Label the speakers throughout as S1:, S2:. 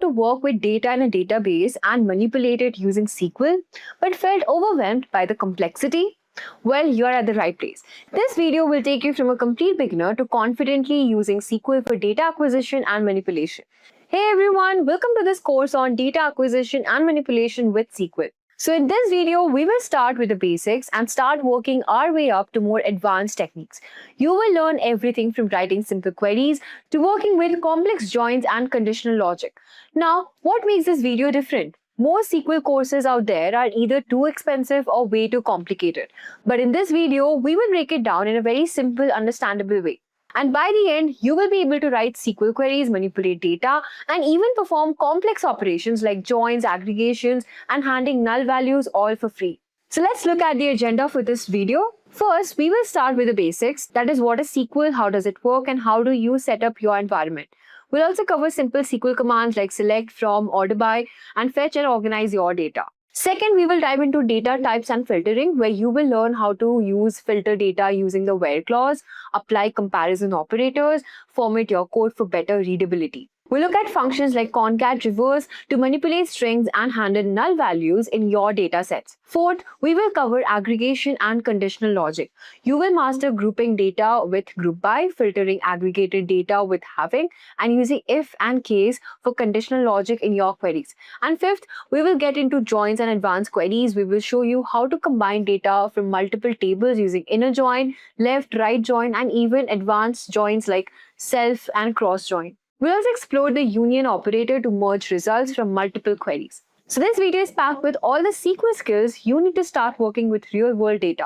S1: to work with data in a database and manipulate it using SQL, but felt overwhelmed by the complexity? Well, you're at the right place. This video will take you from a complete beginner to confidently using SQL for data acquisition and manipulation. Hey everyone, welcome to this course on data acquisition and manipulation with SQL. So in this video, we will start with the basics and start working our way up to more advanced techniques. You will learn everything from writing simple queries to working with complex joins and conditional logic. Now, what makes this video different? Most SQL courses out there are either too expensive or way too complicated. But in this video, we will break it down in a very simple, understandable way. And by the end, you will be able to write SQL queries, manipulate data, and even perform complex operations like joins, aggregations, and handling null values all for free. So let's look at the agenda for this video. First, we will start with the basics. That is, what is SQL, how does it work, and how do you set up your environment. We'll also cover simple SQL commands like select, from, order by, and fetch and organize your data. Second, we will dive into data types and filtering, where you will learn how to use filter data using the where clause, apply comparison operators, format your code for better readability. We'll look at functions like concat, reverse to manipulate strings and handle null values in your data sets. Fourth, we will cover aggregation and conditional logic. You will master grouping data with group by, filtering aggregated data with having, and using if and case for conditional logic in your queries. And fifth, we will get into joins and advanced queries. We will show you how to combine data from multiple tables using inner join, left, right join, and even advanced joins like self and cross join. We'll also explore the union operator to merge results from multiple queries. So this video is packed with all the SQL skills you need to start working with real-world data.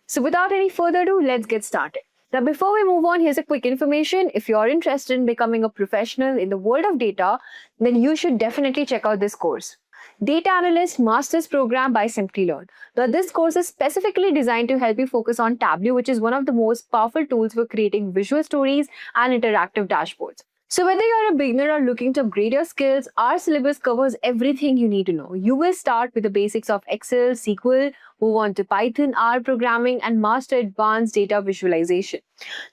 S1: So without any further ado, let's get started. Now before we move on, here's a quick information. If you're interested in becoming a professional in the world of data, then you should definitely check out this course. Data Analyst Master's Program by Simplilearn. Now, this course is specifically designed to help you focus on Tableau, which is one of the most powerful tools for creating visual stories and interactive dashboards. So whether you're a beginner or looking to upgrade your skills, our syllabus covers everything you need to know. You will start with the basics of Excel, SQL, move on to Python, R programming, and master advanced data visualization.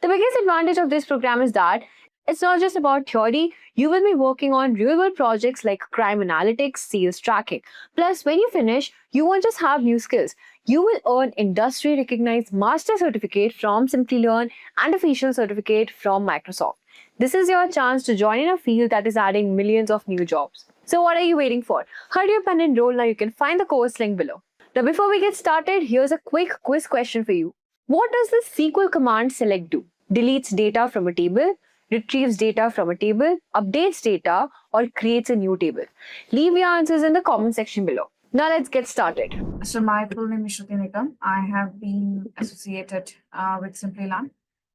S1: The biggest advantage of this program is that it's not just about theory. You will be working on real-world projects like crime analytics, sales tracking. Plus, when you finish, you won't just have new skills. You will earn industry-recognized master certificate from Simplilearn and official certificate from Microsoft. This is your chance to join in a field that is adding millions of new jobs. So what are you waiting for? Hurry up and enroll now. You can find the course link below. Now before we get started, here's a quick quiz question for you. What does the SQL command select do? Deletes data from a table, retrieves data from a table, updates data, or creates a new table? Leave your answers in the comment section below. Now let's get started.
S2: So my full name is Shruti Nikam. I have been associated with Simplilearn,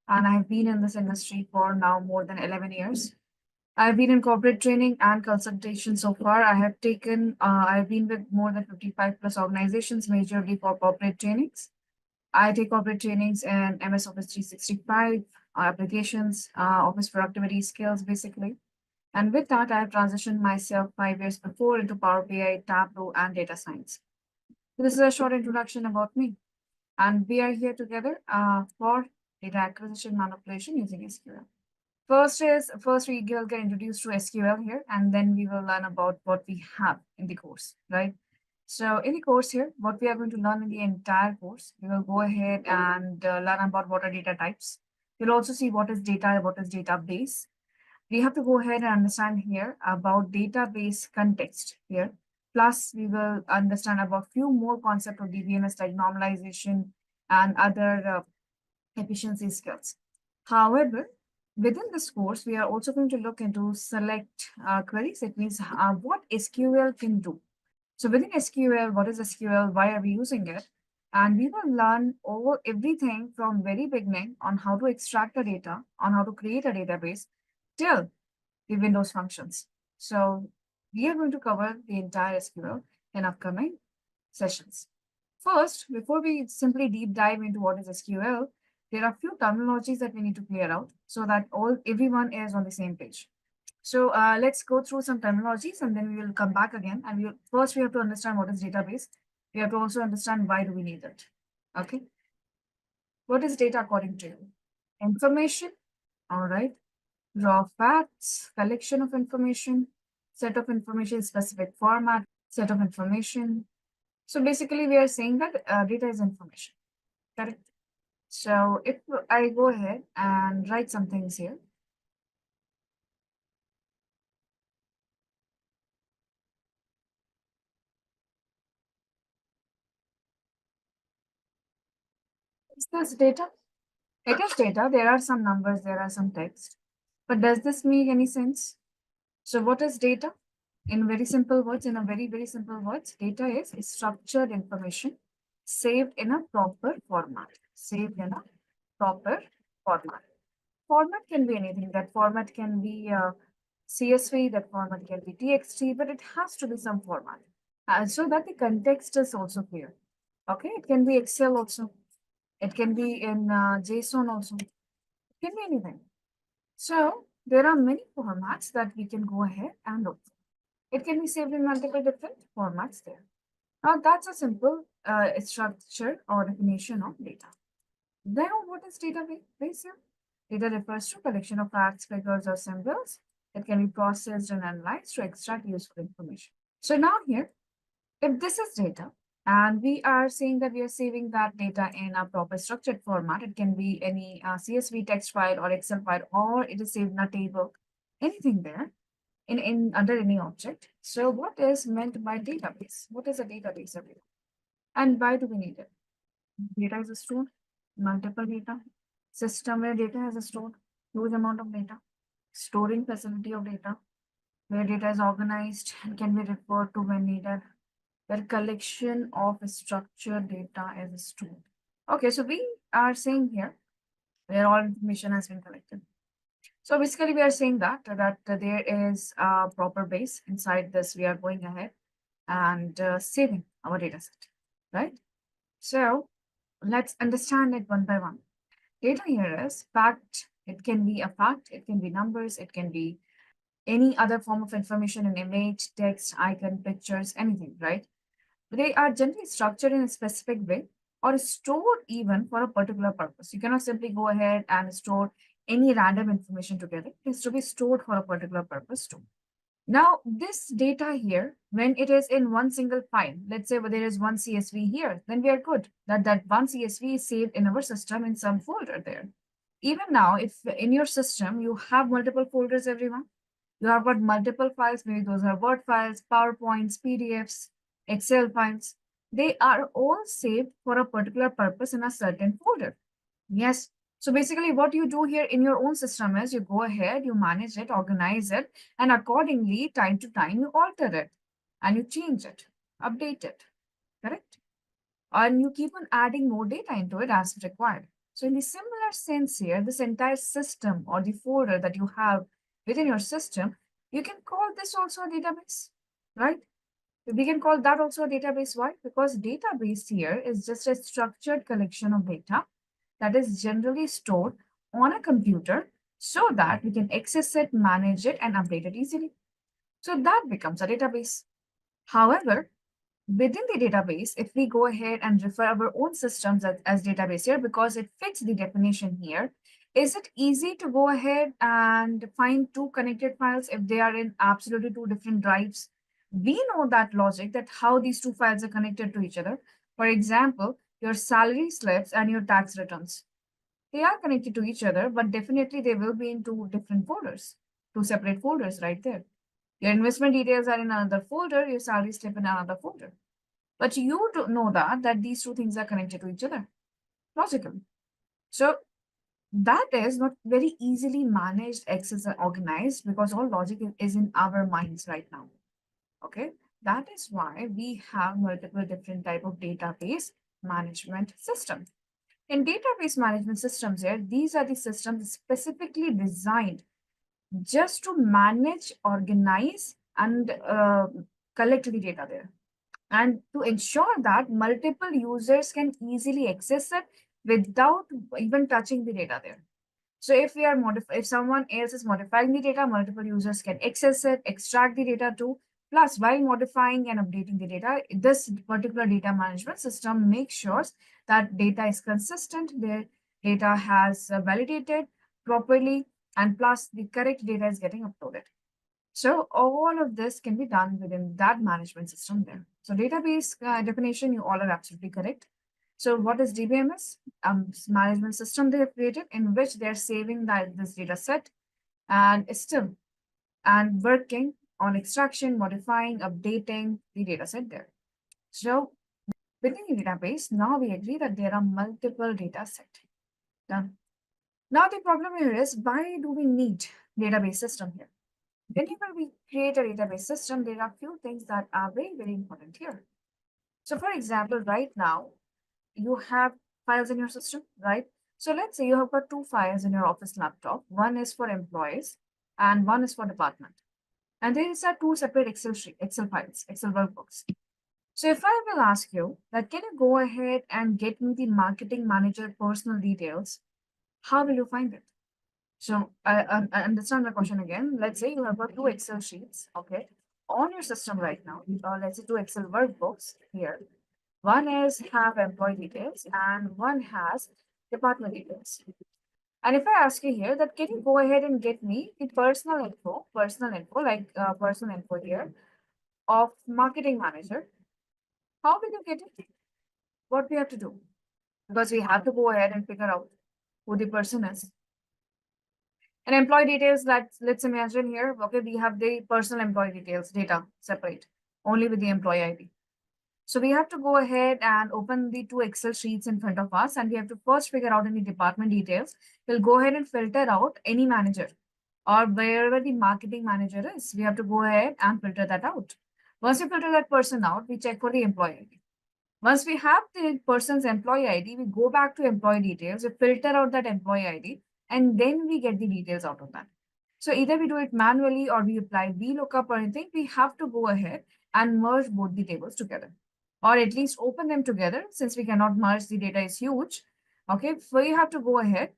S2: and I have been in this industry for now more than 11 years. I've been in corporate training and consultation so far. I've been with more than 55 plus organizations, majorly for corporate trainings. I take corporate trainings in MS Office 365, applications, office productivity skills, basically. And with that, I have transitioned myself 5 years before into Power BI, Tableau, and data science. So this is a short introduction about me. And we are here together for data acquisition manipulation using SQL. First we will get introduced to SQL here, and then we will learn about what we have in the course, right? So in the course here, what we are going to learn in the entire course, we will go ahead and learn about what are data types. You'll also see what is data, what is database. We have to go ahead and understand here about database context here. Plus, we will understand about few more concepts of DBMS like normalization and other efficiency skills. However, within this course, we are also going to look into select queries. It means what SQL can do. So within SQL, what is SQL? Why are we using it? And we will learn everything from very beginning on how to extract the data, on how to create a database, till the Windows functions. So we are going to cover the entire SQL in upcoming sessions. First, before we simply deep dive into what is SQL, there are a few terminologies that we need to clear out so that everyone is on the same page. So let's go through some terminologies and then we will come back again. And first we have to understand what is database. We have to also understand why do we need it. Okay. What is data according to you? Information. All right. Raw facts, collection of information, set of information, specific format, set of information. So basically, we are saying that data is information, correct? So if I go ahead and write some things here, is this data? It is data. There are some numbers, there are some text. But does this make any sense? So what is data? In very simple words, in a very, very simple words, data is structured information saved in a proper format. Saved in a proper format. Format can be anything. That format can be CSV, that format can be TXT, but it has to be some format. So that the context is also clear. Okay, it can be Excel also. It can be in JSON also. It can be anything. So there are many formats that we can go ahead and look for. It can be saved in multiple different formats there. Now that's a simple structure or definition of data. Then what is database here? Data refers to collection of facts, figures, or symbols that can be processed and analyzed to extract useful information. So now here, if this is data, and we are saying that we are saving that data in a proper structured format, it can be any CSV text file or Excel file, or it is saved in a table, anything there in under any object. So what is meant by database? What is a database? And why do we need it? Data is stored, multiple data, system where data is stored, huge amount of data, storing facility of data, where data is organized and can be referred to when needed, where collection of structured data is stored. Okay, so we are saying here where all information has been collected. So basically, we are saying that there is a proper base. Inside this, we are going ahead and saving our data set, right? So let's understand it one by one. Data here is fact. It can be a fact. It can be numbers. It can be any other form of information, an image, text, icon, pictures, anything, right? They are generally structured in a specific way or stored even for a particular purpose. You cannot simply go ahead and store any random information together. It is to be stored for a particular purpose too. Now, this data here, when it is in one single file, let's say there is one CSV here, then we are good that one CSV is saved in our system in some folder there. Even now, if in your system you have multiple folders, everyone, you have got multiple files, maybe those are Word files, PowerPoints, PDFs, Excel files. They are all saved for a particular purpose in a certain folder. Yes. So basically what you do here in your own system is you go ahead, you manage it, organize it, and accordingly, time to time, you alter it and you change it, update it, correct? And you keep on adding more data into it as required. So in the similar sense here, this entire system or the folder that you have within your system, you can call this also a database, right? We can call that also a database. Why? Because database here is just a structured collection of data that is generally stored on a computer so that we can access it, manage it, and update it easily. So that becomes a database. However, within the database, if we go ahead and refer our own systems as database here, because it fits the definition here, is it easy to go ahead and find two connected files if they are in absolutely two different drives? We know that logic, that how these two files are connected to each other. For example, your salary slips and your tax returns. They are connected to each other, but definitely they will be in two different folders, two separate folders right there. Your investment details are in another folder, your salary slip in another folder. But you don't know that these two things are connected to each other logically. So that is not very easily managed, accessed, and organized because all logic is in our minds right now. Okay, that is why we have multiple different type of database management system. In database management systems here, these are the systems specifically designed just to manage, organize, and collect the data there. And to ensure that multiple users can easily access it without even touching the data there. So if we are if someone else is modifying the data, multiple users can access it, extract the data too. Plus, while modifying and updating the data, this particular data management system makes sure that data is consistent, their data has validated properly, and plus the correct data is getting uploaded. So all of this can be done within that management system there. So database definition, you all are absolutely correct. So what is DBMS? Management system they have created in which they're saving this data set and still and working on extraction, modifying, updating the data set there. So within the database, now we agree that there are multiple data set. Done. Now the problem here is, why do we need database system here? Whenever we create a database system, there are few things that are very, very important here. So for example, right now, you have files in your system, right? So let's say you have got two files in your office laptop. One is for employees and one is for department. And there is two separate Excel files, Excel workbooks. So if I will ask you that, can you go ahead and get me the marketing manager personal details? How will you find it? So I understand the question again. Let's say you have got two Excel sheets, okay, on your system right now. Let's say two Excel workbooks here. One is have employee details and one has department details. And if I ask you here that, can you go ahead and get me the personal info, like personal info here of marketing manager, how will you get it? What we have to do? Because we have to go ahead and figure out who the person is. And employee details, let's imagine here, okay, we have the personal employee details data separate, only with the employee ID. So we have to go ahead and open the two Excel sheets in front of us, and we have to first figure out any department details. We'll go ahead and filter out any manager or wherever the marketing manager is. We have to go ahead and filter that out. Once we filter that person out, we check for the employee ID. Once we have the person's employee ID, we go back to employee details, we filter out that employee ID, and then we get the details out of that. So either we do it manually or we apply VLOOKUP or anything, we have to go ahead and merge both the tables together, or at least open them together. Since we cannot merge, the data is huge. Okay, so you have to go ahead.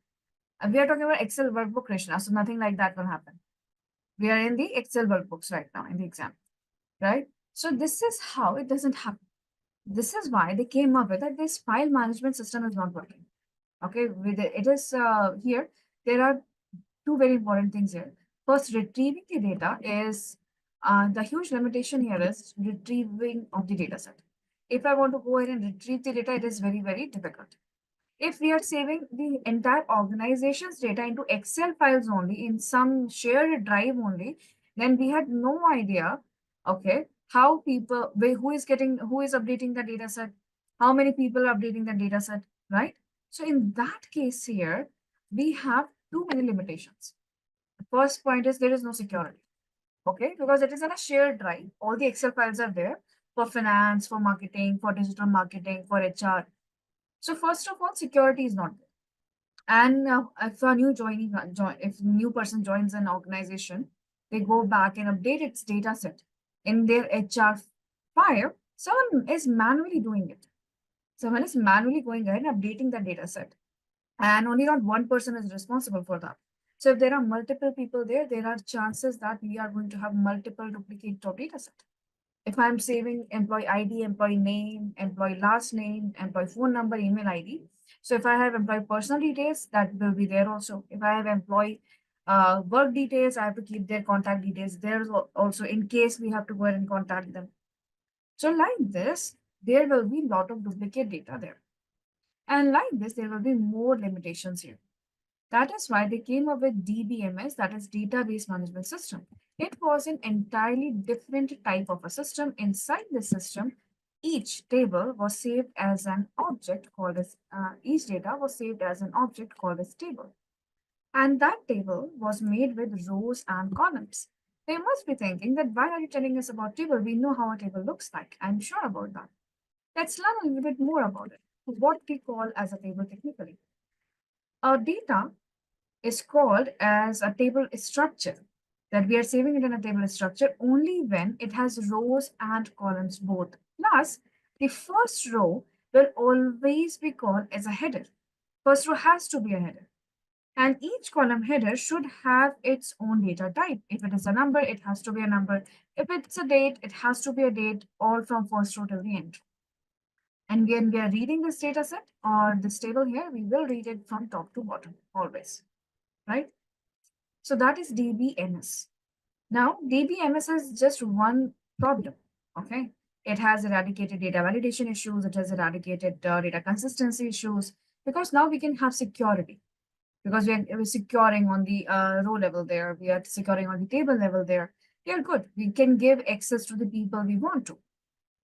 S2: And we are talking about Excel workbook, Krishna, so nothing like that will happen. We are in the Excel workbooks right now in the exam, right? So this is how it doesn't happen. This is why they came up with that this file management system is not working. Okay, with it is here. There are two very important things here. First, retrieving the data is the huge limitation here is retrieving of the data set. If I want to go ahead and retrieve the data, it is very, very difficult. If we are saving the entire organization's data into Excel files only, in some shared drive only, then we had no idea, okay, how people, who is updating the data set, how many people are updating the data set, right? So in that case here, we have too many limitations. The first point is there is no security, okay, because it is in a shared drive. All the Excel files are there for finance, for marketing, for digital marketing, for HR. So first of all, security is not there. And if a new person joins an organization, they go back and update its data set in their HR file. Someone is manually doing it. Someone is manually going ahead and updating the data set. And only not one person is responsible for that. So if there are multiple people there, there are chances that we are going to have multiple duplicate of data set. If I'm saving employee ID, employee name, employee last name, employee phone number, email ID. So if I have employee personal details, that will be there also. If I have employee work details, I have to keep their contact details there also in case we have to go ahead and contact them. So like this, there will be a lot of duplicate data there. And like this, there will be more limitations here. That is why they came up with DBMS, that is Database Management System. It was an entirely different type of a system. Inside the system, each table was saved as an object called as, each data was saved as an object called as table. And that table was made with rows and columns. They must be thinking that, why are you telling us about table? We know how a table looks like. I'm sure about that. Let's learn a little bit more about it. What we call as a table technically. Our data is called as a table structure, that we are saving it in a table structure only when it has rows and columns both. Plus, the first row will always be called as a header. First row has to be a header. And each column header should have its own data type. If it is a number, it has to be a number. If it's a date, it has to be a date, all from first row till the end. And when we are reading this data set or this table here, we will read it from top to bottom always, right? So that is DBMS. Now, DBMS is just one problem, okay? It has eradicated data validation issues, it has eradicated data consistency issues, because now we can have security. Because we're securing on the row level there, we are securing on the table level there. We are good. We can give access to the people we want to.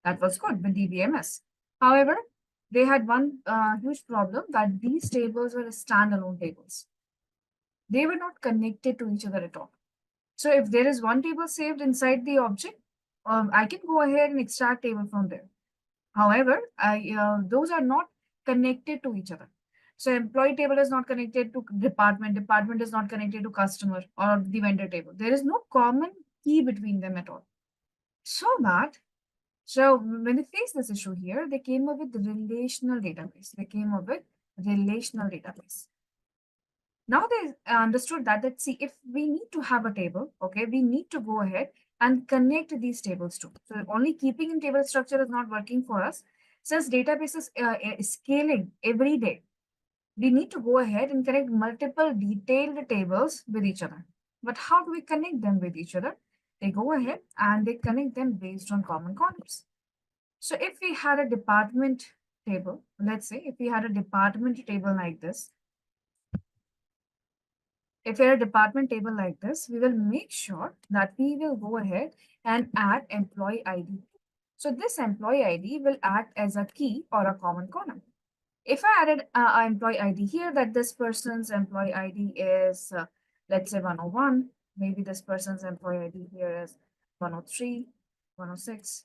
S2: That was good with DBMS. However, they had one huge problem that these tables were standalone tables. They were not connected to each other at all. So if there is one table saved inside the object, I can go ahead and extract table from there. However, those are not connected to each other. So employee table is not connected to department, department is not connected to customer or the vendor table. There is no common key between them at all. So when they faced this issue here, they came up with relational database. Now they understood that see, if we need to have a table, okay, we need to go ahead and connect these tables too. So only keeping in table structure is not working for us. Since database is scaling every day, we need to go ahead and connect multiple detailed tables with each other. But how do we connect them with each other? They go ahead and they connect them based on common columns. So if we had a department table, let's say if we had a department table like this, if we have a department table like this, we will make sure that we will go ahead and add employee ID. So this employee ID will act as a key or a common column. If I added an employee ID here, that this person's employee ID is, let's say 101, maybe this person's employee ID here is 103, 106,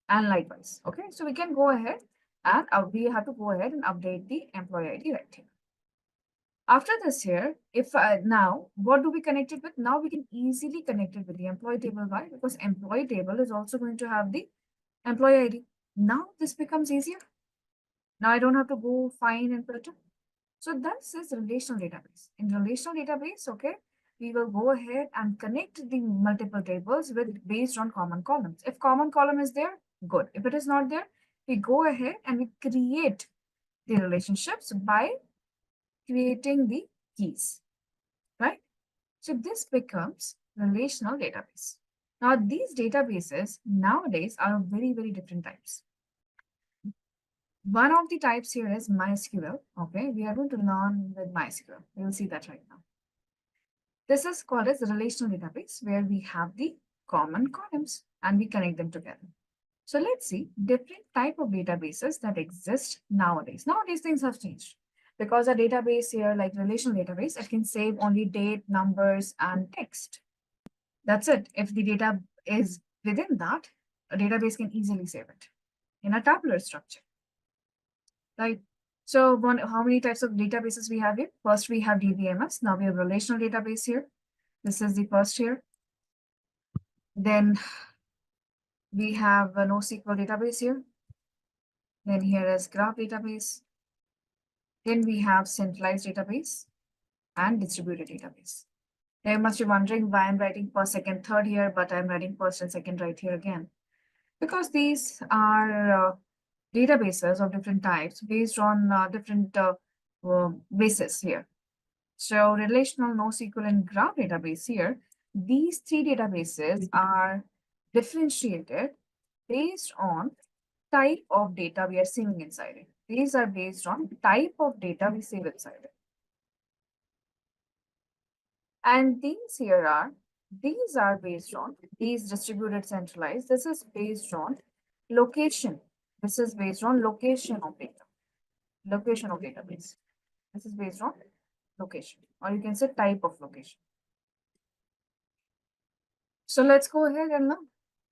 S2: and likewise. Okay, so we can go ahead and we have to go ahead and update the employee ID right here. After this here, if now, what do we connect it with? Now we can easily connect it with the employee table. Why? Because employee table is also going to have the employee ID. Now this becomes easier. Now I don't have to go find and filter. So this is relational database. In relational database, okay, we will go ahead and connect the multiple tables with based on common columns. If common column is there, good. If it is not there, we go ahead and we create the relationships by creating the keys, right? So this becomes relational database. Now these databases nowadays are of very, very different types. One of the types here is MySQL. Okay, we are going to learn with MySQL. We will see that right now. This is called as a relational database where we have the common columns and we connect them together. So let's see different type of databases that exist nowadays. Nowadays things have changed because a database here like relational database, it can save only date, numbers, and text. That's it. If the data is within that, a database can easily save it in a tabular structure. Right. So how many types of databases we have here? First, we have DBMS. Now we have relational database here. This is the first here. Then we have a NoSQL database here. Then here is graph database. Then we have centralized database and distributed database. Now you must be wondering why I'm writing first, second, third here, but I'm writing first and second right here again. Because these are databases of different types based on different bases here. So relational, NoSQL, and graph database here, these three databases are differentiated based on type of data we are saving inside it. These are based on type of data we save inside it. And these are based on, these distributed centralized, this is based on location. This is based on location of data. Location of database. This is based on location, or you can say type of location. So let's go ahead and learn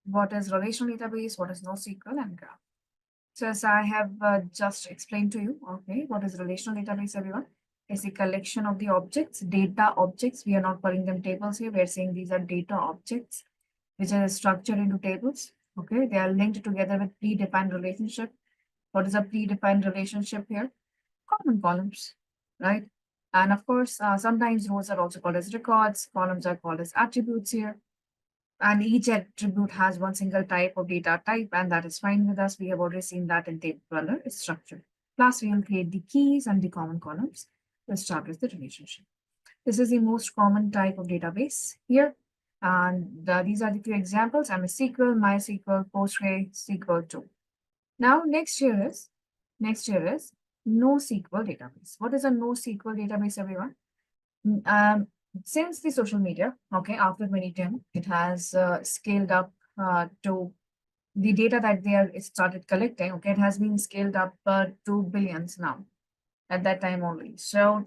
S2: what is relational database, what is NoSQL, and graph. So as I have just explained to you, okay, what is relational database, everyone? It's the collection of the objects, data objects. We are not calling them tables here. We are saying these are data objects, which are structured into tables. Okay, they are linked together with predefined relationship. What is a predefined relationship here? Common columns, right? And of course, sometimes rows are also called as records. Columns are called as attributes here. And each attribute has one single type of data type, and that is fine with us. We have already seen that in table runner is structured. Plus, we will create the keys and the common columns to establish the relationship. This is the most common type of database here. And these are the few examples: MySQL, MySQL, PostgreSQL 2. Now, next year is NoSQL database. What is a NoSQL database, everyone? Mm, Um, since the social media, okay, after 2010, it has scaled up to the data that it started collecting. Okay, it has been scaled up to billions now at that time only. So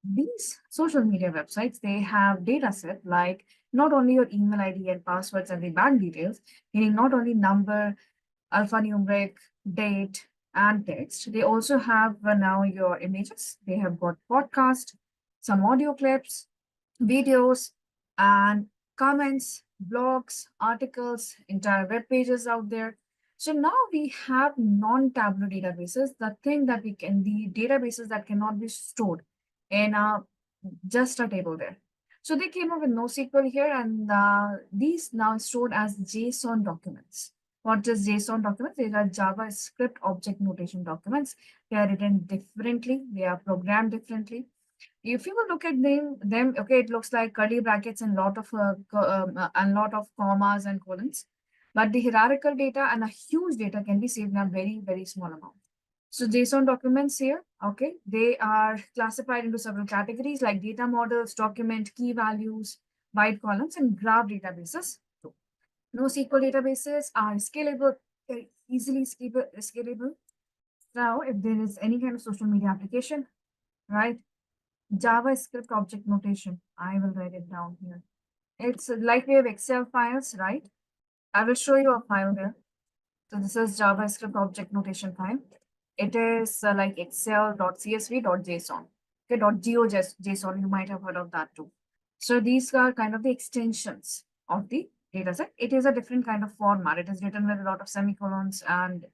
S2: these social media websites, they have data set like not only your email ID and passwords and the bank details, meaning not only number, alphanumeric, date, and text. They also have now your images. They have got podcast, some audio clips, videos, and comments, blogs, articles, entire web pages out there. So now we have non-tabular databases, the databases that cannot be stored in just a table there. So they came up with NoSQL here, and these now stored as JSON documents. What is JSON documents? These are JavaScript object notation documents. They are written differently. They are programmed differently. If you will look at them, okay, it looks like curly brackets and lot of commas and colons. But the hierarchical data and a huge data can be saved in a very, very small amount. So JSON documents here, okay, they are classified into several categories like data models, document, key values, byte columns, and graph databases. NoSQL databases are scalable, easily scalable. Now, if there is any kind of social media application, right? JavaScript object notation. I will write it down here. It's like we have Excel files, right? I will show you a file there. So this is JavaScript object notation file. It is like excel.csv.json. Okay, .geo.json. You might have heard of that too. So these are kind of the extensions of the dataset. It is a different kind of format. It is written with a lot of semicolons and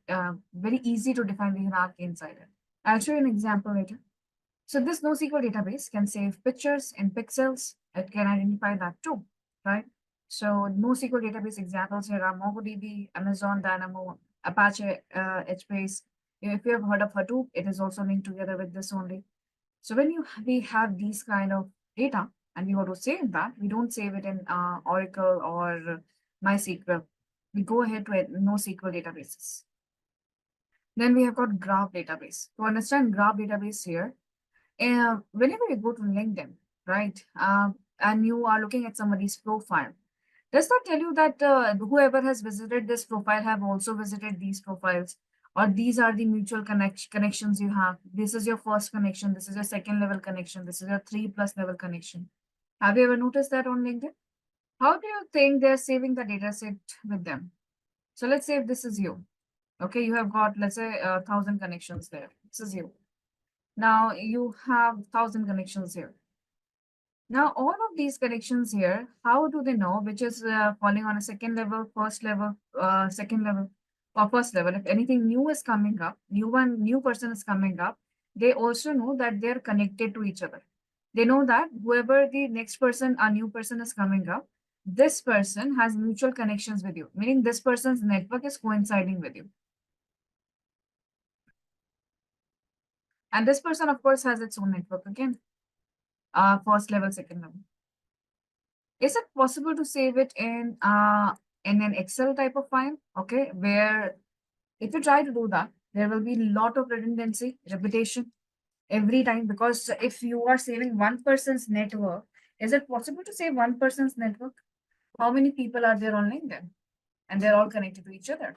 S2: very easy to define the hierarchy inside it. I'll show you an example later. So this NoSQL database can save pictures in pixels. It can identify that too, right? So NoSQL database examples here are MongoDB, Amazon Dynamo, Apache HBase. If you have heard of Hadoop, it is also linked together with this only. So when we have these kind of data and we want to save that, we don't save it in Oracle or MySQL. We go ahead with NoSQL databases. Then we have got graph database. To understand graph database here, whenever you go to LinkedIn, right, and you are looking at somebody's profile, does that tell you that whoever has visited this profile have also visited these profiles? Or these are the mutual connections you have? This is your first connection. This is your second level connection. This is your 3+ level connection. Have you ever noticed that on LinkedIn? How do you think they're saving the data set with them? So let's say if this is you. Okay, you have got, let's say, 1,000 connections there. This is you. Now you have 1,000 connections here. Now all of these connections here, how do they know which is falling on a second level, first level, second level, or first level? If anything new is coming up, new person is coming up, they also know that they're connected to each other. They know that whoever the next person, a new person is coming up, this person has mutual connections with you, meaning this person's network is coinciding with you. And this person, of course, has its own network again, first level, second level. Is it possible to save it in an Excel type of file? Okay, where if you try to do that, there will be a lot of redundancy, repetition every time, because if you are saving one person's network, is it possible to save one person's network? How many people are there on LinkedIn? And they're all connected to each other.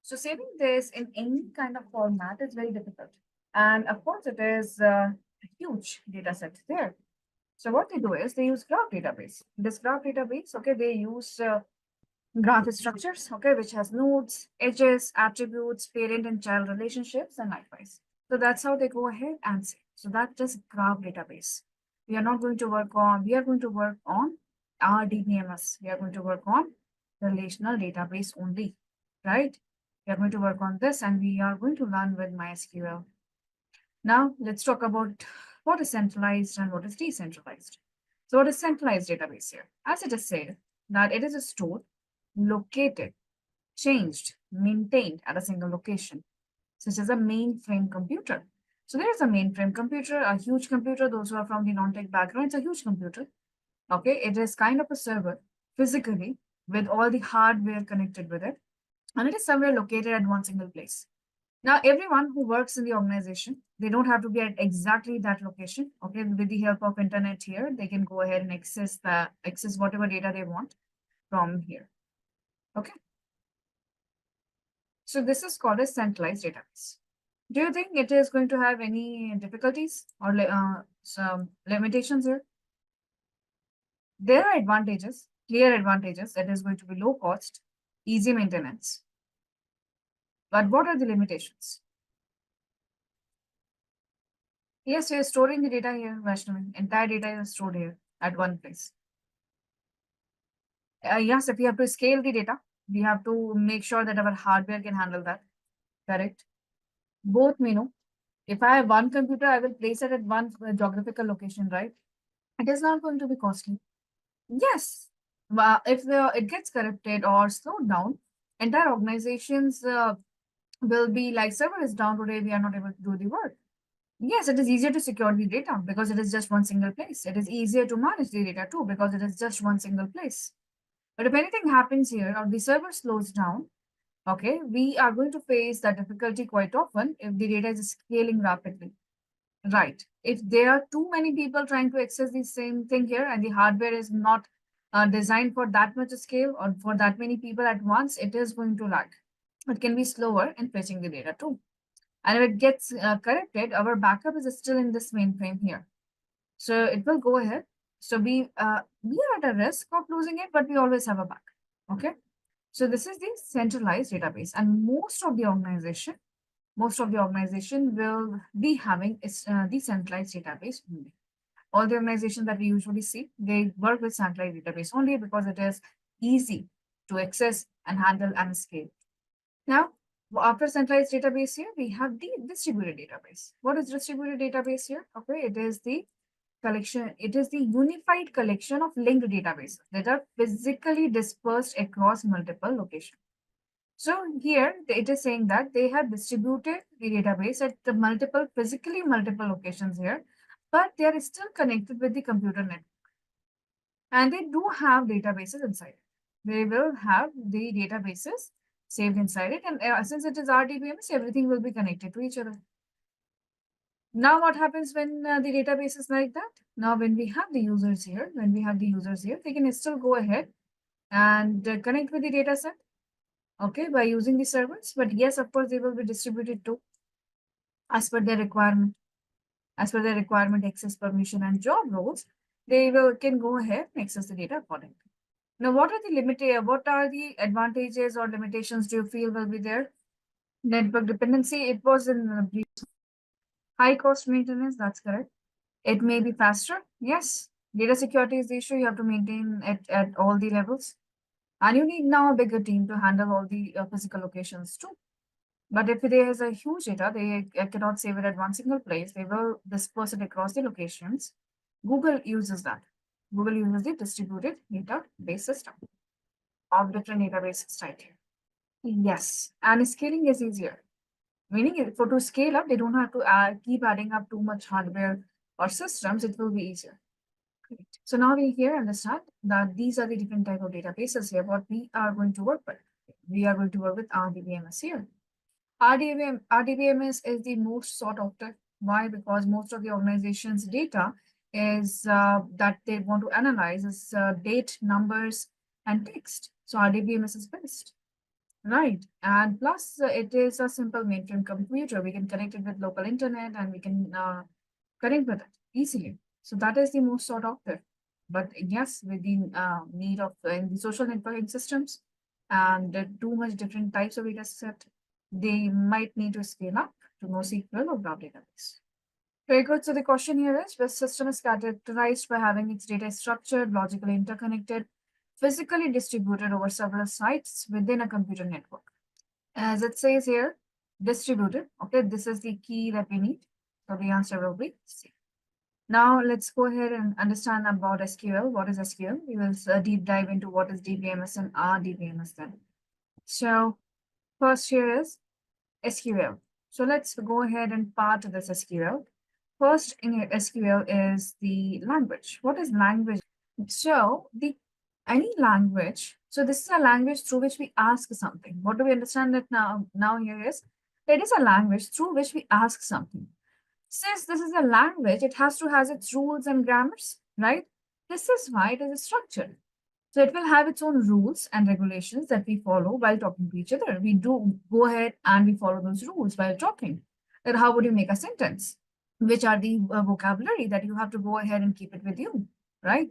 S2: So saving this in any kind of format is very difficult. And of course, it is a huge data set there. So what they do is they use graph database. This graph database, okay, they use graph structures, okay, which has nodes, edges, attributes, parent and child relationships, and likewise. So that's how they go ahead and say. So that's just graph database. We are not going to work on, we are going to work on RDBMS. We are going to work on relational database only, right? We are going to work on this and we are going to learn with MySQL. Now let's talk about what is centralized and what is decentralized. So what is centralized database here? As it is said, that it is a stored, located, changed, maintained at a single location, such as a mainframe computer. So there is a mainframe computer, a huge computer. Those who are from the non-tech background, it's a huge computer. Okay, it is kind of a server physically with all the hardware connected with it, and it is somewhere located at one single place. Now, everyone who works in the organization, they don't have to be at exactly that location. Okay, with the help of internet here, they can go ahead and access whatever data they want from here. Okay, so this is called a centralized database. Do you think it is going to have any difficulties or some limitations here? There are advantages, clear advantages. That is going to be low cost, easy maintenance. But what are the limitations? Yes, you're storing the data here, Vaishnavi. Entire data is stored here at one place. Yes, if we have to scale the data, we have to make sure that our hardware can handle that. Correct. Both may know. If I have one computer, I will place it at one geographical location, right? It is not going to be costly. Yes. If it gets corrupted or slowed down, entire organizations will be like, server is down today, we are not able to do the work. Yes, it is easier to secure the data because it is just one single place. It is easier to manage the data too because it is just one single place. But if anything happens here or the server slows down, okay, we are going to face that difficulty quite often if the data is scaling rapidly. Right. If there are too many people trying to access the same thing here and the hardware is not designed for that much scale or for that many people at once, it is going to lag. It can be slower in fetching the data too. And if it gets corrupted, our backup is still in this mainframe here. So it will go ahead. So we are at a risk of losing it, but we always have a backup. Okay. So this is the centralized database, and most of the organization will be having the centralized database only. All the organizations that we usually see, they work with centralized database only because it is easy to access and handle and scale. Now, after centralized database here, we have the distributed database. What is distributed database here? Okay, it is the unified collection of linked databases that are physically dispersed across multiple locations. So here it is saying that they have distributed the database at the physically multiple locations here, but they are still connected with the computer network. And they do have databases inside it. They will have the databases saved inside it. And since it is RDBMS, everything will be connected to each other. Now, what happens when the database is like that? Now, when we have the users here, they can still go ahead and connect with the data set, okay, by using the servers. But yes, of course, they will be distributed too as per their requirement. As per their requirement, access permission and job roles, they can go ahead and access the data accordingly. Now, what are the advantages or limitations do you feel will be there? Network dependency, it was in brief. High cost maintenance, that's correct. It may be faster, yes. Data security is the issue, you have to maintain it at all the levels. And you need now a bigger team to handle all the physical locations too. But if there is a huge data, they cannot save it at one single place. They will disperse it across the locations. Google uses that. Google uses the distributed database system of different databases type here. Yes, and scaling is easier. Meaning, to scale up, they don't have to keep adding up too much hardware or systems. It will be easier. Great. So now we here understand that these are the different type of databases here. What we are going to work with. We are going to work with RDBMS here. RDBMS is the most sought after. Why? Because most of the organization's data is that they want to analyze is date, numbers, and text. So RDBMS is best. Right. And plus, it is a simple mainframe computer. We can connect it with local internet and we can connect with it easily. So that is the most sought after. But yes, with the need of in the social networking systems and too much different types of data set, they might need to scale up to NoSQL or Graph database. Very good. So the question here is, the system is characterized by having its data structured, logically interconnected, physically distributed over several sites within a computer network. As it says here, distributed. Okay, this is the key that we need. So the answer will be C. Now let's go ahead and understand about SQL. What is SQL? We will deep dive into what is DBMS and RDBMS then. So first here is SQL. So let's go ahead and part this SQL. First in SQL is the language. What is language? So any language, so this is a language through which we ask something. What do we understand that now here is, it is a language through which we ask something. Since this is a language, it has to has its rules and grammars, right? This is why it is structured. So it will have its own rules and regulations that we follow while talking to each other. We do go ahead and we follow those rules while talking. That how would you make a sentence? Which are the vocabulary that you have to go ahead and keep it with you, right?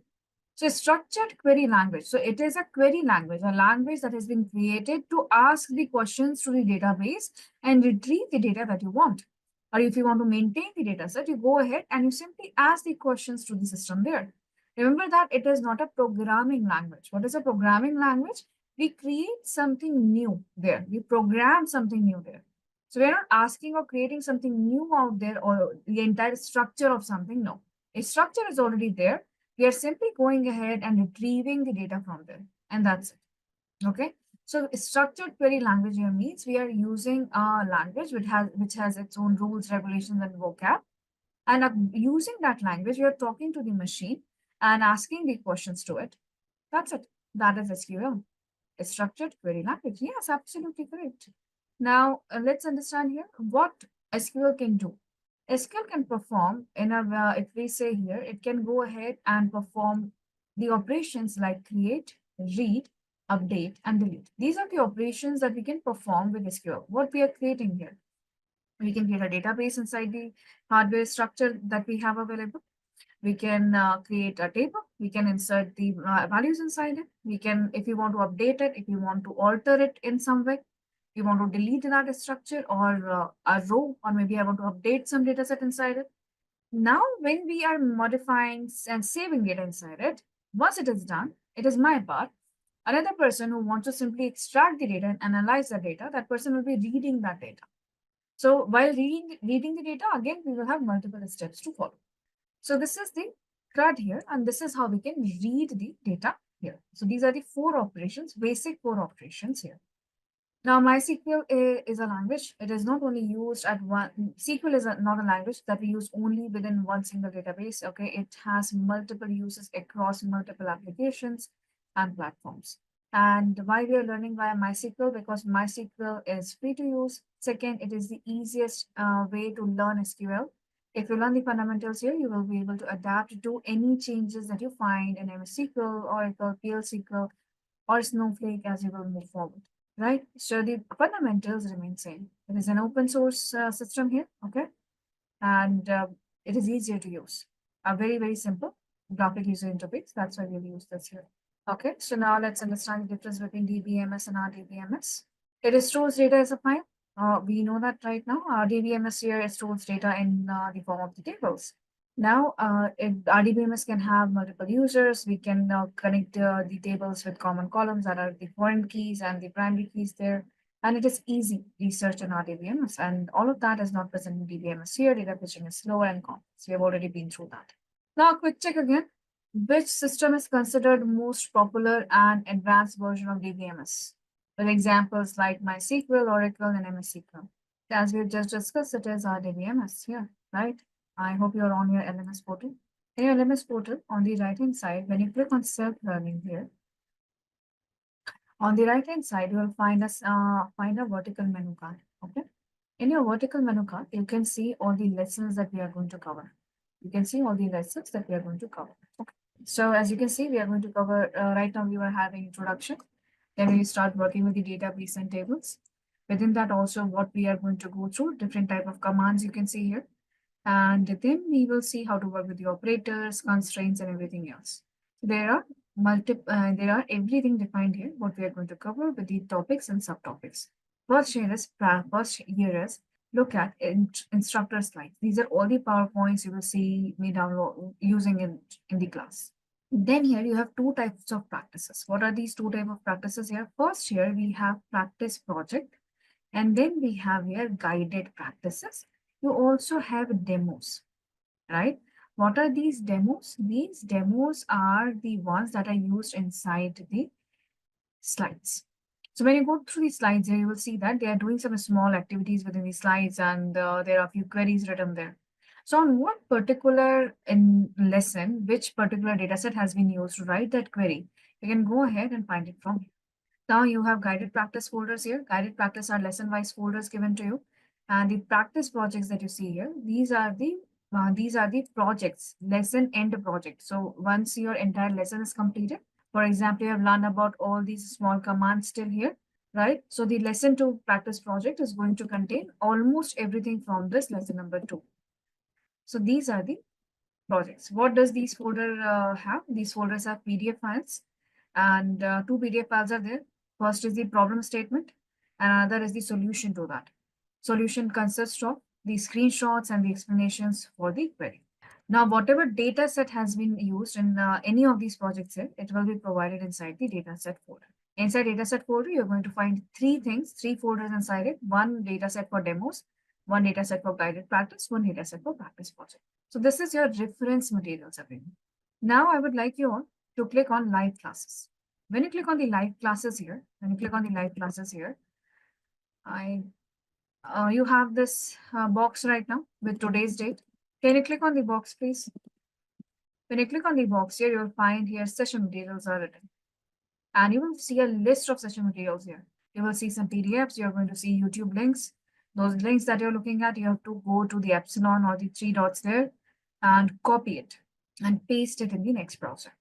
S2: So structured query language. So it is a query language, a language that has been created to ask the questions to the database and retrieve the data that you want. Or if you want to maintain the data set, you go ahead and you simply ask the questions to the system there. Remember that it is not a programming language. What is a programming language? We create something new there. We program something new there. So we're not asking or creating something new out there or the entire structure of something. No, a structure is already there. We are simply going ahead and retrieving the data from there. And that's it. Okay. So structured query language here means we are using a language which has its own rules, regulations, and vocab. And using that language, we are talking to the machine and asking the questions to it. That's it. That is SQL. A structured query language. Yes, absolutely correct. Now, let's understand here what SQL can do. SQL can perform in a, if we say here, it can go ahead and perform the operations like create, read, update, and delete. These are the operations that we can perform with SQL. What we are creating here. We can create a database inside the hardware structure that we have available. We can create a table. We can insert the values inside it. We can, if you want to update it, if you want to alter it in some way, you want to delete that structure or a row, or maybe I want to update some data set inside it. Now, when we are modifying and saving data inside it, once it is done, it is my part. Another person who wants to simply extract the data and analyze the data, that person will be reading that data. So while reading the data, again, we will have multiple steps to follow. So this is the CRUD here, and this is how we can read the data here. So these are the four operations, basic four operations here. Now, MySQL is a language. It is not only used at one, SQL is not a language that we use only within one single database. Okay, it has multiple uses across multiple applications and platforms. And why we are learning via MySQL? Because MySQL is free to use. Second, it is the easiest way to learn SQL. If you learn the fundamentals here, you will be able to adapt to any changes that you find in MySQL, Oracle, PL/SQL, or Snowflake as you will move forward, right? So the fundamentals remain same. It is an open source system here, okay? And it is easier to use. A very, very simple graphic user interface. That's why we'll use this here. Okay, so now let's understand the difference between DBMS and RDBMS. It stores data as a file. We know that right now. RDBMS here stores data in the form of the tables. Now, RDBMS can have multiple users. We can connect the tables with common columns that are the foreign keys and the primary keys there. And it is easy research in RDBMS. And all of that is not present in DBMS here. Data fetching is slower and complex. We have already been through that. Now, a quick check again. Which system is considered most popular and advanced version of DBMS? With examples like MySQL, Oracle, and MySQL. As we've just discussed, it is RDBMS here, right? I hope you're on your LMS portal. In your LMS portal, on the right-hand side, when you click on self-learning here, on the right-hand side, you will find a vertical menu card. Okay. In your vertical menu card, you can see all the lessons that we are going to cover. You can see all the lessons that we are going to cover. Okay. So as you can see, we are going to cover, right now we were having introduction. Then we start working with the database and tables. Within that also what we are going to go through, different type of commands you can see here. And then we will see how to work with the operators, constraints, and everything else. There are there are everything defined here, what we are going to cover with the topics and subtopics. First here is look at instructor slides. These are all the PowerPoints you will see me download using in the class. Then here you have two types of practices. What are these two types of practices here? First here we have practice project, and then we have here guided practices. You also have demos, right? What are these demos? These demos are the ones that are used inside the slides. So when you go through the slides here, you will see that they are doing some small activities within the slides, and there are a few queries written there. So on what particular lesson, which particular dataset has been used to write that query, you can go ahead and find it from here. Now you have guided practice folders here. Guided practice are lesson-wise folders given to you. And the practice projects that you see here, these are the projects, lesson end project. So once your entire lesson is completed, for example, you have learned about all these small commands still here, right? So the lesson 2 practice project is going to contain almost everything from this lesson number 2. So these are the projects. What does these folder have? These folders have PDF files, and two PDF files are there. First is the problem statement, and another is the solution to that. Solution consists of the screenshots and the explanations for the query. Now, whatever data set has been used in any of these projects here, it will be provided inside the dataset folder. Inside dataset folder, you're going to find three things, three folders inside it. One dataset for demos, one dataset for guided practice, one dataset for practice project. So this is your reference materials everyone. Now I would like you all to click on live classes. When you click on the live classes here, you have this box right now with today's date. Can you click on the box, please? When you click on the box here, you'll find here session materials are written. And you will see a list of session materials here. You will see some PDFs. You're going to see YouTube links. Those links that you're looking at, you have to go to the epsilon or the three dots there and copy it and paste it in the next browser.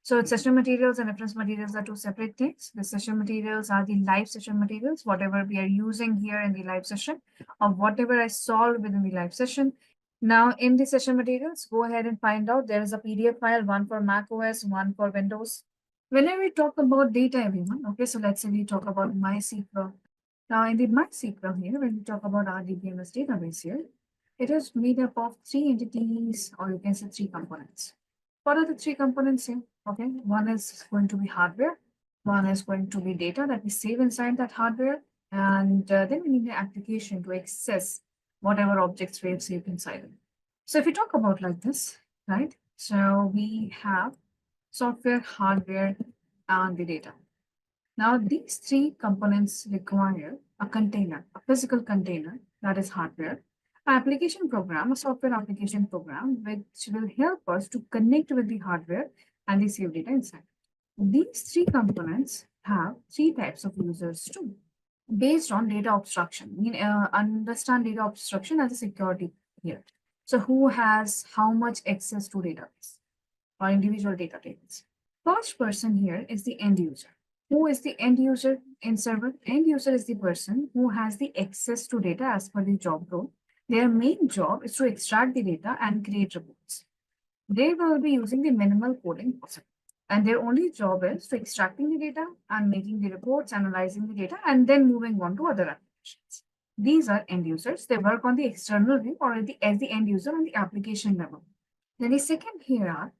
S2: So session materials and reference materials are two separate things. The session materials are the live session materials, whatever we are using here in the live session or whatever I solved within the live session. Now in the session materials, go ahead and find out there is a PDF file, one for Mac OS, one for Windows. Whenever we talk about data, everyone, okay, so let's say we talk about MySQL. Now in the MySQL here, when we talk about our DBMS database here, it is made up of three entities, or you can say three components. What are the three components here? Okay, one is going to be hardware, one is going to be data that we save inside that hardware, and then we need an application to access whatever objects we have saved inside it. So if we talk about like this, right? So we have software, hardware, and the data. Now, these three components require a container, a physical container that is hardware, an application program, a software application program, which will help us to connect with the hardware and the save data inside. These three components have three types of users too, based on data abstraction. Understand data abstraction as a security here. So who has how much access to database or individual data tables? First person here is the end user. Who is the end user in server? End user is the person who has the access to data as per the job role. Their main job is to extract the data and create reports. They will be using the minimal coding possible. And their only job is to extracting the data and making the reports, analyzing the data, and then moving on to other applications. These are end users. They work on the external view or as the end user on the application level. Then the second here are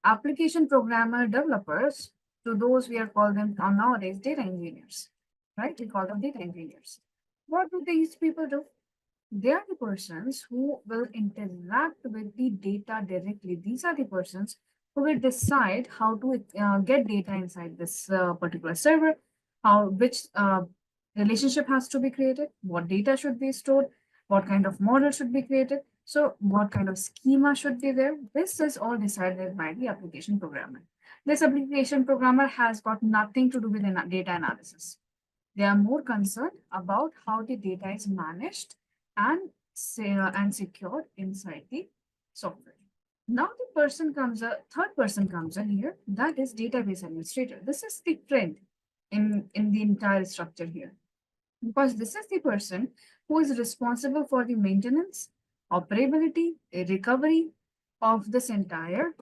S2: application programmer developers. To those we are called them nowadays data engineers, right? We call them data engineers. What do these people do? They are the persons who will interact with the data directly. These are the persons who will decide how to get data inside this particular server, which relationship has to be created, what data should be stored, what kind of model should be created, so what kind of schema should be there. This is all decided by the application programmer. This application programmer has got nothing to do with data analysis. They are more concerned about how the data is managed and secured inside the software. Now the third person comes in here, that is database administrator. This is the friend in the entire structure here, because this is the person who is responsible for the maintenance, operability, recovery of this entire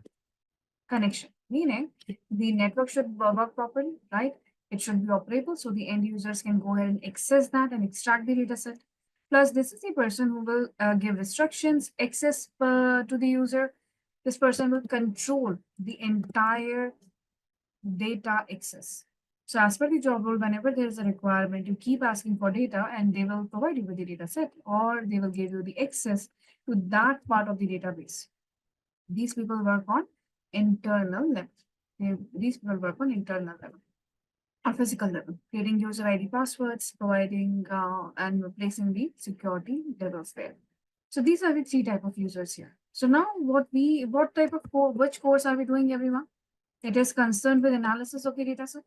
S2: connection. Meaning the network should work properly, right? It should be operable so the end users can go ahead and access that and extract the data set. Plus, this is the person who will give instructions, access to the user. This person will control the entire data access. So as per the job role, whenever there is a requirement, you keep asking for data and they will provide you with the data set or they will give you the access to that part of the database. These people work on internal level. These people work on internal level or physical level, creating user ID passwords, providing and replacing the security levels there. So these are the three type of users here. So now what type of which course are we doing, everyone? It is concerned with analysis of the data set.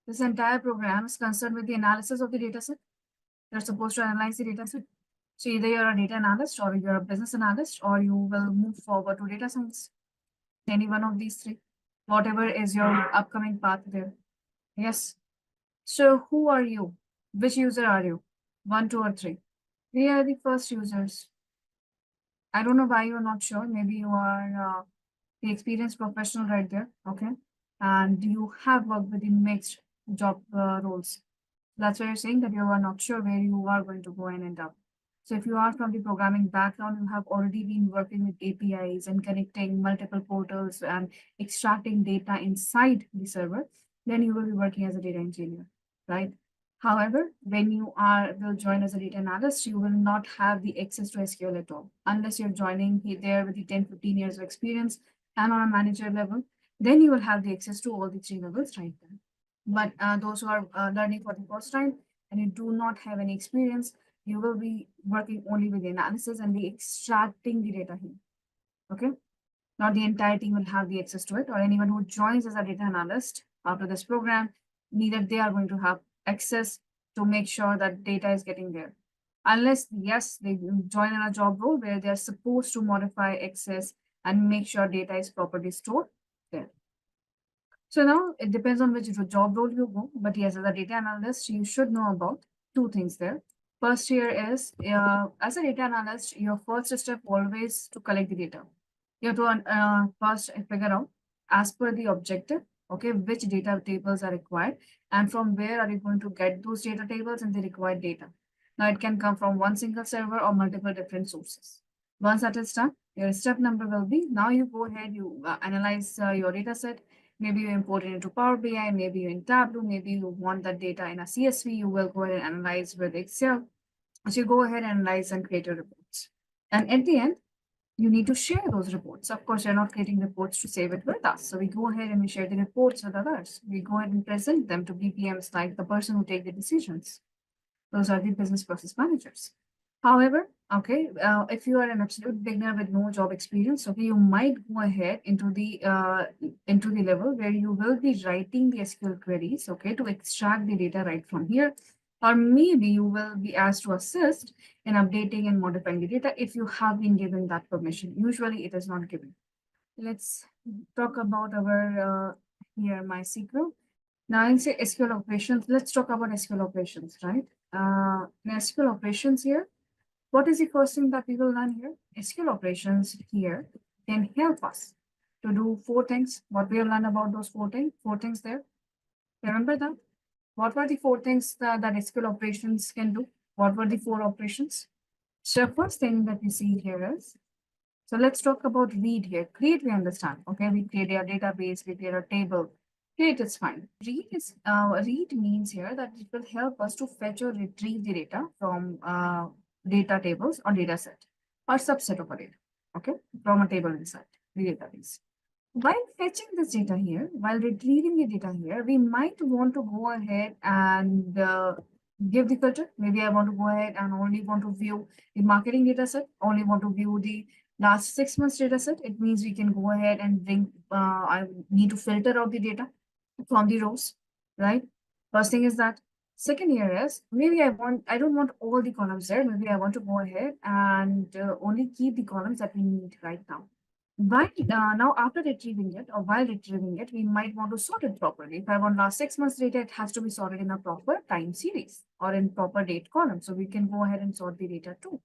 S2: This entire program is concerned with the analysis of the data set. You're supposed to analyze the data set. So either you're a data analyst or you're a business analyst, or you will move forward to data science. Any one of these three, whatever is your upcoming path there. Yes. So who are you? Which user are you? 1, 2, or 3? We are the first users. I don't know why you're not sure. Maybe you are the experienced professional right there. Okay. And you have worked with the mixed job roles. That's why you're saying that you are not sure where you are going to go and end up. So if you are from the programming background, you have already been working with APIs and connecting multiple portals and extracting data inside the server, then you will be working as a data engineer, right? However, when you will join as a data analyst, you will not have the access to SQL at all. Unless you're joining there with the 10, 15 years of experience and on a manager level, then you will have the access to all the three levels right there. But those who are learning for the first time and you do not have any experience, you will be working only with the analysis and the extracting the data here. Okay. Not the entire team will have the access to it, or anyone who joins as a data analyst after this program, neither they are going to have access to make sure that data is getting there. Unless, yes, they join in a job role where they're supposed to modify, access, and make sure data is properly stored there. So now it depends on which job role you go. But yes, as a data analyst, you should know about two things there. First here is, as a data analyst, your first step always to collect the data. You have to first figure out, as per the objective, okay, which data tables are required and from where are you going to get those data tables and the required data. Now it can come from one single server or multiple different sources. Once that is done, your step number will be, now you go ahead, you analyze your data set. Maybe you import it into Power BI, maybe you in Tableau, maybe you want that data in a CSV, you will go ahead and analyze with Excel. So you go ahead and analyze and create your reports. And at the end, you need to share those reports. Of course, you're not creating reports to save it with us. So we go ahead and we share the reports with others. We go ahead and present them to BPMs, like the person who take the decisions. Those are the business process managers. However, okay, if you are an absolute beginner with no job experience, okay, you might go ahead into the level where you will be writing the SQL queries, okay, to extract the data right from here. Or maybe you will be asked to assist in updating and modifying the data if you have been given that permission. Usually it is not given. Let's talk about our here MySQL. Now in say SQL operations, let's talk about SQL operations, right? In SQL operations here, what is the first thing that we will learn here? SQL operations here can help us to do 4 things. What we have learned about those 4 things there. Remember that? What were the 4 things that SQL operations can do? What were the 4 operations? So first thing that we see here is, so let's talk about read here. Create, we understand. Okay, we create a database, we create a table. Create is fine. Read means here that it will help us to fetch or retrieve the data from data tables or data set or subset of a data. Okay, from a table inside the database. While fetching this data here, while retrieving the data here, we might want to go ahead and give the filter. Maybe I want to go ahead and only want to view the marketing data set, only want to view the last 6 months data set. It means we can go ahead and bring, I need to filter out the data from the rows, right? First thing is that. Second here is, maybe I don't want all the columns there. Maybe I want to go ahead and only keep the columns that we need right now. But now after retrieving it or while retrieving it, we might want to sort it properly. If I want last 6 months data, it has to be sorted in a proper time series or in proper date column. So we can go ahead and sort the data too.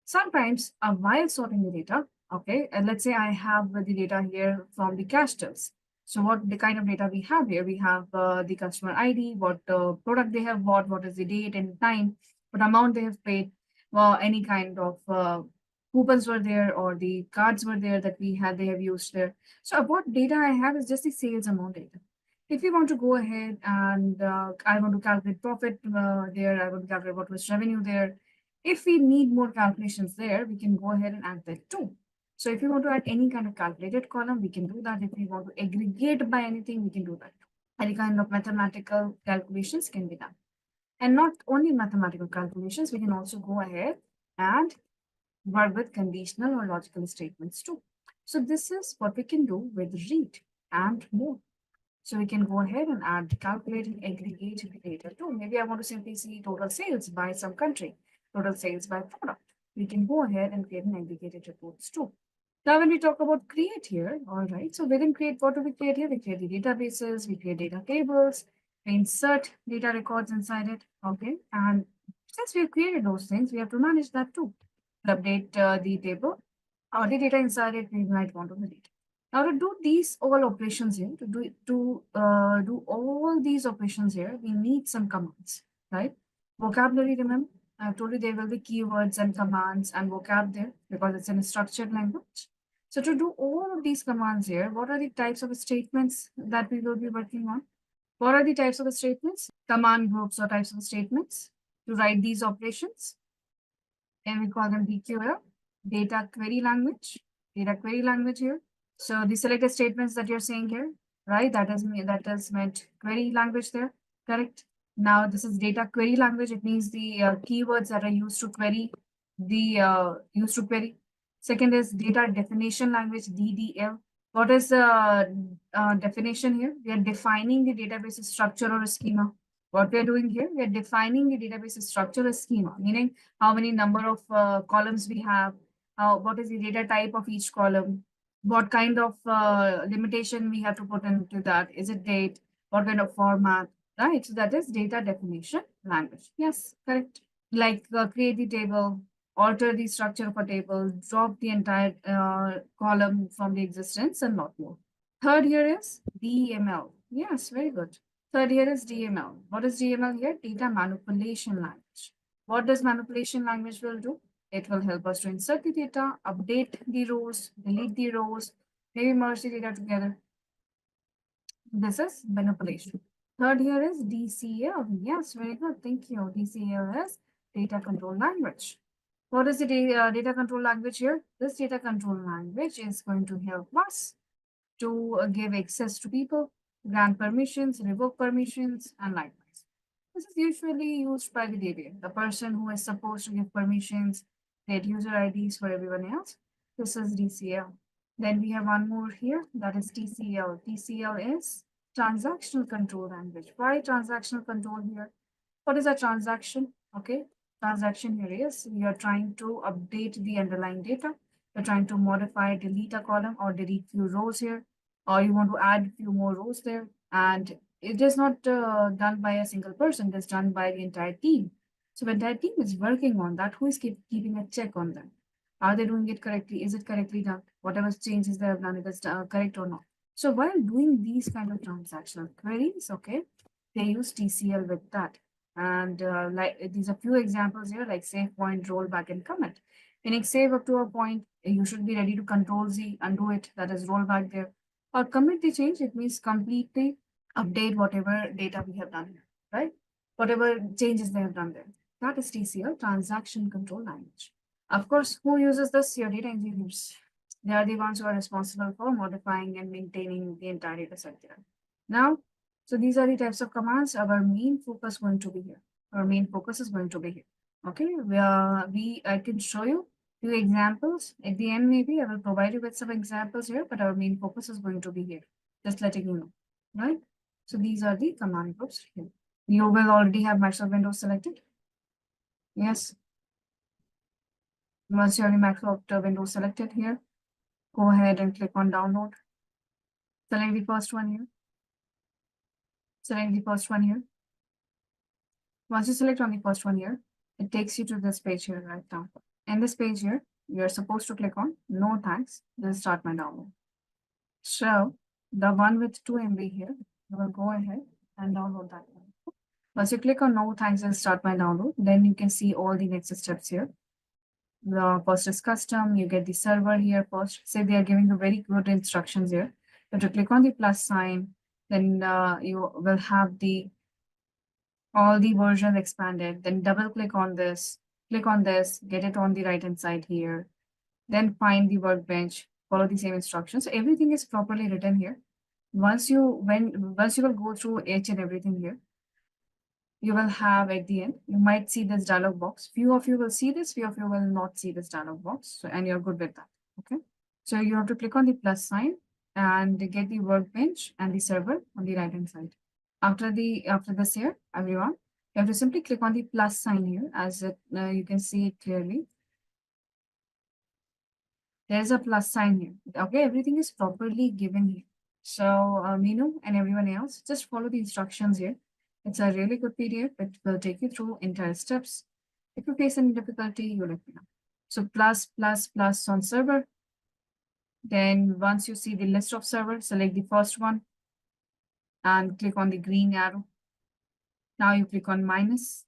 S2: Sometimes while sorting the data, okay, and let's say I have the data here from the cash tills. So what the kind of data we have here? We have the customer ID, what product they have bought, what is the date and time, what amount they have paid, any kind of coupons were there or the cards were there that they have used there. So what data I have is just the sales amount data. If you want to go ahead and I want to calculate profit there, I want to calculate what was revenue there. If we need more calculations there, we can go ahead and add that too. So if you want to add any kind of calculated column, we can do that. If we want to aggregate by anything, we can do that. Any kind of mathematical calculations can be done. And not only mathematical calculations, we can also go ahead and work with conditional or logical statements too. So this is what we can do with read and more. So we can go ahead and add, calculate and aggregate the data too. Maybe I want to simply see total sales by some country, total sales by product. We can go ahead and create an aggregated reports too. Now, when we talk about create here, all right, so within create, what do we create here? We create the databases, we create data tables, we insert data records inside it, okay? And since we've created those things, we have to manage that too. Update the table or the data inside it, we might want to delete. Now, to do these all operations here, do all these operations here, we need some commands, right? Vocabulary, remember? I've told you there will be keywords and commands and vocab there because it's in a structured language. So to do all of these commands here, what are the types of statements that we will be working on? What are the types of statements? Command groups or types of statements to write these operations. And we call them DQL, data query language here. So the selected statements that you're saying here, right? That is meant query language there, correct? Now this is data query language. It means the keywords that are used to query used to query. Second is data definition language, DDL. What is the definition here? We are defining the database structure or schema. What we are doing here, we are defining the database structure or schema, meaning how many number of columns we have, what is the data type of each column, what kind of limitation we have to put into that. Is it date? What kind of format? Right. So that is data definition language. Yes, correct. Like create the table, alter the structure of a table, drop the entire column from the existence, and lot more. Third here is DML. Yes, very good. Third here is DML. What is DML here? Data manipulation language. What does manipulation language will do? It will help us to insert the data, update the rows, delete the rows, maybe merge the data together. This is manipulation. Third here is DCL. Yes, very good. Thank you. DCL is data control language. What is the data control language here? This data control language is going to help us to give access to people, grant permissions, revoke permissions, and likewise. This is usually used by the DBA, the person who is supposed to give permissions, get user IDs for everyone else. This is DCL. Then we have one more here, that is TCL. TCL is transactional control language. Why transactional control here? What is a transaction? Okay, transaction here is we are trying to update the underlying data. We're trying to modify, delete a column or delete few rows here, or you want to add few more rows there. And it is not done by a single person, it is done by the entire team. So the entire team is working on that. Who is keeping a check on them? Are they doing it correctly? Is it correctly done? Whatever changes they have done, it is correct or not. So while doing these kind of transactional queries, okay, they use TCL with that. And like these are few examples here, like save, point, roll back, and commit. Meaning save up to a point, you should be ready to Control Z, undo it, that is roll back there. Or commit the change, it means completely update whatever data we have done here, right? Whatever changes they have done there. That is TCL, transaction control language. Of course, who uses this? Your data engineers. They are the ones who are responsible for modifying and maintaining the entire data set there. Now, so these are the types of commands. Our main focus going to be here. Our main focus is going to be here. Okay, I can show you few examples at the end. Maybe I will provide you with some examples here, but our main focus is going to be here. Just letting you know, right? So these are the command groups here. You will already have Microsoft Windows selected. Yes. Once you have the Microsoft Windows selected here, go ahead and click on download. Select the first one here. Select the first one here. Once you select on the first one here, it takes you to this page here right now. In this page here, you're supposed to click on no thanks. Just start my download. So the one with 2 MB here, you will go ahead and download that one. Once you click on no thanks and start my download, then you can see all the next steps here. The first is custom, you get the server here first. Say they are giving you very good instructions here. You have to click on the plus sign, then you will have all the versions expanded, then double click on this, get it on the right hand side here, then find the workbench, follow the same instructions. So everything is properly written here. Once you will go through each and everything here, you will have at the end, you might see this dialog box. Few of you will see this, few of you will not see this dialog box. So, and you're good with that. Okay. So you have to click on the plus sign and get the workbench and the server on the right hand side. After this here, everyone, you have to simply click on the plus sign here, as you can see it clearly. There's a plus sign here. Okay, everything is properly given here. So Meenu and everyone else, just follow the instructions here. It's a really good PDF. It will take you through entire steps. If you face any difficulty, you let me know. So plus, plus, plus on server. Then once you see the list of servers, select the first one and click on the green arrow. Now you click on minus.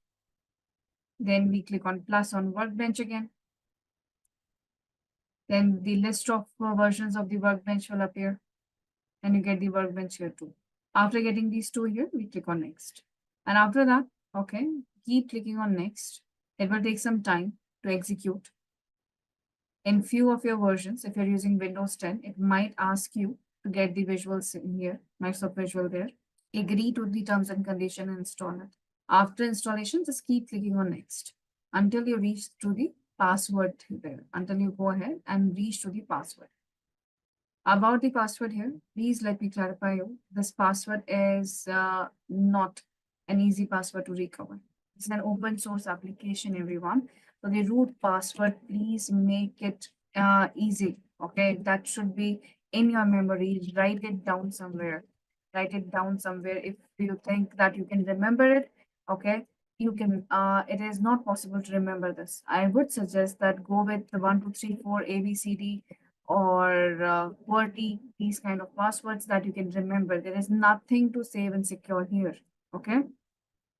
S2: Then we click on plus on workbench again. Then the list of versions of the workbench will appear and you get the workbench here too. After getting these two here, we click on next. And after that, okay, keep clicking on next. It will take some time to execute. In few of your versions, if you're using Windows 10, it might ask you to get the visuals in here, Microsoft Visual there. Agree to the terms and condition and install it. After installation, just keep clicking on next until you reach to the password there, until you go ahead and reach to the password. About the password here, please let me clarify you. This password is not an easy password to recover. It's an open source application, everyone. So the root password, please make it easy. Okay, that should be in your memory. Write it down somewhere. Write it down somewhere. If you think that you can remember it, okay, you can. It is not possible to remember this. I would suggest that go with the 1, 2, 3, 4 ABCD or QWERTY, these kind of passwords that you can remember. There is nothing to save and secure here. Okay.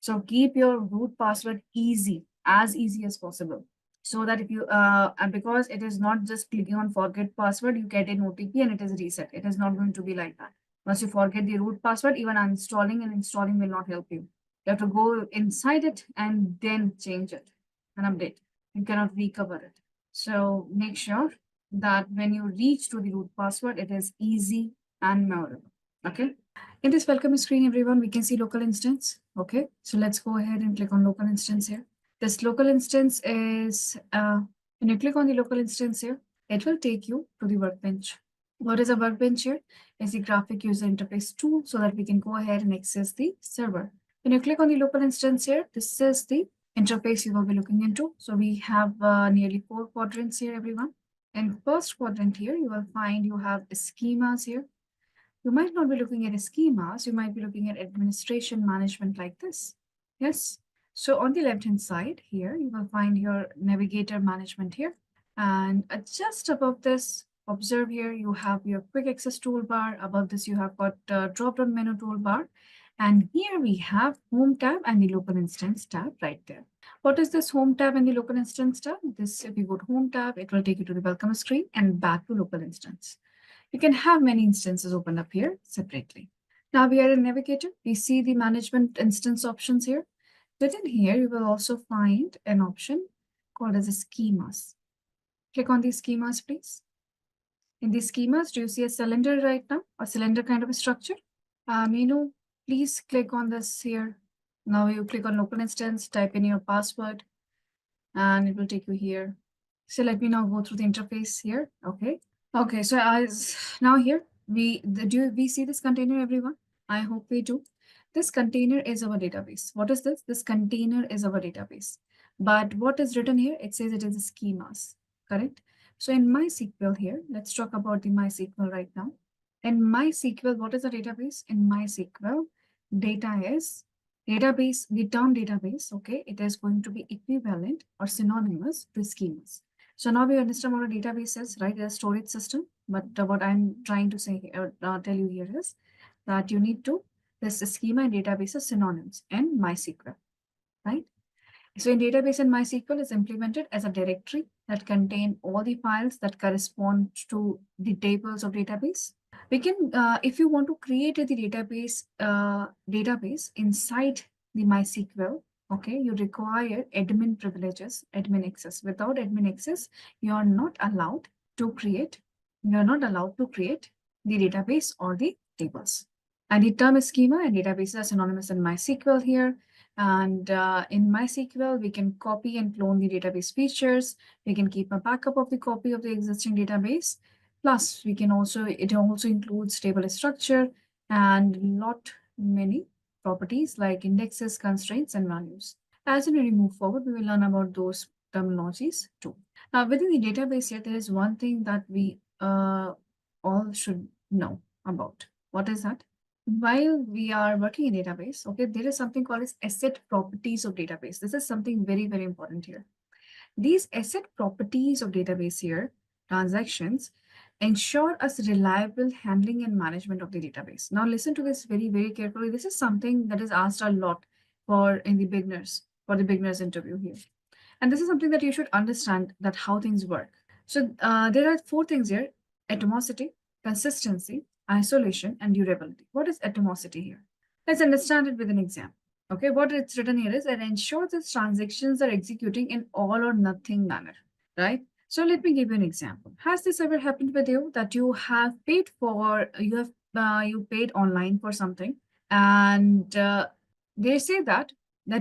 S2: So keep your root password easy, as easy as possible. So that if you, and because it is not just clicking on forget password, you get an OTP and it is reset. It is not going to be like that. Once you forget the root password, even uninstalling and installing will not help you. You have to go inside it and then change it and update. You cannot recover it. So make sure that when you reach to the root password, it is easy and memorable. Okay. In this welcome screen, everyone, we can see local instance. Okay. So let's go ahead and click on local instance here. This local instance is, when you click on the local instance here, it will take you to the workbench. What is a workbench here? It's the graphic user interface tool so that we can go ahead and access the server. When you click on the local instance here, this is the interface you will be looking into. So we have nearly 4 quadrants here, everyone. In first quadrant here, you will find you have schemas here. You might not be looking at schemas, you might be looking at administration management like this. Yes. So on the left-hand side here, you will find your navigator management here. And just above this, observe here, you have your quick access toolbar. Above this, you have got drop-down menu toolbar. And here we have home tab and the local instance tab right there. What is this home tab and the local instance tab? This, if you go to home tab, it will take you to the welcome screen and back to local instance. You can have many instances open up here separately. Now we are in Navigator. We see the management instance options here. Within here, you will also find an option called as a schemas. Click on these schemas, please. In these schemas, do you see a cylinder right now? A cylinder kind of a structure? Meenu, please click on this here. Now you click on local instance, type in your password, and it will take you here. So let me now go through the interface here. Okay. Okay, so as now here, do we see this container, everyone? I hope we do. This container is our database. What is this? This container is our database. But what is written here? It says it is a schemas, correct? So in MySQL here, let's talk about the MySQL right now. In MySQL, what is the database? In MySQL, data is database, the term database, okay, it is going to be equivalent or synonymous to schemas. So now we understand what a database is, right? A storage system. But what I'm trying to say here, tell you here is that you need to, this schema and database are synonyms in MySQL, right? So in database in MySQL is implemented as a directory that contain all the files that correspond to the tables of database. We can, if you want to create the database inside the MySQL, okay, you require admin privileges, admin access. Without admin access, you are not allowed to create the database or the tables. And the term schema and database are synonymous in MySQL here. And in MySQL, we can copy and clone the database features. We can keep a backup of the copy of the existing database. Plus, it also includes table structure and lot many properties like indexes, constraints, and values. As we move forward, we will learn about those terminologies too. Now, within the database here, there is one thing that we all should know about. What is that? While we are working in database, okay, there is something called as asset properties of database. This is something very, very important here. These asset properties of database here, transactions, ensure us reliable handling and management of the database. Now listen to this very, very carefully. This is something that is asked a lot for the beginners interview here. And this is something that you should understand that how things work. So there are 4 things here: atomicity, consistency, isolation, and durability. What is atomicity here? Let's understand it with an example. Okay, what it's written here is it ensures that transactions are executing in all or nothing manner, right? So let me give you an example. Has this ever happened with you that you paid online for something, and they say that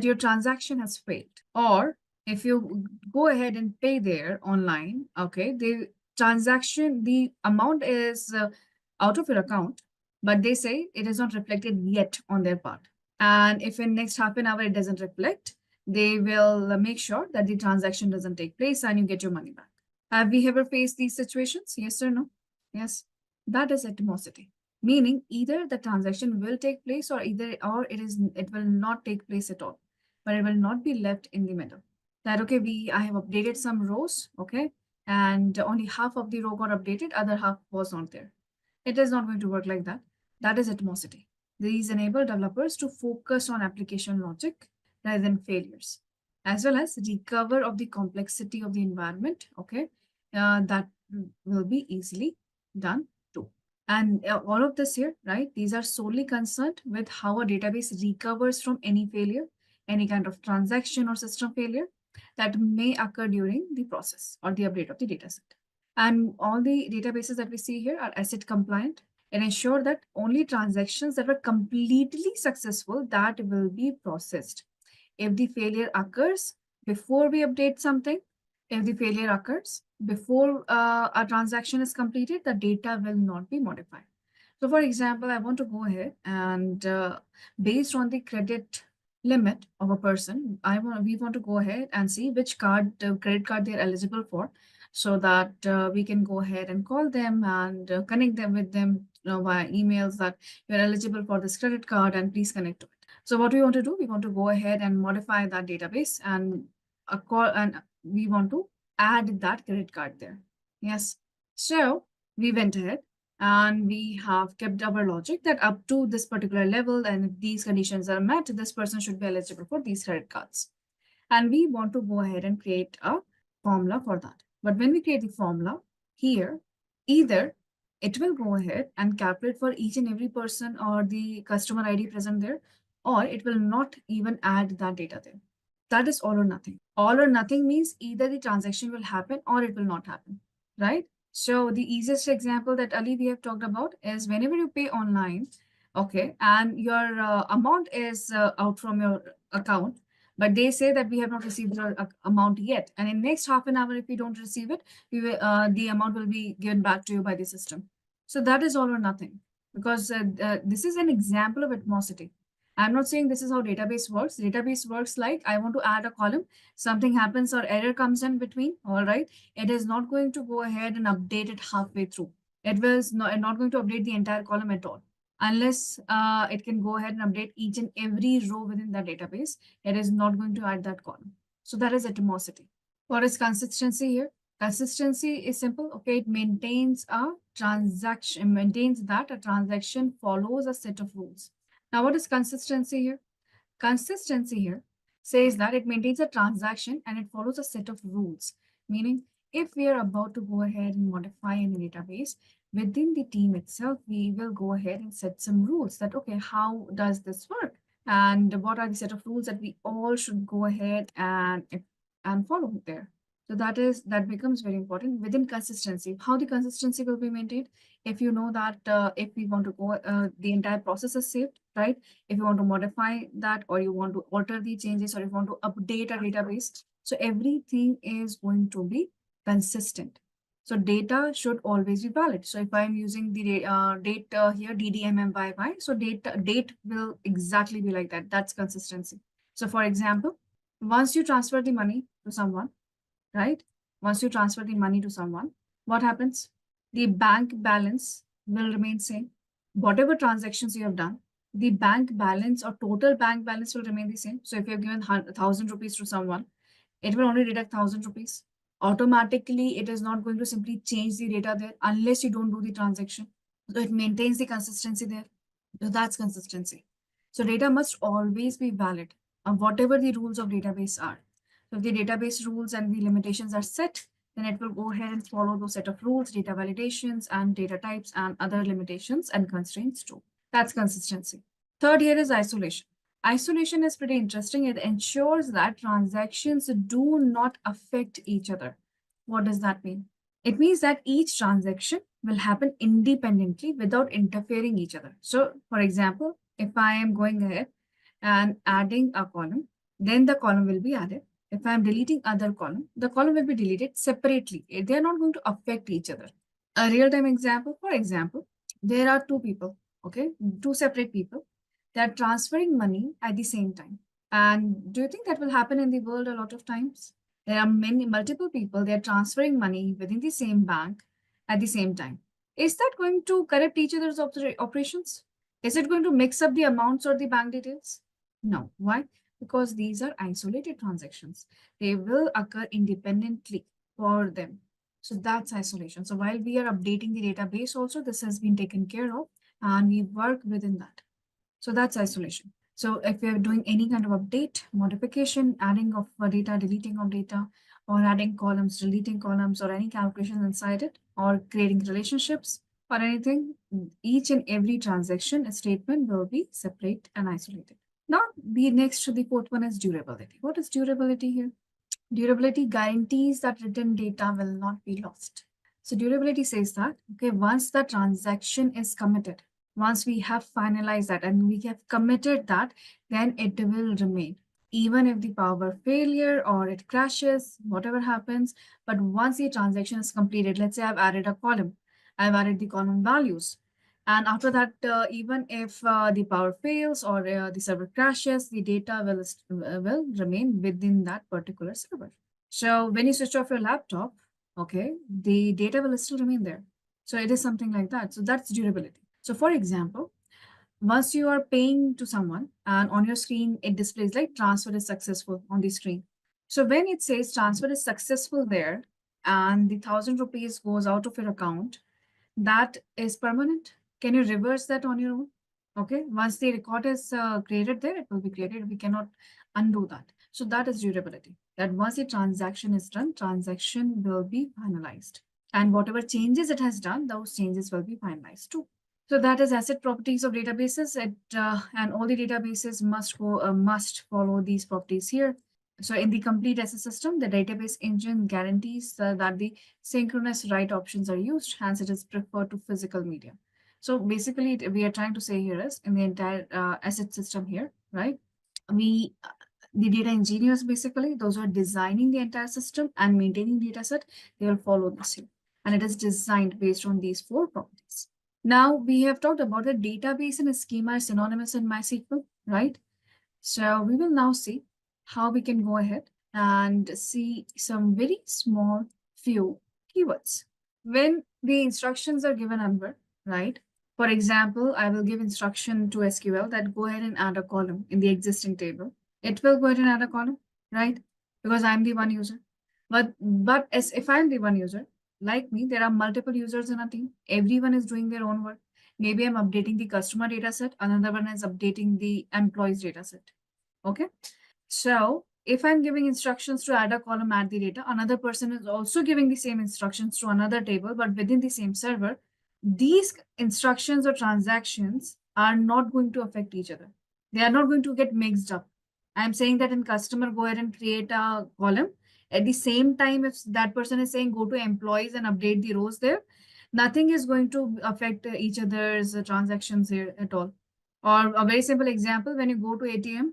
S2: your transaction has failed, or if you go ahead and pay there online, okay, the amount is out of your account, but they say it is not reflected yet on their part. And if in next half an hour it doesn't reflect, they will make sure that the transaction doesn't take place and you get your money back. Have we ever faced these situations? Yes or no? Yes. That is atomicity, meaning either the transaction will take place or it will not take place at all, but it will not be left in the middle. That okay, I have updated some rows, okay, and only half of the row got updated, other half was not there. It is not going to work like that. That is atomicity. These enable developers to focus on application logic rather than failures, as well as recover of the complexity of the environment. Okay, that will be easily done too. And all of this here, right? These are solely concerned with how a database recovers from any failure, any kind of transaction or system failure that may occur during the process or the update of the dataset. And all the databases that we see here are asset compliant and ensure that only transactions that were completely successful that will be processed. If the failure occurs before we update something, if the failure occurs before a transaction is completed, the data will not be modified. So for example, I want to go ahead and based on the credit limit of a person, we want to go ahead and see which credit card they're eligible for, so that we can go ahead and call them and connect them with them via emails that you're eligible for this credit card and please connect to it. So what we want to do, we want to go ahead and modify that database and we want to add that credit card there. Yes. So we went ahead and we have kept our logic that up to this particular level, and if these conditions are met, this person should be eligible for these credit cards. And we want to go ahead and create a formula for that. But when we create the formula here, either it will go ahead and calculate for each and every person or the customer ID present there, or it will not even add that data there. That is all or nothing. All or nothing means either the transaction will happen or it will not happen, right? So the easiest example that Ali we have talked about is whenever you pay online, okay, and your amount is out from your account, but they say that we have not received your amount yet. And in next half an hour, if we don't receive it, the amount will be given back to you by the system. So that is all or nothing, because this is an example of atomicity. I'm not saying this is how database works. Database works like I want to add a column, something happens or error comes in between, all right. It is not going to go ahead and update it halfway through. It was not going to update the entire column at all unless it can go ahead and update each and every row within the database. It is not going to add that column. So that is atomicity. What is consistency here? Consistency is simple. Okay, it maintains that a transaction follows a set of rules. Now, what is consistency here? Consistency here says that it maintains a transaction and it follows a set of rules, meaning if we are about to go ahead and modify any database, within the team itself, we will go ahead and set some rules that, okay, how does this work? And what are the set of rules that we all should go ahead and follow there? So that becomes very important within consistency. How the consistency will be maintained? If you know that if we want to go, the entire process is saved, right? If you want to modify that, or you want to alter the changes, or you want to update a database, so everything is going to be consistent. So data should always be valid. So if I'm using the date here, DDMMYY, so date will exactly be like that. That's consistency. So for example, once you transfer the money to someone, right? Once you transfer the money to someone, what happens? The bank balance will remain same. Whatever transactions you have done, the bank balance or total bank balance will remain the same. So if you have given 1,000 rupees to someone, it will only deduct 1,000 rupees. Automatically, it is not going to simply change the data there unless you don't do the transaction. So it maintains the consistency there. So that's consistency. So data must always be valid, whatever the rules of database are. So if the database rules and the limitations are set, then it will go ahead and follow those set of rules, data validations, and data types, and other limitations and constraints too. That's consistency. Third here is isolation. Isolation is pretty interesting. It ensures that transactions do not affect each other. What does that mean? It means that each transaction will happen independently without interfering each other. So for example, if I am going ahead and adding a column, then the column will be added. If I am deleting other column, the column will be deleted separately. They are not going to affect each other. A real-time example, for example, there are two people, okay, two separate people. They are transferring money at the same time. And do you think that will happen in the world a lot of times? There are multiple people, they are transferring money within the same bank at the same time. Is that going to corrupt each other's operations? Is it going to mix up the amounts or the bank details? No. Why? Because these are isolated transactions. They will occur independently for them. So that's isolation. So while we are updating the database also, this has been taken care of and we work within that. So that's isolation. So if we are doing any kind of update, modification, adding of data, deleting of data, or adding columns, deleting columns, or any calculations inside it, or creating relationships or anything, each and every transaction statement will be separate and isolated. Now, the next to the fourth one is durability. What is durability here? Durability guarantees that written data will not be lost. So durability says that, okay, once the transaction is committed, once we have finalized that and we have committed that, then it will remain. Even if the power failure or it crashes, whatever happens, but once the transaction is completed, let's say I've added a column, I've added the column values. And after that, even if the power fails or the server crashes, the data will remain within that particular server. So when you switch off your laptop, okay, the data will still remain there. So it is something like that. So that's durability. So for example, once you are paying to someone and on your screen, it displays like transfer is successful on the screen. So when it says transfer is successful there and the 1,000 rupees goes out of your account, that is permanent. Can you reverse that on your own? Okay, once the record is created there, it will be created. We cannot undo that. So that is durability. That once the transaction is done, transaction will be finalized. And whatever changes it has done, those changes will be finalized too. So that is asset properties of databases. And all the databases must follow these properties here. So in the complete SS system, the database engine guarantees that the synchronous write options are used, hence it is preferred to physical media. So basically, we are trying to say here is in the entire asset system here, right? The data engineers, basically, those who are designing the entire system and maintaining data set, they will follow this here. And it is designed based on these four properties. Now we have talked about the database and schema are synonymous in MySQL, right? So we will now see how we can go ahead and see some very small few keywords. When the instructions are given number, right? For example, I will give instruction to SQL that go ahead and add a column in the existing table. It will go ahead and add a column, right? Because I'm the one user. But as if I'm the one user, like me, there are multiple users in a team. Everyone is doing their own work. Maybe I'm updating the customer data set. Another one is updating the employees data set. Okay. So if I'm giving instructions to add a column, add the data, another person is also giving the same instructions to another table, but within the same server, these instructions or transactions are not going to affect each other. They are not going to get mixed up. I'm saying that in customer, go ahead and create a column. At the same time, if that person is saying go to employees and update the rows there, nothing is going to affect each other's transactions here at all. Or a very simple example, when you go to ATM,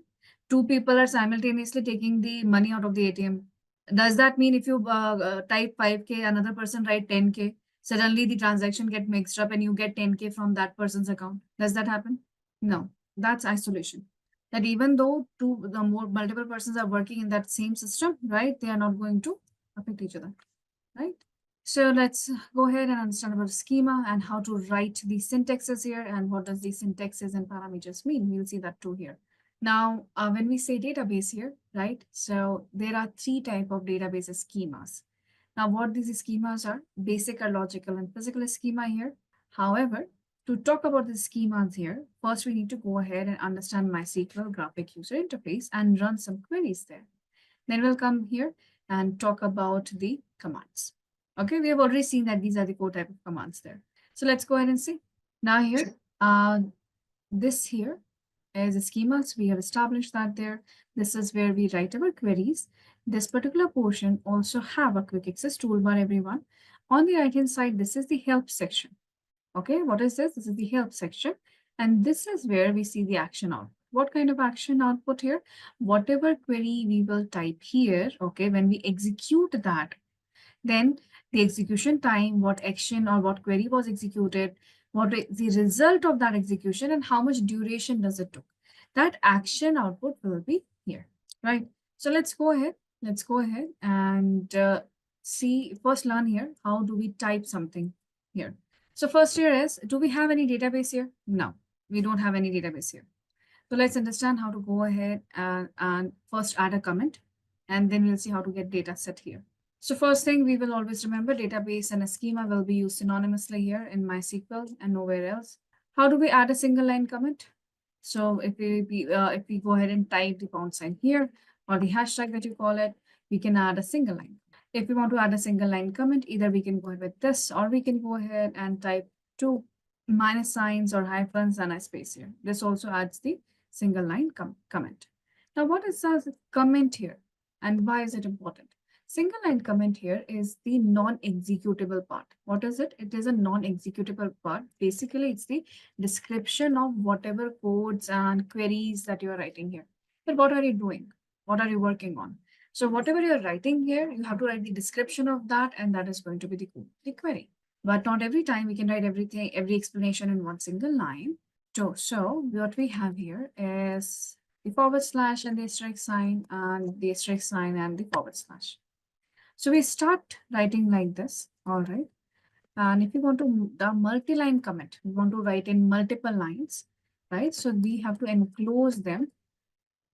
S2: two people are simultaneously taking the money out of the ATM. Does that mean if you type 5K, another person write 10K, suddenly the transaction get mixed up and you get 10K from that person's account? Does that happen? No, that's isolation. That even though multiple persons are working in that same system, right? They are not going to affect each other, right? So let's go ahead and understand about schema and how to write the syntaxes here and what does the syntaxes and parameters mean. We'll see that too here. Now, when we say database here, right? So there are three type of database schemas. Now, what these schemas are, basic or logical and physical schema here. However, to talk about the schemas here, first we need to go ahead and understand MySQL graphic user interface and run some queries there. Then we'll come here and talk about the commands. Okay, we have already seen that these are the core type of commands there. So let's go ahead and see. Now here, this here is a schema. So we have established that there. This is where we write our queries. This particular portion also have a quick access toolbar, everyone. On the right hand side, this is the help section. Okay, what is this? This is the help section. And this is where we see the action output. What kind of action output here? Whatever query we will type here, okay, when we execute that, then the execution time, what action or what query was executed, what is the result of that execution, and how much duration does it took. That action output will be here, right? So let's go ahead. Let's go ahead and see, first learn here, how do we type something here? So first here is, do we have any database here? No, we don't have any database here. So let's understand how to go ahead and first add a comment, and then we'll see how to get data set here. So first thing we will always remember, database and a schema will be used synonymously here in MySQL and nowhere else. How do we add a single line comment? So if we go ahead and type the pound sign here or the hashtag that you call it, we can add a single line. If we want to add a single line comment, either we can go ahead with this or we can go ahead and type two minus signs or hyphens and a space here. This also adds the single line comment. Now, what is the comment here and why is it important? Single line comment here is the non-executable part. What is it? It is a non-executable part. Basically, it's the description of whatever codes and queries that you are writing here. But what are you doing? What are you working on? So whatever you're writing here, you have to write the description of that, and that is going to be the code, the query. But not every time we can write everything, every explanation in one single line. So what we have here is the forward slash and the asterisk sign and the asterisk sign and the forward slash. So we start writing like this, all right. And if you want to the multi-line comment, we want to write in multiple lines, right? So we have to enclose them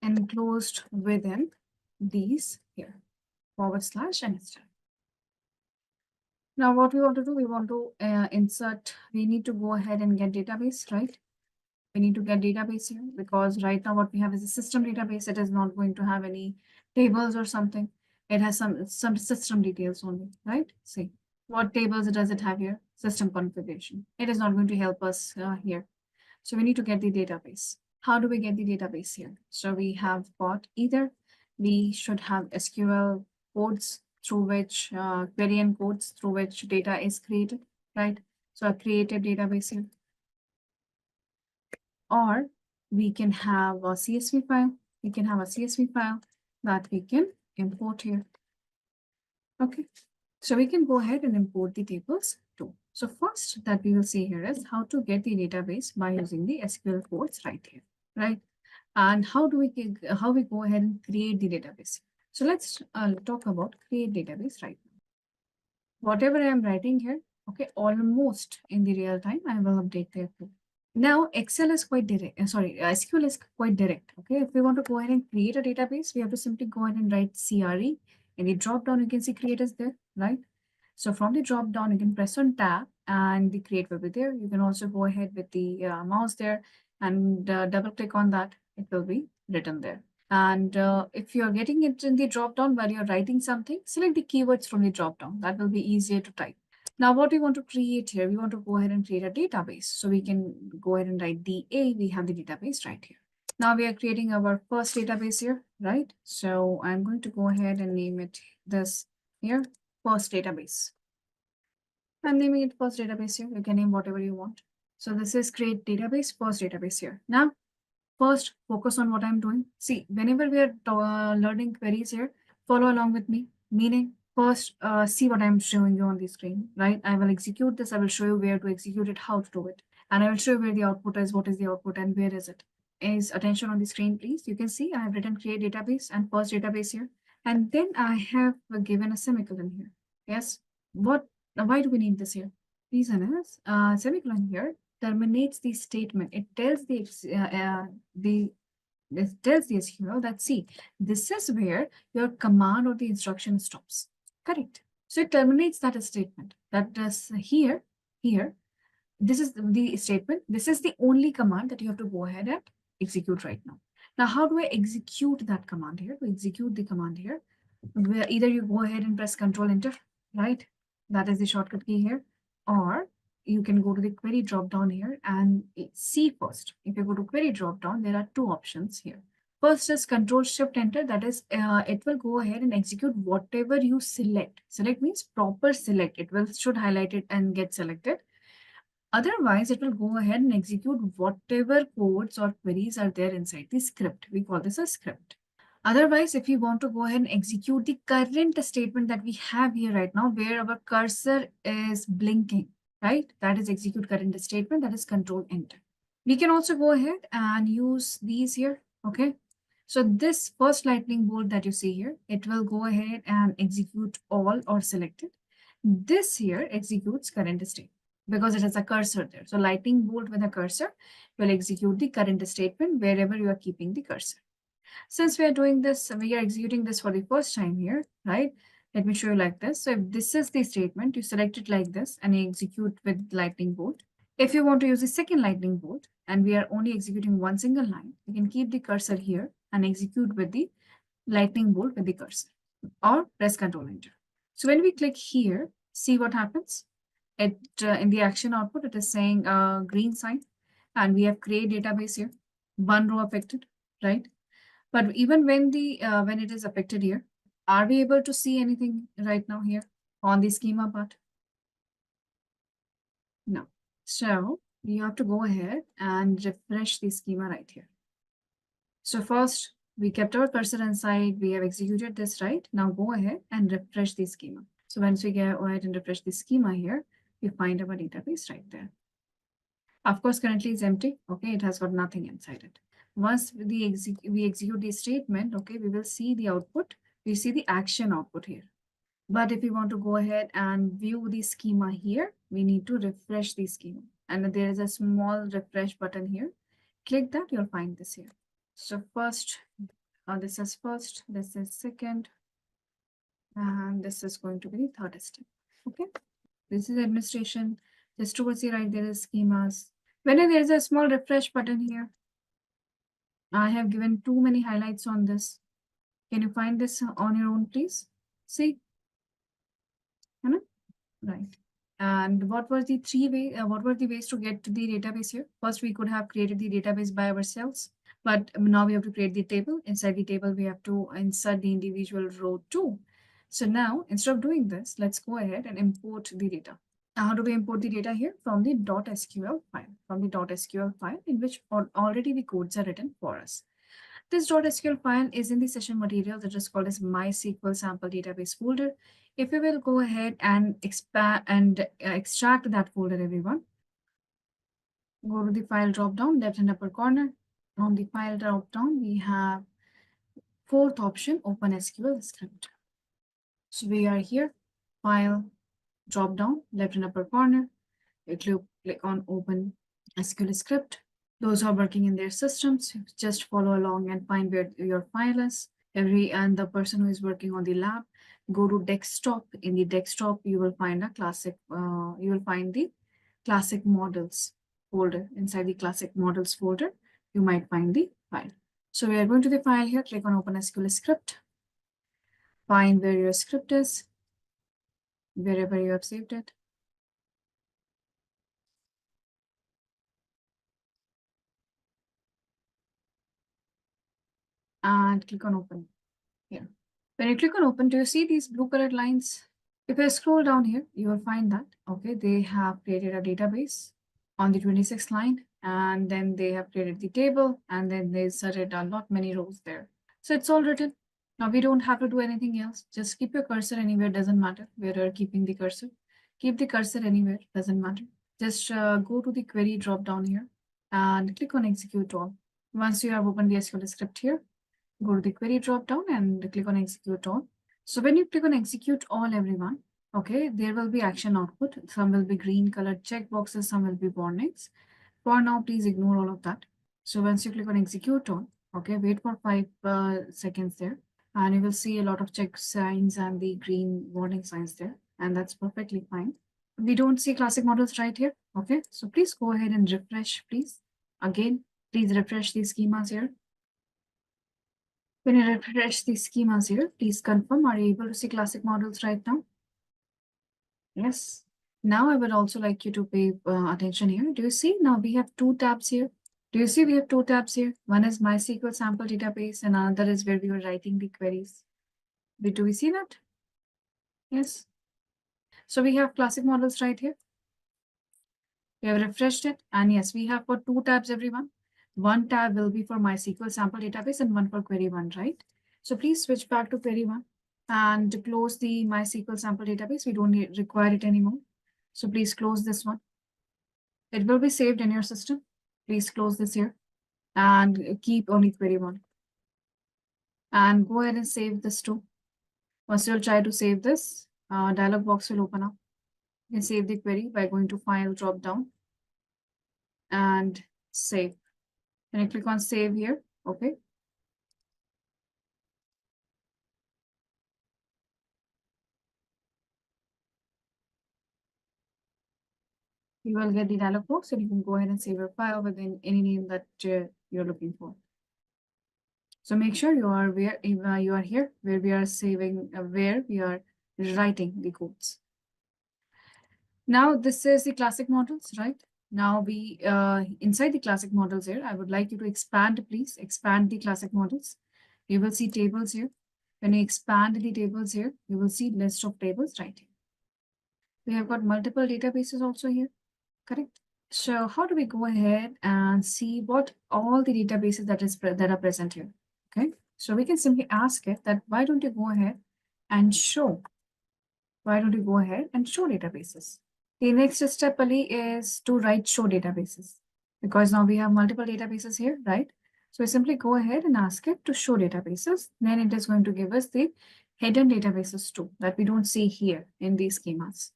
S2: enclosed within these here, forward slash and asterisk. Now what we want to do, we want to insert, we need to go ahead and get database, right? We need to get database here because right now what we have is a system database. It is not going to have any tables or something. It has some system details only, right? See, what tables does it have here? System configuration. It is not going to help us here. So we need to get the database. How do we get the database here? So we have got either we should have SQL codes through which query and codes through which data is created, right? So a creative database here. Or we can have a CSV file. We can have a CSV file that we can import here. Okay, so we can go ahead and import the tables too. So first that we will see here is how to get the database by using the SQL codes right here, right? And how we go ahead and create the database. So let's talk about create database right now. Whatever I am writing here, okay, almost in the real time, I will update there too. Now, Excel is quite direct. SQL is quite direct. Okay, if we want to go ahead and create a database, we have to simply go ahead and write CRE. In the drop down, you can see create is there, right? So from the drop down, you can press on tab and the create will be there. You can also go ahead with the mouse there and double click on that. It will be written there. And if you're getting it in the drop down while you're writing something, select the keywords from the drop down. That will be easier to type. Now, what we want to create here, we want to go ahead and create a database. So we can go ahead and write DA. We have the database right here. Now we are creating our first database here, right? So I'm going to go ahead and name it this here, first database. I'm naming it first database here. You can name whatever you want. So this is create database, first database here. Now, first focus on what I'm doing. See, whenever we are learning queries here, follow along with me. Meaning, first, see what I'm showing you on the screen, right? I will execute this. I will show you where to execute it, how to do it. And I will show you where the output is, what is the output, and where is it. Is attention on the screen, please. You can see I have written create database and first database here. And then I have given a semicolon here. Yes. What? Why do we need this here? Reason is semicolon here terminates the statement. It tells the it tells the SQL that see, this is where your command or the instruction stops. Correct. So it terminates that statement. That is here. This is the statement. This is the only command that you have to go ahead and execute right now. Now, how do I execute that command here? To execute the command here, where either you go ahead and press Control Enter, right? That is the shortcut key here, or you can go to the query drop down here and see first. If you go to query drop down, there are two options here. First is Control Shift Enter. That is, it will go ahead and execute whatever you select. Select means proper select. It will should highlight it and get selected. Otherwise, it will go ahead and execute whatever codes or queries are there inside the script. We call this a script. Otherwise, if you want to go ahead and execute the current statement that we have here right now, where our cursor is blinking, right? That is execute current statement, that is Control Enter. We can also go ahead and use these here, okay? So this first lightning bolt that you see here, it will go ahead and execute all or selected. This here executes current state because it has a cursor there. So lightning bolt with a cursor will execute the current statement wherever you are keeping the cursor. Since we are doing this, we are executing this for the first time here, right? Let me show you like this. So if this is the statement, you select it like this and you execute with lightning bolt. If you want to use the second lightning bolt and we are only executing one single line, you can keep the cursor here and execute with the lightning bolt with the cursor or press Control Enter. So when we click here, see what happens. It in the action output, it is saying green sign, and we have create database here, one row affected, right? But even when it is affected here, are we able to see anything right now here on the schema part? No. So you have to go ahead and refresh the schema right here. So first, we kept our cursor inside. We have executed this, right? Now go ahead and refresh the schema. So once we go ahead and refresh the schema here, we find our database right there. Of course, currently it's empty. Okay, it has got nothing inside it. Once we execute the statement, okay, we will see the output. We see the action output here. But if we want to go ahead and view the schema here, we need to refresh the schema. And there is a small refresh button here. Click that, you'll find this here. So first, this is first, this is second, and this is going to be the third step. Okay, this is administration. Just towards the right, there is schemas. When there is a small refresh button here, I have given too many highlights on this. Can you find this on your own, please? See, right. And what were the what were the ways to get to the database here? First, we could have created the database by ourselves, but now we have to create the table. Inside the table, we have to insert the individual row too. So now, instead of doing this, let's go ahead and import the data. How do we import the data here? From the .sql file, in which already the codes are written for us. This .sql file is in the session material that is called as MySQL sample database folder. If you will go ahead and expand and extract that folder, everyone, go to the file drop down, left hand upper corner. On the file drop down, we have fourth option, Open SQL script. So we are here, file drop down, left hand upper corner. You click on Open SQL script. Those who are working in their systems, just follow along and find where your file is. And the person who is working on the lab, go to desktop. In the desktop, you will find a classic. You will find the classic models folder. Inside the classic models folder, you might find the file. So we are going to the file here. Click on Open SQL script. Find where your script is, wherever you have saved it. and click on open here. When you click on open, do you see these blue colored lines? If I scroll down here, you will find that, okay, they have created a database on the 26th line, and then they have created the table, and then they inserted a lot many rows there. So it's all written. Now we don't have to do anything else. Just keep your cursor anywhere, doesn't matter where you're keeping the cursor. Keep the cursor anywhere, doesn't matter. Just go to the query drop down here and click on execute all. Once you have opened the SQL script here, go to the query drop down and click on execute all. So when you click on execute all, everyone, okay, there will be action output. Some will be green colored checkboxes, some will be warnings. For now, please ignore all of that. So once you click on execute all, okay, wait for 5 seconds there, and you will see a lot of check signs and the green warning signs there, and that's perfectly fine. We don't see classic models right here, okay? So please go ahead and refresh, please. Again, please refresh these schemas here. When you refresh the schemas here, please confirm, are you able to see classic models right now? Yes. Now I would also like you to pay attention here. Do you see now we have two tabs here? Do you see we have two tabs here? One is MySQL sample database and another is where we were writing the queries. Do we see that? Yes. So we have classic models right here. We have refreshed it, and yes, we have got two tabs, everyone. One tab will be for MySQL sample database and one for query one, right? So please switch back to query one and close the MySQL sample database. We don't require it anymore. So please close this one. It will be saved in your system. Please close this here and keep only query one. And go ahead and save this too. Once you'll try to save this, dialog box will open up. You can save the query by going to File drop down and save. And you click on save here, okay. You will get the dialog box and you can go ahead and save your file within any name that you're looking for. So make sure you are where you are here, where we are saving, where we are writing the codes. Now this is the classic models, right? Now we inside the classic models here, I would like you to expand, please expand the classic models. You will see tables here. When you expand the tables here, you will see list of tables right here. We have got multiple databases also here, correct? So how do we go ahead and see what all the databases that are present here? Okay, so we can simply ask it that why don't you go ahead and show? Why don't you go ahead and show databases? The next step, Ali, is to write show databases, because now we have multiple databases here, right? So we simply go ahead and ask it to show databases. Then it is going to give us the hidden databases too that we don't see here in these schemas.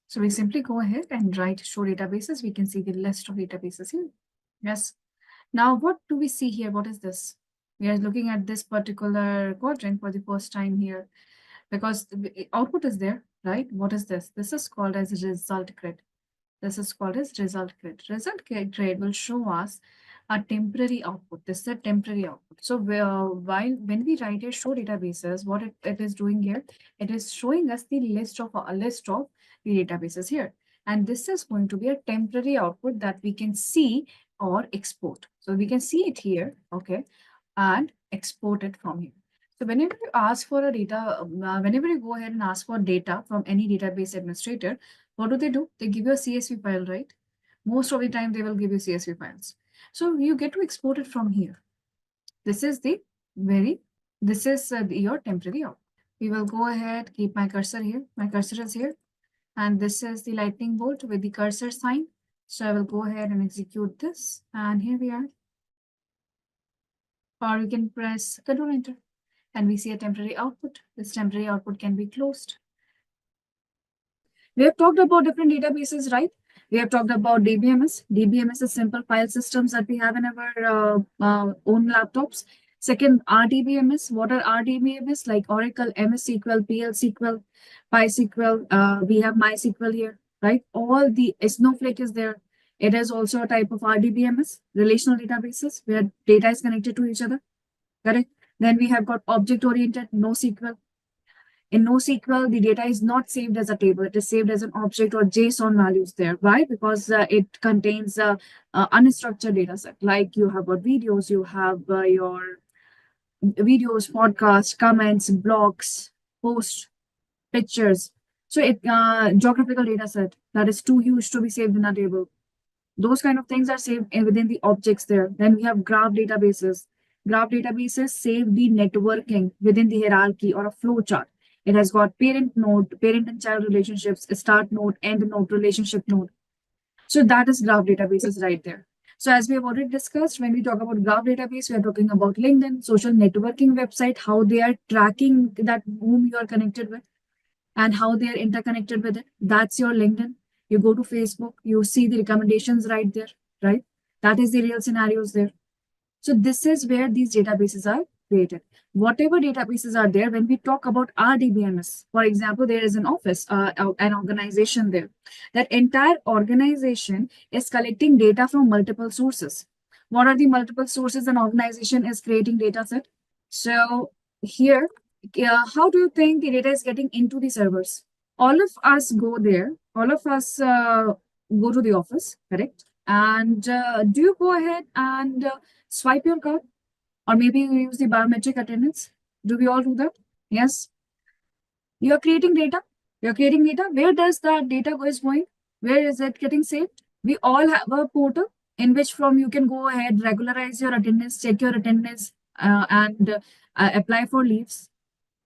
S2: So we simply go ahead and write show databases. We can see the list of databases here. Yes. Now, what do we see here? What is this? We are looking at this particular quadrant for the first time here because the output is there, right? What is this? This is called as result grid. This is called as result grid. Result grid will show us a temporary output. This is a temporary output. So when we write a show databases, what it is doing here, it is showing us the list of the databases here. And this is going to be a temporary output that we can see or export. So we can see it here, okay, and export it from here. So whenever you ask for a data, whenever you go ahead and ask for data from any database administrator, what do? They give you a CSV file, right? Most of the time they will give you CSV files. So you get to export it from here. This is your temporary output. We will go ahead, keep my cursor here. My cursor is here. And this is the lightning bolt with the cursor sign. So I will go ahead and execute this. And here we are. Or you can press Control Enter. And we see a temporary output. This temporary output can be closed. We have talked about different databases, right? We have talked about DBMS. DBMS is simple file systems that we have in our own laptops. Second, RDBMS. What are RDBMS? Like Oracle, MS SQL, PL SQL, PySQL. We have MySQL here, right? All the Snowflake is there. It is also a type of RDBMS, relational databases, where data is connected to each other, correct? Then we have got object-oriented, NoSQL. In NoSQL, the data is not saved as a table. It is saved as an object or JSON values there. Why? Because it contains unstructured data set. Like you have got videos, you have your videos, podcasts, comments, blogs, posts, pictures. So it geographical data set that is too huge to be saved in a table. Those kind of things are saved within the objects there. Then we have graph databases. Graph databases save the networking within the hierarchy or a flow chart. It has got parent node, parent and child relationships, start node, end node, relationship node. So that is graph databases right there. So as we have already discussed, when we talk about graph database, we are talking about LinkedIn, social networking website, how they are tracking that whom you are connected with and how they are interconnected with it. That's your LinkedIn. You go to Facebook, you see the recommendations right there, right? That is the real scenarios there. So this is where these databases are created. Whatever databases are there, when we talk about RDBMS, for example, there is an office, an organization there. That entire organization is collecting data from multiple sources. What are the multiple sources an organization is creating data set? So here, how do you think the data is getting into the servers? All of us go there. All of us go to the office, correct? And do you go ahead and swipe your card? Or maybe you use the biometric attendance? Do we all do that? Yes. You're creating data. You're creating data. Where does that data is going? Where is it getting saved? We all have a portal in which from you can go ahead, regularize your attendance, check your attendance, and apply for leaves.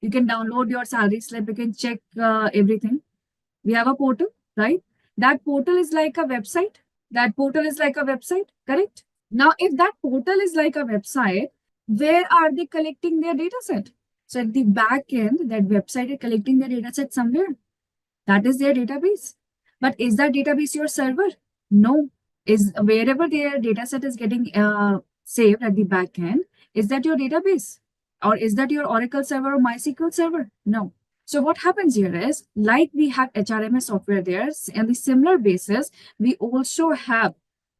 S2: You can download your salary slip. You can check everything. We have a portal, right? That portal is like a website. That portal is like a website, correct? Now, if that portal is like a website, where are they collecting their data set? So at the back end, that website is collecting their data set somewhere. That is their database. But is that database your server? No. Is wherever their data set is getting saved at the back end, is that your database? Or is that your Oracle server or MySQL server? No. So what happens here is, like we have HRMS software there, and the similar basis, we also have,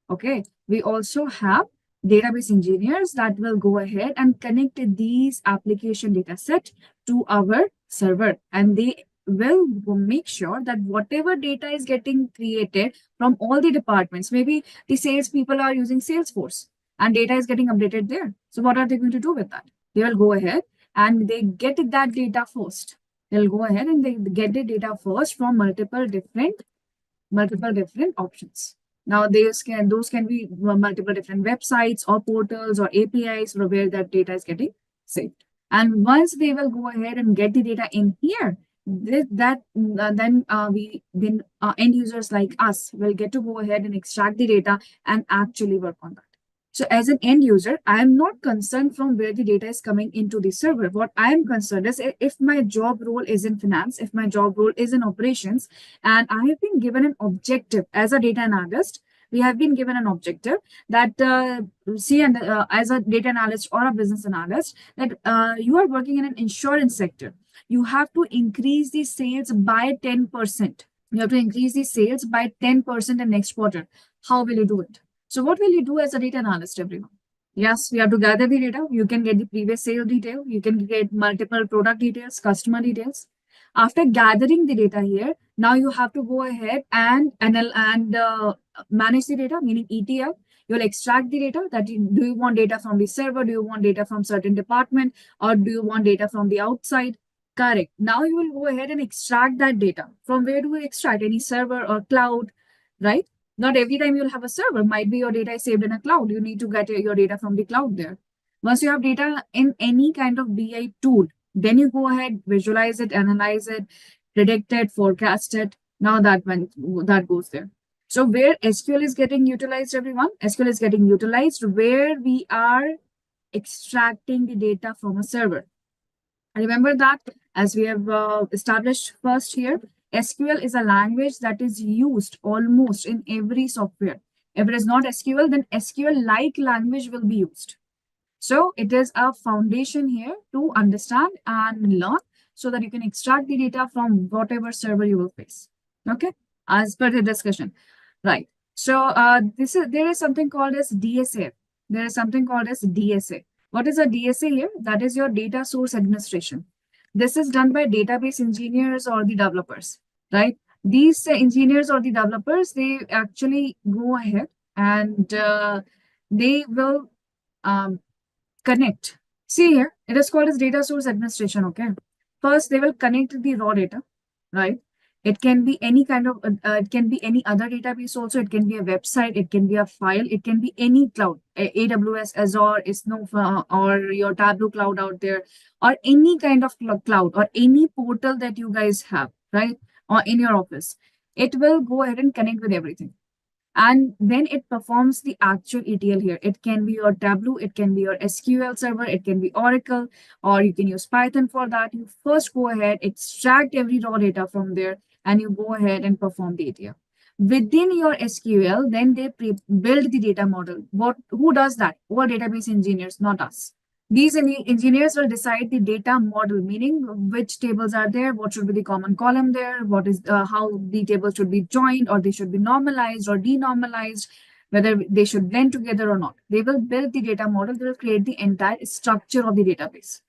S2: okay, we also have database engineers that will go ahead and connect these application data set to our server, and they will make sure that whatever data is getting created from all the departments, maybe the sales people are using Salesforce and data is getting updated there. So what are they going to do with that? They will go ahead and they get that data first. They'll go ahead and they get the data first from multiple different options. Now those can be multiple different websites or portals or APIs where that data is getting saved. And once they will go ahead and get the data in here, then end users like us will get to go ahead and extract the data and actually work on that. So as an end user, I am not concerned from where the data is coming into the server. What I am concerned is if my job role is in finance, if my job role is in operations, and I have been given an objective as a data analyst, we have been given an objective that as a data analyst or a business analyst, that you are working in an insurance sector. You have to increase the sales by 10%. You have to increase the sales by 10% in next quarter. How will you do it? So what will you do as a data analyst, everyone? Yes, we have to gather the data. You can get the previous sale detail. You can get multiple product details, customer details. After gathering the data here, now you have to go ahead and manage the data, meaning ETL. You'll extract the data. Do you want data from the server? Do you want data from certain department? Or do you want data from the outside? Correct. Now you will go ahead and extract that data. From where do we extract? Any server or cloud, right? Not every time you'll have a server. Might be your data is saved in a cloud. You need to get your data from the cloud there. Once you have data in any kind of BI tool, then you go ahead, visualize it, analyze it, predict it, forecast it. Now that goes there. So where SQL is getting utilized, everyone? SQL is getting utilized where we are extracting the data from a server. Remember that as we have established first here, SQL is a language that is used almost in every software. If it is not SQL, then SQL-like language will be used. So it is a foundation here to understand and learn so that you can extract the data from whatever server you will face. Okay, as per the discussion. Right. So there is something called as DSA. There is something called as DSA. What is a DSA here? That is your data source administration. This is done by database engineers or the developers, right? These engineers or the developers, they actually go ahead and they will connect See here, it is called as data source administration. Okay. First, they will connect the raw data, right? It can be any kind of, it can be any other database also. It can be a website, it can be a file, it can be any cloud, AWS, Azure, Snowflake, or your Tableau cloud out there, or any kind of cloud, or any portal that you guys have, right? Or in your office. It will go ahead and connect with everything. And then it performs the actual ETL here. It can be your Tableau, it can be your SQL server, it can be Oracle, or you can use Python for that. You first go ahead, extract every raw data from there, and you go ahead and perform the ETL. Within your SQL, then they build the data model. Who does that? All database engineers, not us. These engineers will decide the data model, meaning which tables are there, what should be the common column there, what is how the tables should be joined, or they should be normalized or denormalized, whether they should blend together or not. They will build the data model. They will create the entire structure of the database.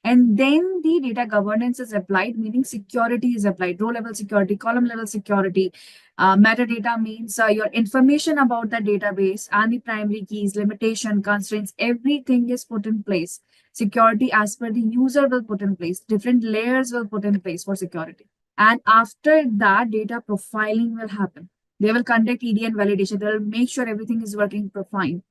S2: And then the data governance is applied, meaning security is applied, row level security, column level security. Metadata means your information about the database and the primary keys, limitation, constraints, everything is put in place. Security as per the user will put in place. Different layers will put in place for security. And after that, data profiling will happen. They will conduct EDN validation. They will make sure everything is working fine,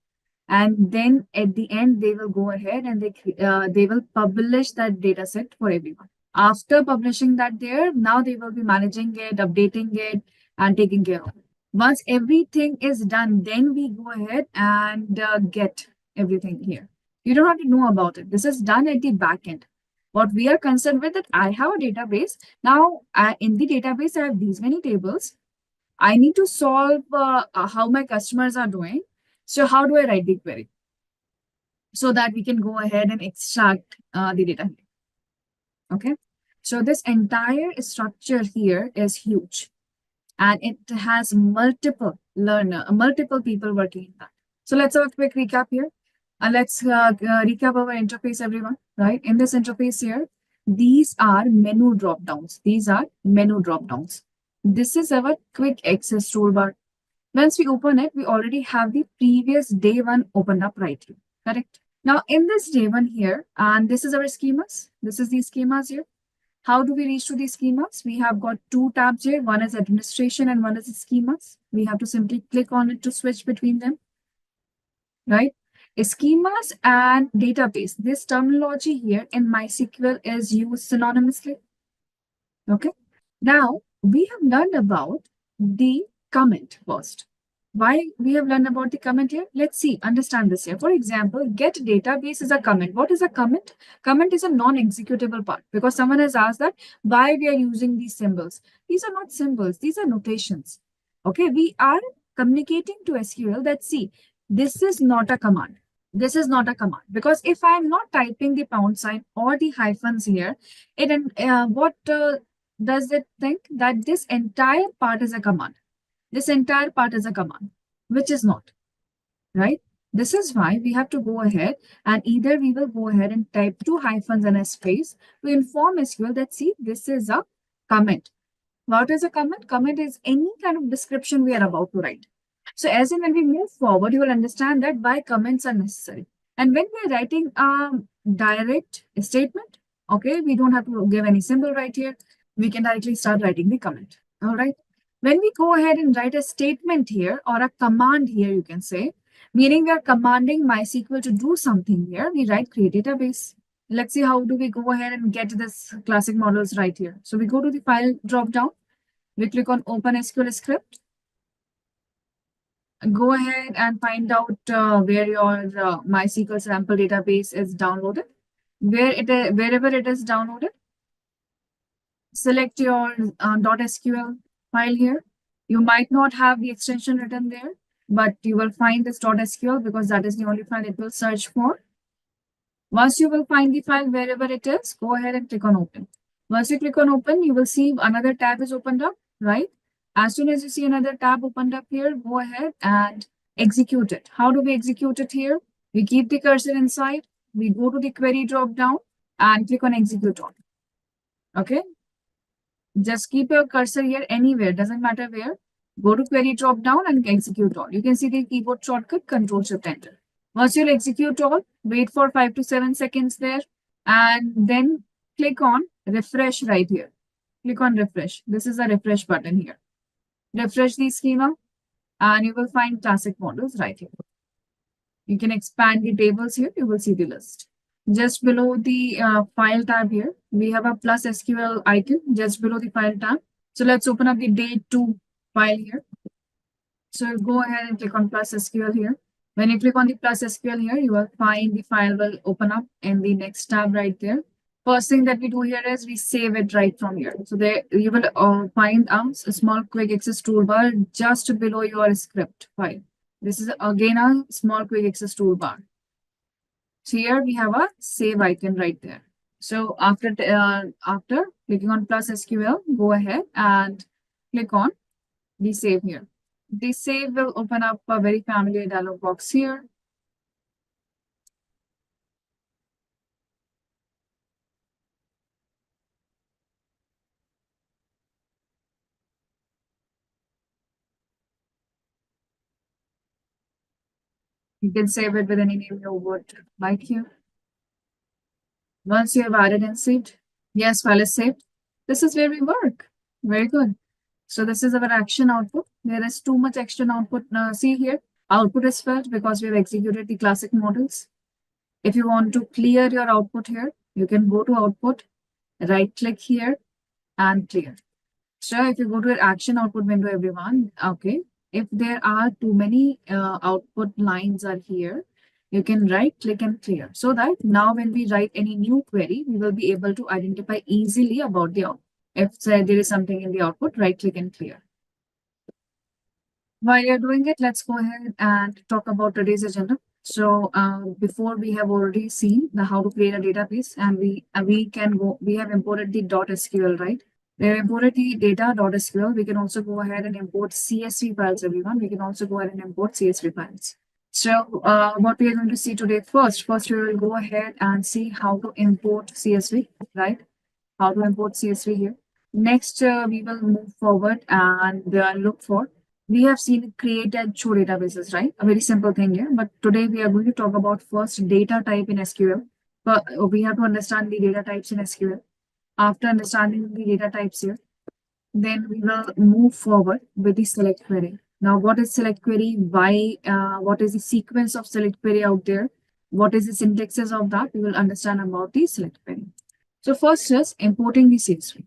S2: and then at the end they will go ahead and they will publish that data set for everyone. After publishing that there, now they will be managing it, updating it, and taking care of it. Once everything is done, then we go ahead and get everything here. You don't have to know about it. This is done at the back end. What we are concerned with, that I have a database. Now in the database I have these many tables. I need to solve how my customers are doing. So how do I write the query? So that we can go ahead and extract the data. Okay. So this entire structure here is huge, and it has multiple people working in that. So let's have a quick recap here. Let's recap our interface, everyone. Right. In this interface here, these are menu drop downs. These are menu drop downs. This is our quick access toolbar. Once we open it, we already have the previous day one opened up right here. Correct. Now in this day one here, and this is our schemas. This is the schemas here. How do we reach to these schemas? We have got two tabs here. One is administration and one is schemas. We have to simply click on it to switch between them. Right? Schemas and database. This terminology here in MySQL is used synonymously. Okay. Now we have learned about the comment first. Why we have learned about the comment here? Let's see, understand this here. For example, get database is a comment. What is a comment? Comment is a non-executable part, because someone has asked that why we are using these symbols. These are not symbols, these are notations. Okay, we are communicating to SQL that, see, this is not a command. This is not a command, because if I am not typing the pound sign or the hyphens here, what does it think? That this entire part is a command. This entire part is a command, which is not, right? This is why we have to go ahead and either we will go ahead and type two hyphens and a space to inform SQL that, see, this is a comment. What is a comment? Comment is any kind of description we are about to write. So as in when we move forward, you will understand that why comments are necessary. And when we are writing a direct statement, okay, we don't have to give any symbol right here. We can directly start writing the comment. All right. When we go ahead and write a statement here or a command here, you can say, meaning we are commanding MySQL to do something here, we write create database. Let's see how do we go ahead and get this classic models right here. So we go to the file drop down. We click on open SQL script. Go ahead and find out where your MySQL sample database is downloaded. Wherever it is downloaded, select your .sql file here. You might not have the extension written there, but you will find this .sql because that is the only file it will search for. Once you will find the file wherever it is, go ahead and click on open. Once you click on open, you will see another tab is opened up, right? As soon as you see another tab opened up here, go ahead and execute it. How do we execute it here? We keep the cursor inside, we go to the query drop down and click on execute all. Okay. Just keep your cursor here anywhere, doesn't matter where. Go to query drop down and execute all. You can see the keyboard shortcut, Control Shift Enter. Once you'll execute all, wait for 5 to 7 seconds there, and then click on refresh right here. Click on refresh. This is a refresh button here. Refresh the schema, and you will find classic models right here. You can expand the tables here. You will see the list. Just below the file tab here, we have a plus SQL icon just below the file tab. So let's open up the day 2 file here. So go ahead and click on plus SQL here. When you click on the plus SQL here, you will find the file will open up in the next tab right there. First thing that we do here is we save it right from here. So there you will find a small quick access toolbar just below your script file. This is again a small quick access toolbar. So here we have a save icon right there. So after clicking on plus SQL, go ahead and click on the save here. The save will open up a very familiar dialog box here. You can save it with any name you would like here. Once you have added and saved, yes, file is saved. This is where we work. Very good. So this is our action output. There is too much action output. See here, output is filled because we have executed the classic models. If you want to clear your output here, you can go to output, right click here and clear. So if you go to your action output window, everyone, okay, if there are too many output lines are here, you can right click and clear so that now when we write any new query, we will be able to identify easily about the output. If say, there is something in the output, right click and clear. While you're doing it, let's go ahead and talk about today's agenda. So before we have already seen the how to create a database, and we have imported the .sql, right? We have imported the data.sql. We can also go ahead and import CSV files, everyone. We can also go ahead and import CSV files. So what we are going to see today first we will go ahead and see how to import CSV, right? How to import CSV here. Next, we will move forward and look for, we have seen create and show databases, right? A very simple thing here. But today we are going to talk about first data type in SQL. But we have to understand the data types in SQL. After understanding the data types here, then we will move forward with the select query. Now, what is select query? Why? What is the sequence of select query out there? What is the syntaxes of that? We will understand about the select query. So first is importing the CSV,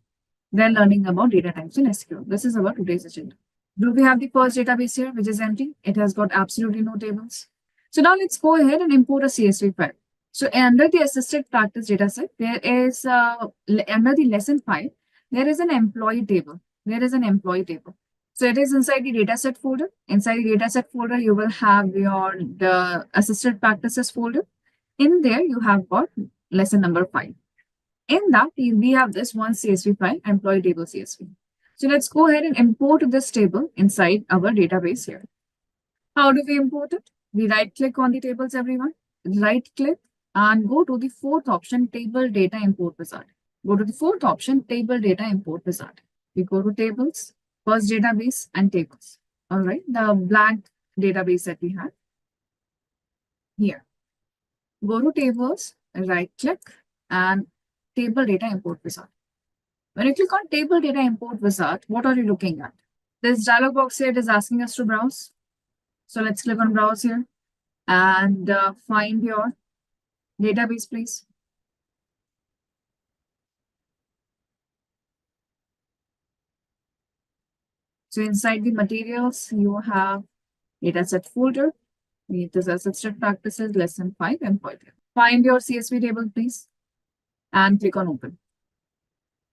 S2: then learning about data types in SQL. This is our today's agenda. Do we have the first database here, which is empty? It has got absolutely no tables. So now let's go ahead and import a CSV file. So under the assisted practice dataset, there is under the lesson file, there is an employee table. There is an employee table. So it is inside the dataset folder. Inside the dataset folder, you will have the assisted practices folder. In there, you have got lesson number 5. In that, we have this one CSV file, employee table CSV. So let's go ahead and import this table inside our database here. How do we import it? We right click on the tables, everyone. Right click and go to the fourth option, table data import wizard. Go to the fourth option, table data import wizard. We go to tables, first database and tables. All right, the blank database that we have here. Go to tables, right click and table data import wizard. When you click on table data import wizard, what are you looking at? This dialog box here is asking us to browse. So let's click on browse here and find your database, please. So inside the materials, you have dataset folder. It is assisted practices, lesson 5, employee. Find your CSV table, please, and click on open.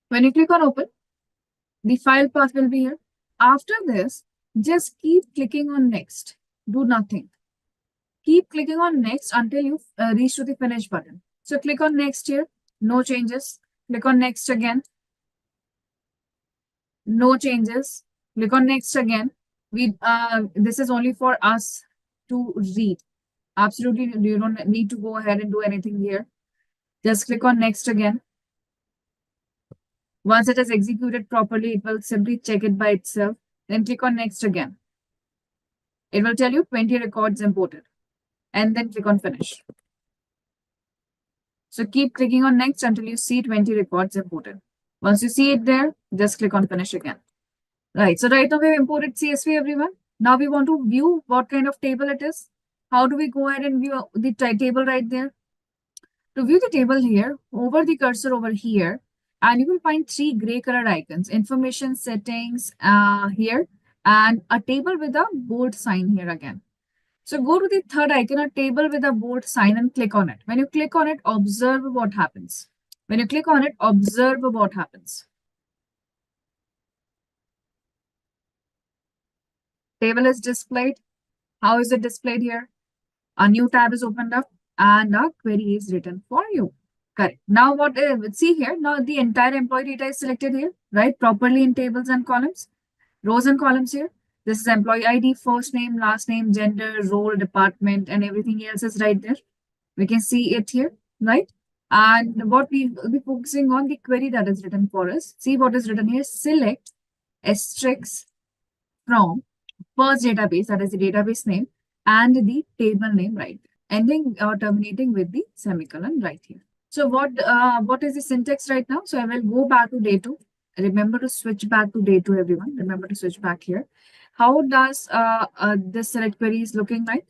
S2: When you click on open, the file path will be here. After this, just keep clicking on next. Do nothing. Keep clicking on next until you reach to the finish button. So click on next here. No changes. Click on next again. No changes. Click on next again. This is only for us to read. Absolutely, you don't need to go ahead and do anything here. Just click on next again. Once it is executed properly, it will simply check it by itself. Then click on next again. It will tell you 20 records imported. and then click on finish. So keep clicking on next until you see 20 records imported. Once you see it there, just click on finish again. Right. So right now we have imported CSV, everyone. Now we want to view what kind of table it is. How do we go ahead and view the table right there? To view the table here, over the cursor over here, and you will find 3 gray colored icons, information settings here, and a table with a bold sign here again. So go to the third icon, a table with a bold sign, and click on it. When you click on it, observe what happens. When you click on it, observe what happens. Table is displayed. How is it displayed here? A new tab is opened up and a query is written for you. Correct. Now what see here, now the entire employee data is selected here, right? Properly in tables and columns, rows and columns here. This is employee ID, first name, last name, gender, role, department, and everything else is right there. We can see it here, right? And what we will be focusing on the query that is written for us. See what is written here. Select asterisks from first database, that is the database name, and the table name right there, ending or terminating with the semicolon right here. So what is the syntax right now? So I will go back to day 2. Remember to switch back to day 2, everyone. Remember to switch back here. How does this select query is looking like?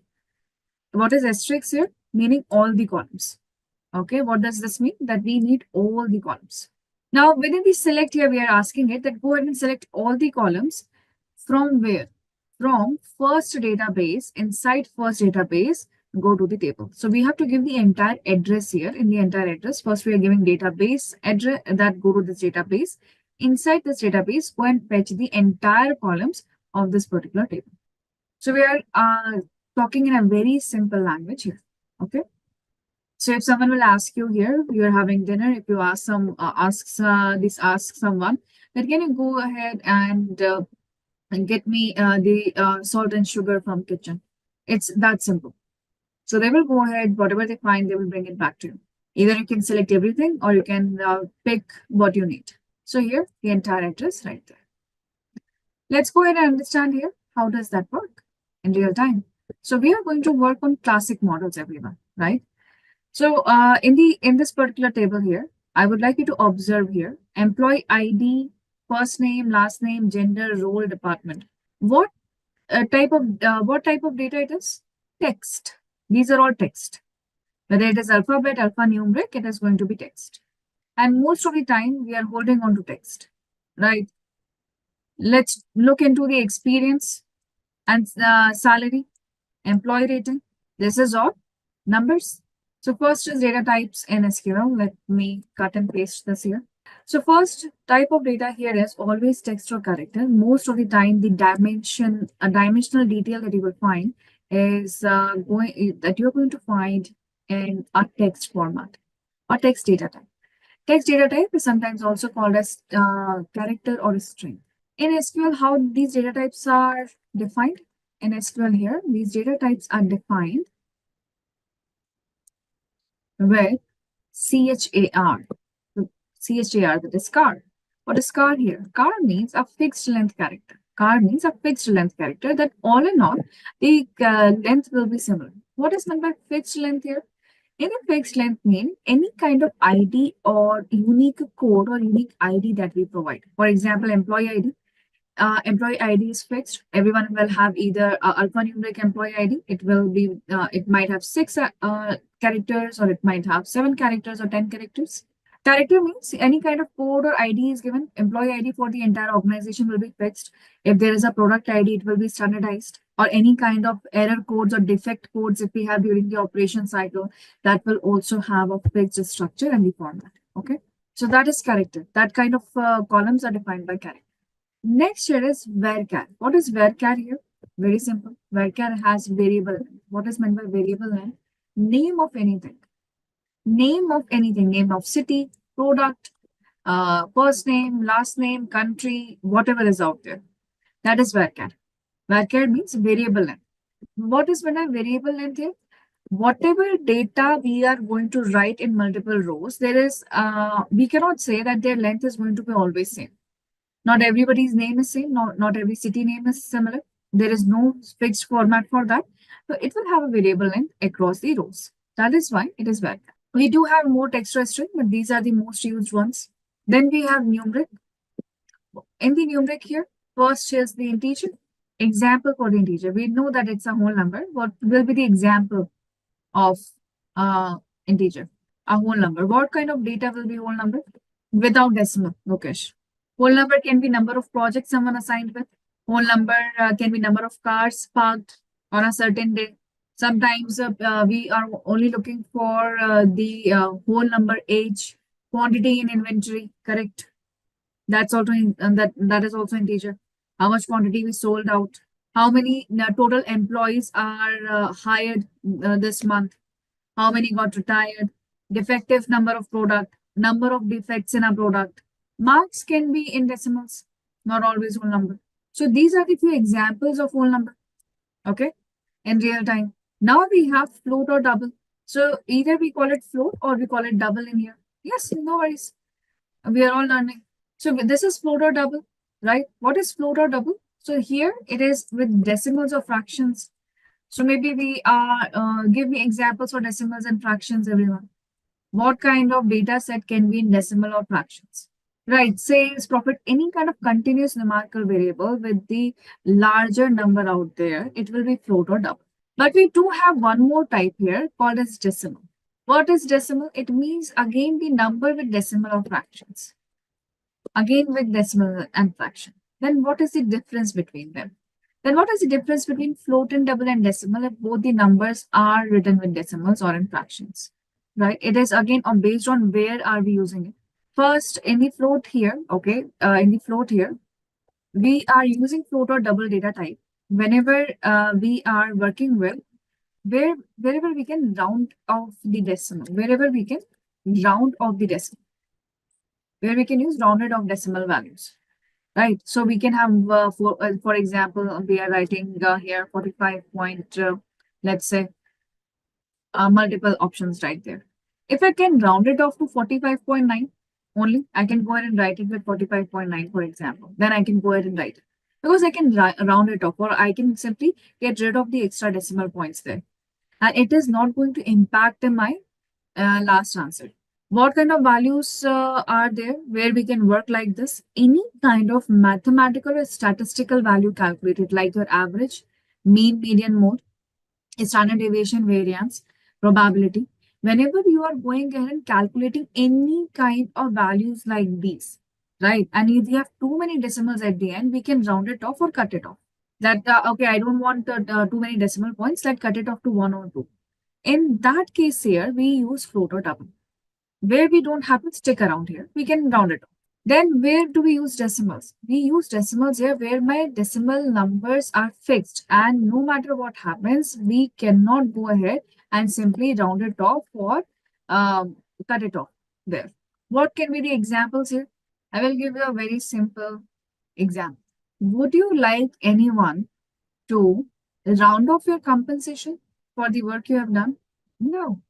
S2: What is asterisk here? Meaning all the columns. Okay, what does this mean? That we need all the columns. Now within the select here, we are asking it that go ahead and select all the columns from where? From first database, inside first database, go to the table. So we have to give the entire address here. In the entire address, first we are giving database address that go to this database. Inside this database, go and fetch the entire columns of this particular table. So we are talking in a very simple language here. Okay. So if someone will ask you here, you're having dinner. If you ask someone that can you go ahead and get me the salt and sugar from kitchen. It's that simple. So they will go ahead, whatever they find, they will bring it back to you. Either you can select everything or you can pick what you need. So here, the entire address right there. Let's go ahead and understand here, how does that work in real time? So we are going to work on classic models, everyone, right? So in this particular table here, I would like you to observe here, employee ID, first name, last name, gender, role, department. What type of data it is? Text. These are all text. Whether it is alphabet, alphanumeric, it is going to be text. And most of the time, we are holding on to text, right? Let's look into the experience and salary, employee rating. This is all numbers. So first is data types in SQL. Let me cut and paste this here. So first type of data here is always text or character. Most of the time, the dimensional detail that you will find is that you're going to find in a text format or text data type. Text data type is sometimes also called as character or string. In SQL, how these data types are defined? In SQL here, these data types are defined with CHAR. CHAR, that is char. What is char here? Char means a fixed length character. Char means a fixed length character that all in all, the length will be similar. What is meant by fixed length here? In a fixed length mean any kind of ID or unique code or unique ID that we provide. For example, employee ID. Employee ID is fixed. Everyone will have either alphanumeric employee ID. It might have 6 characters, or it might have 7 characters or 10 characters. Character means any kind of code or ID is given. Employee ID for the entire organization will be fixed. If there is a product ID, it will be standardized. Or any kind of error codes or defect codes if we have during the operation cycle, that will also have a fixed structure and the format. Okay. So that is character. That kind of columns are defined by character. Next here is varchar. What is varchar here? Very simple. Varchar has variable. What is meant by variable name? Name of anything. Name of anything. Name of city, product, first name, last name, country, whatever is out there. That is varchar. Varchar means variable length. What is meant by variable length here? Whatever data we are going to write in multiple rows, we cannot say that their length is going to be always same. Not everybody's name is same. Not every city name is similar. There is no fixed format for that. So it will have a variable length across the rows. That is why it is valid. We do have more textual string, but these are the most used ones. Then we have numeric. In the numeric here, first is the integer. Example for the integer. We know that it's a whole number. What will be the example of integer? A whole number. What kind of data will be whole number? Without decimal, Lokesh. Whole number can be number of projects someone assigned with. Whole number can be number of cars parked on a certain day. Sometimes we are only looking for the whole number age, quantity in inventory, correct? That's also that is also integer. How much quantity we sold out? How many total employees are hired this month? How many got retired? Defective number of product, number of defects in a product. Marks can be in decimals, not always whole number. So these are the few examples of whole number. Okay, in real time. Now we have float or double. So either we call it float or we call it double in here. Yes, no worries. We are all learning. So this is float or double, right? What is float or double? So here it is with decimals or fractions. So maybe we are, give me examples for decimals and fractions, everyone. What kind of data set can be in decimal or fractions? Right, sales, profit, any kind of continuous numerical variable with the larger number out there, it will be float or double. But we do have one more type here called as decimal. What is decimal? It means again the number with decimal or fractions. Again with decimal and fraction. Then what is the difference between them? Then what is the difference between float and double and decimal if both the numbers are written with decimals or in fractions? Right? It is again based on where are we using it. First, in the float here, okay, in the float here, we are using float or double data type whenever we are working with wherever we can round off the decimal, wherever we can round off the decimal, where we can use rounded off decimal values. Right. So we can have, for example, we are writing here 45 point, let's say, multiple options right there. If I can round it off to 45.9 only, I can go ahead and write it with 45.9, for example. Then I can go ahead and write it. Because I can round it off, or I can simply get rid of the extra decimal points there. And it is not going to impact my last answer. What kind of values are there where we can work like this? Any kind of mathematical or statistical value calculated, like your average, mean, median, mode, standard deviation, variance, probability. Whenever you are going ahead and calculating any kind of values like these, right? And if you have too many decimals at the end, we can round it off or cut it off. That, okay, I don't want too many decimal points, let's cut it off to 1 or 2. In that case here, we use float or double. Where we don't have to stick around here, we can round it off. Then where do we use decimals? We use decimals here where my decimal numbers are fixed and no matter what happens, we cannot go ahead and simply round it off or cut it off there. What can be the examples here? I will give you a very simple example. Would you like anyone to round off your compensation for the work you have done? No.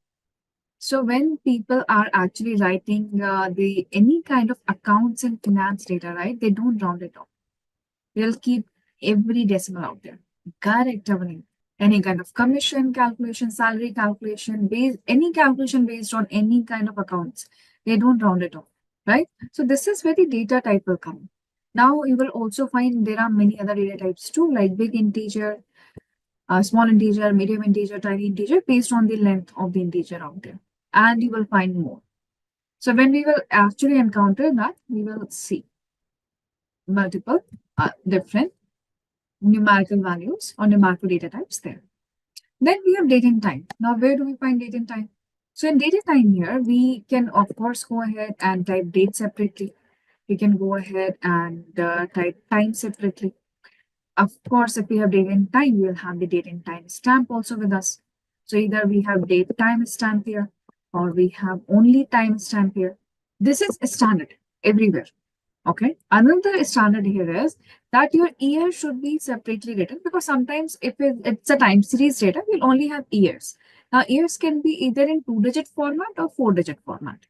S2: So when people are actually writing the any kind of accounts and finance data, right? They don't round it off. They'll keep every decimal out there. Correct, Avani. Any kind of commission calculation, salary calculation, any calculation based on any kind of accounts, they don't round it off, right? So this is where the data type will come. Now you will also find there are many other data types too, like big integer, small integer, medium integer, tiny integer, based on the length of the integer out there. And you will find more. So when we will actually encounter that, we will see multiple different numerical values or numerical data types there. Then we have date and time. Now, where do we find date and time? So in date and time here, we can of course go ahead and type date separately. We can go ahead and type time separately. Of course, if we have date and time, we'll have the date and time stamp also with us. So either we have date time stamp here or we have only time stamp here. This is a standard everywhere. Okay. Another standard here is that your year should be separately written because sometimes if it's a time series data, we'll only have years. Now, years can be either in 2-digit format or 4-digit format.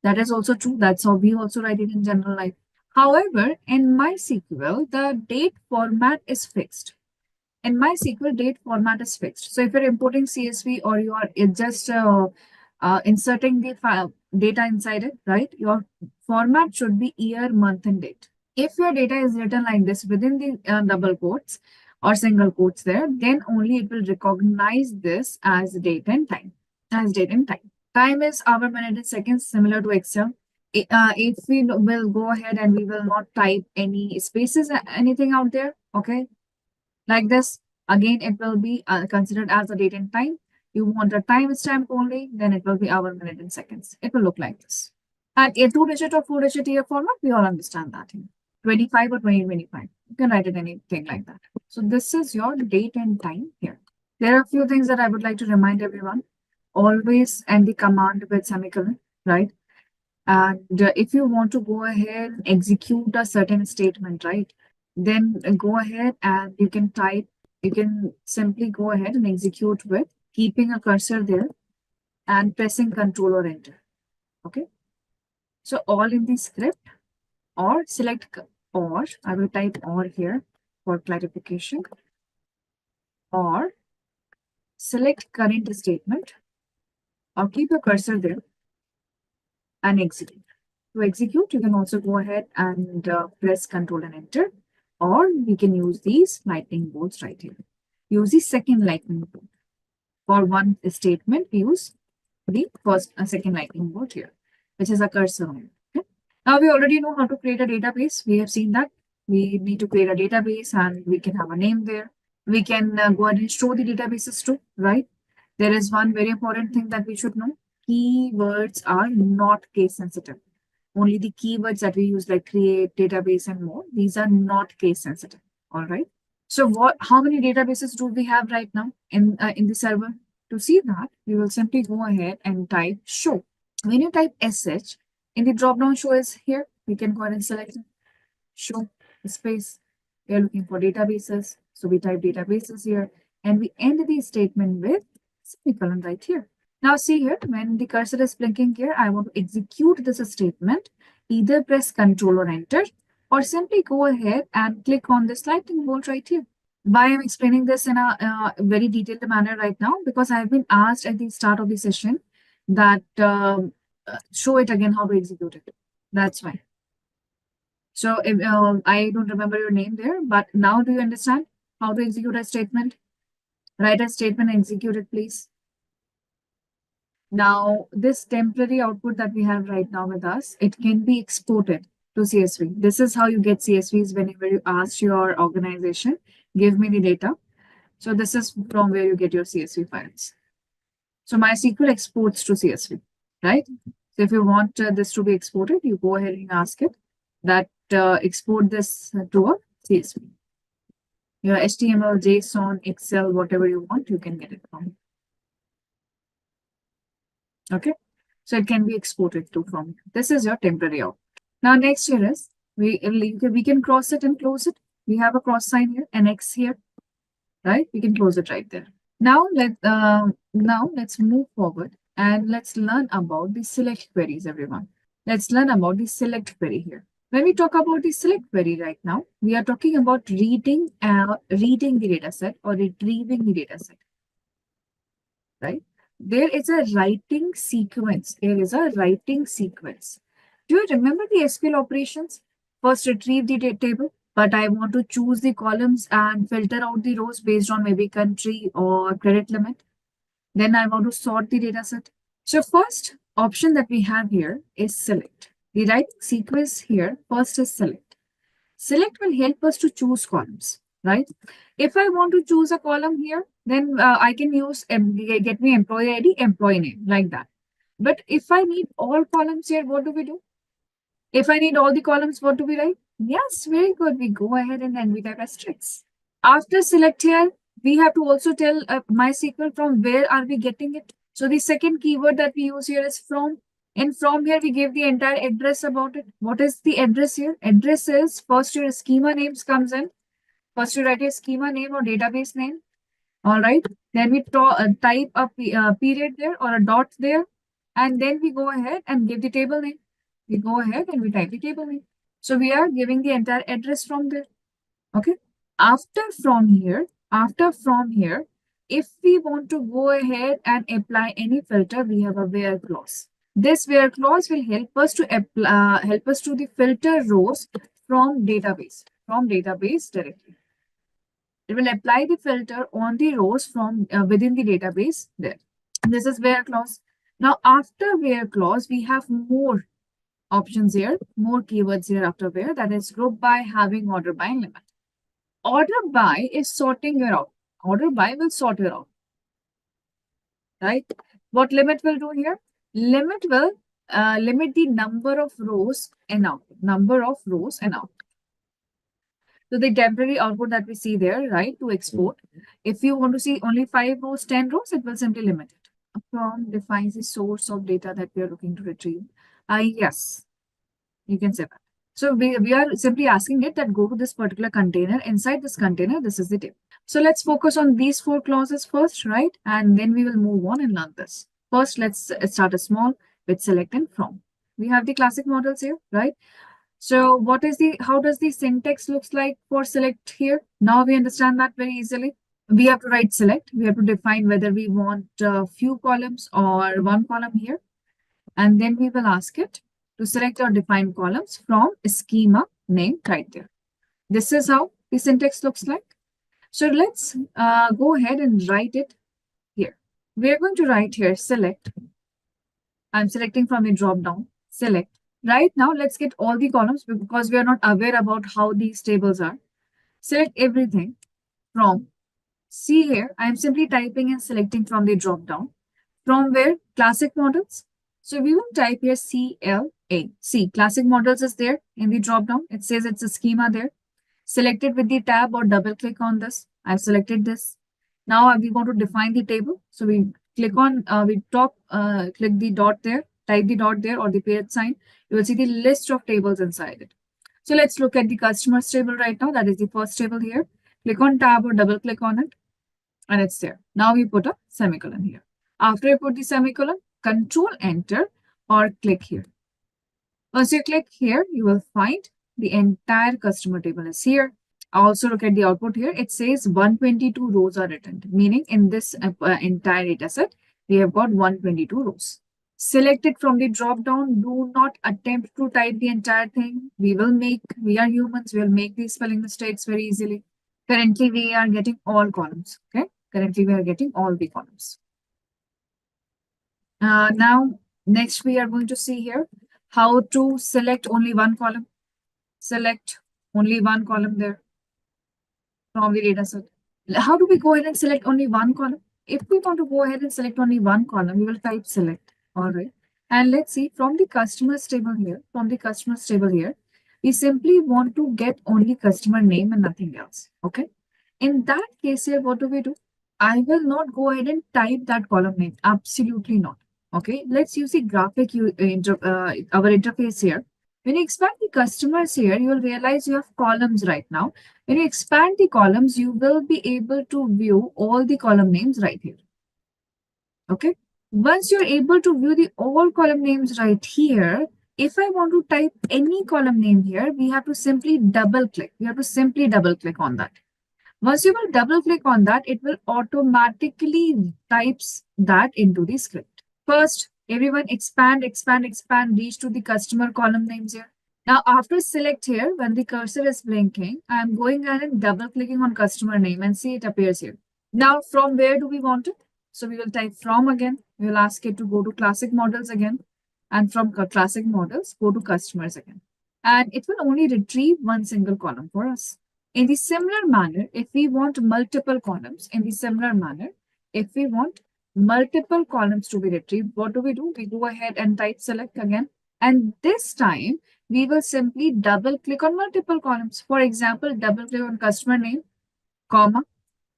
S2: That is also true. That's how we also write it in general life. However, in MySQL, the date format is fixed. In MySQL, date format is fixed. So if you're importing CSV or you are just inserting the file data inside it, right? Your format should be year, month, and date. If your data is written like this within the double quotes or single quotes there, then only it will recognize this as date and time. As date and time. Time is hour, minute, and seconds, similar to Excel. If we will go ahead and we will not type any spaces, anything out there, okay, like this, again, it will be considered as a date and time. You want a timestamp only, then it will be hour, minute, and seconds. It will look like this. And a 2-digit or 4-digit year format, we all understand that. 25 or 2025. You can write it anything like that. So this is your date and time here. There are a few things that I would like to remind everyone. Always end the command with semicolon, right? And if you want to go ahead and execute a certain statement, right, then go ahead and you can simply go ahead and execute with keeping a cursor there and pressing Control or Enter. Okay. So all in the script or select or, I will type or here for clarification, or select current statement or keep your cursor there and execute. To execute, you can also go ahead and press Control and Enter, or we can use these lightning bolts right here. Use the second lightning bolt. For one statement, use the first and second lightning bolt here, which is a cursor on it. Okay? Now we already know how to create a database. We have seen that. We need to create a database and we can have a name there. We can go ahead and show the databases too, right? There is one very important thing that we should know. Keywords are not case sensitive. Only the keywords that we use like create, database, and more, these are not case sensitive. All right. So how many databases do we have right now in the server? To see that, we will simply go ahead and type show. When you type sh, in the drop-down show is here. We can go ahead and select show space. We are looking for databases. So we type databases here and we end the statement with semicolon right here. Now see here, when the cursor is blinking here, I want to execute this statement. Either press Control or Enter, or simply go ahead and click on this lightning bolt right here. Why I'm explaining this in a very detailed manner right now, because I've been asked at the start of the session that show it again how to execute it. That's why. So if, I don't remember your name there, but now do you understand how to execute a statement? Write a statement and execute it, please. Now, this temporary output that we have right now with us, it can be exported to CSV. This is how you get CSVs whenever you ask your organization, give me the data. So this is from where you get your CSV files. So MySQL exports to CSV, right? So if you want this to be exported, you go ahead and ask it that export this to a CSV. Your HTML, JSON, Excel, whatever you want, you can get it from. Okay, so it can be exported to from. This is your temporary output. Now next here is we can cross it and close it. We have a cross sign here, an X here, right? We can close it right there. Now let's move forward and let's learn about the select queries, everyone. Let's learn about the select query here. When we talk about the select query right now, we are talking about reading the data set or retrieving the data set, right? There is a writing sequence. There is a writing sequence. Do you remember the SQL operations? First retrieve the table, but I want to choose the columns and filter out the rows based on maybe country or credit limit. Then I want to sort the data set. So first option that we have here is select. The writing sequence here, first is select. Select will help us to choose columns, right? If I want to choose a column here, then I can use get me employee ID, employee name, like that. But if I need all columns here, what do we do? If I need all the columns, what do we write? Yes, very good. We go ahead and then we type asterisks. After select here, we have to also tell MySQL from where are we getting it. So the second keyword that we use here is from. And from here, we give the entire address about it. What is the address here? Address is first your schema names comes in. First you write your schema name or database name. All right. Then we type a period there or a dot there. And then we go ahead and give the table name. We go ahead and we type the table name. So we are giving the entire address from there. Okay. After from here, After from here, if we want to go ahead and apply any filter, we have a where clause. This where clause will help us to apply, help us to the filter rows from database directly. It will apply the filter on the rows from within the database there. This is where clause. Now after where clause, we have more options here, more keywords here after where, that is group by, having, order by, and limit. Order by is sorting her out. Order by will sort her out, right? What limit will do here? Limit will limit the number of rows and out. Number of rows and out. So the temporary output that we see there, right, to export. If you want to see only 5 rows, 10 rows, it will simply limit it. From defines the source of data that we are looking to retrieve. Yes, you can say that. So we are simply asking it that go to this particular container. Inside this container, this is the table. So let's focus on these 4 clauses first, right? And then we will move on and learn this. First, let's start a small with select and from. We have the classic models here, right? So how does the syntax looks like for select here? Now we understand that very easily. We have to write select. We have to define whether we want a few columns or one column here. And then we will ask it to select or define columns from schema name right there. This is how the syntax looks like. So let's go ahead and write it here. We're going to write here select. I'm selecting from a drop down, select. Right now, let's get all the columns because we are not aware about how these tables are. Select everything from, see here, I'm simply typing and selecting from the drop down. From where? Classic models. So we will type here CLA. See, classic models is there in the drop down. It says it's a schema there. Select it with the tab or double click on this. I've selected this. Now we want to define the table. So we click on, click the dot there, type the dot there or the page sign. You will see the list of tables inside it. So let's look at the customers table right now. That is the first table here. Click on tab or double click on it and it's there. Now we put a semicolon here. After I put the semicolon, control enter or click here. Once you click here, you will find the entire customer table is here. Also look at the output here. It says 122 rows are written, meaning in this entire data set, we have got 122 rows. Select it from the drop down. Do not attempt to type the entire thing. We are humans, we will make these spelling mistakes very easily. Currently, we are getting all columns. Okay. Currently, we are getting all the columns. Now, next we are going to see here how to select only one column. Select only one column there from the data set. How do we go ahead and select only one column? If we want to go ahead and select only one column, we will type select. All right. And let's see from the customers table here, we simply want to get only customer name and nothing else. Okay. In that case here, what do we do? I will not go ahead and type that column name. Absolutely not. Okay. Let's use the graphic our interface here. When you expand the customers here, you will realize you have columns right now. When you expand the columns, you will be able to view all the column names right here. Okay. Once you're able to view the all column names right here, if I want to type any column name here, we have to simply double click. We have to simply double click on that. Once you will double click on that, it will automatically types that into the script. First, everyone expand, reach to the customer column names here. Now, after select here, when the cursor is blinking, I'm going ahead and double clicking on customer name and see it appears here. Now, from where do we want it? So we will type from again. We will ask it to go to classic models again. And from classic models, go to customers again. And it will only retrieve one single column for us. In the similar manner, if we want multiple columns, to be retrieved, what do? We go ahead and type select again. And this time, we will simply double click on multiple columns. For example, double click on customer name, comma.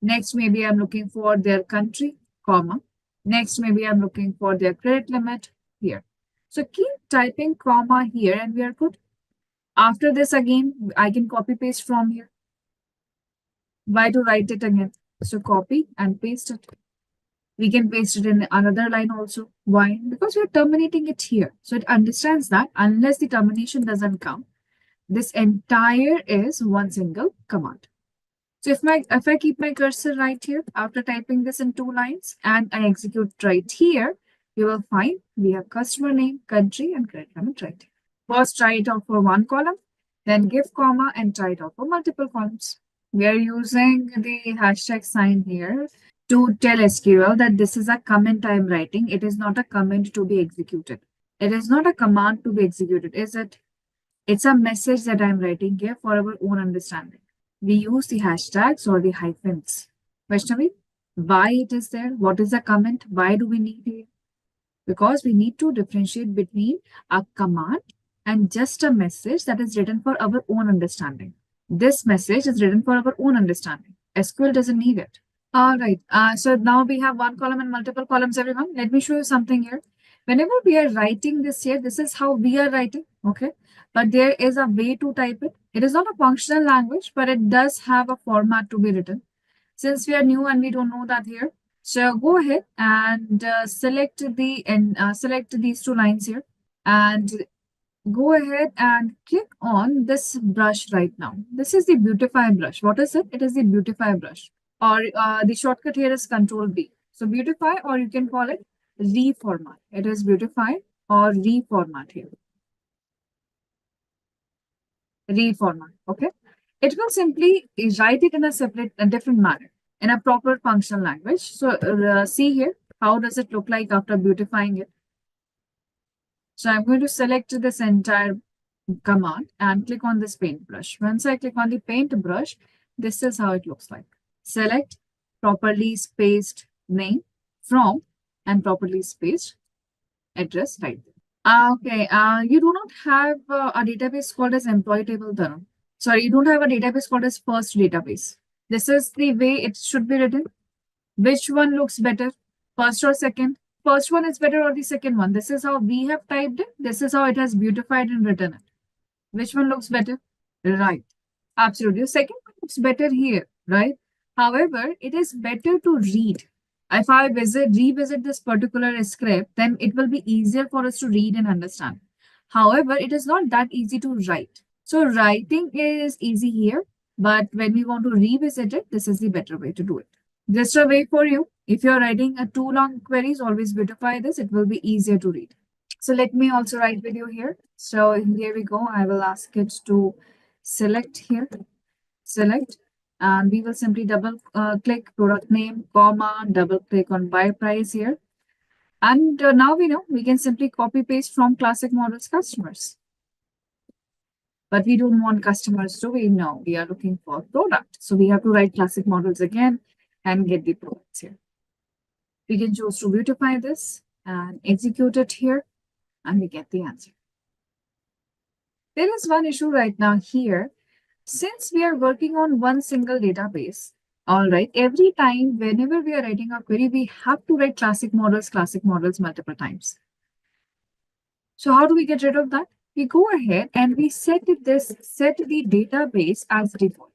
S2: Next, maybe I'm looking for their country, comma. Next, maybe I'm looking for their credit limit here. So keep typing comma here and we are good. After this, again, I can copy paste from here. Why to write it again? So copy and paste it. We can paste it in another line also. Why? Because we're terminating it here. So it understands that unless the termination doesn't come, this entire is one single command. So if I keep my cursor right here after typing this in 2 lines and I execute right here, you will find we have customer name, country, and credit limit right here. First try it out for one column, then give comma and try it out for multiple columns. We are using the hashtag sign here to tell SQL that this is a comment I am writing. It is not a command to be executed. It is not a command to be executed, is it? It's a message that I'm writing here for our own understanding. We use the hashtags or the hyphens. Vaishnavi, why it is there? What is the comment? Why do we need it? Because we need to differentiate between a command and just a message that is written for our own understanding. This message is written for our own understanding. SQL doesn't need it. All right. So now we have one column and multiple columns, everyone. Let me show you something here. Whenever we are writing this here, this is how we are writing. Okay. But there is a way to type it. It is not a functional language, but it does have a format to be written. Since we are new and we don't know that here, so go ahead and select these 2 lines here and go ahead and click on this brush right now. This is the beautify brush. What is it? It is the beautify brush, or the shortcut here is Control B. So beautify, or you can call it reformat. It is beautify or reformat here. Reformat. Okay. It will simply write it in a different manner, in a proper functional language. So see here, how does it look like after beautifying it? So I'm going to select this entire command and click on this paintbrush. Once I click on the paintbrush, this is how it looks like. Select properly spaced name from and properly spaced address right there. Okay, you do not have a database called as employee table, Dhanam. Sorry, you don't have a database called as first database. This is the way it should be written. Which one looks better, first or second? First one is better or the second one? This is how we have typed it. This is how it has beautified and written it. Which one looks better? Right. Absolutely. The second one looks better here, right? However, it is better to read. If I revisit this particular script, then it will be easier for us to read and understand. However, it is not that easy to write. So writing is easy here, but when we want to revisit it, this is the better way to do it. Just a way for you. If you're writing a too long queries, always beautify this. It will be easier to read. So let me also write with you here. So here we go. I will ask it to select here, select, and we will simply double click product name, comma, double click on buy price here. And now we know we can simply copy paste from classic models customers. But we don't want customers to we know we are looking for product. So we have to write classic models again and get the products here. We can choose to beautify this and execute it here, and we get the answer. There is one issue right now here. Since we are working on one single database, all right, every time, whenever we are writing a query, we have to write classic models multiple times. So how do we get rid of that? We go ahead and we set the database as default.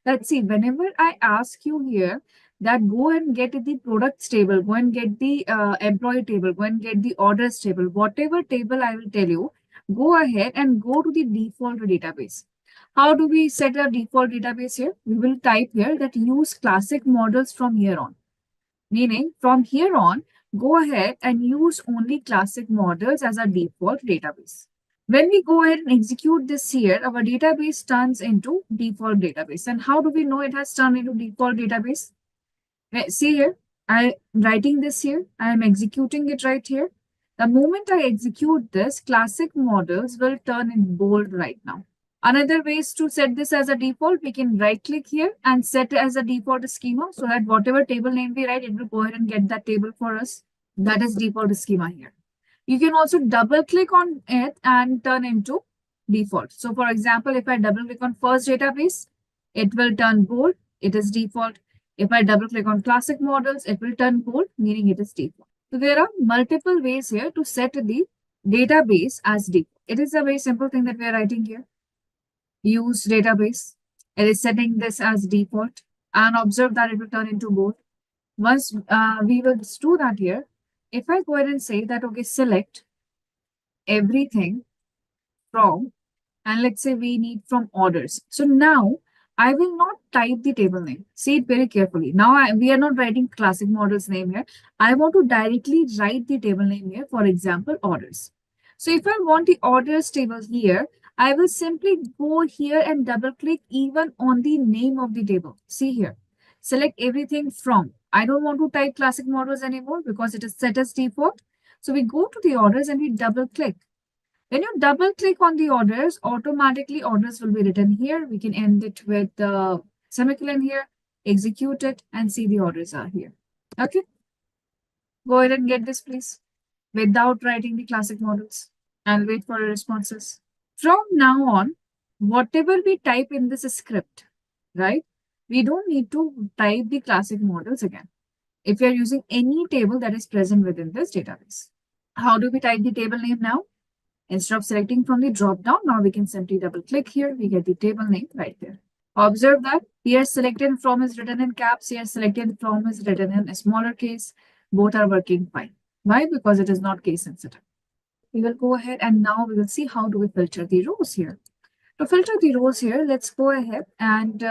S2: Let's see, whenever I ask you here that go and get the products table, go and get the employee table, go and get the orders table, whatever table I will tell you, go ahead and go to the default database. How do we set a default database here? We will type here that use classic models from here on. Meaning from here on, go ahead and use only classic models as a default database. When we go ahead and execute this here, our database turns into default database. And how do we know it has turned into default database? See here, I'm writing this here. I am executing it right here. The moment I execute this, classic models will turn in bold right now. Another way is to set this as a default. We can right click here and set it as a default schema so that whatever table name we write, it will go ahead and get that table for us. That is default schema here. You can also double click on it and turn into default. So for example, if I double click on first database, it will turn bold. It is default. If I double click on classic models, it will turn bold, meaning it is default. So there are multiple ways here to set the database as default. It is a very simple thing that we are writing here. Use database. It is setting this as default, and observe that it will turn into bold. Once we will do that here, if I go ahead and say that, okay, select everything from, and let's say we need from orders. So now I will not type the table name. See it very carefully. Now we are not writing classic models name here. I want to directly write the table name here. For example, orders. So if I want the orders table here, I will simply go here and double click even on the name of the table. See here. Select everything from. I don't want to type classic models anymore because it is set as default. So we go to the orders and we double click. When you double click on the orders, automatically orders will be written here. We can end it with the semicolon here, execute it, and see the orders are here. Okay, go ahead and get this, please, without writing the classic models and wait for your responses. From now on, whatever we type in this script, right, we don't need to type the classic models again if you're using any table that is present within this database. How do we type the table name now? Instead of selecting from the drop down, now we can simply double click here. We get the table name right there. Observe that here selected from is written in caps. Here selected from is written in a smaller case. Both are working fine. Why? Because it is not case sensitive. We will go ahead and now we will see how do we filter the rows here. To filter the rows here, let's go ahead and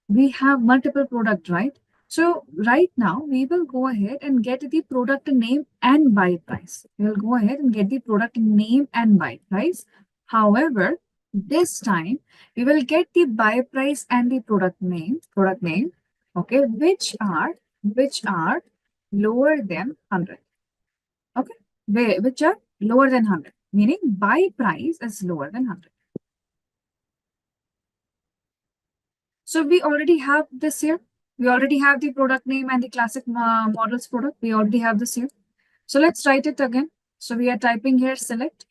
S2: we have multiple product, right? So right now we will go ahead and get the product name and buy price. We'll go ahead and get the product name and buy price. However, this time we will get the buy price and the product name, okay, which are lower than 100. Okay, which are lower than 100, meaning buy price is lower than 100. So we already have this here. We already have the product name and the classic models product. We already have this here. So let's write it again. So we are typing here select.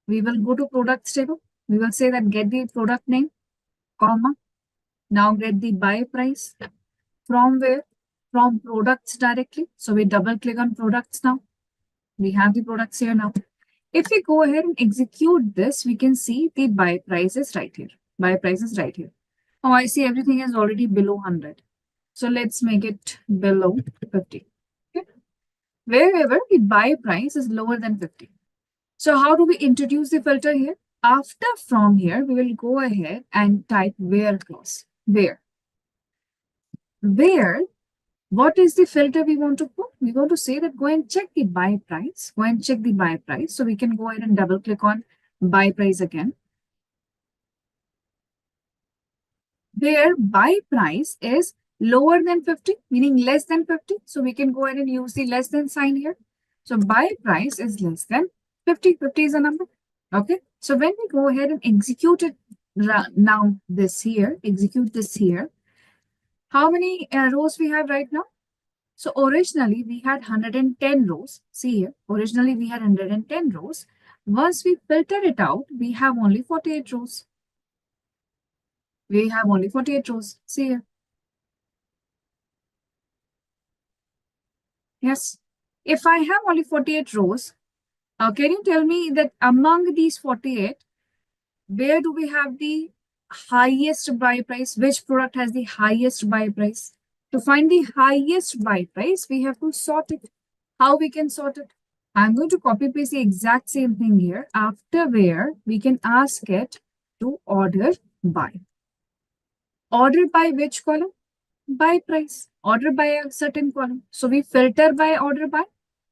S2: We will go to products table. We will say that get the product name, comma. Now get the buy price. From where? From products directly. So we double click on products now. We have the products here now. If we go ahead and execute this, we can see the buy price is right here. Buy price is right here. Oh, I see everything is already below 100. So let's make it below 50. Okay. Wherever the buy price is lower than 50. So how do we introduce the filter here? After from here, we will go ahead and type where clause. Where? Where? What is the filter we want to put? We want to say that go and check the buy price. Go and check the buy price. So we can go ahead and double click on buy price again. Where buy price is lower than 50, meaning less than 50. So we can go ahead and use the less than sign here. So buy price is less than 50. 50 is a number. Okay. So when we go ahead and execute it now, this here, execute this here. How many rows we have right now? So originally we had 110 rows. See here, originally we had 110 rows. Once we filter it out, we have only 48 rows. We have only 48 rows. See here. Yes. If I have only 48 rows, can you tell me that among these 48, where do we have the highest buy price? Which product has the highest buy price? To find the highest buy price, we have to sort it. How we can sort it? I'm going to copy paste the exact same thing here. After where we can ask it to order by. Order by which column? By price. Order by a certain column. So we filter by order by.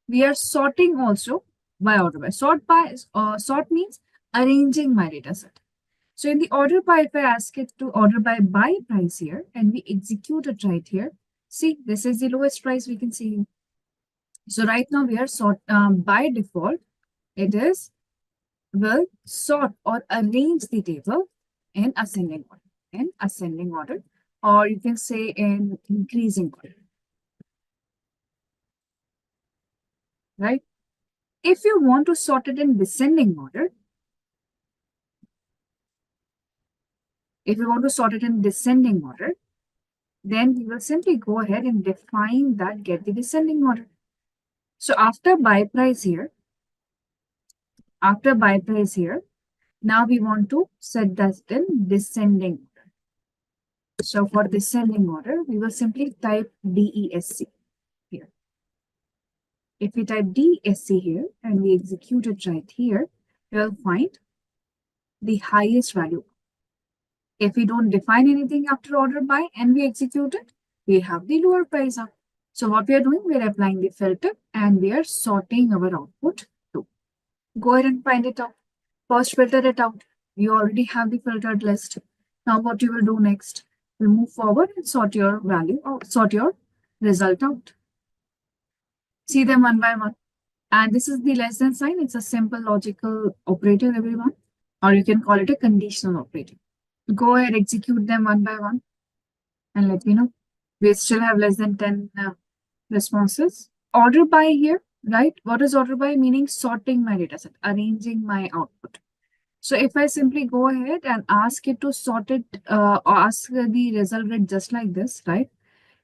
S2: We are sorting also by order by. Sort means arranging my data set. So in the order by, if I ask it to order by price here and we execute it right here, see, this is the lowest price we can see. So right now we are by default, it is will sort or arrange the table in ascending order, or you can say in increasing order, right? If you want to sort it in descending order, then we will simply go ahead and define that get the descending order. So after buy price here, now we want to set that in descending order. So for descending order, we will simply type DESC here. If we type DESC here and we execute it right here, we'll find the highest value. If we don't define anything after order by and we execute it, we have the lower price up. So what we are doing, we are applying the filter and we are sorting our output too. Go ahead and find it out. First, filter it out. You already have the filtered list. Now what you will do next, we'll move forward and sort your value or sort your result out. See them one by one. And this is the less than sign. It's a simple logical operator, everyone. Or you can call it a conditional operator. Go ahead, execute them one by one and let me know. We still have less than 10 responses. Order by here, right? What is order by? Meaning sorting my dataset, arranging my output. So if I simply go ahead and ask it to sort it, or ask the result rate just like this, right?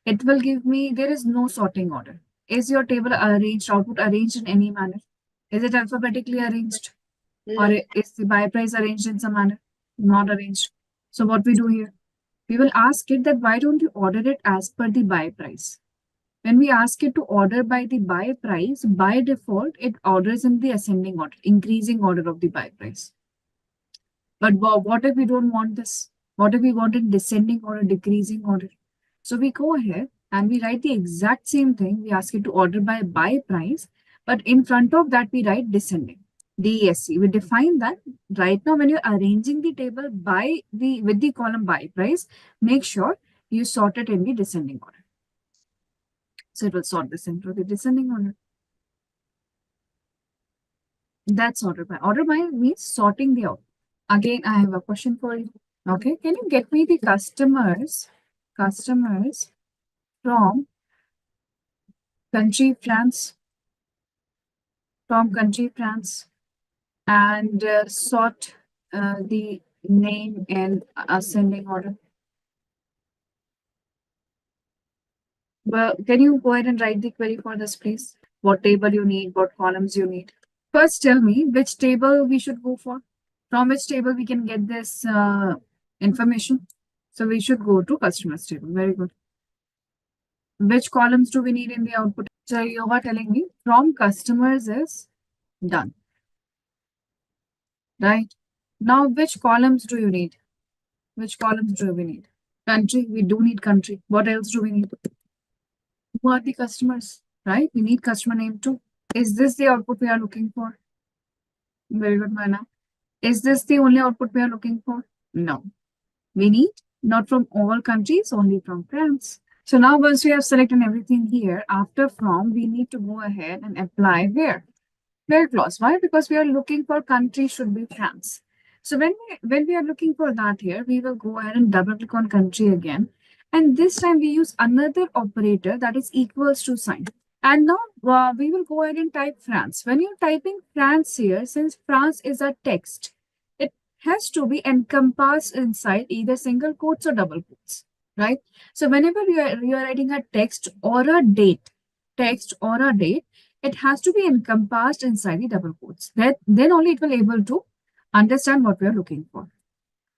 S2: It will give me, there is no sorting order. Is your table arranged, output arranged in any manner? Is it alphabetically arranged? Or is the buy price arranged in some manner? Not arranged. So what we do here? We will ask it that why don't you order it as per the buy price? When we ask it to order by the buy price, by default, it orders in the ascending order, increasing order of the buy price. But what if we don't want this? What if we want it descending or a decreasing order? So we go ahead and we write the exact same thing. We ask it to order by buy price, but in front of that we write descending. DESC. We define that right now when you're arranging the table with the column by price, make sure you sort it in the descending order. So it will sort this into the descending order. That's order by. Order by means sorting the output. Again, I have a question for you. Okay, can you get me the customers from country France, and sort the name in ascending order? Well, can you go ahead and write the query for this, please? What table you need, what columns you need. First, tell me which table we should go for. From which table we can get this information. So we should go to customers table. Very good. Which columns do we need in the output? So you are telling me from customers is done. Right? Now, which columns do you need? Which columns do we need? Country, we do need country. What else do we need? Who are the customers? Right? We need customer name too. Is this the output we are looking for? Very good, Mana. Is this the only output we are looking for? No. We need not from all countries, only from France. So now once we have selected everything here, after from, we need to go ahead and apply where clause. Why? Because we are looking for country should be France. So when we are looking for that here, we will go ahead and double click on country again. And this time we use another operator that is equals to sign. And now we will go ahead and type France. When you're typing France here, since France is a text, it has to be encompassed inside either single quotes or double quotes, right? So whenever you are writing a text or a date, it has to be encompassed inside the double quotes. Then only it will able to understand what we are looking for.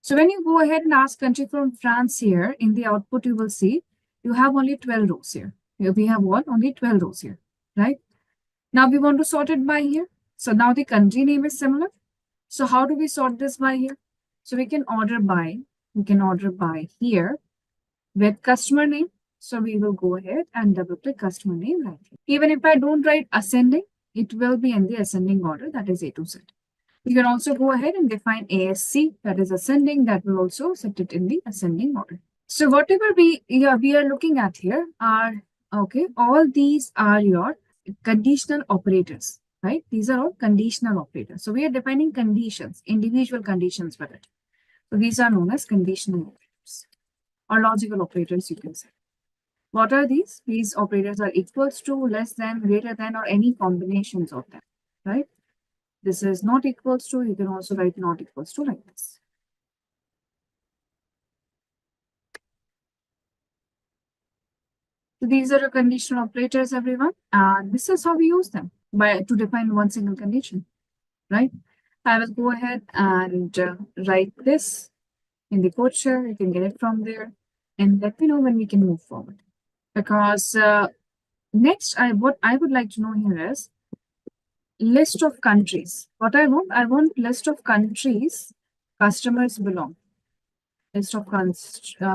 S2: So when you go ahead and ask country from France here, in the output you will see you have only 12 rows here. Here we have what? Only 12 rows here, right? Now we want to sort it by here. So now the country name is similar. So how do we sort this by here? So we can order by here with customer name. So we will go ahead and double click customer name right here. Even if I don't write ascending, it will be in the ascending order, that is A to Z. You can also go ahead and define ASC, that is ascending, that will also set it in the ascending order. So whatever we are looking at here are, okay, all these are your conditional operators, right? These are all conditional operators. So we are defining conditions, individual conditions for it. So these are known as conditional operators or logical operators, you can say. What are these? These operators are equals to, less than, greater than, or any combinations of them, right? This is not equals to, you can also write not equals to like this. So these are the conditional operators, everyone. And this is how we use them to define one single condition, right? I will go ahead and write this in the code share. You can get it from there and let me know when we can move forward. Because next, what I would like to know here is list of countries. What I want list of countries customers belong. List of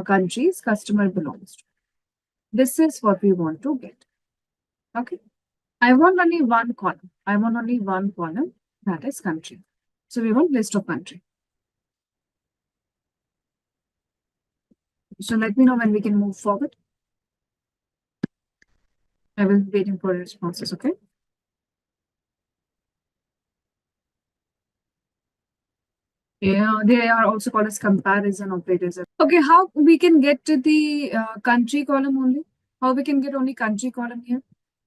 S2: countries customer belongs to. This is what we want to get. Okay. I want only one column. I want only one column, that is country. So we want list of country. So let me know when we can move forward. I will be waiting for responses, okay? Yeah, they are also called as comparison operators. Okay, how we can get to the country column only? How we can get only country column here,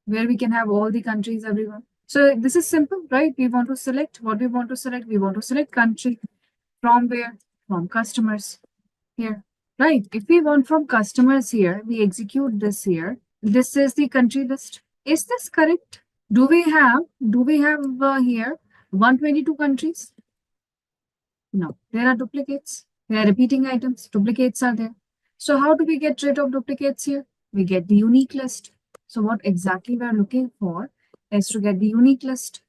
S2: where we can have all the countries everywhere. So this is simple, right? We want to select what we want to select. We want to select country from where? From customers here, right? If we want from customers here, we execute this here. This is the country list. Is this correct? Do we have here 122 countries? No, there are duplicates. There are repeating items. Duplicates are there. So how do we get rid of duplicates here? We get the unique list. So what exactly we are looking for is to get the unique list.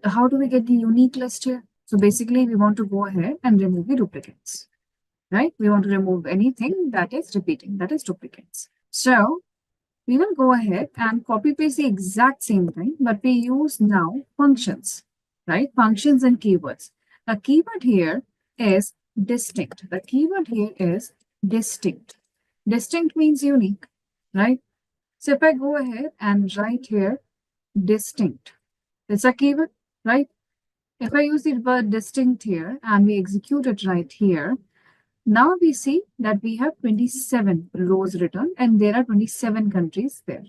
S2: How do we get the unique list here? So basically we want to go ahead and remove the duplicates, right? We want to remove anything that is repeating, that is duplicates. So we will go ahead and copy paste the exact same thing, but we use now functions, right? Functions and keywords. The keyword here is distinct. The keyword here is distinct. Distinct means unique, right? So if I go ahead and write here distinct, it's a keyword, right? If I use the word distinct here and we execute it right here, now we see that we have 27 rows written and there are 27 countries there.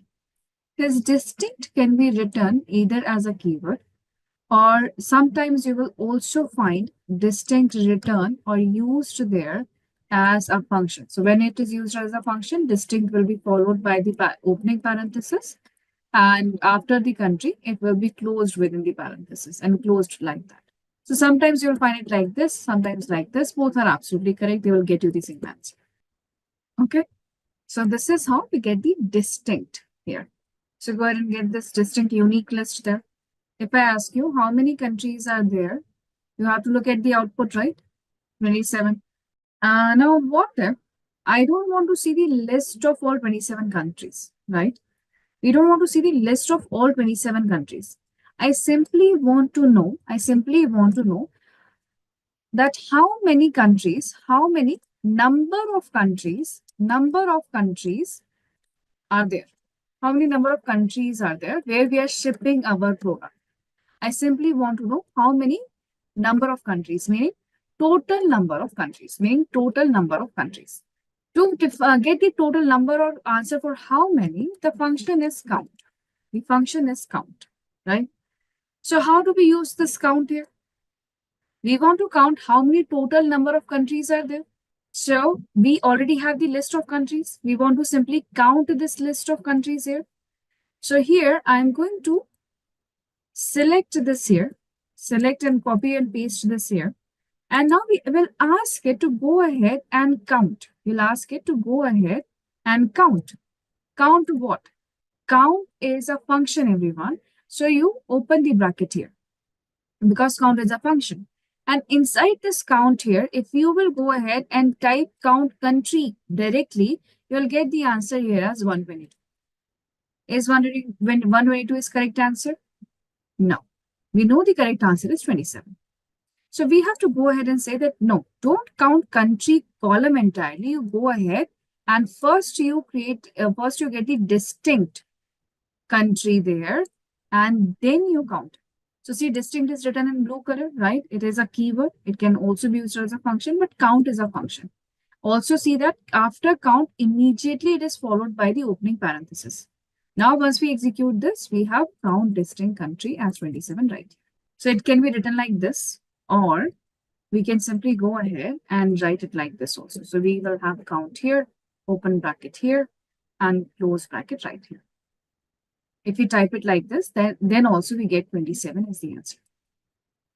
S2: This distinct can be written either as a keyword or sometimes you will also find distinct written or used there as a function. So when it is used as a function, distinct will be followed by the opening parenthesis, and after the country, it will be closed within the parenthesis and closed like that. So sometimes you'll find it like this, sometimes like this. Both are absolutely correct. They will get you the same answer. Okay. So this is how we get the distinct here. So go ahead and get this distinct unique list there. If I ask you how many countries are there, you have to look at the output, right? 27. Now what if I don't want to see the list of all 27 countries, right? We don't want to see the list of all 27 countries. I simply want to know that how many countries, how many number of countries are there. How many number of countries are there where we are shipping our product? I simply want to know how many number of countries, meaning total number of countries, To get the total number or answer for how many, the function is count. The function is count, right? So how do we use this count here? We want to count how many total number of countries are there. So we already have the list of countries. We want to simply count this list of countries here. So here I'm going to select this here, select and copy and paste this here. And now we will ask it to go ahead and count. We'll ask it to go ahead and count. Count what? Count is a function, everyone. So you open the bracket here because count is a function. And inside this count here, if you will go ahead and type count country directly, you'll get the answer here as 122. Is 122 is correct answer? No. We know the correct answer is 27. So we have to go ahead and say that no, don't count country column entirely. You go ahead and first you get the distinct country there and then you count. So see, distinct is written in blue color, right? It is a keyword. It can also be used as a function, but count is a function. Also see that after count, immediately it is followed by the opening parenthesis. Now, once we execute this, we have count distinct country as 27 right here. So it can be written like this, or we can simply go ahead and write it like this also. So we will have count here, open bracket here, and close bracket right here. If we type it like this, then also we get 27 as the answer.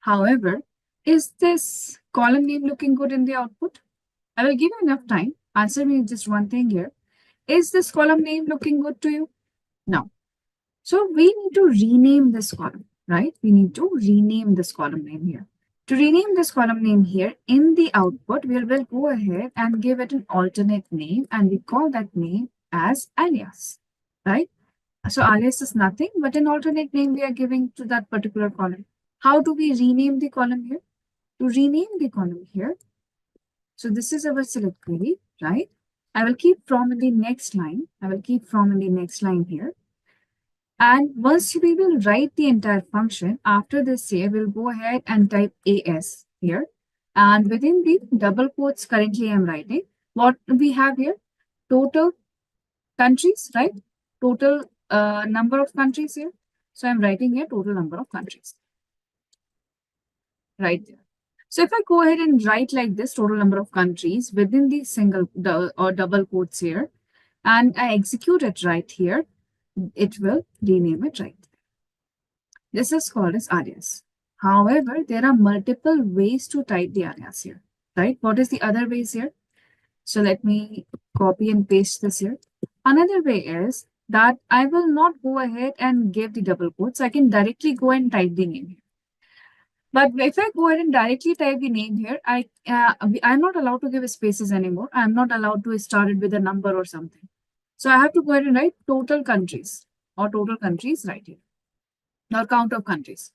S2: However, is this column name looking good in the output? I will give you enough time. Answer me just one thing here. Is this column name looking good to you? No. So we need to rename this column, right? We need to rename this column name here. To rename this column name here in the output, we will go ahead and give it an alternate name, and we call that name as alias, right? So alias is nothing but an alternate name we are giving to that particular column. How do we rename the column here? To rename the column here, so this is our select query, right? I will keep from in the next line. I will keep from in the next line here. And once we will write the entire function, after this here, we'll go ahead and type AS here. And within the double quotes currently I'm writing, what we have here? Total countries, right? Total number of countries here. So I'm writing here total number of countries right there. So if I go ahead and write like this, total number of countries within the or double quotes here, and I execute it right here, it will rename it right. This is called as alias. However, there are multiple ways to type the alias here, right? What is the other ways here? So let me copy and paste this here. Another way is that I will not go ahead and give the double quotes. I can directly go and type the name here. But if I go ahead and directly type the name here, I'm not allowed to give spaces anymore. I'm not allowed to start it with a number or something. So I have to go ahead and write total countries or total countries right here, or count of countries.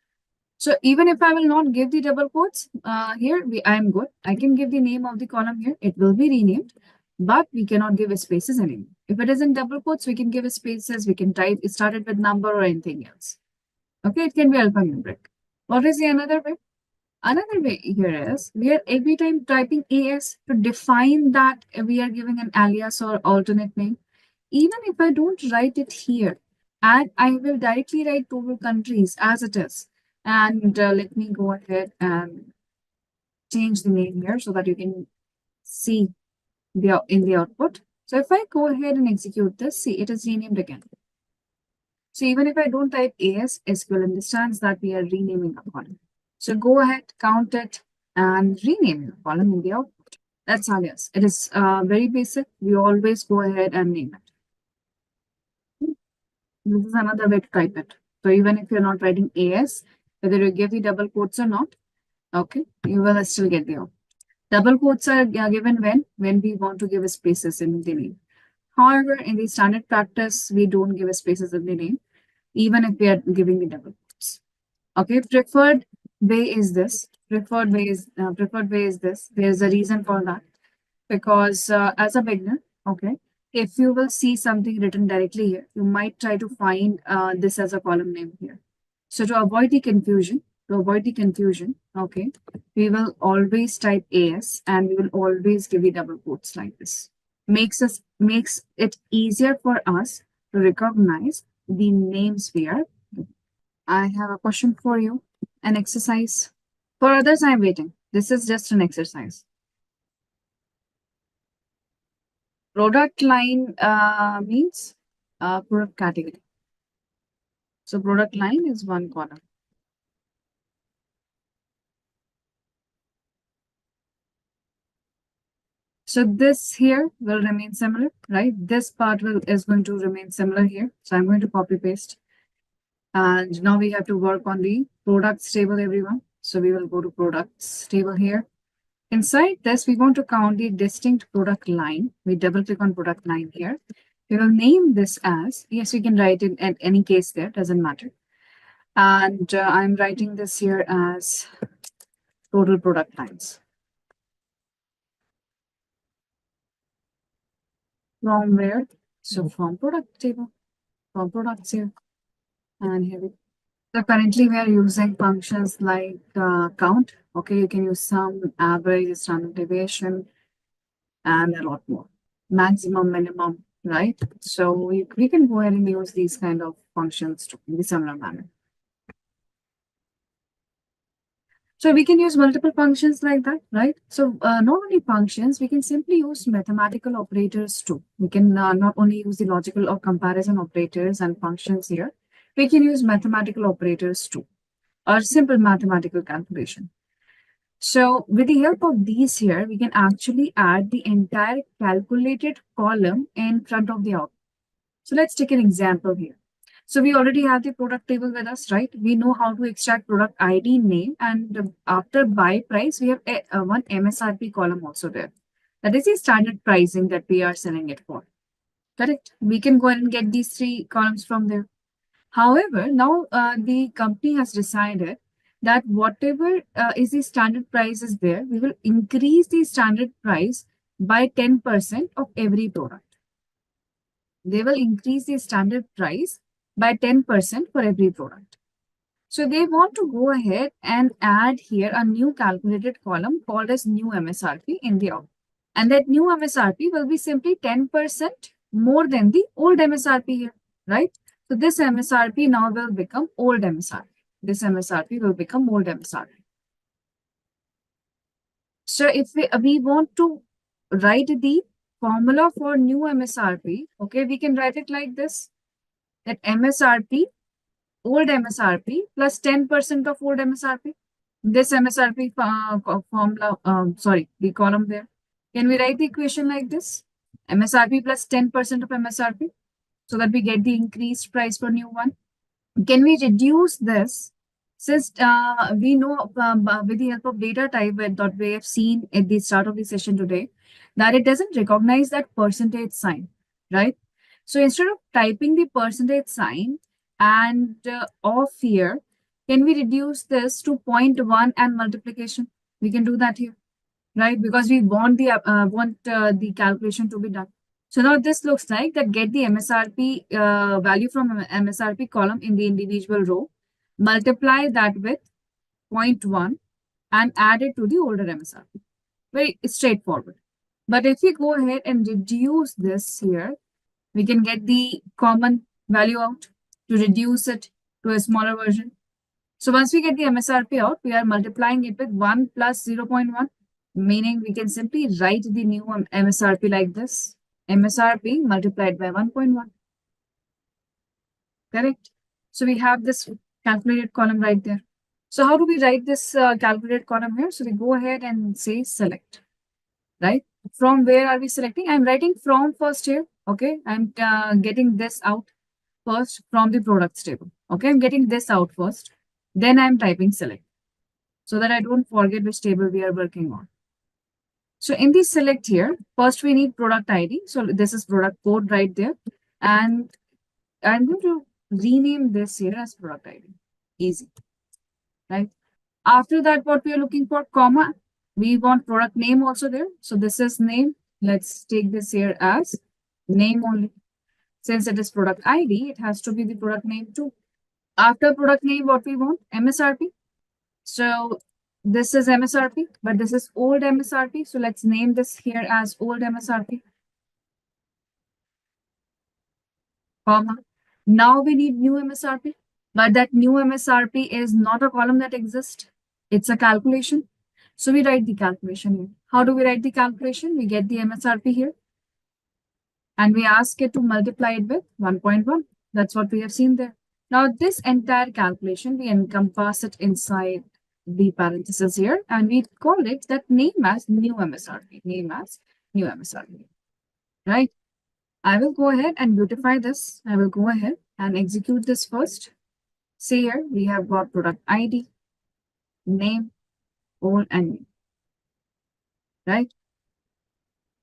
S2: So even if I will not give the double quotes here, I am good. I can give the name of the column here. It will be renamed, but we cannot give spaces anymore. If it is in double quotes, we can give spaces. We can type start it with number or anything else. Okay, it can be alphanumeric. What is the another way? Another way here is we are every time typing AS to define that we are giving an alias or alternate name. Even if I don't write it here, and I will directly write total countries as it is. And let me go ahead and change the name here so that you can see in the output. So if I go ahead and execute this, see it is renamed again. So even if I don't type AS, SQL understands that we are renaming a column. So go ahead, count it, and rename the column in the output. That's alias. It is very basic. We always go ahead and name it. This is another way to type it. So even if you're not writing AS, whether you give the double quotes or not, okay, you will still get the output. Double quotes are given when we want to give spaces in the name. However, in the standard practice, we don't give spaces in the name, even if we are giving the double quotes. Okay, preferred way is this. Preferred way is this. There's a reason for that, because as a beginner, okay, if you will see something written directly here, you might try to find this as a column name here. So to avoid the confusion, okay, we will always type AS and we will always give the double quotes like this. Makes it easier for us to recognize the names we are. I have a question for you, an exercise. For others, I'm waiting. This is just an exercise. Product line means product category. So product line is one column. So this here will remain similar, right? This part is going to remain similar here. So I'm going to copy paste. And now we have to work on the products table, everyone. So we will go to products table here. Inside this, we want to count the distinct product line. We double click on product line here. We will name this as, yes, you can write it in any case there, doesn't matter. And I'm writing this here as total product lines. From where? So from product table, from products here. And here we go. So currently we are using functions like count. Okay, you can use sum, average, standard deviation, and a lot more. Maximum, minimum, right? So we can go ahead and use these kind of functions in the similar manner. So we can use multiple functions like that, right? So not only functions, we can simply use mathematical operators too. We can not only use the logical or comparison operators and functions here, we can use mathematical operators too, or simple mathematical calculation. So with the help of these here, we can actually add the entire calculated column in front of the output. So let's take an example here. So we already have the product table with us, right? We know how to extract product ID, name, and after by price, we have one MSRP column also there. That is the standard pricing that we are selling it for. Correct. We can go ahead and get these three columns from there. However, now the company has decided that whatever is the standard price is there, we will increase the standard price by 10% of every product. They will increase the standard price by 10% for every product. So they want to go ahead and add here a new calculated column called as new MSRP in the output. And that new MSRP will be simply 10% more than the old MSRP here, right? So this MSRP now will become old MSRP. This MSRP will become old MSRP. So if we want to write the formula for new MSRP, okay, we can write it like this, that MSRP, old MSRP plus 10% of old MSRP. This MSRP formula, the column there. Can we write the equation like this? MSRP plus 10% of MSRP so that we get the increased price for new one. Can we reduce this? Since we know with the help of data type that we have seen at the start of the session today, that it doesn't recognize that percentage sign, right? So instead of typing the percentage sign and off here, can we reduce this to 0.1 and multiplication? We can do that here, right? Because we want the calculation to be done. So now this looks like that get the MSRP value from MSRP column in the individual row, multiply that with 0.1 and add it to the older MSRP. Very straightforward. But if we go ahead and reduce this here, we can get the common value out to reduce it to a smaller version. So once we get the MSRP out, we are multiplying it with 1 plus 0.1, meaning we can simply write the new MSRP like this. MSRP multiplied by 1.1. Correct. So we have this calculated column right there. So how do we write this calculated column here? So we go ahead and say select, right? From where are we selecting? I'm writing from first here. Okay. I'm getting this out first from the products table. Okay. I'm getting this out first. Then I'm typing select so that I don't forget which table we are working on. So in the select here, first we need product ID. So this is product code right there. And I'm going to rename this here as product ID. Easy, right? After that, what we are looking for, comma, we want product name also there. So this is name. Let's take this here as name only. Since it is product ID, it has to be the product name too. After product name, what we want, MSRP. So this is MSRP, but this is old MSRP. So let's name this here as old MSRP. Comma. Now we need new MSRP, but that new MSRP is not a column that exists. It's a calculation. So we write the calculation here. How do we write the calculation? We get the MSRP here and we ask it to multiply it with 1.1. That's what we have seen there. Now this entire calculation, we encompass it inside the parentheses here and we call it that name as new MSRP, name as new MSRP, right? I will go ahead and beautify this. I will go ahead and execute this first. See here, we have got product ID, name, old and new, right?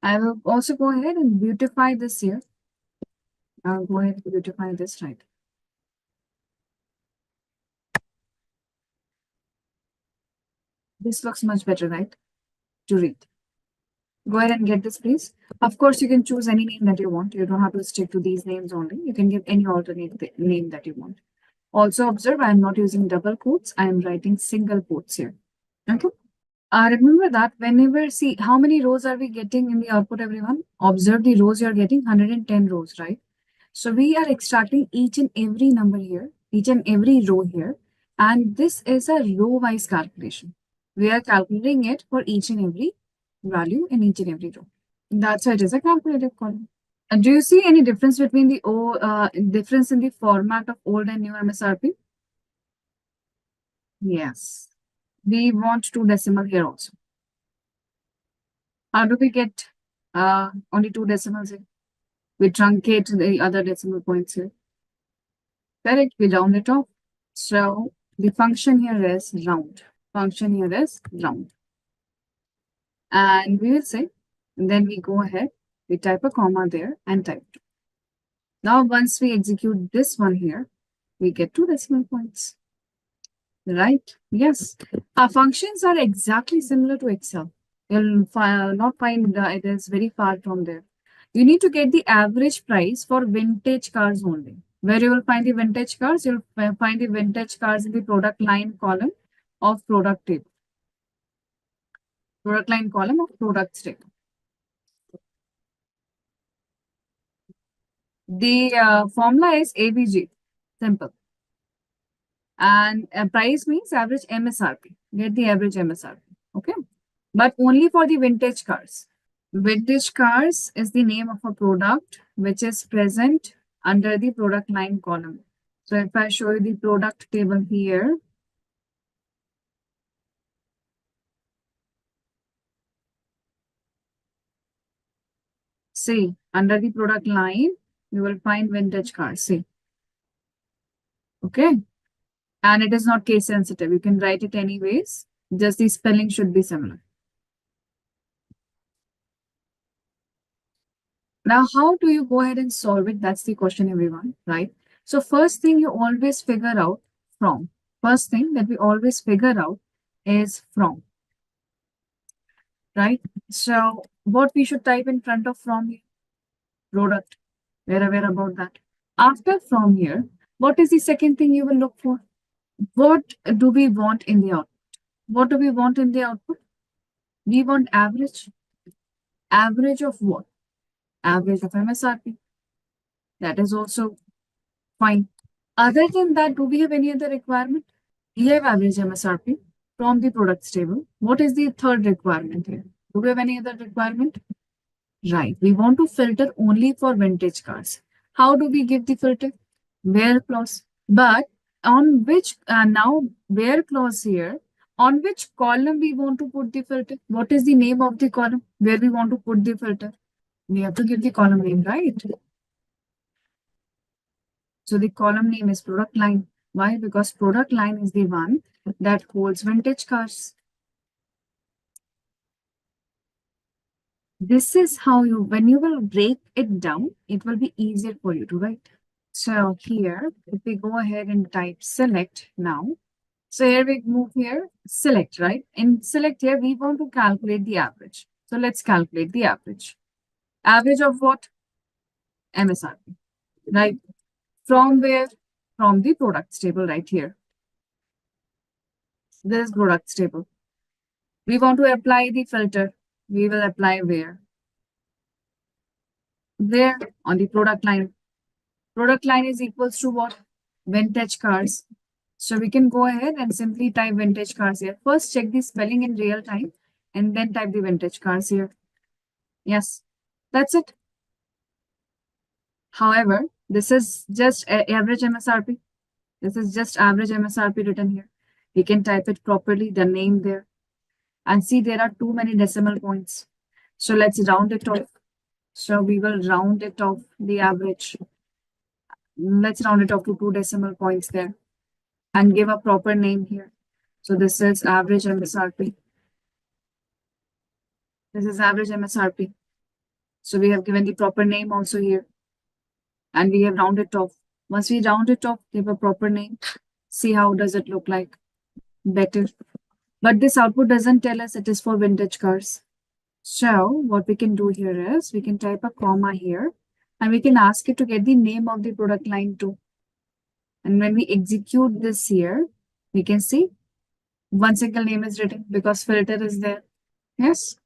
S2: I will also go ahead and beautify this here. I'll go ahead and beautify this right. This looks much better, right? To read. Go ahead and get this, please. Of course, you can choose any name that you want. You don't have to stick to these names only. You can give any alternate name that you want. Also observe, I am not using double quotes. I am writing single quotes here. Okay. Remember that whenever, see, how many rows are we getting in the output, everyone? Observe the rows you're getting, 110 rows, right? So we are extracting each and every number here, each and every row here. And this is a row-wise calculation. We are calculating it for each and every value in each and every row. That's why it is a calculated column. Do you see any difference between the difference in the format of old and new MSRP? Yes. We want 2 decimal here also. How do we get only 2 decimals here? We truncate the other decimal points here. Correct, we round it off. So the function here is round. Function here is round. And we will say, and then we go ahead, we type a comma there and type 2. Now, once we execute this one here, we get 2 decimal points. Right? Yes. Our functions are exactly similar to Excel. You'll not find it is very far from there. You need to get the average price for vintage cars only. Where you will find the vintage cars, you'll find the vintage cars in the product line column of product table. Product line column of products table. The formula is AVG. Simple. And price means average MSRP. Get the average MSRP. Okay. But only for the vintage cars. Vintage cars is the name of a product which is present under the product line column. So if I show you the product table here, see under the product line, you will find vintage cars. See, okay. And it is not case sensitive. You can write it anyways. Just the spelling should be similar. Now, how do you go ahead and solve it? That's the question, everyone, right? So first thing you always figure out from. First thing that we always figure out is from, right? So what we should type in front of from here? Product. We're aware about that. After from here, what is the second thing you will look for? What do we want in the output? What do we want in the output? We want average. Average of what? Average of MSRP. That is also fine. Other than that, do we have any other requirement? We have average MSRP from the products table. What is the third requirement here? Do we have any other requirement? Right. We want to filter only for vintage cars. How do we give the filter? Where clause. But on which, now where clause here, on which column we want to put the filter? What is the name of the column where we want to put the filter? We have to give the column name, right? So the column name is product line. Why? Because product line is the one that holds vintage cars. This is how you, when you will break it down, it will be easier for you to write. So here, if we go ahead and type select now, so here we move here, select, right? In select here, we want to calculate the average. So let's calculate the average. Average of what? MSRP, right? From where? From the products table right here. This is products table. We want to apply the filter. We will apply where? There on the product line. Product line is equals to what? Vintage cars. So we can go ahead and simply type vintage cars here. First, check the spelling in real time and then type the vintage cars here. Yes, that's it. However, this is just average MSRP. This is just average MSRP written here. We can type it properly, the name there. And see, there are too many decimal points. So let's round it off. So we will round it off the average. Let's round it off to 2 decimal points there and give a proper name here. So this is average MSRP. This is average MSRP. So we have given the proper name also here. And we have rounded off. Once we round it off, give a proper name. See how does it look like. Better. But this output doesn't tell us it is for vintage cars. So what we can do here is we can type a comma here and we can ask it to get the name of the product line too. And when we execute this here, we can see one single name is written because filter is there. Yes,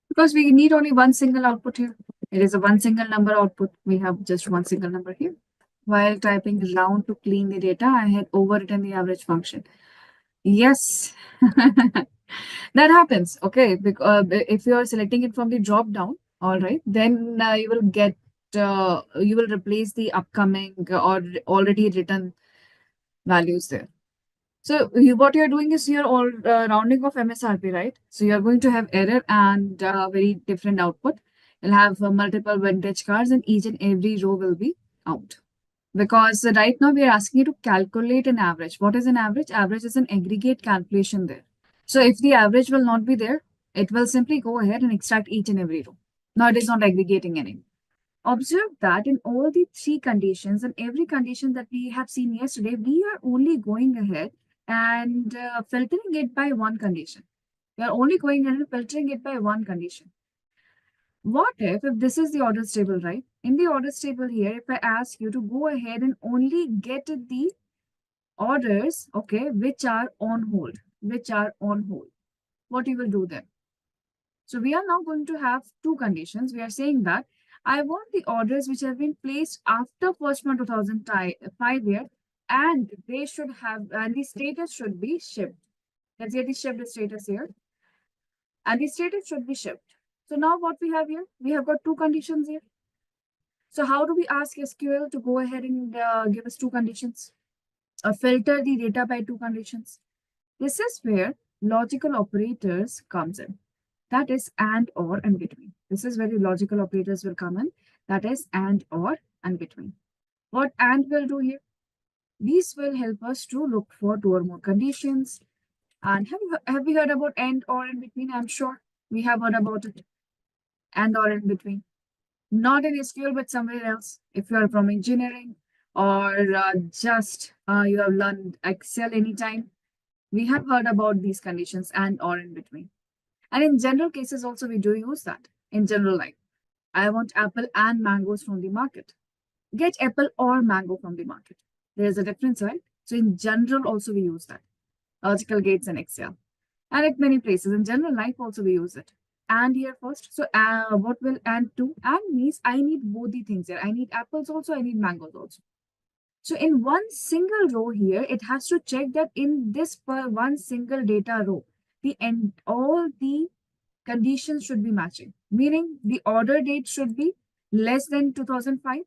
S2: because we need only one single output here. It is a one single number output. We have just one single number here. While typing round to clean the data, I had overwritten the average function. Yes, that happens. Okay, because if you are selecting it from the drop down, all right, then you will get you will replace the upcoming or already written values there. So what you're doing is you're all rounding off MSRP, right? So you're going to have error and very different output. You'll have multiple vintage cars and each and every row will be out. Because right now we are asking you to calculate an average. What is an average? Average is an aggregate calculation there. So if the average will not be there, it will simply go ahead and extract each and every row. Now it is not aggregating anymore. Observe that in all the three conditions and every condition that we have seen yesterday, we are only going ahead and filtering it by one condition. We are only going ahead and filtering it by one condition. What if this is the orders table, right? In the orders table here, if I ask you to go ahead and only get the orders, okay, which are on hold, what you will do then? So we are now going to have two conditions. We are saying that I want the orders which have been placed after 1st Month 2005 year, and they should have, and the status should be shipped. Let's get the shipped status here, and the status should be shipped. So now what we have here, we have got two conditions here. So how do we ask SQL to go ahead and give us two conditions? Filter the data by two conditions. This is where logical operators comes in. That is and, or, and between. This is where the logical operators will come in. That is and, or, and between. What and will do here? These will help us to look for two or more conditions. And have we heard about and, or, and between? I'm sure we have heard about it. And, or, and between. Not in SQL, but somewhere else. If you are from engineering or just you have learned Excel anytime, we have heard about these conditions and, or, in between. And in general cases also, we do use that in general life. I want apple and mangoes from the market. Get apple or mango from the market. There's a difference, right? So in general also we use that. Logical gates and Excel. And at many places in general life also we use it. And here first. So what will and do? And means I need both the things here. I need apples also, I need mangoes also. So in one single row here, it has to check that in this per one single data row, all the conditions should be matching, meaning the order date should be less than 2005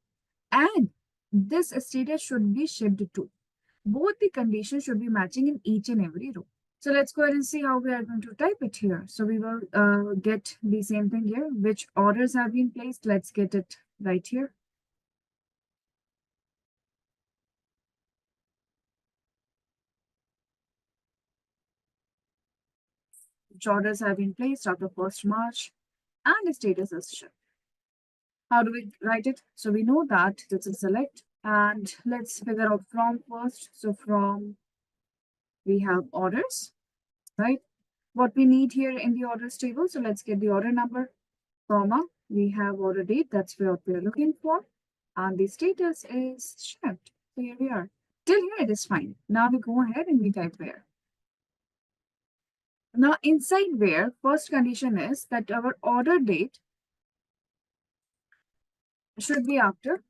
S2: and this status should be shipped to. Both the conditions should be matching in each and every row. So let's go ahead and see how we are going to type it here. So we will get the same thing here, which orders have been placed. Let's get it right here. Which orders have been placed after 1st March and the status is shipped. How do we write it? So we know that this is select and let's figure out from first. So from we have orders, right? What we need here in the orders table. So let's get the order number, comma, we have order date. That's what we're looking for. And the status is shipped. So here we are. Till here it is fine. Now we go ahead and we type where. Now inside where, first condition is that our order date should be after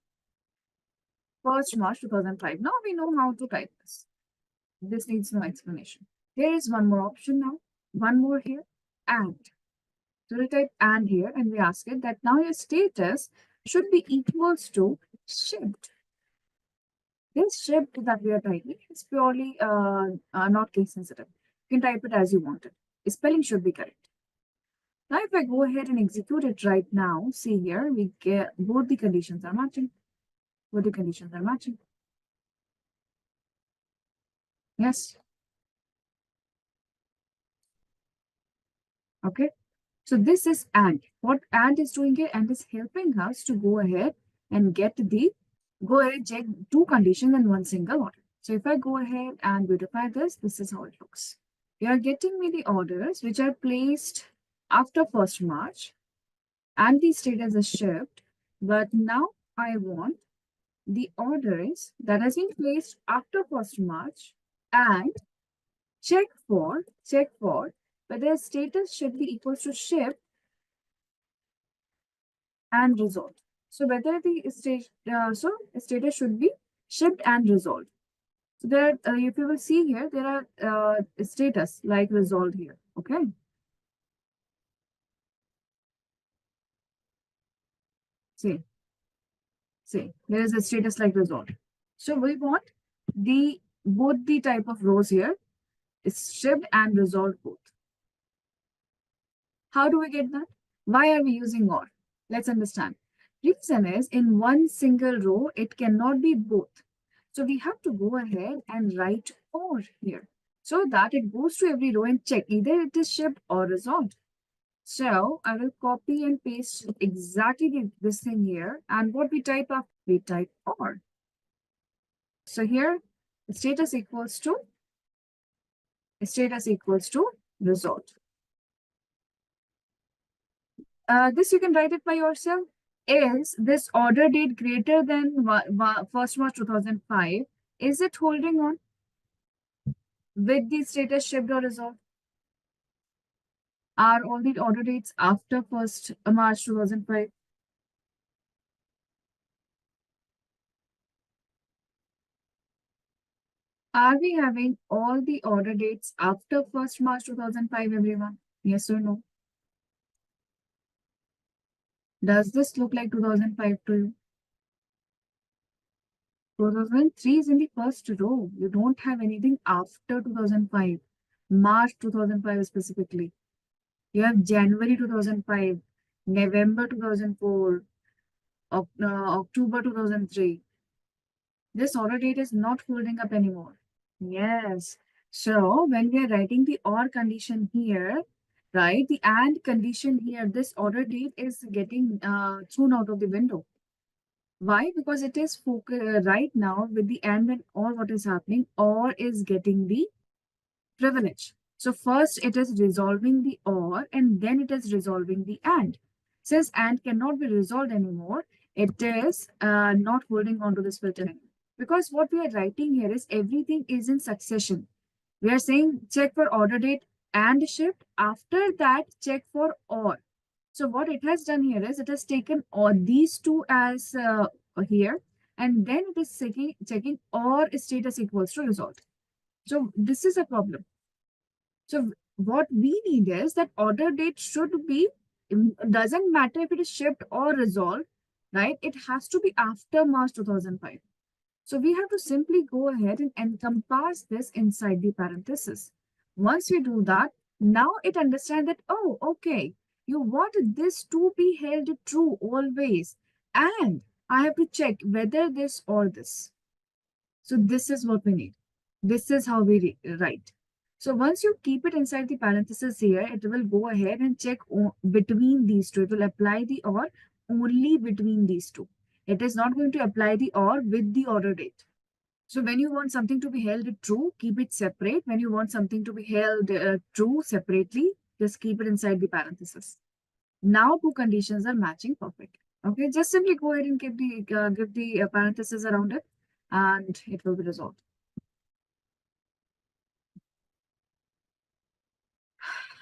S2: 1st March 2005. Now we know how to type this. This needs no explanation. There is one more option now. One more here. And. So we type and here and we ask it that now your status should be equals to shipped. This shipped that we are typing is purely not case sensitive. You can type it as you want it. The spelling should be correct. Now if I go ahead and execute it right now, see here, we get both the conditions are matching. Both the conditions are matching. Yes. Okay. So this is and. What and is doing here and is helping us to go ahead and check two conditions in one single order. So if I go ahead and beautify this, this is how it looks. You are getting me the orders which are placed after 1st March and the status is shipped. But now I want the orders that has been placed after 1st March and check for whether status should be equals to shipped and resolved. So whether the status should be shipped and resolved. So there, if you will see here, there are status like resolved here. Okay. See, there is a status like resolved. So we want both the type of rows here is shipped and resolved both. How do we get that? Why are we using or? Let's understand. Reason is in one single row, it cannot be both. So we have to go ahead and write or here so that it goes to every row and check either it is shipped or resolved. So I will copy and paste exactly this thing here. And what we type after, we type or. So here status equals to result. This you can write it by yourself. Is this order date greater than 1st March 2005? Is it holding on with the status shipped or resolved? Are all the order dates after 1st March 2005? Are we having all the order dates after 1st March 2005, everyone? Yes or no? Does this look like 2005 to you? 2003 is in the first row. You don't have anything after 2005. March 2005 specifically. You have January 2005, November 2004, October 2003. This order date is not holding up anymore. Yes. So when we are writing the OR condition here, right, the AND condition here, this order date is getting thrown out of the window. Why? Because it is right now with the and or what is happening, or is getting the privilege. So first it is resolving the or and then it is resolving the and. Since and cannot be resolved anymore, it is not holding on to this filter anymore. Because what we are writing here is everything is in succession. We are saying check for order date and shift. After that, check for or. So what it has done here is it has taken all these two as here, and then it is checking or status equals to result. So this is a problem. So what we need is that order date should be, doesn't matter if it is shipped or resolved, right? It has to be after March 2005. So we have to simply go ahead and encompass this inside the parenthesis. Once we do that, now it understands that, oh, okay, you want this to be held true always. And I have to check whether this or this. So this is what we need. This is how we write. So once you keep it inside the parenthesis here, it will go ahead and check between these two. It will apply the or only between these two. It is not going to apply the or with the order date. So when you want something to be held true, keep it separate. When you want something to be held true separately, just keep it inside the parenthesis. Now two conditions are matching perfect. Okay, just simply go ahead and give the parenthesis around it, and it will be resolved.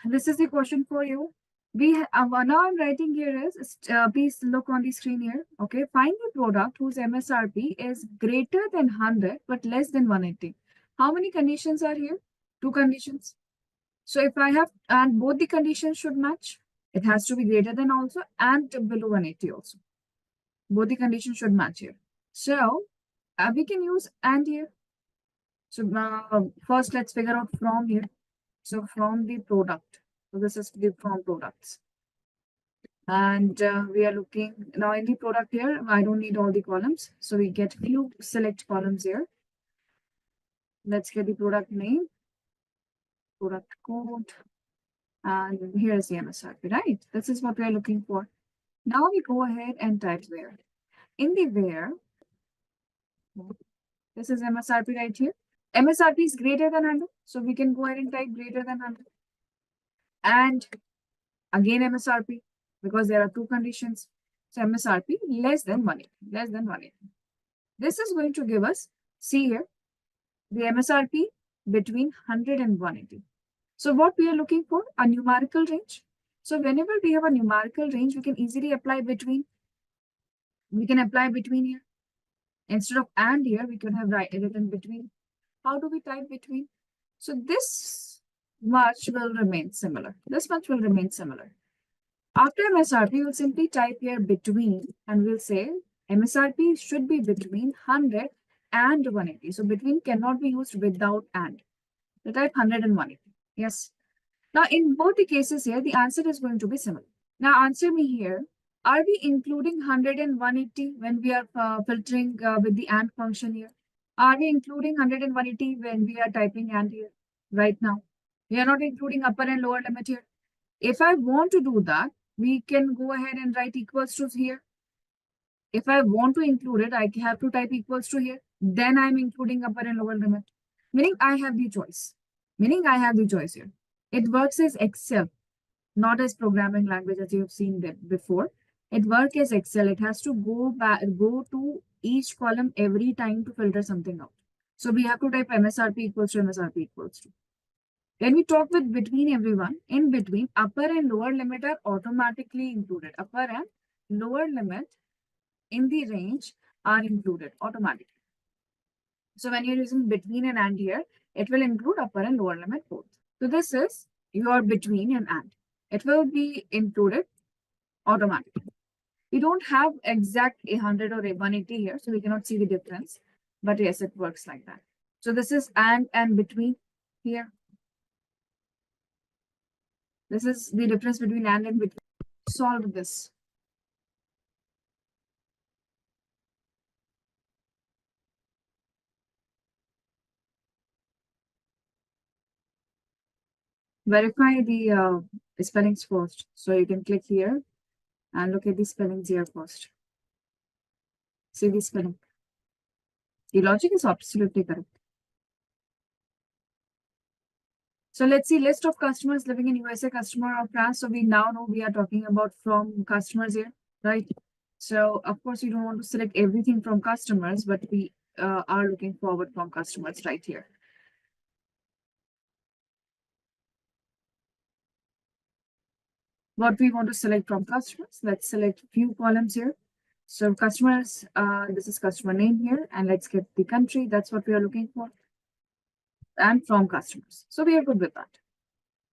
S2: This is the question for you. Now I'm writing here is, please look on the screen here. Okay, find the product whose MSRP is greater than 100 but less than 180. How many conditions are here? Two conditions. So if I have, and both the conditions should match, it has to be greater than also and below 180 also. Both the conditions should match here. So we can use and here. So first let's figure out from here. So from the product. So this is the from products. And we are looking now in the product here. I don't need all the columns. So we get few select columns here. Let's get the product name, product code, and here's the MSRP, right? This is what we are looking for. Now we go ahead and type where. In the where, this is MSRP right here. MSRP is greater than 100. So we can go ahead and type greater than 100. And again MSRP, because there are two conditions. So MSRP less than 180, less than 180. This is going to give us, see here, the MSRP between 100 and 180. So what we are looking for, a numerical range. So whenever we have a numerical range, we can easily apply between. We can apply between here. Instead of and here, we can have written between. How do we type between? So this much will remain similar. This much will remain similar. After MSRP, we'll simply type here between and we'll say MSRP should be between 100 and 180. So between cannot be used without and. So type 100 and 180. Yes. Now in both the cases here, the answer is going to be similar. Now answer me here. Are we including 100 and 180 when we are filtering with the AND function here? Are we including 100 and 180 when we are typing AND here right now? We are not including upper and lower limit here. If I want to do that, we can go ahead and write equals to here. If I want to include it, I have to type equals to here. Then I'm including upper and lower limit. Meaning I have the choice. Meaning I have the choice here. It works as Excel, not as programming language as you've seen that before. It works as Excel. It has to go to each column every time to filter something out. So we have to type MSRP equals to MSRP equals to. When we talk with between everyone, in between, upper and lower limit are automatically included. Upper and lower limit in the range are included automatically. So when you're using between and AND here, it will include upper and lower limit both. So this is your between and AND. It will be included automatically. We don't have exact 100 or 180 here, so we cannot see the difference. But yes, it works like that. So this is and between here. This is the difference between and between. Solve this. Verify the spellings first. So you can click here and look at the spellings here first. See the spelling. The logic is absolutely correct. So let's see list of customers living in USA, customer of France. So we now know we are talking about from customers here, right? So of course, you don't want to select everything from customers, but we are looking forward from customers right here. What we want to select from customers, let's select few columns here. So customers, this is customer name here, and let's get the country. That's what we are looking for. And from customers. So we are good with that.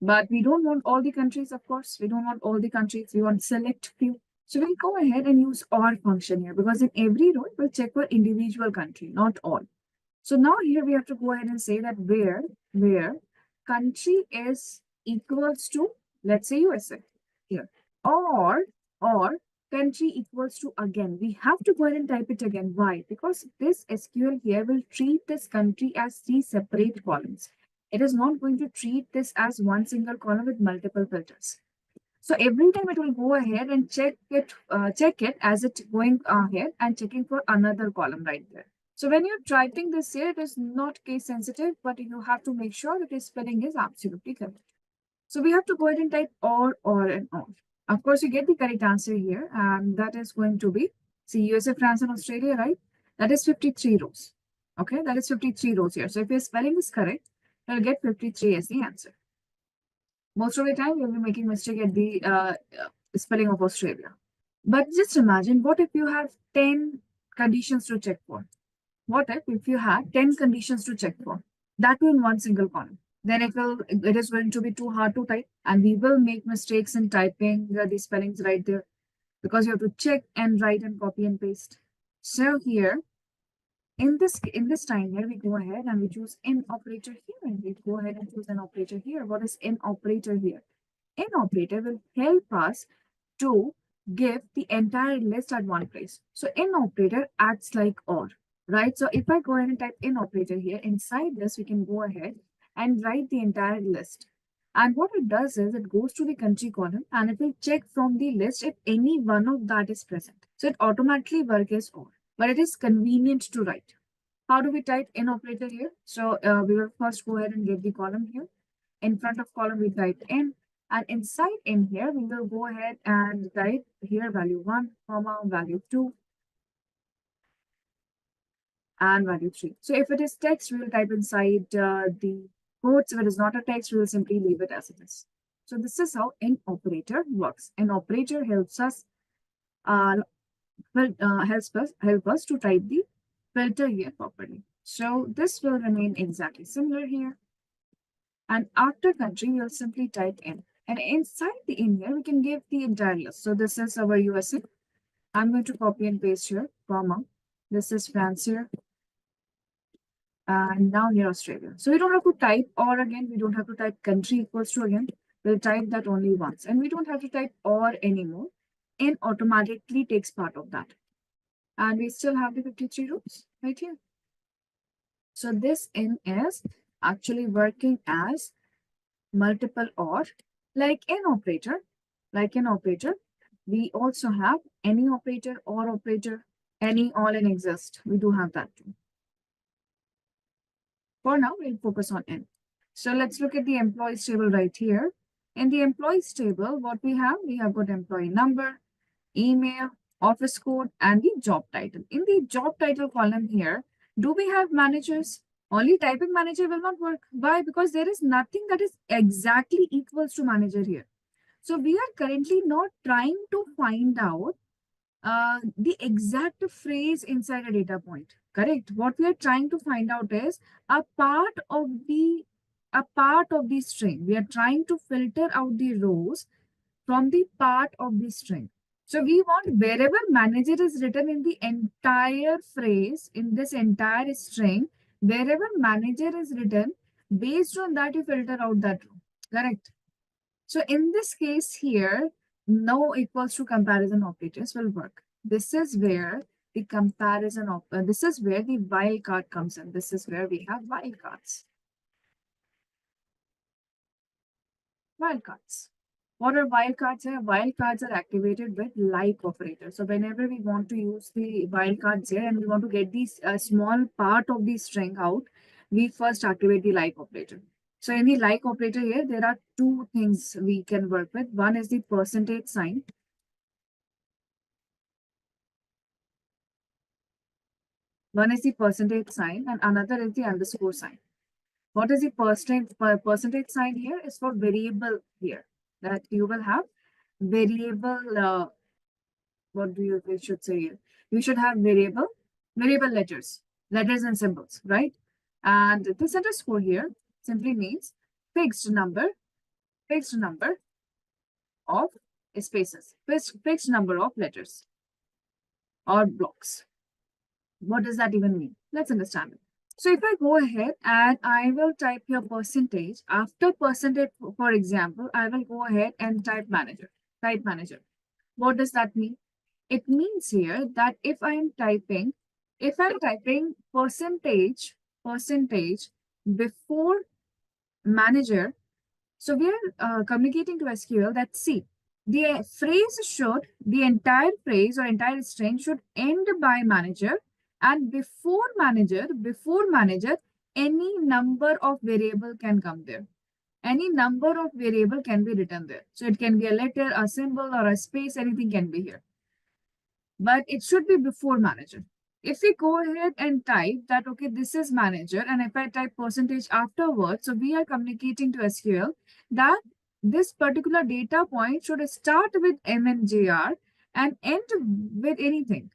S2: But we don't want all the countries, of course. We don't want all the countries. We want select few. So we'll go ahead and use OR function here because in every row, we'll check for individual country, not all. So now here we have to go ahead and say that where country is equals to, let's say USA here, or country equals to again. We have to go ahead and type it again. Why? Because this SQL here will treat this country as 3 separate columns. It is not going to treat this as one single column with multiple filters. So every time it will go ahead and check it as it going ahead and checking for another column right there. So when you're typing this here, it is not case sensitive, but you have to make sure that the spelling is absolutely correct. So we have to go ahead and type or, and or. Of course, you get the correct answer here, and that is going to be, see, USA, France, and Australia, right? That is 53 rows. Okay, that is 53 rows here. So if your spelling is correct, you'll get 53 as the answer. Most of the time, you'll be making mistake at the spelling of Australia. But just imagine, what if you have 10 conditions to check for? What if you had 10 conditions to check for? That too in one single column. Then it is going to be too hard to type, and we will make mistakes in typing the spellings right there because you have to check and write and copy and paste. So here, in this time here, we go ahead and we choose in operator here, and we go ahead and choose an operator here. What is in operator here? In operator will help us to give the entire list at one place. So in operator acts like or, right? So if I go ahead and type in operator here, inside this, we can go ahead and write the entire list. And what it does is it goes to the country column and it will check from the list if any one of that is present. So it automatically works as or, but it is convenient to write. How do we type in operator here? So we will first go ahead and get the column here. In front of column, we type in. And inside in here, we will go ahead and type here value 1, comma, value 2, and value 3. So if it is text, we will type inside the quotes. If it is not a text, we will simply leave it as it is. So this is how in operator works. An operator helps us help us to type the filter here properly. So this will remain exactly similar here. And after country, we'll simply type in. And inside the in here, we can give the entire list. So this is our USA. I'm going to copy and paste here, comma. This is France here. And now here Australia. So we don't have to type or again, we don't have to type country equals to again. We'll type that only once. And we don't have to type or anymore. in automatically takes part of that. And we still have the 53 rows right here. So this in is actually working as multiple or like an operator. Like an operator, we also have any operator or operator, any, all, and exist. We do have that too. For now, we'll focus on N. So let's look at the employees table right here. In the employees table, what we have got employee number, email, office code, and the job title. In the job title column here, do we have managers? Only typing manager will not work. Why? Because there is nothing that is exactly equals to manager here. So we are currently not trying to find out the exact phrase inside a data point. Correct. What we are trying to find out is a part of the string. We are trying to filter out the rows from the part of the string. So we want wherever manager is written in the entire phrase, in this entire string, wherever manager is written, based on that you filter out that row. Correct. So in this case here, no equals to comparison operators will work. This is where the this is where the wildcard comes in. This is where we have wildcards. Wildcards. What are wildcards? Wildcards are activated with like operator. So whenever we want to use the wildcards here and we want to get this small part of the string out, we first activate the like operator. So in the like operator here, there are two things we can work with. One is the percentage sign. One is the percentage sign and another is the underscore sign. What is the percentage sign here is for variable here. That you will have variable, what do you we should say here? You should have variable letters and symbols, right? And this underscore here simply means fixed number of spaces, fixed number of letters or blocks. What does that even mean? Let's understand it. So if I go ahead and I will type here percentage, after percentage, for example, I will go ahead and type manager. What does that mean? It means here that if I'm typing percentage before manager, so we are communicating to SQL that see, the entire phrase or entire string should end by manager, and before manager, any number of variable can come there. Any number of variable can be written there. So it can be a letter, a symbol, or a space, anything can be here. But it should be before manager. If we go ahead and type that, okay, this is manager, and if I type percentage afterwards, so we are communicating to SQL that this particular data point should start with MNJR and end with anything.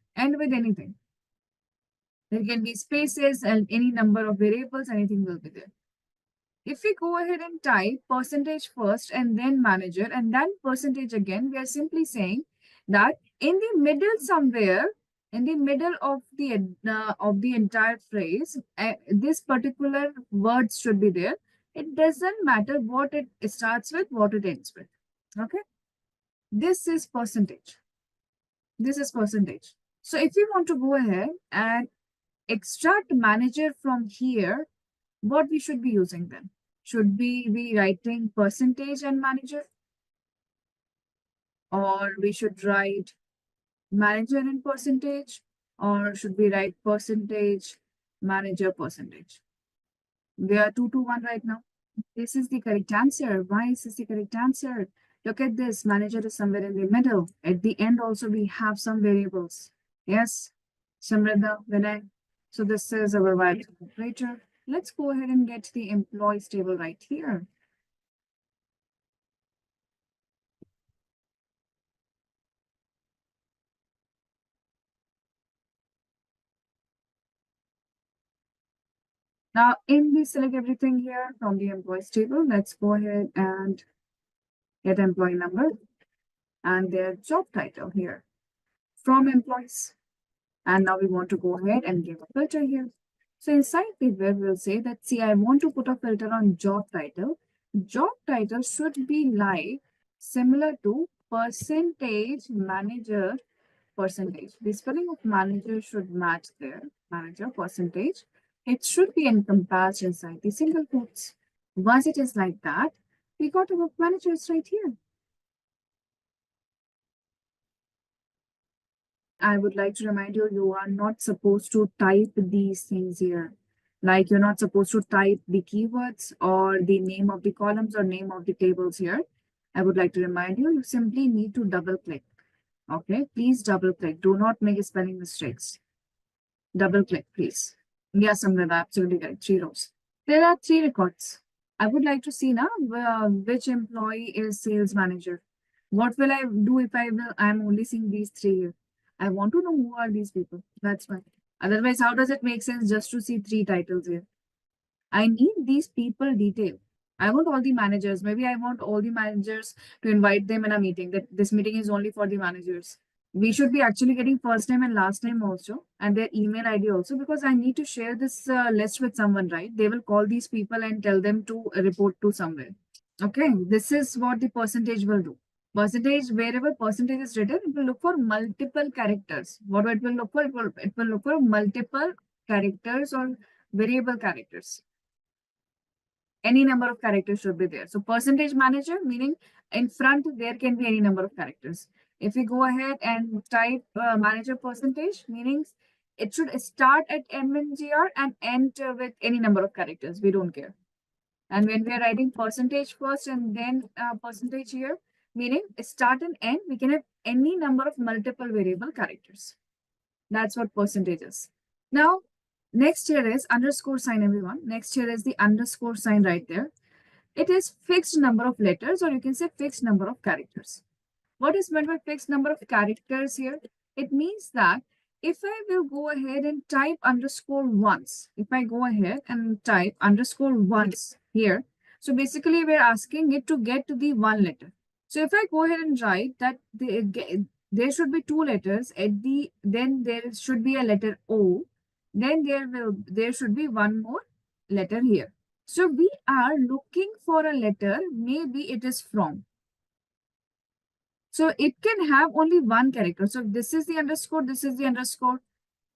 S2: There can be spaces and any number of variables, anything will be there. If we go ahead and type percentage first and then manager and then percentage again, we are simply saying that in the middle somewhere, in the middle of the entire phrase, this particular words should be there. It doesn't matter what it starts with, what it ends with. Okay. This is percentage. So if you want to go ahead and extract manager from here, what we should be using then? Should we be writing percentage and manager? Or we should write manager and percentage? Or should we write percentage, manager, percentage? We are 2 to 1 right now. This is the correct answer. Why is this the correct answer? Look at this. Manager is somewhere in the middle. At the end also we have some variables. Yes, Samrita, Vinay. So this is our value operator. Let's go ahead and get the employees table right here. Now, in the select everything here from the employees table, let's go ahead and get employee number and their job title here from employees. And now we want to go ahead and give a filter here. So inside the web, we'll say that, see, I want to put a filter on job title. Job title should be like similar to percentage manager percentage. The spelling of manager should match there. Manager percentage. It should be encompassed inside the single quotes. Once it is like that, we got our managers right here. I would like to remind you, you are not supposed to type these things here. Like you're not supposed to type the keywords or the name of the columns or name of the tables here. I would like to remind you, you simply need to double click. Okay, please double click. Do not make spelling mistakes. Double click, please. Yes, Amrita, absolutely correct. 3 rows. There are 3 records. I would like to see now which employee is sales manager. What will I do if I'm only seeing these 3 here? I want to know who are these people. That's why. Otherwise, how does it make sense just to see 3 titles here? I need these people detail. I want all the managers. Maybe I want all the managers to invite them in a meeting. That this meeting is only for the managers. We should be actually getting first name and last name also, and their email ID also, because I need to share this list with someone, right? They will call these people and tell them to report to somewhere. Okay, this is what the percentage will do. Percentage, wherever percentage is written, it will look for multiple characters. What it will look for? It will look for multiple characters or variable characters. Any number of characters should be there. So percentage manager, meaning in front, there can be any number of characters. If we go ahead and type manager percentage, meaning it should start at MNGR and end with any number of characters. We don't care. And when we are writing percentage first and then percentage here, meaning start and end, we can have any number of multiple variable characters. That's what percentage is. Now, next here is underscore sign, everyone. Next here is the underscore sign right there. It is fixed number of letters, or you can say fixed number of characters. What is meant by fixed number of characters here? It means that if I will go ahead and type underscore once, if I go ahead and type underscore once here, so basically we're asking it to get to the 1 letter. So if I go ahead and write that there should be 2 letters at the, then there should be a letter O, then there should be 1 more letter here. So we are looking for a letter, maybe it is from. So it can have only 1 character. So this is the underscore, this is the underscore,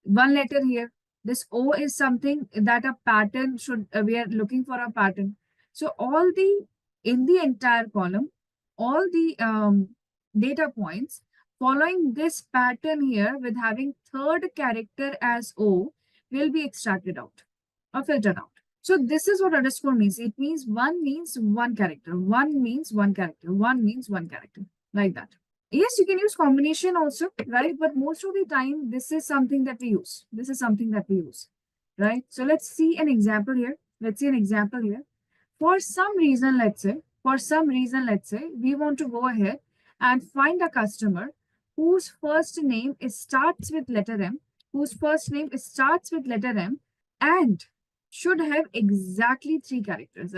S2: 1 letter here. This O is something that a pattern should, we are looking for a pattern. So in the entire column, all the data points following this pattern here with having 3rd character as O will be extracted out or filtered out. So this is what underscore means. It means 1 means 1 character, 1 means 1 character, 1 means 1 character, like that. Yes, you can use combination also, right? But most of the time, this is something that we use. This is something that we use, right? So let's see an example here. Let's see an example here. For some reason, let's say, we want to go ahead and find a customer whose first name starts with letter M, and should have exactly 3 characters,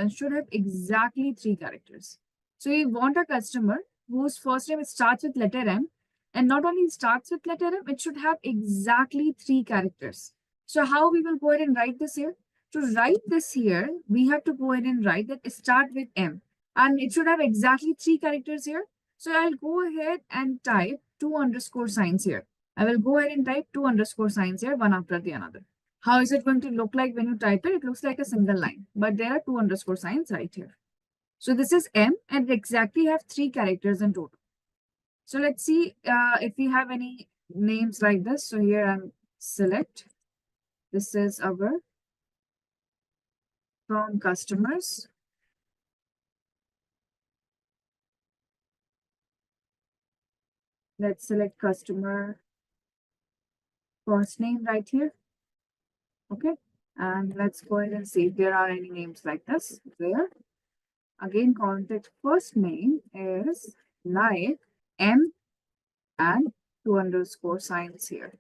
S2: So we want a customer whose first name starts with letter M, and not only starts with letter M, it should have exactly 3 characters. So how we will go ahead and write this here? To write this here, we have to go ahead and write that start with M, and it should have exactly 3 characters here. So I'll go ahead and type 2 underscore signs here. I will go ahead and type 2 underscore signs here, one after the another. How is it going to look like when you type it? It looks like a single line, but there are 2 underscore signs right here. So this is M, and exactly have 3 characters in total. So let's see if we have any names like this. So here I'm select. This is our from customers. Let's select customer first name right here. Okay. And let's go ahead and see if there are any names like this there. Again, contact first name is like M and 2 underscore signs here.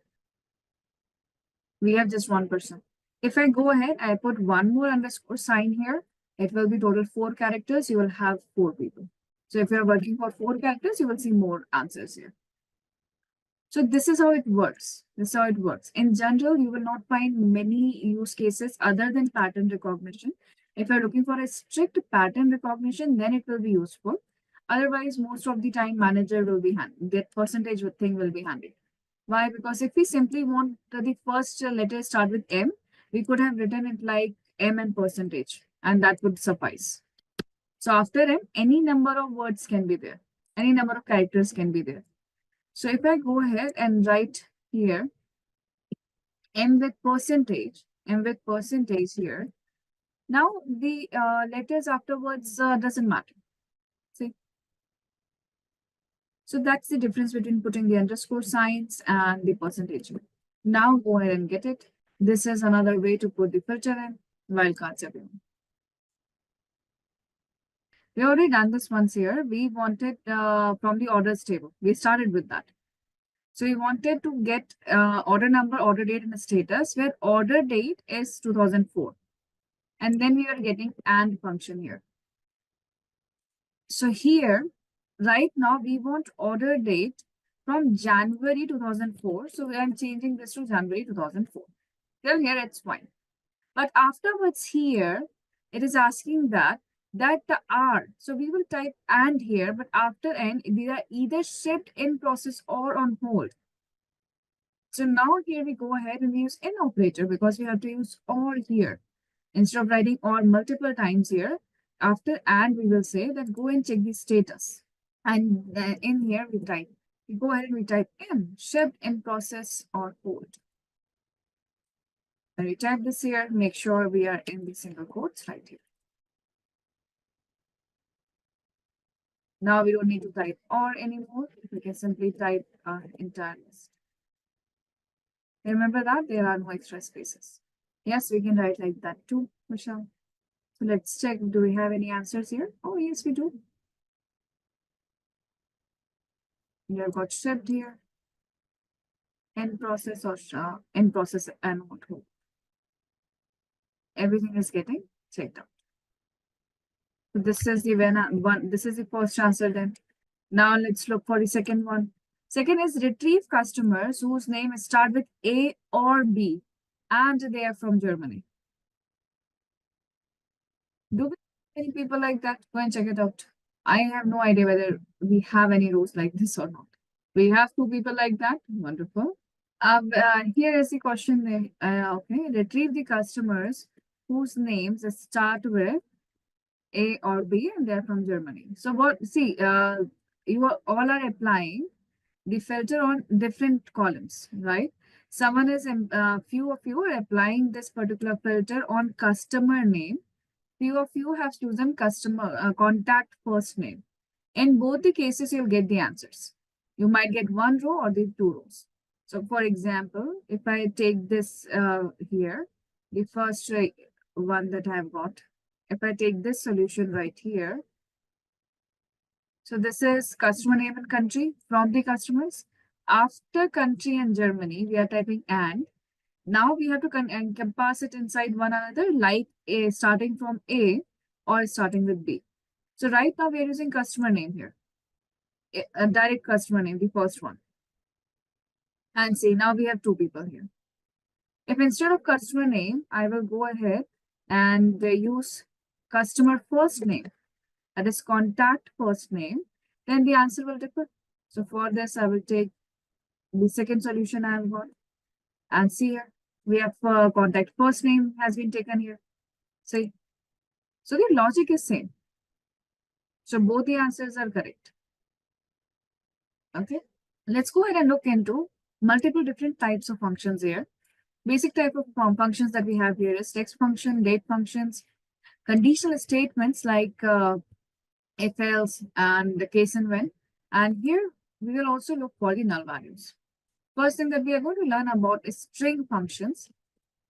S2: We have just 1 person. If I go ahead, I put 1 more underscore sign here, it will be total 4 characters. You will have 4 people. So if you're working for 4 characters, you will see more answers here. So this is how it works. In general, you will not find many use cases other than pattern recognition. If you're looking for a strict pattern recognition, then it will be useful. Otherwise, most of the time manager will be that percentage thing will be handled. Why? Because if we simply want the first letter start with M, we could have written it like M and percentage, and that would suffice. So after M, any number of words can be there. Any number of characters can be there. So if I go ahead and write here M with percentage here. Now the letters afterwards doesn't matter. See? So that's the difference between putting the underscore signs and the percentage. Now go ahead and get it. This is another way to put the filter in. Wildcards everyone. We already done this once here. We wanted from the orders table. We started with that. So we wanted to get order number, order date, and a status where order date is 2004. And then we are getting AND function here. So here, right now, we want order date from January 2004. So we are changing this to January 2004. Till here, it's fine. But afterwards here, it is asking that the R. So we will type AND here, but after N, they are either shipped, in process, or on hold. So now here we go ahead and use in operator because we have to use or here. Instead of writing or multiple times here, after and we will say that go and check the status. And then in here we go ahead and we type M, shipped, in process, or hold. And we type this here, make sure we are in the single quotes right here. Now we don't need to type or anymore. We can simply type our entire list. Remember that there are no extra spaces. Yes, we can write like that too, Michelle. So let's check. Do we have any answers here? Oh, yes, we do. We have got shipped here. In process or in process and not hold. Everything is getting checked out. So this is the one. This is the first answer then. Now let's look for the second one. Second is retrieve customers whose name start with A or B and they are from Germany. Do we have any people like that? Go and check it out. I have no idea whether we have any rules like this or not. We have two people like that. Wonderful. Here is the question there. Okay, retrieve the customers whose names start with A or B and they're from Germany. So what, see, you all are applying the filter on different columns, right? Someone is, few of you are applying this particular filter on customer name. Few of you have chosen customer contact first name. In both the cases, you'll get the answers. You might get one row or the two rows. So for example, if I take this here, the first one that I've got, if I take this solution right here, so this is customer name and country from the customers. After country and Germany, we are typing and. Now we have to encompass it inside one another, like A starting from A or starting with B. So right now we are using customer name here, a direct customer name, the first one. And see, now we have two people here. If instead of customer name, I will go ahead and use customer first name, that is contact first name, then the answer will differ. So for this, I will take the second solution I have got and see here. We have contact first name has been taken here. See, so the logic is same. So both the answers are correct. Okay, let's go ahead and look into multiple different types of functions here. Basic type of functions that we have here is text function, date functions, conditional statements like if else and the case and when. And here we will also look for the null values. First thing that we are going to learn about is string functions.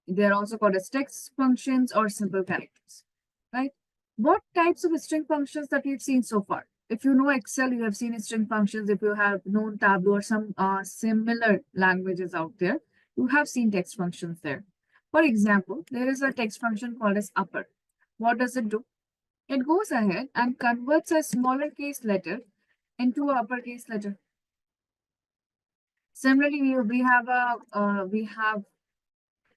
S2: They're also called as text functions or simple characters, right? What types of string functions that we've seen so far? If you know Excel, you have seen string functions. If you have known Tableau or some similar languages out there, you have seen text functions there. For example, there is a text function called as upper. What does it do? It goes ahead and converts a smaller case letter into an uppercase letter. Similarly, we have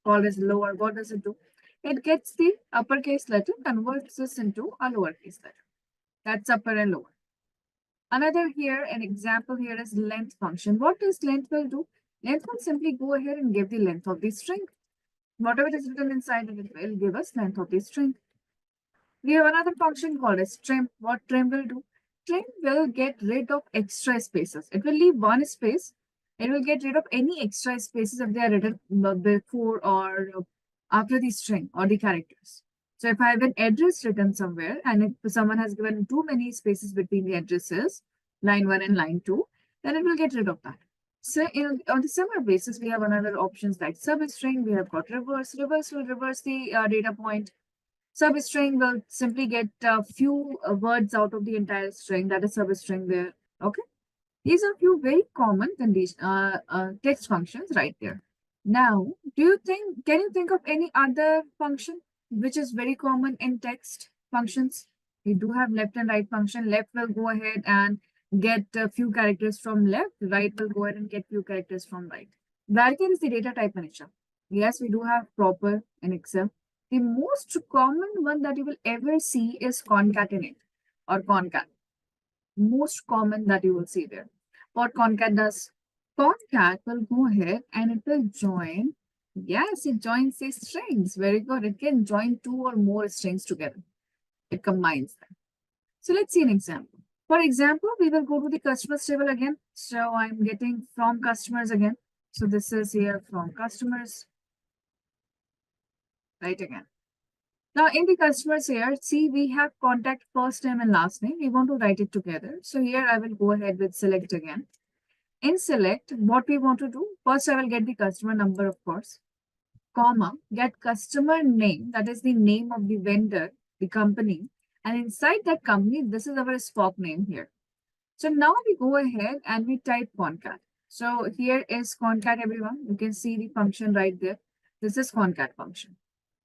S2: called as lower. What does it do? It gets the uppercase letter, converts this into a lowercase letter. That's upper and lower. Another here, an example here is length function. What does length will do? Length will simply go ahead and give the length of the string. Whatever is written inside it will give us length of the string. We have another function called as trim. What trim will do? Trim will get rid of extra spaces. It will leave one space. It will get rid of any extra spaces if they are written before or after the string or the characters. So if I have an address written somewhere and if someone has given too many spaces between the addresses, line 1 and line 2, then it will get rid of that. So on the similar basis, we have another options like substring. We have got reverse. Reverse will reverse the data point. Substring will simply get a few words out of the entire string. That is substring there. Okay. These are few very common condition, text functions right there. Now, can you think of any other function which is very common in text functions? We do have left and right function. Left will go ahead and get a few characters from left. Right will go ahead and get few characters from right. Varchar is the data type manager. Yes, we do have proper in Excel. The most common one that you will ever see is concatenate or concat. Most common that you will see there. What concat does? Concat will go ahead and it will join. Yes, it joins the strings. Very good. It can join two or more strings together. It combines them. So let's see an example. For example, we will go to the customers table again. So I'm getting from customers again. So this is here from customers. Right again. Now in the customers here, see we have contact first name and last name. We want to write it together. So here I will go ahead with select again. In select, what we want to do, first I will get the customer number, of course, comma, get customer name, that is the name of the vendor, the company. And inside that company, this is our SPOC name here. So now we go ahead and we type concat. So here is concat, everyone. You can see the function right there. This is concat function.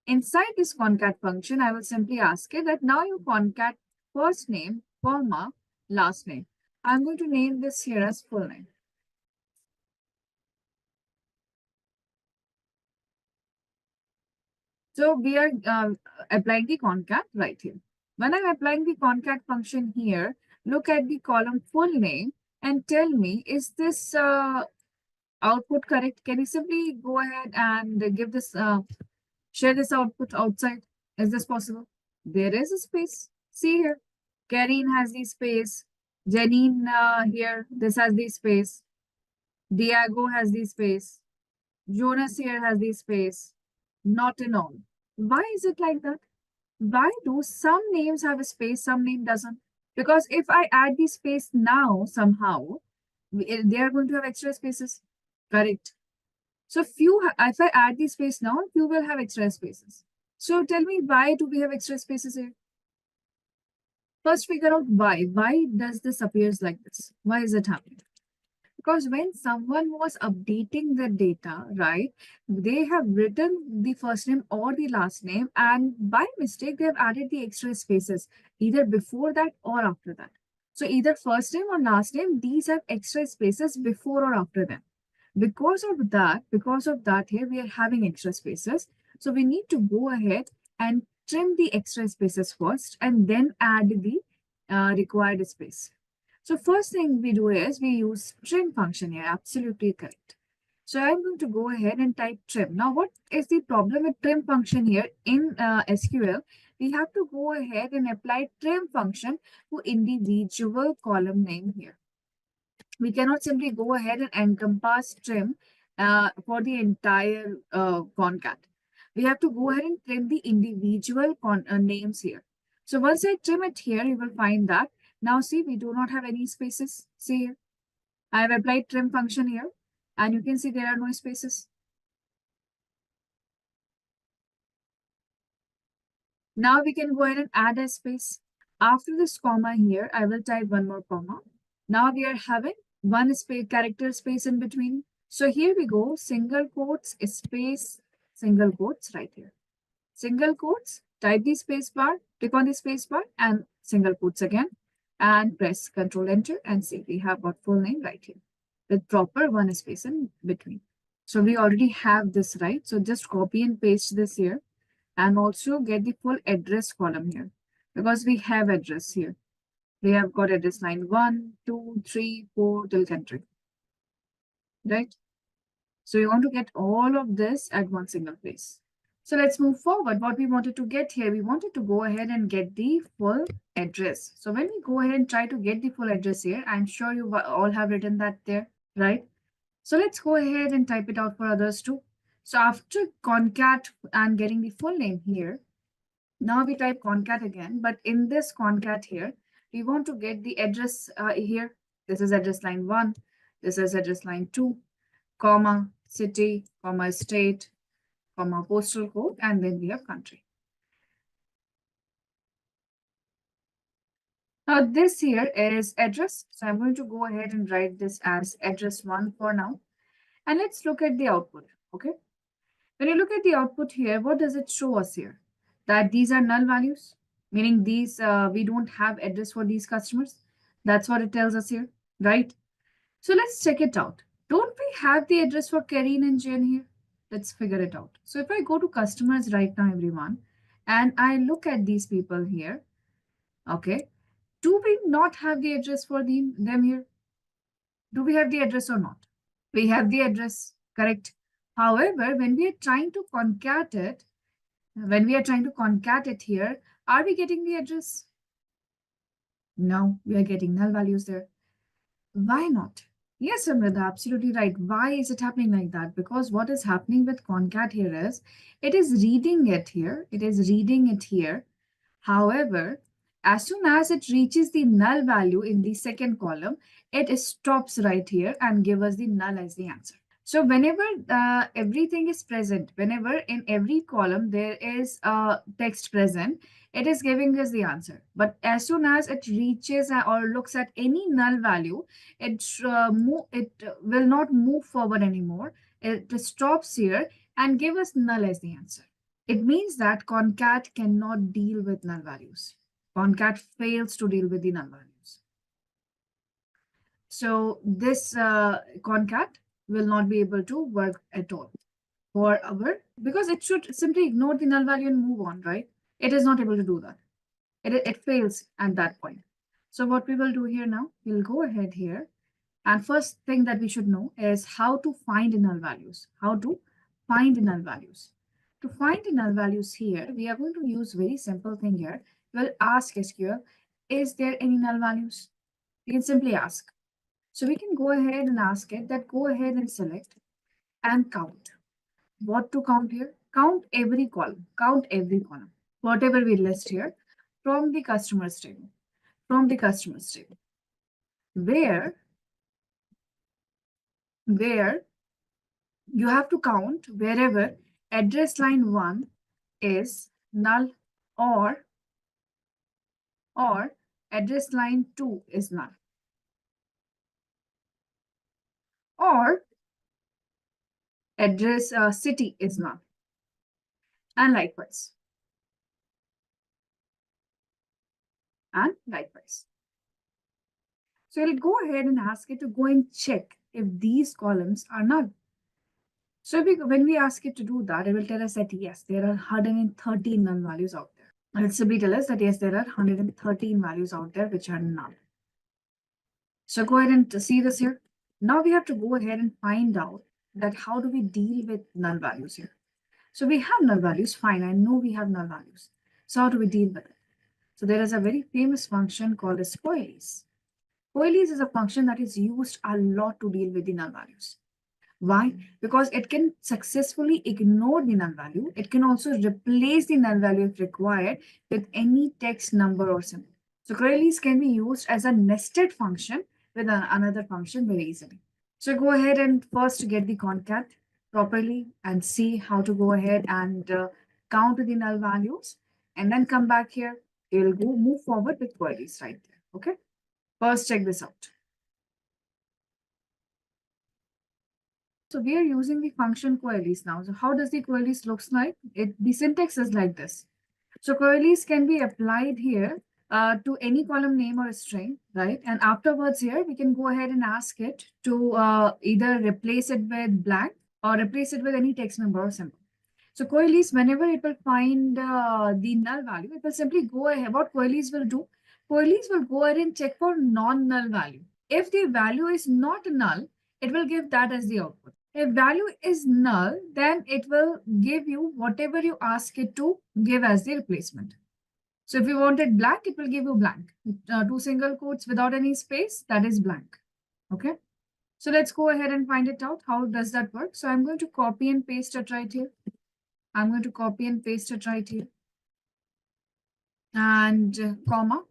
S2: Inside this concat function, I will simply ask it that now you concat first name, comma, last name. I'm going to name this here as full name. So we are applying the concat right here. When I'm applying the concat function here, look at the column full name and tell me, is this output correct? Can you simply go ahead and give this, share this output outside? Is this possible? There is a space. See here, Karine has the space. Janine here, this has the space. Diego has the space. Jonas here has the space. Not in all. Why is it like that? Why do some names have a space, some name doesn't? Because if I add the space now somehow, they are going to have extra spaces. Correct. So if I add the space now, few will have extra spaces. So tell me, why do we have extra spaces here? First, figure out why. Why does this appears like this? Why is it happening? Because when someone was updating their data, right, they have written the first name or the last name, and by mistake, they have added the extra spaces either before that or after that. So either first name or last name, these have extra spaces before or after them. Because of that, here we are having extra spaces. So we need to go ahead and trim the extra spaces first and then add the required space. So first thing we do is we use trim function here. Absolutely correct. So I'm going to go ahead and type trim. Now, what is the problem with trim function here in SQL? We have to go ahead and apply trim function to individual column name here. We cannot simply go ahead and encompass trim for the entire concat. We have to go ahead and trim the individual names here. So once I trim it here, you will find that now see, we do not have any spaces. See here, I have applied trim function here and you can see there are no spaces. Now we can go ahead and add a space. After this comma here, I will type one more comma. Now we are having one space, character space in between. So here we go, single quotes, space, single quotes right here. Single quotes, type the space bar, click on the space bar and single quotes again and press Control Enter and see we have got full name right here with proper one space in between. So we already have this, right? So just copy and paste this here and also get the full address column here because we have address here. We have got address line 1, 2, 3, 4 till country, right? So we want to get all of this at one single place. So let's move forward. What we wanted to get here, we wanted to go ahead and get the full address. So when we go ahead and try to get the full address here, I'm sure you all have written that there, right? So let's go ahead and type it out for others too. So after concat and getting the full name here, now we type concat again, but in this concat here, we want to get the address here. This is address line 1. This is address line 2, comma, city, comma, state, comma, postal code, and then we have country. Now this here is address. So I'm going to go ahead and write this as address 1 for now. And let's look at the output, okay? When you look at the output here, what does it show us here? That these are null values, meaning these we don't have address for these customers. That's what it tells us here, right? So let's check it out. Don't we have the address for Karine and Jane here? Let's figure it out. So if I go to customers right now, everyone, and I look at these people here, okay, do we not have the address for them here? Do we have the address or not? We have the address, correct? However, when we are trying to concat it, here, are we getting the address? No, we are getting null values there. Why not? Yes, Amrita, absolutely right. Why is it happening like that? Because what is happening with concat here is, it is reading it here. It is reading it here. However, as soon as it reaches the null value in the second column, it stops right here and gives us the null as the answer. So whenever everything is present, whenever in every column there is a text present, it is giving us the answer. But as soon as it reaches or looks at any null value, it will not move forward anymore. It stops here and give us null as the answer. It means that concat cannot deal with null values. Concat fails to deal with the null values. So this concat will not be able to work at all for our, because it should simply ignore the null value and move on, right? It is not able to do that. It fails at that point. So what we will do here now, we'll go ahead here. And first thing that we should know is how to find null values. How to find null values. To find the null values here, we are going to use very simple thing here. We'll ask SQL, is there any null values? We can simply ask. So we can go ahead and ask it that go ahead and select and count. What to count here? Count every column. Count every column. Whatever we list here from the customers table. From the customers table. Where you have to count wherever address line 1 is null or address line 2 is null. Or address city is null. And likewise. And likewise. So it'll go ahead and ask it to go and check if these columns are null. So when we ask it to do that, it will tell us that yes, there are 113 null values out there. And it'll simply tell us that yes, there are 113 values out there which are null. So go ahead and see this here. Now we have to go ahead and find out that how do we deal with null values here. So we have null values, fine, I know we have null values. So how do we deal with it? So there is a very famous function called as queries. Queries is a function that is used a lot to deal with the null values. Why? Because it can successfully ignore the null value. It can also replace the null value if required with any text, number, or symbol. So queries can be used as a nested function with another function very easily. So go ahead and first get the concat properly and see how to go ahead and count the null values, and then come back here. You'll go move forward with queries right there. Okay. First, check this out. So we are using the function queries now. So how does the queries looks like? The syntax is like this. So queries can be applied here to any column name or string, right? And afterwards here, we can go ahead and ask it to either replace it with blank or replace it with any text, number, or symbol. So queries, whenever it will find the null value, it will simply go ahead. What queries will do? queries will go ahead and check for non-null value. If the value is not null, it will give that as the output. If value is null, then it will give you whatever you ask it to give as the replacement. So if you wanted blank, it will give you blank. Two single quotes without any space, that is blank. Okay. So let's go ahead and find it out. How does that work? So I'm going to copy and paste it right here. I'm going to copy and paste it right here. And comma,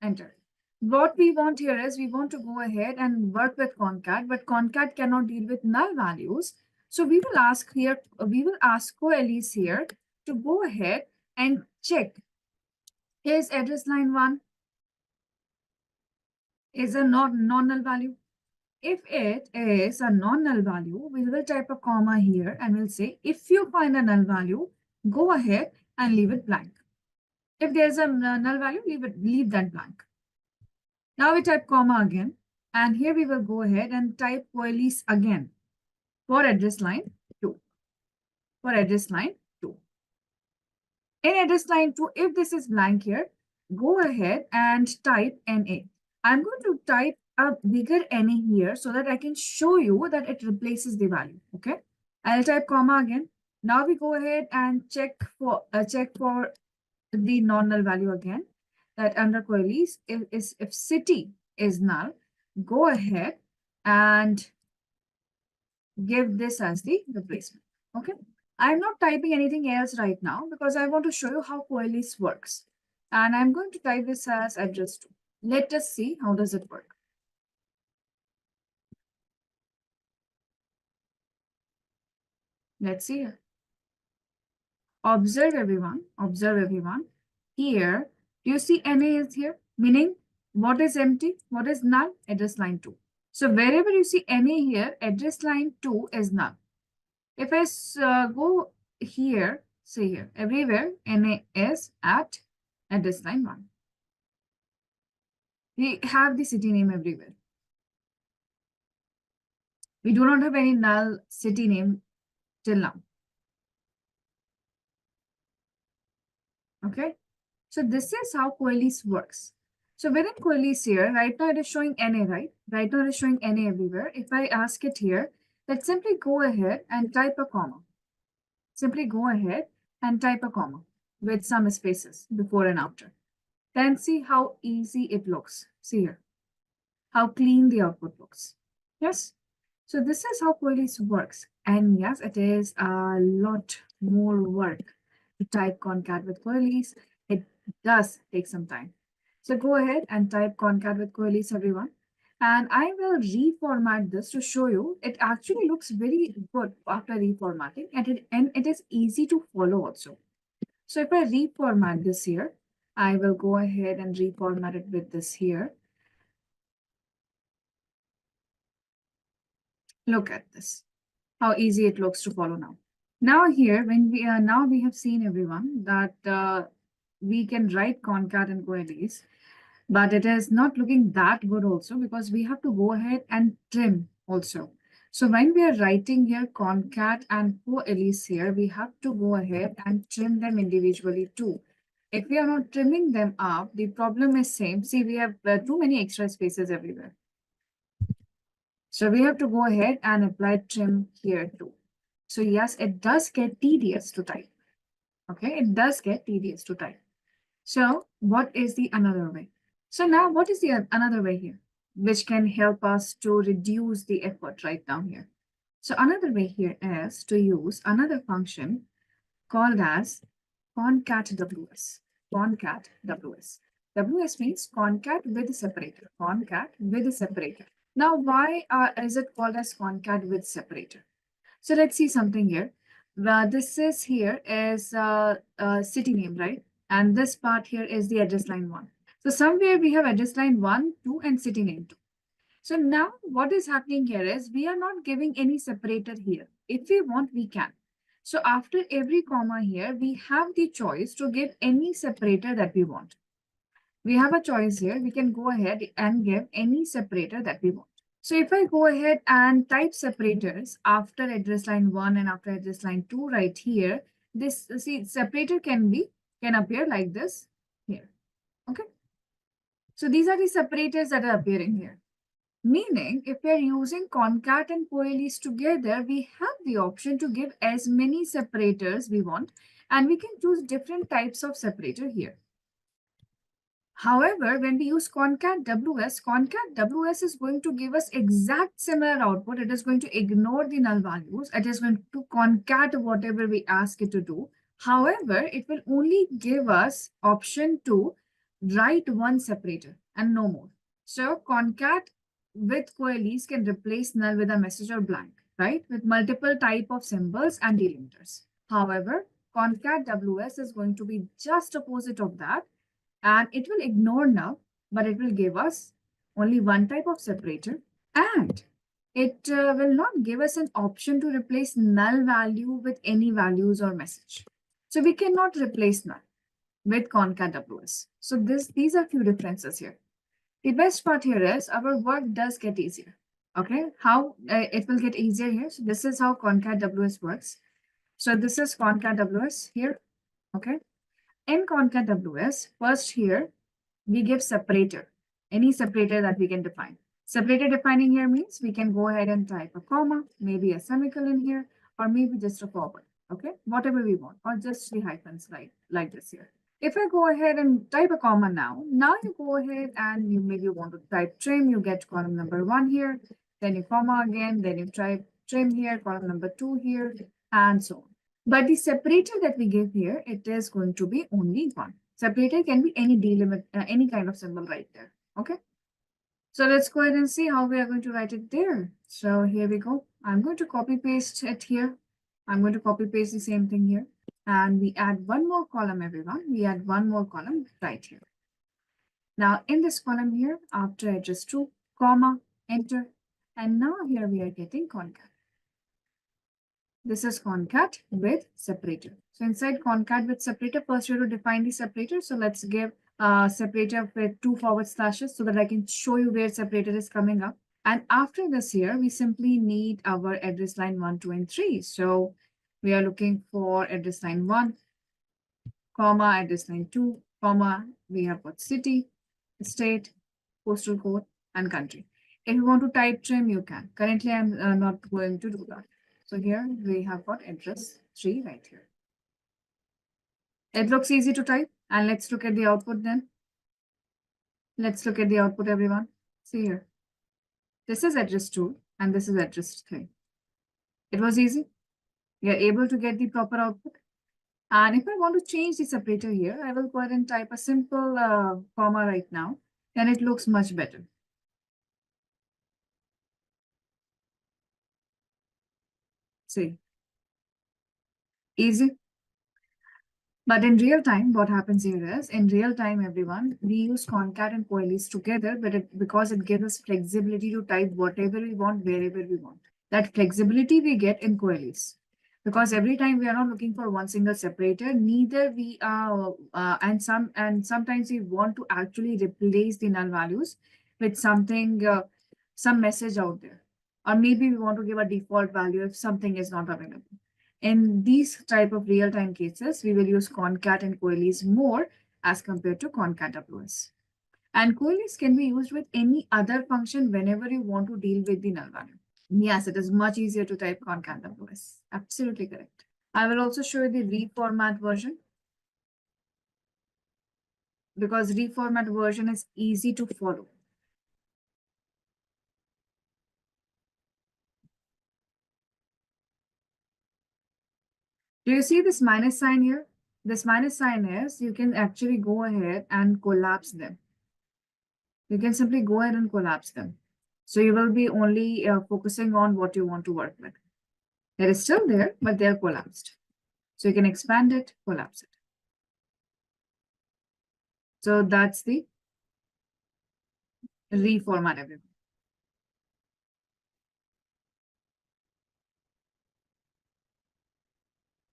S2: enter. What we want here is we want to go ahead and work with Concat, but Concat cannot deal with null values. So we will ask here, we will ask Alias here to go ahead and check, is address line 1 is a non-null value? If it is a non-null value, we will type a comma here and we'll say, if you find a null value, go ahead and leave it blank. If there's a null value, leave that blank. Now we type comma again, and here we will go ahead and type Alias again for address line 2. For address line 2. In address line 2, if this is blank here, go ahead and type NA. I'm going to type a bigger NA here so that I can show you that it replaces the value. Okay. I'll type comma again. Now we go ahead and check for the non-null value again. That under queries, if city is null, go ahead and give this as the replacement. Okay. I'm not typing anything else right now because I want to show you how queries works. And I'm going to type this as address 2. Let us see how does it work. Let's see here. Observe everyone. Observe everyone. Here, do you see NA is here? Meaning, what is empty? What is null? Address line 2. So wherever you see NA here, address line 2 is null. If I go here, say here, everywhere NA is at address line 1. We have the city name everywhere. We do not have any null city name till now. Okay. So this is how queries works. So within queries here, right now it is showing NA, right? Right now it is showing NA everywhere. If I ask it here, let's simply go ahead and type a comma. Simply go ahead and type a comma with some spaces before and after. Then see how easy it looks. See here, how clean the output looks. Yes. So this is how queries works. And yes, it is a lot more work to type concat with queries. It does take some time. So go ahead and type concat with queries, everyone. And I will reformat this to show you. It actually looks very good after reformatting, and it is easy to follow also. So if I reformat this here, I will go ahead and reformat it with this here. Look at this, how easy it looks to follow now. Now here, when we have seen everyone that we can write concat and queries, but it is not looking that good also because we have to go ahead and trim also. So when we are writing here concat and queries here, we have to go ahead and trim them individually too. If we are not trimming them up, the problem is same. See, we have too many extra spaces everywhere. So we have to go ahead and apply trim here too. So yes, it does get tedious to type. Okay, it does get tedious to type. So what is the another way? So now what is the another way here, which can help us to reduce the effort right down here? So another way here is to use another function called as concat ws. Concat ws. Ws means concat with separator. Concat with separator. Now, why is it called as concat with separator? So let's see something here. This is here is city name, right? And this part here is the address line 1. So somewhere we have address line 1, 2, and city name 2. So now what is happening here is we are not giving any separator here. If we want, we can. So after every comma here, we have the choice to give any separator that we want. We have a choice here. We can go ahead and give any separator that we want. So if I go ahead and type separators after address line 1 and after address line 2 right here, this see separator can appear like this here. Okay. So these are the separators that are appearing here. Meaning, if we're using concat and coalesce together, we have the option to give as many separators we want, and we can choose different types of separator here. However, when we use concat WS is going to give us exact similar output. It is going to ignore the null values. It is going to concat whatever we ask it to do. However, it will only give us option to write one separator and no more. So concat with coalesce can replace null with a message or blank, right? With multiple type of symbols and delimiters. However, concat WS is going to be just opposite of that, and it will ignore null, but it will give us only one type of separator, and it will not give us an option to replace null value with any values or message. So we cannot replace null with concat WS. So these are few differences here. The best part here is our work does get easier. Okay, how it will get easier here. So this is how concat WS works. So this is concat WS here. Okay, in concat WS, first here we give separator, any separator that we can define. Separator defining here means we can go ahead and type a comma, maybe a semicolon here, or maybe just a forward. Okay, whatever we want, or just the hyphens like this here. If I go ahead and type a comma now you go ahead and you maybe want to type trim, you get column number 1 here, then you comma again, then you type trim here, column number 2 here, and so on. But the separator that we give here, it is going to be only one. Separator can be any delimit, any kind of symbol right there. Okay. So let's go ahead and see how we are going to write it there. So here we go. I'm going to copy paste it here. I'm going to copy paste the same thing here. And we add one more column, everyone. We add one more column right here. Now in this column here, after address true, comma, enter. And now here we are getting concat. This is concat with separator. So inside concat with separator, first you have to define the separator. So let's give separator with 2 forward slashes so that I can show you where separator is coming up. And after this here, we simply need our address line 1, 2, and 3. So we are looking for address line 1, comma, address line 2, comma, we have got city, state, postal code, and country. If you want to type trim, you can. Currently, I'm not going to do that. So here we have got address 3 right here. It looks easy to type, and let's look at the output then. Let's look at the output, everyone. See here. This is address 2 and this is address 3. It was easy. We are able to get the proper output. And if I want to change the separator here, I will go ahead and type a simple comma right now. Then it looks much better. See. Easy. But in real time, what happens here is, in real time, everyone, we use concat and coalesce together, but because it gives us flexibility to type whatever we want, wherever we want. That flexibility we get in coalesce. Because every time we are not looking for one single separator, neither we are, and sometimes we want to actually replace the null values with something, some message out there. Or maybe we want to give a default value if something is not available. In these type of real-time cases, we will use concat and coalesce more as compared to concat WS. And coalesce can be used with any other function whenever you want to deal with the null value. Yes, it is much easier to type concat WS. Absolutely correct. I will also show you the reformat version, because reformat version is easy to follow. Do you see this minus sign here? This minus sign is you can actually go ahead and collapse them. You can simply go ahead and collapse them. So you will be only focusing on what you want to work with. It is still there, but they're collapsed. So you can expand it, collapse it. So that's the reformat, everyone.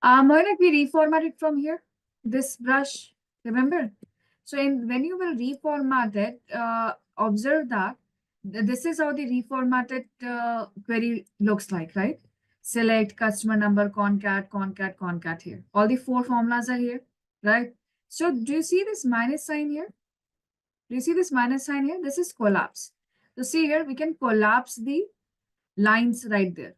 S2: If we reformat it from here, this brush, remember? So when you will reformat it, observe that this is how the reformatted query looks like, right? Select customer number, concat, concat, concat here. All the 4 formulas are here, right? So do you see this minus sign here? Do you see this minus sign here? This is collapse. So see here, we can collapse the lines right there.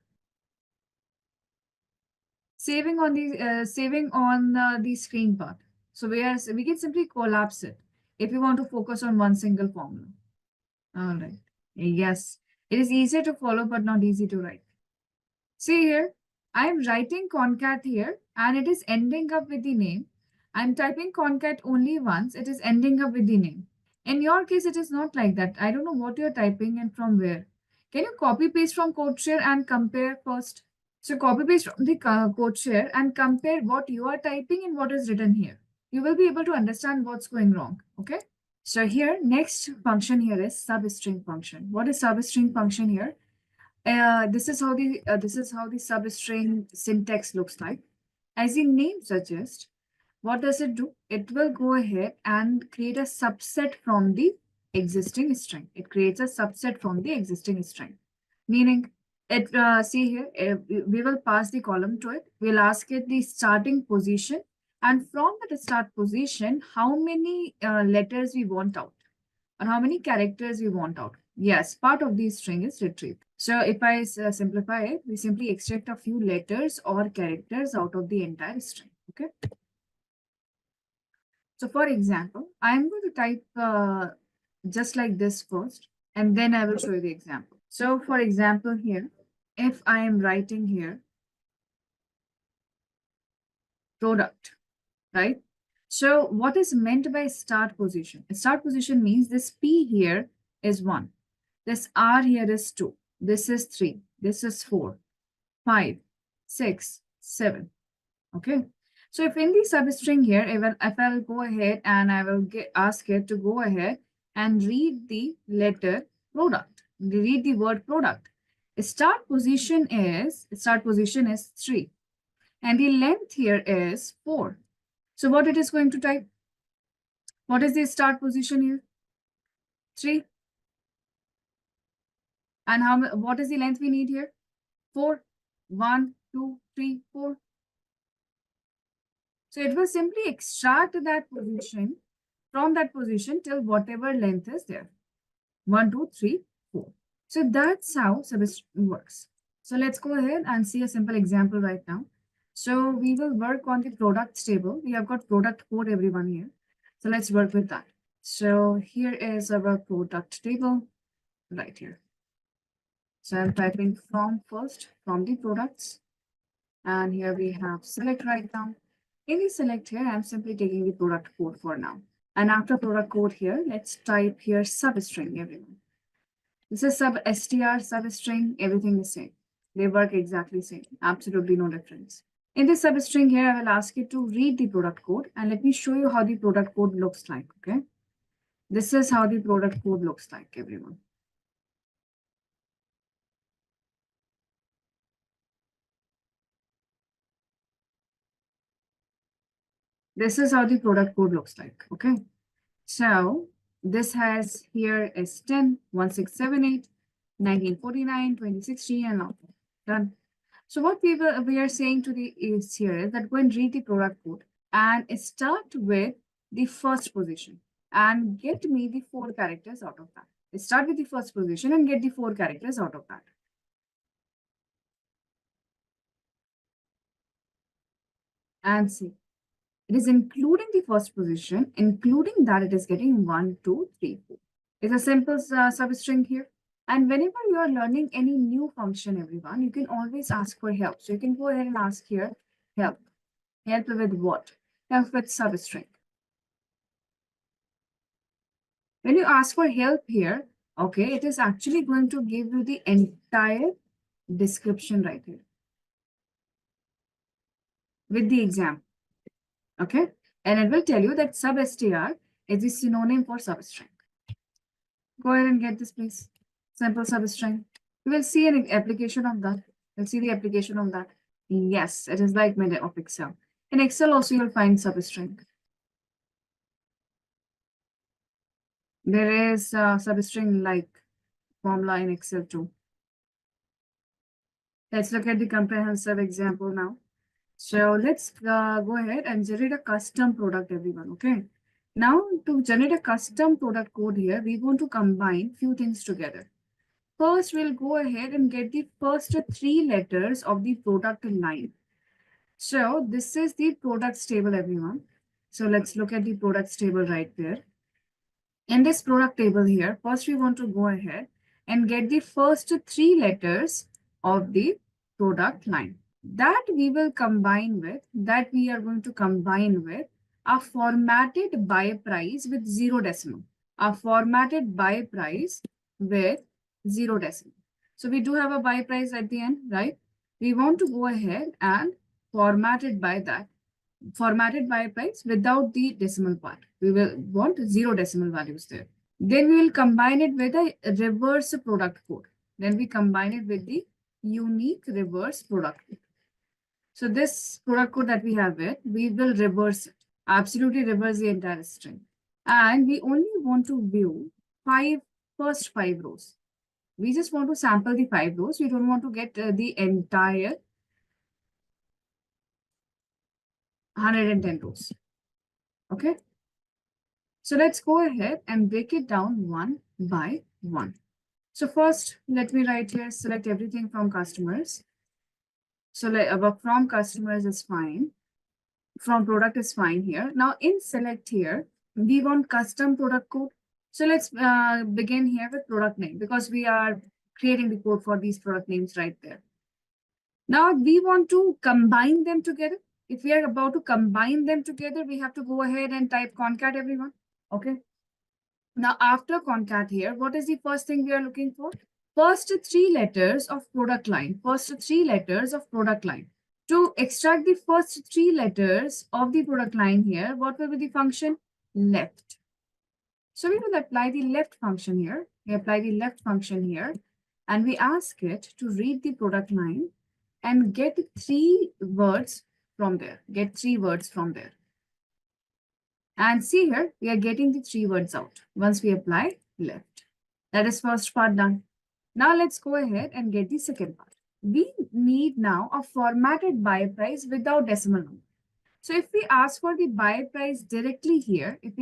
S2: Saving on the screen part. So we can simply collapse it if we want to focus on one single formula. All right. Yes, it is easier to follow, but not easy to write. See here, I am writing concat here, and it is ending up with the name. I'm typing concat only once. It is ending up with the name. In your case, it is not like that. I don't know what you're typing and from where. Can you copy paste from code share and compare first? So copy paste from the code share and compare what you are typing and what is written here. You will be able to understand what's going wrong. Okay. So here, next function here is substring function. What is substring function here? This is how the substring syntax looks like. As the name suggests, what does it do? It will go ahead and create a subset from the existing string. It creates a subset from the existing string. Meaning, see here, we will pass the column to it. We'll ask it the starting position. And from the start position, how many letters we want out. Or how many characters we want out. Yes, part of the string is retrieved. So if I simplify it, we simply extract a few letters or characters out of the entire string. Okay. So for example, I'm going to type just like this first, and then I will show you the example. So for example here, if I am writing here, product, right? So what is meant by start position? A start position means this P here is 1. This R here is 2. This is 3. This is 4, 5, 6, 7. Okay. So if in the substring here, if I'll go ahead and I will ask it to go ahead and read the letter product, read the word product. Start position is 3. And the length here is 4. So what it is going to type? What is the start position here? 3. And what is the length we need here? 4. 1, 2, 3, 4. So it will simply extract that position from that position till whatever length is there. 1, 2, 3, 4. So that's how substring works. So let's go ahead and see a simple example right now. So we will work on the products table. We have got product code everyone here. So let's work with that. So here is our product table right here. So I'm typing from the products. And here we have select right now. In the select here, I'm simply taking the product code for now. And after product code here, let's type here substring everyone. This is str, substring, everything the same. They work exactly same, absolutely no difference. In this substring here, I will ask you to read the product code and let me show you how the product code looks like, okay? This is how the product code looks like, everyone. This is how the product code looks like, okay? So this has here is 10, 1678, 1949, 2016, and all. Done. So what we are saying to the is here is that go and read the product code and start with the first position and get me the 4 characters out of that. Start with the first position and get the 4 characters out of that. And see, it is including the first position, including that it is getting 1, 2, 3, 4. It's a simple substring here. And whenever you are learning any new function, everyone, you can always ask for help. So you can go ahead and ask here, help. Help with what? Help with substring. When you ask for help here, okay, it is actually going to give you the entire description right here with the example. Okay, and it will tell you that substr is the synonym for substring. Go ahead and get this, please. Simple substring. We will see an application of that. We'll see the application of that. Yes, it is like made of Excel. In Excel also you'll find substring. There is substring like formula in Excel too. Let's look at the comprehensive example now. So let's go ahead and generate a custom product, everyone, okay? Now, to generate a custom product code here, we want to combine few things together. First, we'll go ahead and get the first three letters of the product line. So this is the products table, everyone. So let's look at the products table right there. In this product table here, first we want to go ahead and get the first three letters of the product line. That we will combine with, that we are going to combine with a formatted by price with 0 decimal. A formatted by price with 0 decimal. So we do have a by price at the end, right? We want to go ahead and format it by that. Formatted by price without the decimal part. We will want 0 decimal values there. Then we will combine it with a reverse product code. Then we combine it with the unique reverse product code. So this product code that we have it, we will reverse it, absolutely reverse the entire string. And we only want to view first five rows. We just want to sample the 5 rows. We don't want to get the entire 110 rows. Okay. So let's go ahead and break it down one by one. So first, let me write here, select everything from customers. So from customers is fine. From product is fine here. Now in select here, we want custom product code. So let's begin here with product name because we are creating the code for these product names right there. Now we want to combine them together. If we are about to combine them together, we have to go ahead and type concat, everyone. Okay. Now after concat here, what is the first thing we are looking for? First three letters of product line. First three letters of product line. To extract the first three letters of the product line here, what will be the function? Left. So we will apply the left function here. We apply the left function here and we ask it to read the product line and get 3 words from there. Get 3 words from there. And see here, we are getting the 3 words out once we apply left. That is first part done. Now let's go ahead and get the second part. We need now a formatted by price without decimal number. So if we ask for the by price directly here, it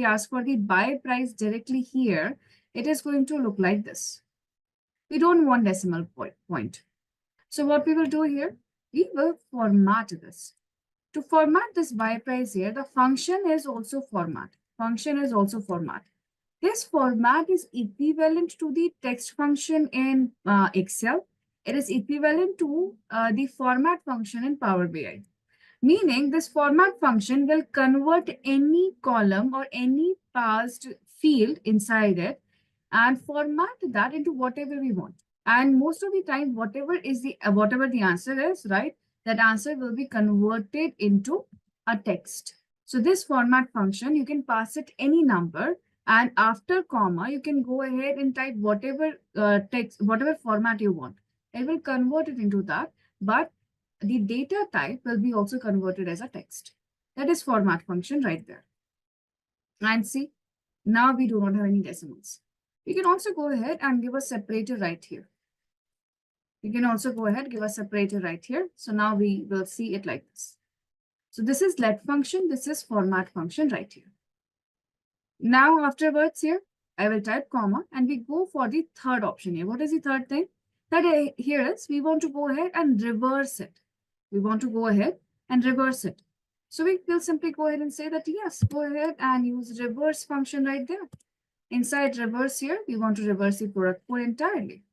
S2: is going to look like this. We don't want decimal point. So what we will do here, we will format this. To format this by price here, the function is also format. This format is equivalent to the text function in Excel. It is equivalent to the format function in Power BI. Meaning this format function will convert any column or any parsed field inside it and format that into whatever we want. And most of the time, whatever the answer is, right, that answer will be converted into a text. So this format function, you can pass it any number, and after comma, you can go ahead and type whatever text, whatever format you want. It will convert it into that, but the data type will be also converted as a text. That is format function right there. And see, now we do not have any decimals. We can also go ahead and give a separator right here. So now we will see it like this. So this is let function. This is format function right here. Now afterwards here, I will type comma and we go for the third option here. What is the third thing? That here is we want to go ahead and reverse it. So we will simply go ahead and say that yes, go ahead and use reverse function right there. Inside reverse here, we want to reverse the product code entirely.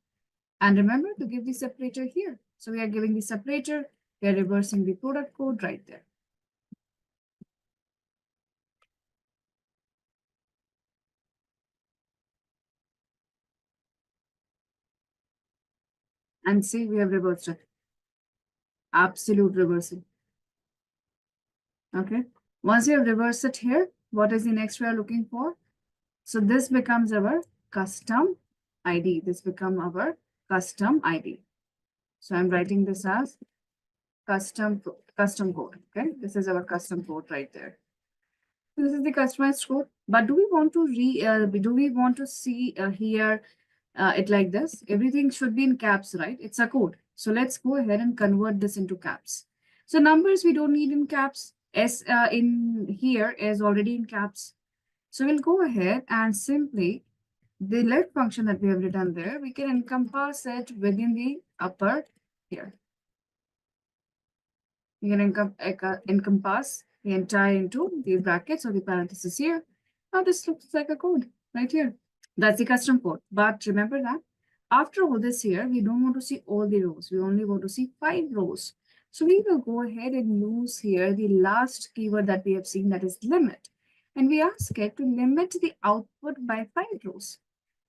S2: And remember to give the separator here. So we are giving the separator, we are reversing the product code right there. And see, we have reversed it. Absolute reversing. Okay. Once you have reversed it here, what is the next we are looking for? So this becomes our custom ID. So I'm writing this as custom code. Okay. This is our custom code right there. This is the customized code. But do we want to see here it like this? Everything should be in caps, right? It's a code. So let's go ahead and convert this into caps. So numbers we don't need in caps. S in here is already in caps. So we'll go ahead and simply the let function that we have written there, we can encompass it within the upper here. We can encompass the entire into the brackets or the parentheses here. Now this looks like a code right here. That's the custom code. But remember that after all this here, we don't want to see all the rows. We only want to see 5 rows. So we will go ahead and use here the last keyword that we have seen, that is limit. And we ask it to limit the output by 5 rows.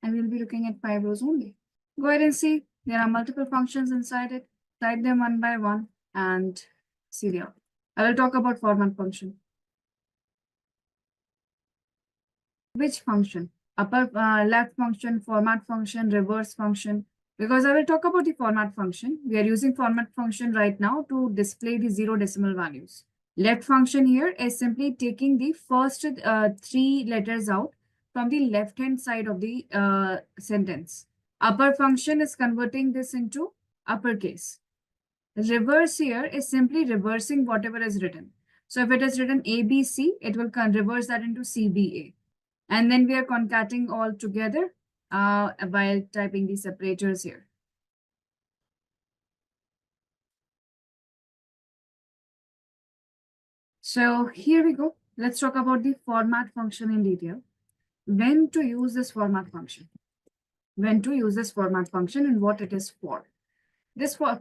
S2: And we'll be looking at 5 rows only. Go ahead and see there are multiple functions inside it. Type them one by one and see there. I will talk about format function. Which function? Upper left function, format function, reverse function. Because I will talk about the format function. We are using format function right now to display the 0 decimal values. Left function here is simply taking the first 3 letters out from the left-hand side of the sentence. Upper function is converting this into uppercase. Reverse here is simply reversing whatever is written. So if it is written ABC, it will reverse that into CBA. And then we are concatenating all together while typing the separators here. So here we go. Let's talk about the format function in detail. When to use this format function? When to use this format function and what it is for.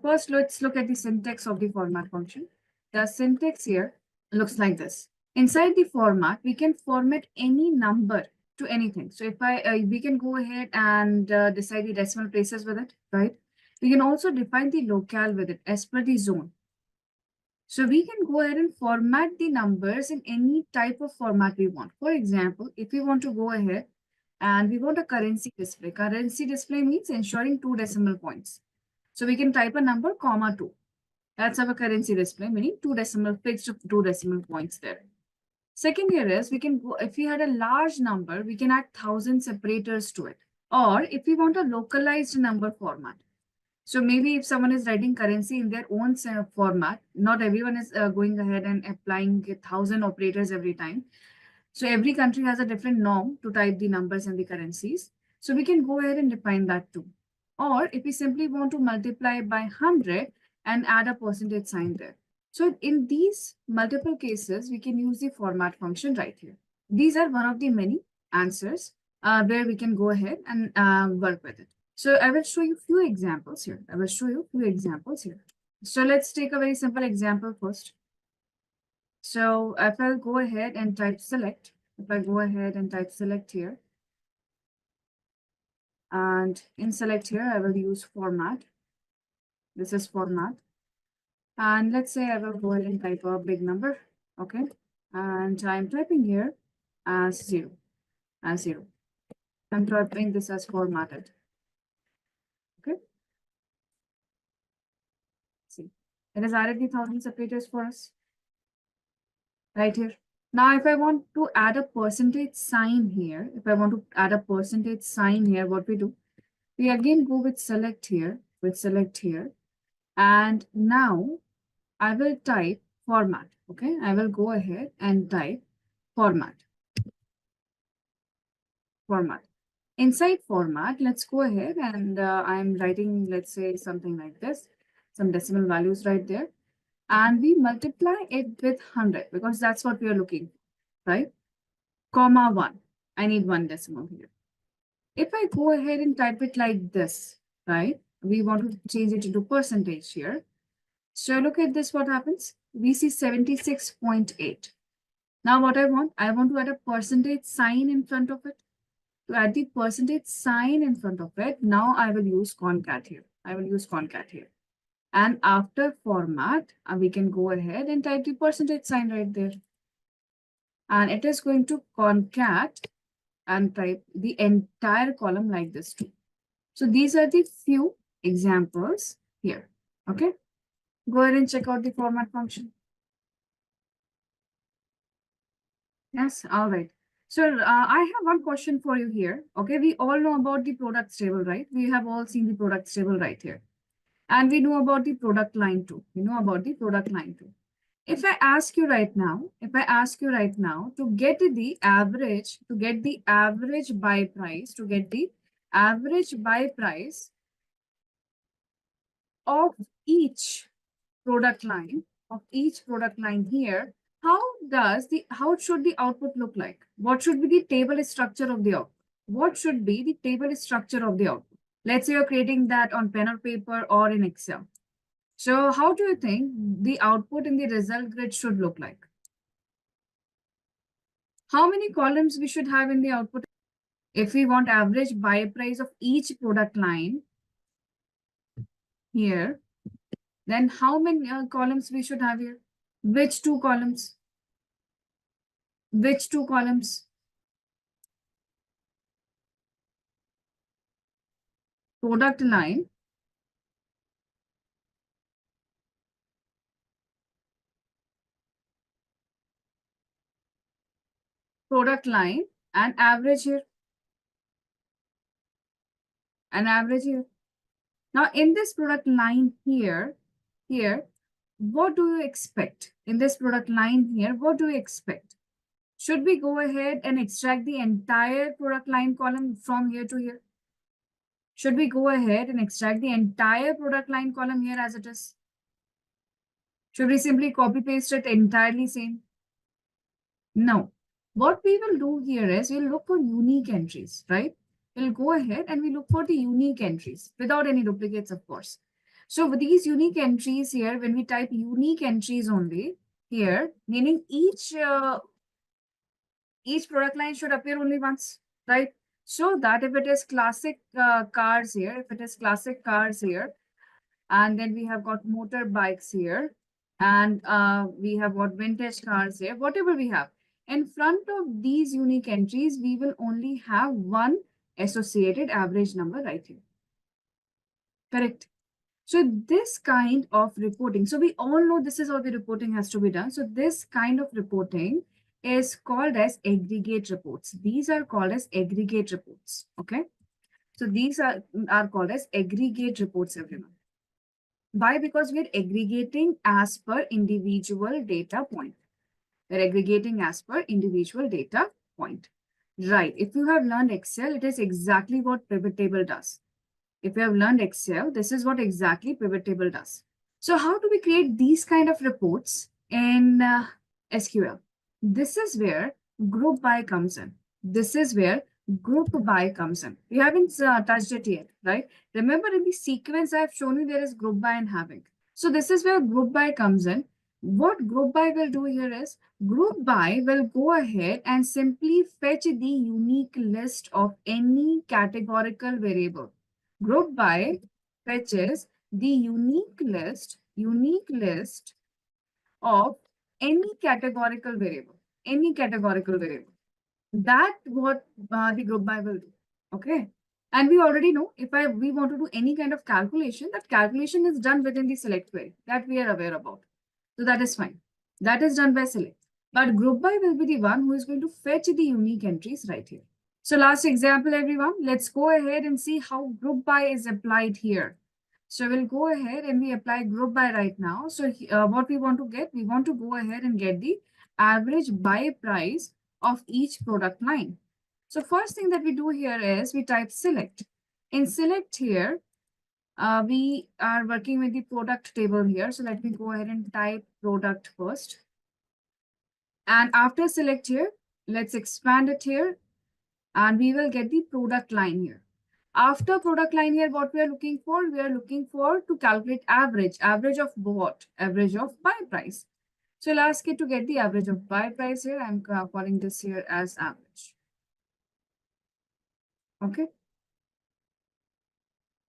S2: First, let's look at the syntax of the format function. The syntax here looks like this. Inside the format, we can format any number to anything. So if we can go ahead and decide the decimal places with it, right? We can also define the locale with it as per the zone. So we can go ahead and format the numbers in any type of format we want. For example, if we want to go ahead and we want a currency display. Currency display means ensuring 2 decimal points. So we can type a number, comma 2. That's our currency display, meaning 2 decimal, fixed 2 decimal points there. Second here is, we can go, if we had a large number, we can add 1,000 separators to it. Or if we want a localized number format. So maybe if someone is writing currency in their own format, not everyone is going ahead and applying 1,000 operators every time. So every country has a different norm to type the numbers and the currencies. So we can go ahead and define that too. Or if we simply want to multiply by 100 and add a percentage sign there. So in these multiple cases, we can use the format function right here. These are one of the many answers where we can go ahead and work with it. So I will show you a few examples here. So let's take a very simple example first. So if I'll go ahead and type select, here, and in select here, I will use format. This is format. And let's say I will go ahead and type a big number. Okay. And I'm typing here as 0. I'm typing this as formatted. Okay. See, it has added the 1,000 separators for us right here. Now, if I want to add a percentage sign here, what we do? We again go with select here, and now I will type format. Okay, I will go ahead and type format. Inside format, let's go ahead and I'm writing, let's say something like this, some decimal values right there. And we multiply it with 100 because that's what we are looking for, right? Comma 1. I need 1 decimal here. If I go ahead and type it like this, right? We want to change it into percentage here. So look at this, what happens? We see 76.8. Now what I want to add a percentage sign in front of it. To add the percentage sign in front of it, now I will use concat here. And after format, we can go ahead and type the percentage sign right there. And it is going to concat and type the entire column like this too. So these are the few examples here. Okay. Go ahead and check out the format function. Yes, all right. So I have one question for you here. Okay, we all know about the products table, right? We have all seen the products table right here. And we know about the product line too. If I ask you right now, to get the average, buy price, of each product line, here, how should the output look like? What should be the table structure of the output? Let's say you're creating that on pen or paper or in Excel. So how do you think the output in the result grid should look like? How many columns we should have in the output? If we want average buy price of each product line here, then how many columns we should have here? Which two columns? Product line, and average here. Now in this product line here, what do you expect? Should we go ahead and extract the entire product line column from here to here? Should we go ahead and extract the entire product line column here as it is? Should we simply copy paste it entirely same? No. What we will do here is we'll look for unique entries, right? We'll go ahead and we look for the unique entries without any duplicates, of course. So with these unique entries here, when we type unique entries only here, meaning each product line should appear only once, right? So that if it is classic cars here, and then we have got motorbikes here, and we have got vintage cars here, whatever we have. In front of these unique entries, we will only have one associated average number right here. Correct. So this kind of reporting, so we all know this is how the reporting has to be done. So this kind of reporting is called as aggregate reports. These are called as aggregate reports. Okay. So these are called as aggregate reports, everyone. Why? Because we're aggregating as per individual data point. Right. If you have learned Excel, it is exactly what pivot table does. If you have learned Excel, this is what exactly pivot table does. So how do we create these kind of reports in SQL? This is where group by comes in. We haven't touched it yet, right? Remember in the sequence I have shown you there is group by and having. So this is where group by comes in. What group by will do here is group by will go ahead and simply fetch the unique list of any categorical variable. Group by fetches the unique list of any categorical variable. That what the group by will do. Okay. And we already know if we want to do any kind of calculation, that calculation is done within the select query that we are aware about. So that is fine. That is done by select. But group by will be the one who is going to fetch the unique entries right here. So last example, everyone, let's go ahead and see how group by is applied here. So we'll go ahead and we apply group by right now. So what we want to get, we want to go ahead and get the average buy price of each product line. So first thing that we do here is we type select. In select here, we are working with the product table here. So let me go ahead and type product first. And after select here, let's expand it here. And we will get the product line here. After product line here, what we are looking for? We are looking for to calculate average. Average of what? Average of buy price. So I'll ask it to get the average of buy price here. I'm calling this here as average. Okay.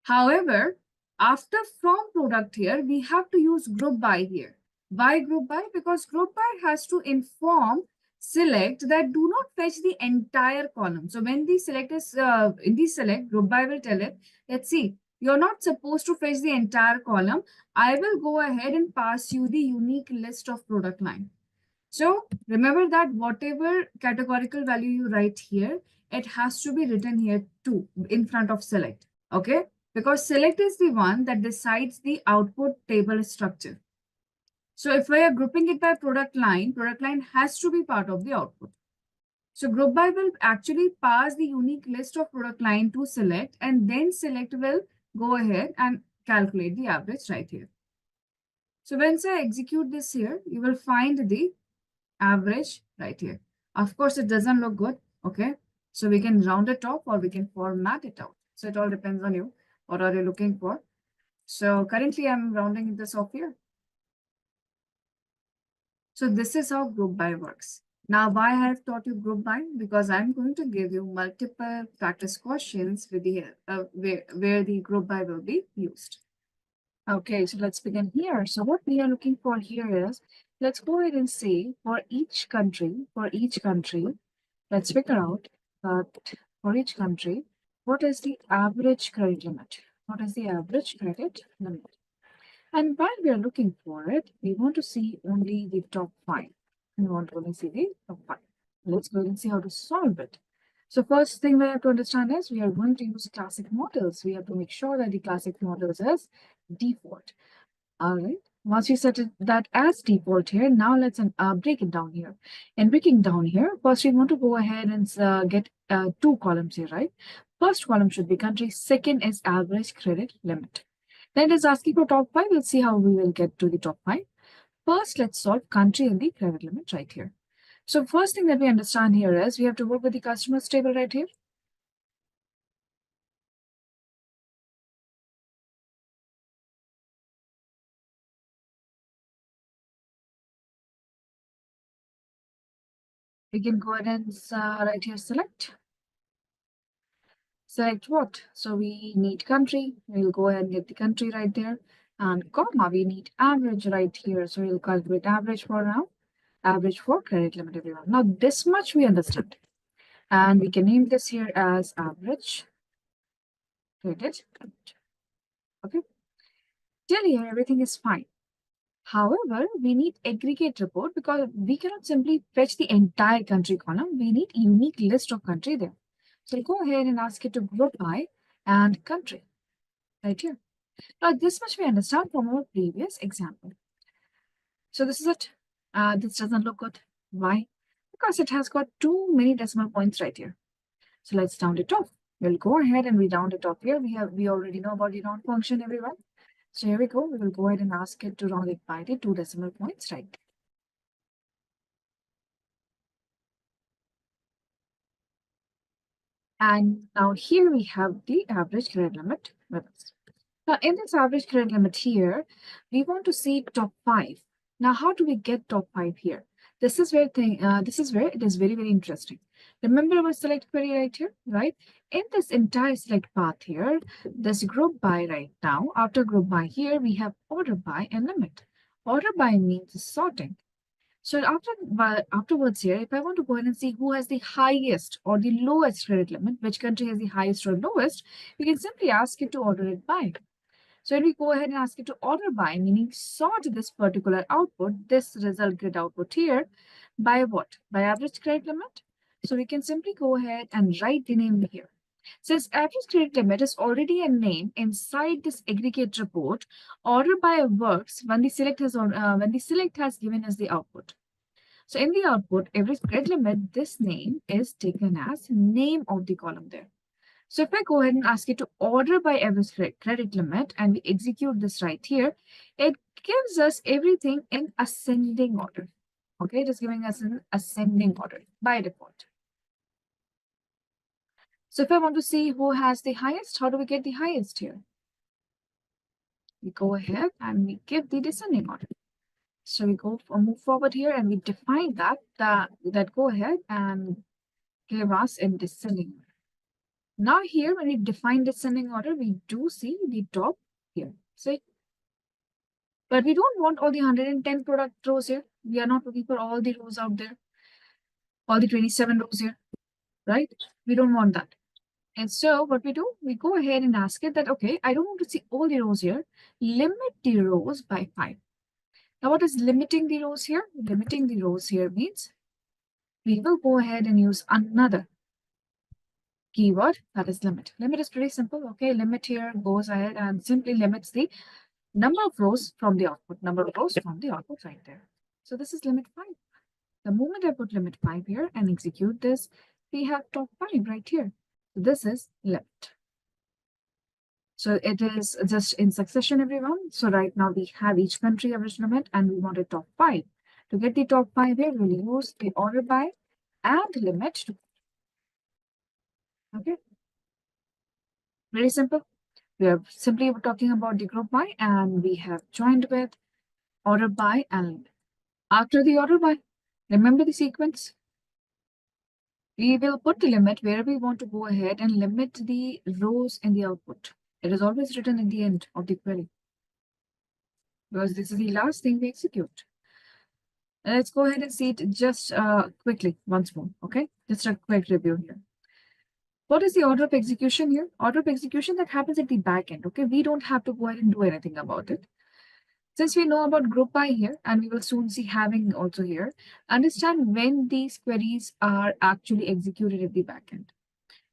S2: However, after from product here, we have to use group by here. Why group by? Because group by has to inform select that do not fetch the entire column. So when the select is in the select, group by will tell it, let's see, you're not supposed to fetch the entire column. I will go ahead and pass you the unique list of product line. So remember that whatever categorical value you write here, it has to be written here too in front of select. Okay, because select is the one that decides the output table structure. So if we are grouping it by product line has to be part of the output. So group by will actually pass the unique list of product line to select, and then select will go ahead and calculate the average right here. So once I execute this here, you will find the average right here. Of course, it doesn't look good. Okay. So we can round it off or we can format it out. So it all depends on you. What are you looking for? So currently I'm rounding this off here. So this is how group by works. Now, why I have taught you group by? Because I'm going to give you multiple practice questions with the where the group by will be used. Okay, so let's begin here. So what we are looking for here is, let's go ahead and see for each country, let's figure out that for each country, what is the average credit limit? What is the average credit limit? And while we are looking for it, we want to see only the top 5. We want to only see the top 5. Let's go and see how to solve it. So first thing we have to understand is we are going to use classic models. We have to make sure that the classic models is default. All right. Once you set that as default here, now let's break it down here. In breaking down here, first we want to go ahead and get 2 columns here, right? First column should be country. Second is average credit limit. Then it's asking for top 5. Let's see how we will get to the top 5. First, let's solve country and the credit limit right here. So first thing that we understand here is we have to work with the customers table right here. We can go ahead and right here select. Select what? So we need country. We'll go ahead and get the country right there. And comma, we need average right here. So we'll calculate average for now. Average for credit limit, everyone. Now this much we understand. And we can name this here as average credit limit. Okay. Till here, everything is fine. However, we need aggregate report because we cannot simply fetch the entire country column. We need unique list of country there. So I'll go ahead and ask it to group by and country right here. Now, this much we understand from our previous example. So this is it. This doesn't look good. Why? Because it has got too many decimal points right here. So let's round it off. We'll go ahead and we round it off here. We already know about the round function, everyone. So here we go. We will go ahead and ask it to round it by the 2 decimal points, right? And now here we have the average credit limit with us. Now in this average credit limit here, we want to see top 5. Now how do we get top 5 here? This is where it is very, very interesting. Remember our select query right here, right? In this entire select path here, this group by right now, after group by here, we have order by and limit. Order by means sorting. So afterwards here, if I want to go ahead and see who has the highest or the lowest credit limit, which country has the highest or lowest, we can simply ask it to order it by. So when we go ahead and ask it to order by, meaning sort this particular output, this result grid output here, by what? By average credit limit. So we can simply go ahead and write the name here. Since average credit limit is already a name inside this aggregate report, order by works when the select has given us the output. So in the output, average credit limit, this name is taken as name of the column there. So if I go ahead and ask it to order by average credit limit and we execute this right here, it gives us everything in ascending order. Okay, it is giving us an ascending order by default. So if I want to see who has the highest, how do we get the highest here? We go ahead and we give the descending order. So we move forward here and we define that go ahead and give us a descending order. Now here, when we define descending order, we do see the top here. See? But we don't want all the 110 product rows here. We are not looking for all the rows out there. All the 27 rows here, right? We don't want that. And so what we do, we go ahead and ask it that, okay, I don't want to see all the rows here. Limit the rows by 5. Now, what is limiting the rows here? Limiting the rows here means we will go ahead and use another keyword, that is limit. Limit is pretty simple. Okay, limit here goes ahead and simply limits the number of rows from the output, number of rows from the output right there. So this is limit 5. The moment I put limit 5 here and execute this, we have top 5 right here. This is limit. So it is just in succession, everyone. So right now we have each country average limit and we want a top 5. To get the top 5 here, we'll use the order by and limit. Okay. Very simple. We are simply talking about the group by and we have joined with order by and limit. After the order by, remember the sequence. We will put the limit where we want to go ahead and limit the rows in the output. It is always written in the end of the query because this is the last thing we execute. Let's go ahead and see it just quickly once more. Okay, just a quick review here. What is the order of execution here? Order of execution that happens at the back end. Okay, we don't have to go ahead and do anything about it. Since we know about group by here, and we will soon see having also here, understand when these queries are actually executed at the back end.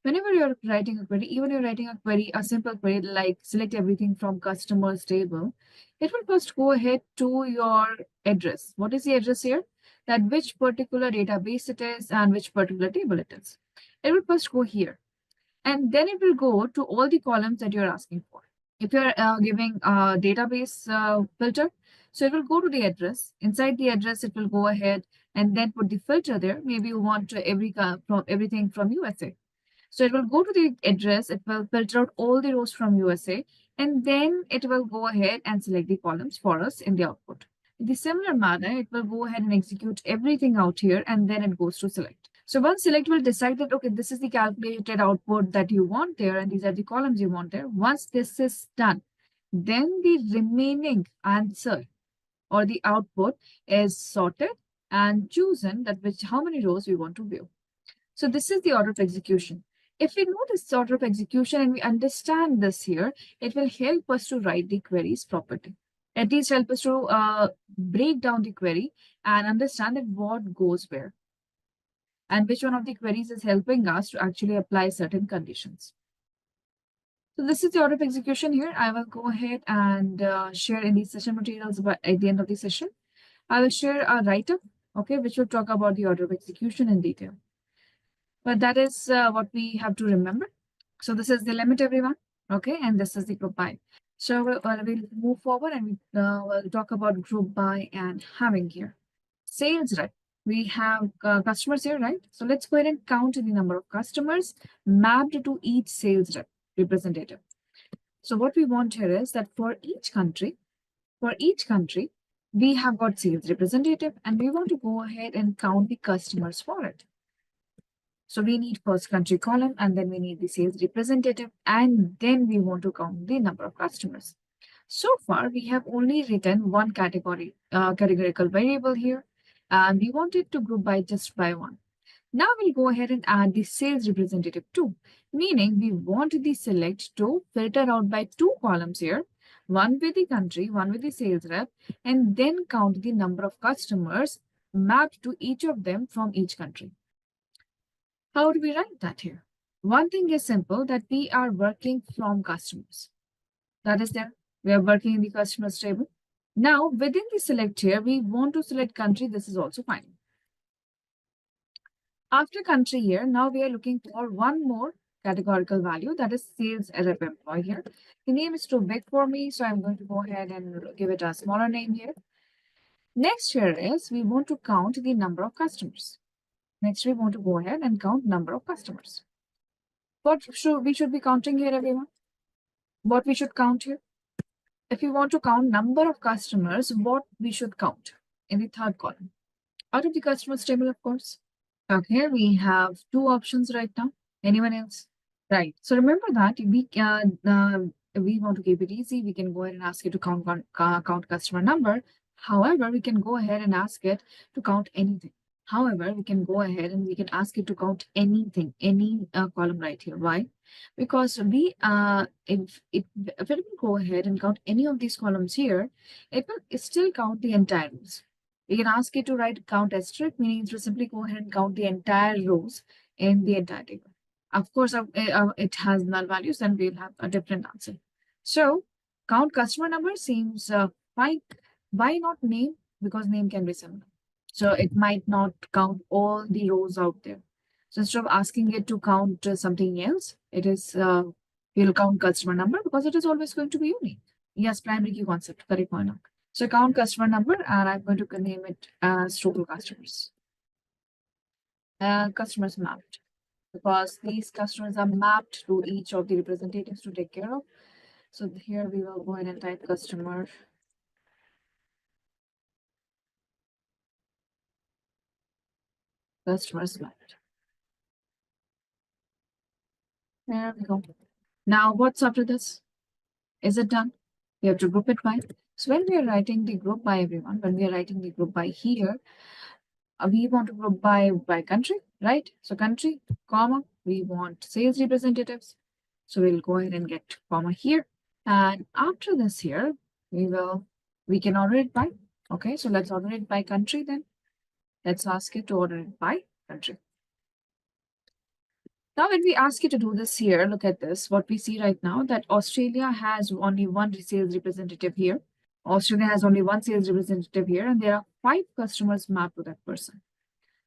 S2: Whenever you're writing a query, even you're writing a query, a simple query like select everything from customers table, it will first go ahead to your address. What is the address here? That which particular database it is and which particular table it is. It will first go here. And then it will go to all the columns that you're asking for. If you're giving a database filter, so it will go to the address. Inside the address, it will go ahead and then put the filter there. Maybe you want everything from USA. So it will go to the address, it will filter out all the rows from USA, and then it will go ahead and select the columns for us in the output. In the similar manner, it will go ahead and execute everything out here, and then it goes to select. So once select will decide that, okay, this is the calculated output that you want there, and these are the columns you want there. Once this is done, then the remaining answer or the output is sorted and chosen that how many rows we want to view. So this is the order of execution. If we know this order of execution and we understand this here, it will help us to write the queries properly. At least help us to break down the query and understand that what goes where and which one of the queries is helping us to actually apply certain conditions. So this is the order of execution here. I will go ahead and share in the session materials at the end of the session. I will share a write-up, okay, which will talk about the order of execution in detail. But that is what we have to remember. So this is the limit, everyone. Okay, and this is the group by. So we'll move forward and we'll talk about group by and having here. Sales rep. We have customers here, right? So let's go ahead and count the number of customers mapped to each sales rep representative. So what we want here is that for each country, we have got sales representative and we want to go ahead and count the customers for it. So we need first country column and then we need the sales representative and then we want to count the number of customers. So far, we have only written one categorical variable here and we want it to group by just by one. Now we'll go ahead and add the sales representative too, meaning we want the select to filter out by two columns here, one with the country, one with the sales rep, and then count the number of customers mapped to each of them from each country. How do we write that here? One thing is simple that we are working from customers. That is there. We are working in the customers table. Now, within the select here, we want to select country. This is also fine. After country here, now we are looking for one more categorical value, that is sales rep employee here. The name is too big for me, so I'm going to go ahead and give it a smaller name here. Next here is we want to count the number of customers. Next, we want to go ahead and count number of customers. What we should be counting here, everyone? What we should count here? If we want to count number of customers, what we should count in the third column? Out of the customers table, of course. Okay, we have two options right now. Anyone else? Right. So remember that we want to keep it easy. We can go ahead and ask it to count customer number. However, we can go ahead and ask it to count anything. However, we can go ahead and we can ask it to count anything, any column right here. Why? Because if it will go ahead and count any of these columns here, it will still count the entire rows. We can ask it to write count asterisk, meaning it will simply go ahead and count the entire rows in the entire table. Of course, it has null values, then we'll have a different answer. So Count customer number seems fine. Why not name? Because name can be similar. So it might not count all the rows out there. So instead of asking it to count something else, it is we'll count customer number because it is always going to be unique. Yes, primary key concept, correct point. So count customer number, and I'm going to name it as total customers. Customers mapped, because these customers are mapped to each of the representatives to take care of. So here we will go ahead and type customer. Customers mapped. There we go. Now what's after this? Is it done? We have to group it by. So when we are writing the group by everyone, when we are writing the group by here, we want to group by country, right? So country, comma, we want sales representatives. So we'll go ahead and get comma here. And after this here, we can order it by. Okay, so let's order it by country then. Let's ask it to order it by country. Now, when we ask you to do this here, look at this. What we see right now, that Australia has only one sales representative here. Australia has only one sales representative here, and there are 5 customers mapped to that person.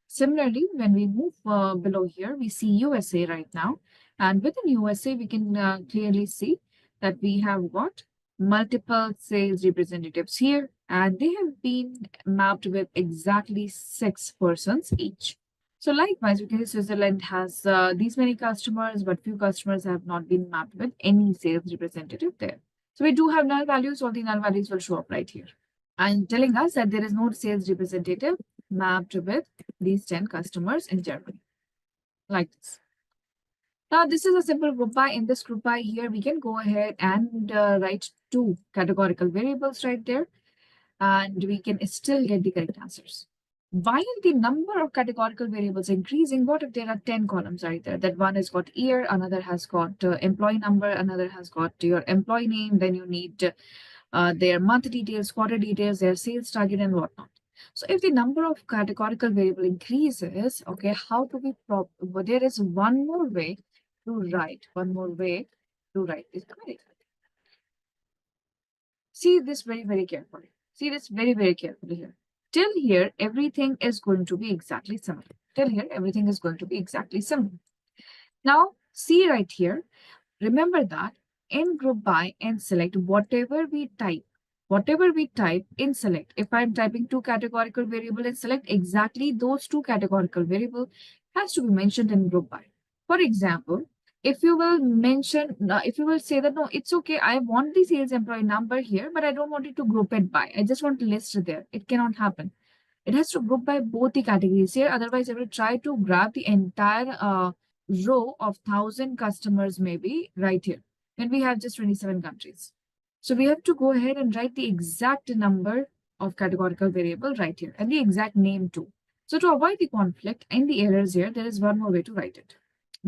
S2: Similarly, when we move below here, we see USA right now. And within USA, we can clearly see that we have got multiple sales representatives here, and they have been mapped with exactly 6 persons each. So likewise, we can see Switzerland has these many customers, but few customers have not been mapped with any sales representative there. So we do have null values. All the null values will show up right here. And telling us that there is no sales representative mapped with these 10 customers in Germany, like this. Now, this is a simple group by. In this group by here, we can go ahead and write 2 categorical variables right there, and we can still get the correct answers. While the number of categorical variables increasing, what if there are 10 columns right there? That one has got year, another has got employee number, another has got your employee name, then you need their month details, quarter details, their sales target, and whatnot. So if the number of categorical variable increases, okay, how do we there is one more way to write this query. See this very carefully. See this very carefully here. Till here, everything is going to be exactly similar. Till here, everything is going to be exactly similar. Now, see right here. Remember that in group by and select, whatever we type in select, if I'm typing 2 categorical variable in select, exactly those 2 categorical variable has to be mentioned in group by. For example, if you will mention, if you will say that, no, it's okay, I want the sales employee number here, but I don't want it to group it by. I just want to list there. It cannot happen. It has to group by both the categories here. Otherwise, it will try to grab the entire row of 1,000 customers maybe right here when we have just 27 countries. So we have to go ahead and write the exact number of categorical variable right here and the exact name too. So to avoid the conflict and the errors here, there is one more way to write it.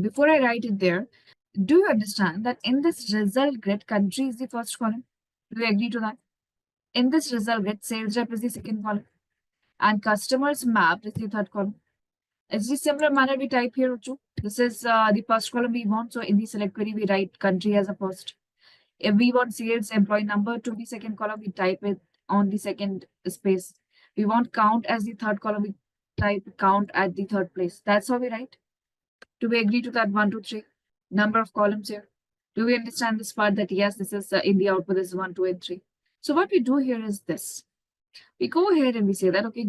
S2: Before I write it there, do you understand that in this result grid, country is the first column? Do you agree to that? In this result grid, sales rep is the second column and customers mapped is the third column. It's the similar manner we type here too. This is the first column we want. So in the select query, we write country as a first. If we want sales employee number to be second column, we type it on the second space. We want count as the third column, we type count at the third place. That's how we write. Do we agree to that? 1, 2, 3. Number of columns here. Do we understand this part that yes, this is in the output, this is 1, 2, and 3. So what we do here is this. We go ahead and we say that, okay,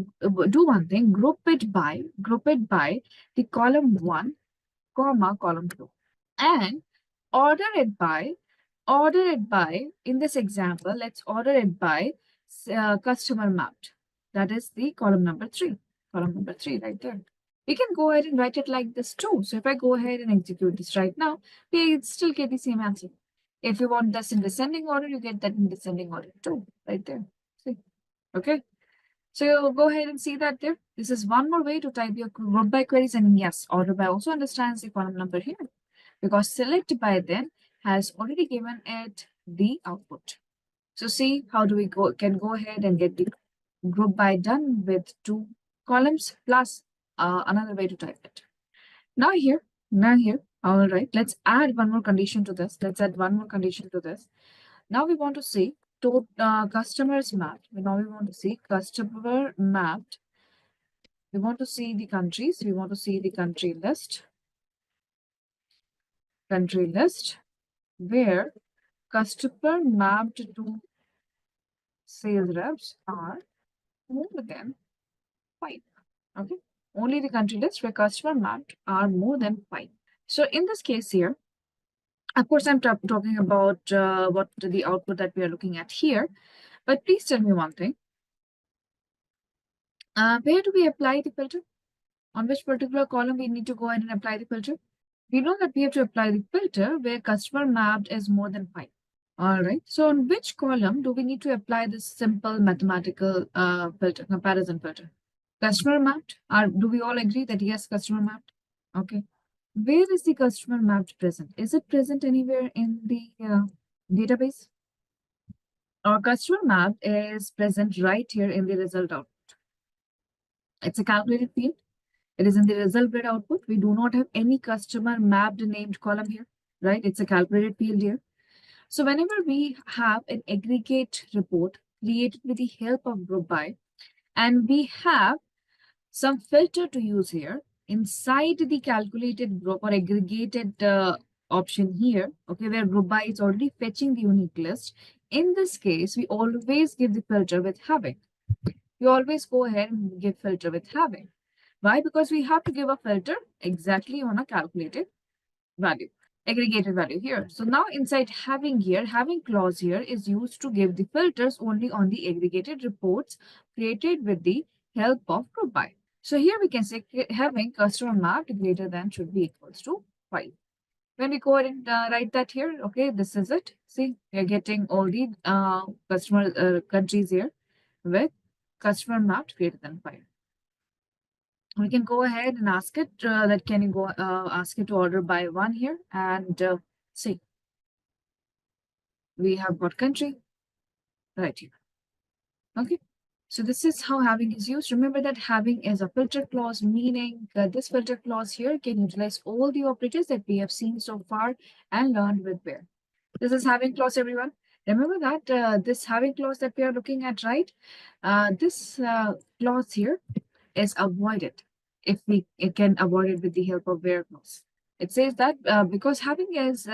S2: do one thing, group it by the column 1, comma, column 2. And order it by, in this example, let's order it by customer mapped. That is the column number 3 right there. We can go ahead and write it like this too. So if I go ahead and execute this right now, we still get the same answer. If you want this in descending order, you get that in descending order too, right there. See? Okay. So go ahead and see that there. This is one more way to type your group by queries. And yes, order by also understands the column number here because select by then has already given it the output. So see how do we can go ahead and get the group by done with 2 columns plus another way to type it. Now here, all right, let's add one more condition to this. Now we want to see customers mapped. Now we want to see customer mapped. We want to see the countries. We want to see the country list. Country list where customer mapped to sales reps are more than 5. Okay. Only the country list where customer mapped are more than 5. So in this case here, of course, I'm talking about what the output that we are looking at here. But please tell me one thing. Where do we apply the filter? On which particular column we need to go ahead and apply the filter? We know that we have to apply the filter where customer mapped is more than 5. All right. So on which column do we need to apply this simple mathematical filter, comparison filter? Customer mapped? Do we all agree that yes, customer mapped? Okay. Where is the customer mapped present? Is it present anywhere in the database? Our customer map is present right here in the result output. It's a calculated field. It is in the result grid output. We do not have any customer mapped named column here, right? It's a calculated field here. So whenever we have an aggregate report created with the help of group by, and we have some filter to use here inside the calculated group or aggregated option here, okay, where group by is already fetching the unique list. In this case, we always give the filter with having. We always go ahead and give filter with having. Why? Because we have to give a filter exactly on a calculated value, aggregated value here. So now inside having here, having clause here is used to give the filters only on the aggregated reports created with the help of group by. So here we can say having customer mapped greater than should be equals to 5. When we go ahead and write that here, okay, this is it. See, we are getting all the customer countries here with customer mapped greater than 5. We can go ahead and ask it that can you go ask it to order by 1 here and see. We have got country right here. Okay. So this is how having is used. Remember that having is a filter clause, meaning that this filter clause here can utilize all the operators that we have seen so far and learned with where. This is having clause, everyone. Remember that this having clause that we are looking at, right? This clause here is avoided if we can avoid it with the help of where clause. It says that because having is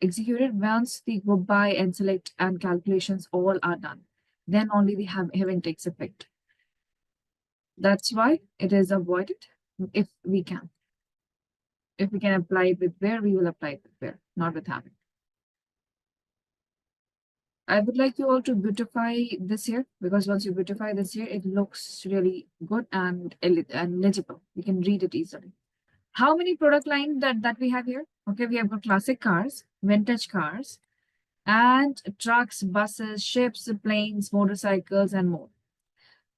S2: executed once the group by and select and calculations all are done, then only the having takes effect. That's why it is avoided if we can. If we can apply it with where, we will apply it with where, not with having. I would like you all to beautify this here because once you beautify this here, it looks really good and legible. You can read it easily. How many product lines that we have here? Okay, we have got classic cars, vintage cars, and trucks, buses, ships, planes, motorcycles, and more.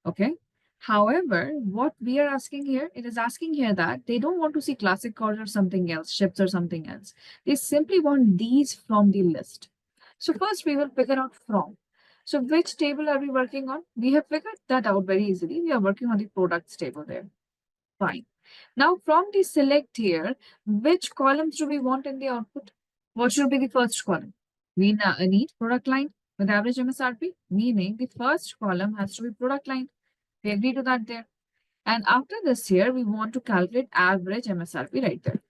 S2: Okay. However, what we are asking here, it is asking here that they don't want to see classic cars or something else, ships or something else. They simply want these from the list. So first we will figure out from. So which table are we working on? We have figured that out very easily. We are working on the products table there. Fine. Now from the select here, which columns do we want in the output? What should be the first column? We need product line with average MSRP, meaning the first column has to be product line. We agree to that there. And after this here, we want to calculate average MSRP right there.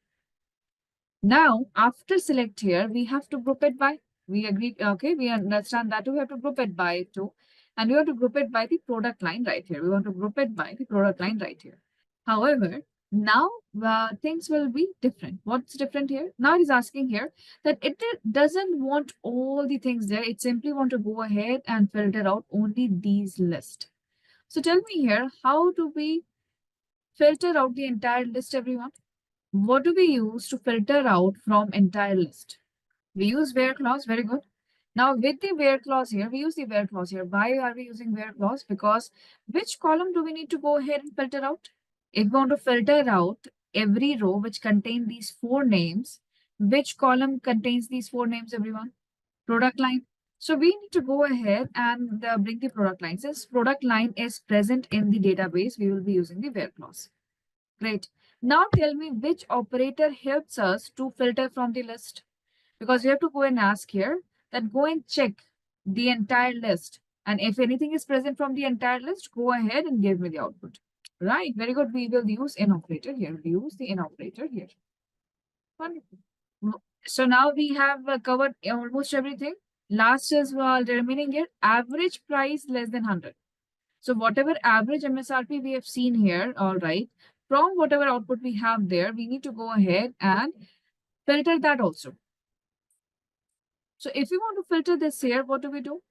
S2: Now, after select here, we have to group it by. We agree, okay, we understand that we have to group it by 2. And we have to group it by the product line right here. We want to group it by the product line right here. However, now things will be different. What's different here? Now it is asking here that it doesn't want all the things there. It simply want to go ahead and filter out only these lists. So tell me here, how do we filter out the entire list, everyone? What do we use to filter out from entire list? We use where clause, very good. Now with the where clause here, we use the where clause here. Why are we using where clause? Because which column do we need to go ahead and filter out? If we want to filter out every row which contain these 4 names, which column contains these 4 names, everyone? Product line. So we need to go ahead and bring the product line. Since product line is present in the database, we will be using the where clause. Great. Now tell me which operator helps us to filter from the list. Because we have to go and ask here that go and check the entire list. And if anything is present from the entire list, go ahead and give me the output. Right, very good. We will use in operator here. We use the in operator here. Wonderful. So now we have covered almost everything. Last is the remaining here, average price less than 100. So whatever average MSRP we have seen here, all right, from whatever output we have there, we need to go ahead and filter that also. So if we want to filter this here, what do?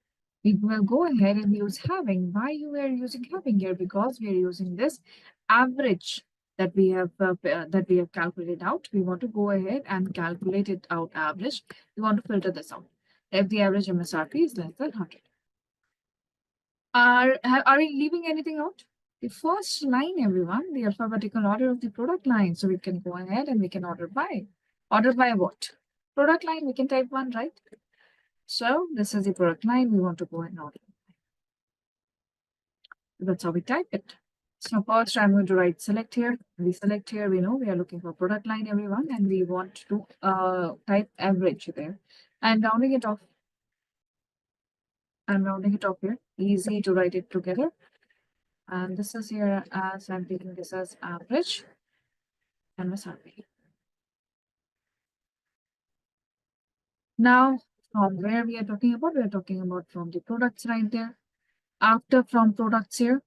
S2: We will go ahead and use having. Why you are using having here? Because we are using this average that we have calculated out. We want to go ahead and calculate it out average. We want to filter this out. If the average MSRP is less than 100. Are we leaving anything out? The first line, everyone, the alphabetical order of the product line. So we can go ahead and we can order by. Order by what? Product line, we can type 1, right? So this is the product line. We want to go ahead and order. That's how we type it. So first I'm going to write select here. We select here, we know we are looking for product line, everyone, and we want to type average there. And rounding it off. I'm rounding it off here. Easy to write it together. And this is here as I'm taking this as average MSRP. Now, from where we are talking about, we are talking about from the products right there. After from products here,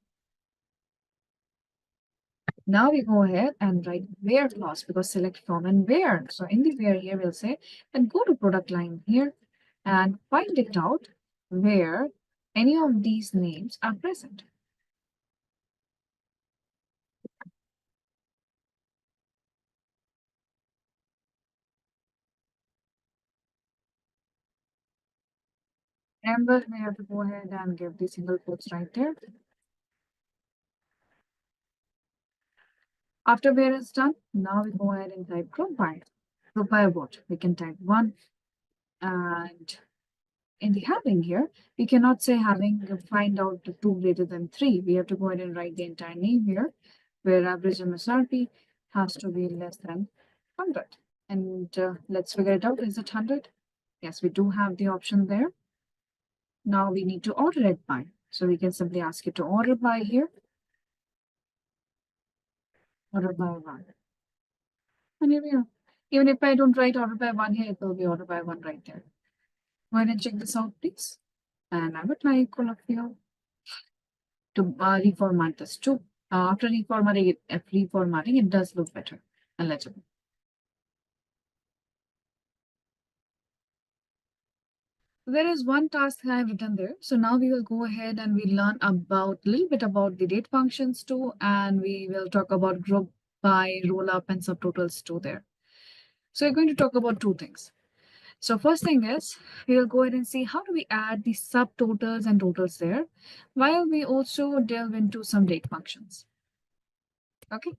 S2: now we go ahead and write where clause because select from and where. So in the where here, we'll say, and go to product line here and find it out where any of these names are present. Remember, we have to go ahead and give the single quotes right there. After where is done, now we go ahead and type group by. Group by what? We can type 1 and in the having here, we cannot say having find out the 2 greater than 3. We have to go ahead and write the entire name here, where average MSRP has to be less than 100. And let's figure it out. Is it 100? Yes, we do have the option there. Now we need to order it by. So we can simply ask it to order by here. Order by 1. And here we are. Even if I don't write order by 1 here, it will be order by 1 right there. Go ahead and check this out, please. And I would like all of you to reformat this too. After reformatting it does look better and legible. There is one task that I have written there. So now we will go ahead and we learn about a little bit about the date functions too, and we will talk about group by, rollup, and subtotals too there. So we're going to talk about 2 things. So first thing is, we will go ahead and see how do we add the subtotals and totals there, while we also delve into some date functions. Okay.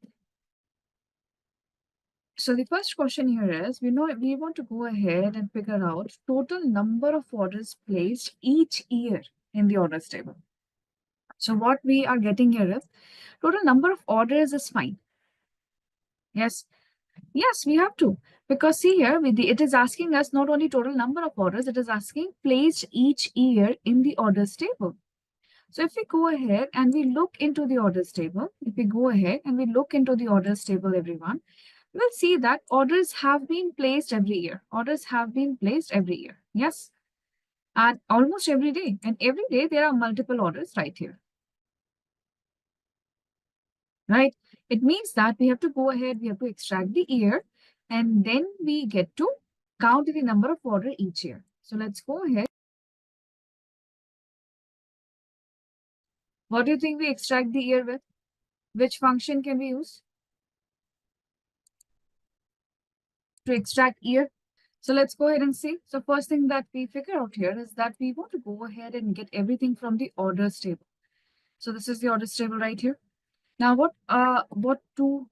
S2: So the first question here is, we want to go ahead and figure out total number of orders placed each year in the orders table. So what we are getting here is total number of orders is fine. Yes. Yes, we have to. Because see here, it is asking us not only total number of orders, it is asking placed each year in the orders table. So if we go ahead and we look into the orders table, everyone, we'll see that orders have been placed every year. Orders have been placed every year. Yes. And almost every day. And every day there are multiple orders right here. Right? It means that we have to go ahead, we have to extract the year, and then we get to count the number of orders each year. So let's go ahead. What do you think we extract the year with? Which function can we use to extract year? So let's go ahead and see. So first thing that we figure out here is that we want to go ahead and get everything from the orders table. So this is the orders table right here. Now what 2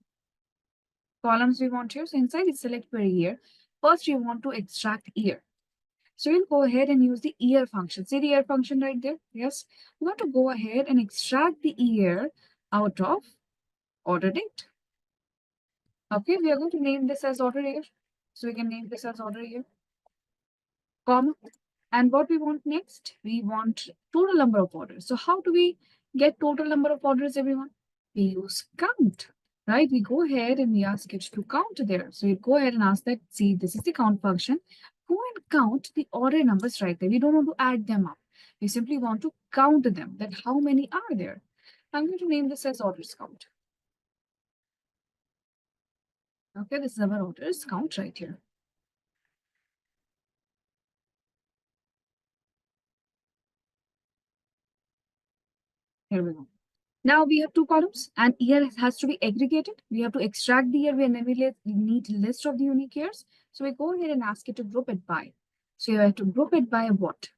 S2: columns we want here? So inside the select query here, first we want to extract year. So we'll go ahead and use the year function. See the year function right there? Yes. We want to go ahead and extract the year out of order date. Okay, we are going to name this as order year. So we can name this as order year, comma. And what we want next? We want total number of orders. So how do we get total number of orders, everyone? We use count, right? We go ahead and we ask it to count there. So you go ahead and ask that, see, this is the count function. Go and count the order numbers right there. We don't want to add them up. We simply want to count them, that how many are there. I'm going to name this as orders count. Okay, this is our orders count right here. Here we go. Now we have two columns and year has to be aggregated. We have to extract the year when we need list of the unique years. So we go ahead and ask it to group it by. So you have to group it by what?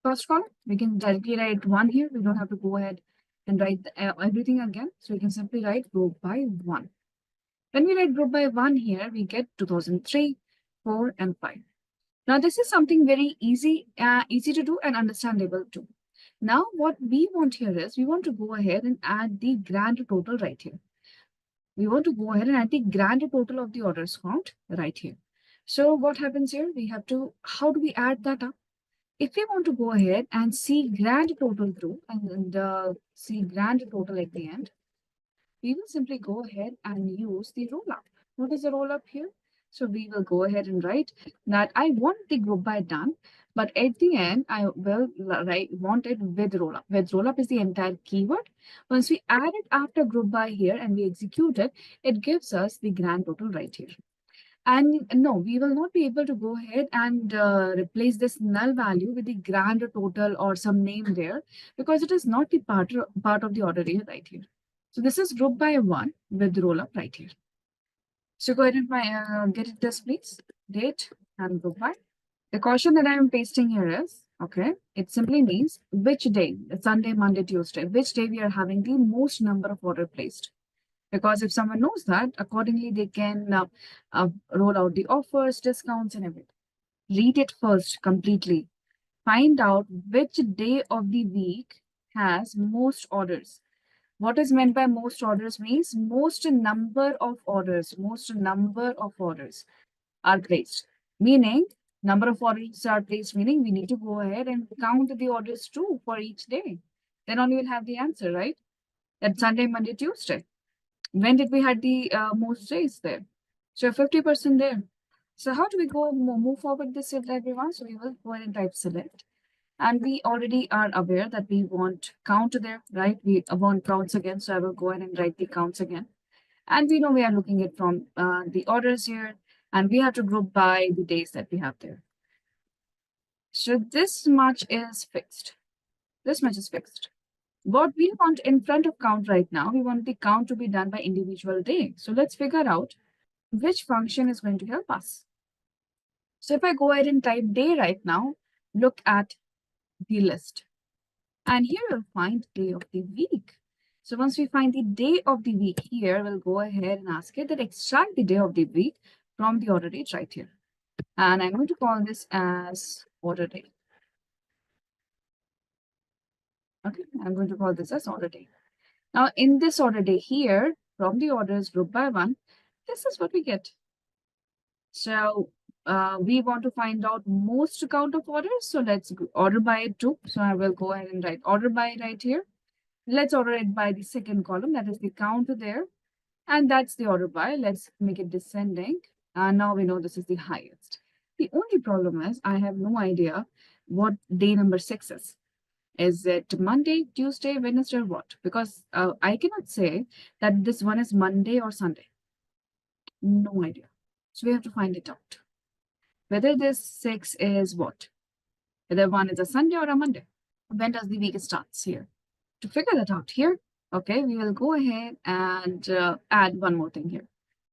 S2: First column, we can directly write 1 here. We don't have to go ahead and write everything again. So we can simply write group by 1. When we write group by 1 here, we get 2003, 4, and 5. Now this is something very easy to do and understandable too. Now what we want here is we want to go ahead and add the grand total right here. We want to go ahead and add the grand total of the orders count right here. So what happens here? We have to, how do we add that up? If we want to go ahead and see grand total through and see grand total at the end, we will simply go ahead and use the rollup. What is the rollup here? So we will go ahead and write that I want the group by done, but at the end, I will want it with rollup. With rollup is the entire keyword. Once we add it after group by here and we execute it, it gives us the grand total right here. And no, we will not be able to go ahead and replace this null value with the grand total or some name there because it is not the part of the order right here. So this is group by 1 with rollup right here. So go ahead and get it this, please. Date and group by. The caution that I am pasting here is, okay, it simply means which day, Sunday, Monday, Tuesday, which day we are having the most number of order placed. Because if someone knows that, accordingly, they can roll out the offers, discounts, and everything. Read it first completely. Find out which day of the week has most orders. What is meant by most orders means most number of orders are placed. Meaning, number of orders are placed, meaning we need to go ahead and count the orders too for each day. Then only we'll have the answer, right? That's Sunday, Monday, Tuesday. When did we had the most days there? So 50% there. So how do we go move forward this with everyone? So we will go ahead and type select. And we already are aware that we want count there, right? We want counts again. So I will go ahead and write the counts again. And we know we are looking at from the orders here. And we have to group by the days that we have there. So this much is fixed. This much is fixed. What we want in front of count right now, we want the count to be done by individual day. So let's figure out which function is going to help us. So if I go ahead and type day right now, look at the list. And here we'll find day of the week. So once we find the day of the week here, we'll go ahead and ask it that extract the day of the week from the order date right here. And I'm going to call this as order date. Okay, I'm going to call this as order date. Now in this order day here, from the orders group by 1, this is what we get. So we want to find out most count of orders. So let's order by it too. So I will go ahead and write order by right here. Let's order it by the second column. That is the count there. And that's the order by. Let's make it descending. And now we know this is the highest. The only problem is I have no idea what day number 6 is. Is it Monday, Tuesday, Wednesday, or what? Because I cannot say that this one is Monday or Sunday. No idea. So we have to find it out. Whether this 6 is what? Whether one is a Sunday or a Monday. When does the week starts here? To figure that out here, okay, we will go ahead and add one more thing here.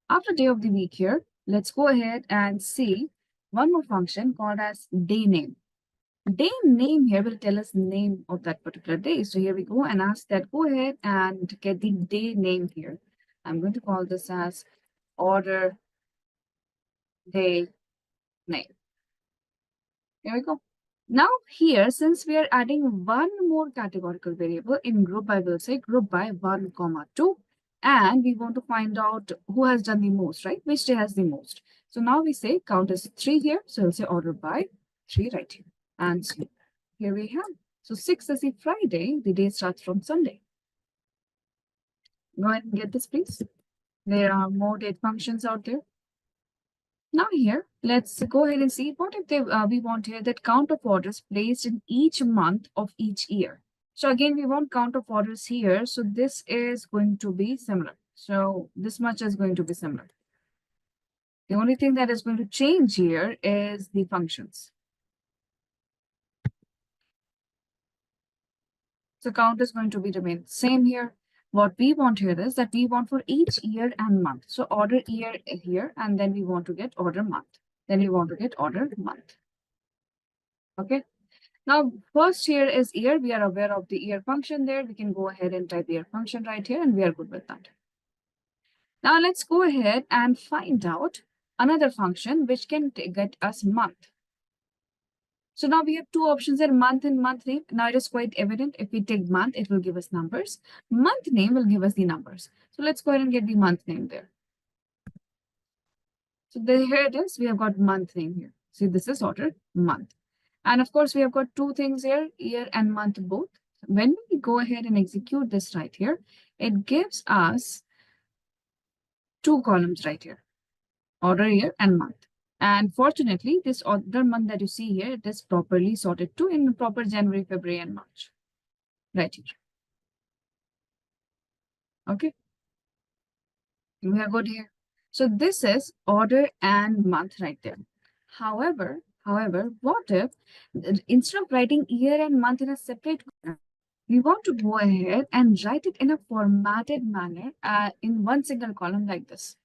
S2: After day of the week here, let's go ahead and see one more function called as day name. Day name here will tell us the name of that particular day. So here we go and ask that go ahead and get the day name here. I'm going to call this as order day name. Here we go. Now here, since we are adding one more categorical variable in group, I will say group by 1, 2, and we want to find out who has done the most, right? Which day has the most. So now we say count is 3 here. So we'll say order by 3 right here. And here we have. So 6 is the Friday. The day starts from Sunday. Go ahead and get this, please. There are more date functions out there. Now here, let's go ahead and see what if we want here that count of orders placed in each month of each year. So again, we want count of orders here. So this is going to be similar. So this much is going to be similar. The only thing that is going to change here is the functions. So count is going to be remain same here. What we want here is that we want for each year and month. So order year here, and then we want to get order month. Then we want to get order month. Okay. Now, first here is year. We are aware of the year function there. We can go ahead and type year function right here, and we are good with that. Now, let's go ahead and find out another function which can get us month. So now we have two options there, month and month name. Now it is quite evident. If we take month, it will give us numbers. Month name will give us the numbers. So let's go ahead and get the month name there. So here it is. We have got month name here. See, this is ordered month. And of course, we have got two things here, year and month both. When we go ahead and execute this right here, it gives us two columns right here, order year and month. And fortunately, this order month that you see here, it is properly sorted too in proper January, February, and March. Right here. Okay. We are good here. So this is order and month right there. However, what if instead of writing year and month in a separate column, we want to go ahead and write it in a formatted manner in one single column like this.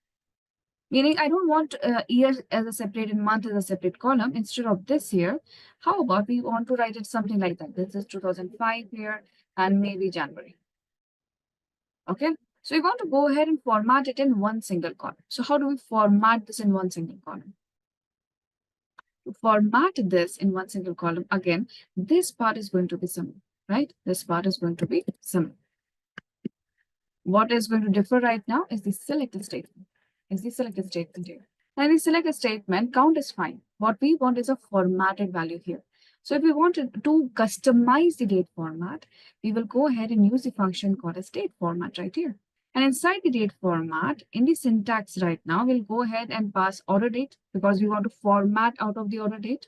S2: Meaning I don't want year as a separate and month as a separate column. Instead of this here, how about we want to write it something like that? This is 2005 here and maybe January. Okay. So we want to go ahead and format it in one single column. So how do we format this in one single column? To format this in one single column, again, this part is going to be similar, right? This part is going to be similar. What is going to differ right now is the select statement. Is the select statement here. And the select statement, count is fine. What we want is a formatted value here. So if we want to customize the date format, we will go ahead and use the function called as date format right here. And inside the date format, in the syntax right now, we'll go ahead and pass order date because we want to format out of the order date.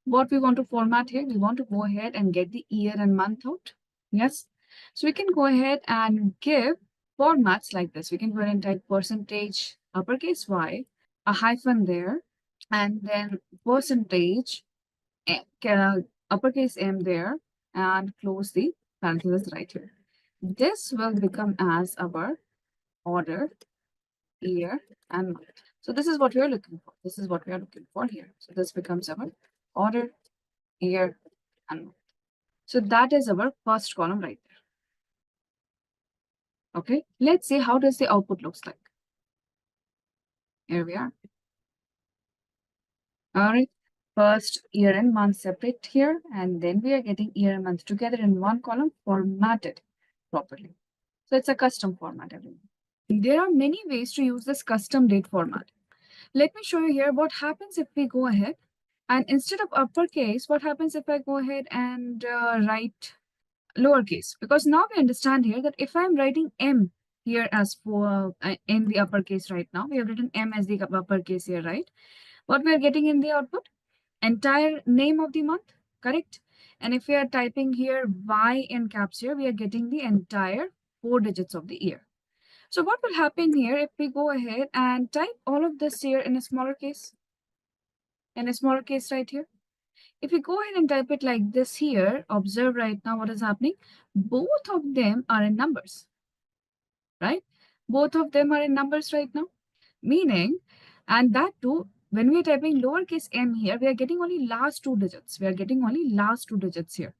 S2: What we want to format here, we want to go ahead and get the year and month out. Yes. So we can go ahead and give formats like this. We can go ahead and type percentage uppercase Y, a hyphen there, and then percentage uppercase M there, and close the parenthesis right here. This will become as our order, year, and month. So this is what we are looking for. This is what we are looking for here. So this becomes our order, year, and month. So that is our first column right there. Okay, let's see how does the output looks like. Here we are. All right, first year and month separate here, and then we are getting year and month together in one column formatted properly. So it's a custom format, everyone. There are many ways to use this custom date format. Let me show you here what happens if we go ahead and instead of uppercase, what happens if I go ahead and write lowercase? Because now we understand here that if I'm writing M here as for in the uppercase right now, we have written M as the uppercase here, right? What we are getting in the output? Entire name of the month, correct? And if we are typing here Y in caps here, we are getting the entire 4 digits of the year. So what will happen here if we go ahead and type all of this here in a smaller case? In a smaller case right here. If we go ahead and type it like this here, observe right now what is happening. Both of them are in numbers, right? Both of them are in numbers right now. Meaning, and that too, when we are typing lowercase m here, we are getting only last 2 digits. We are getting only last 2 digits here.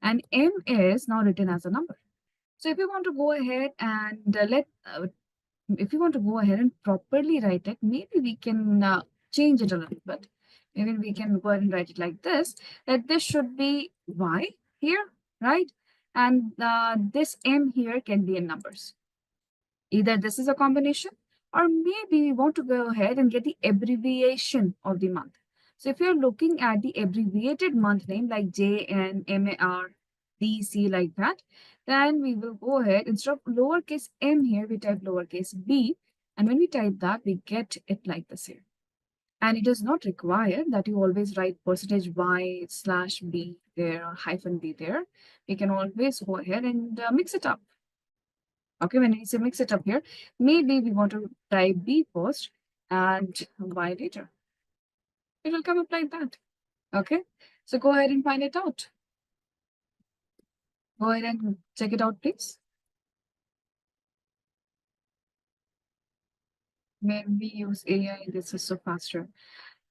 S2: And m is now written as a number. So if you want to go ahead and if you want to go ahead and properly write it, maybe we can change it a little bit. Maybe we can go ahead and write it like this, that this should be Y here, right? And this M here can be in numbers. Either this is a combination or maybe we want to go ahead and get the abbreviation of the month. So if you're looking at the abbreviated month name like JNMARDC like that, then we will go ahead, instead of lowercase m here, we type lowercase b. And when we type that, we get it like this here. And it is not required that you always write %y/b there or -b there. We can always go ahead and mix it up. Okay, when we say mix it up here, maybe we want to type b first and y later. It will come up like that. Okay, so go ahead and find it out. Go ahead and check it out, please. When we use AI, this is so faster.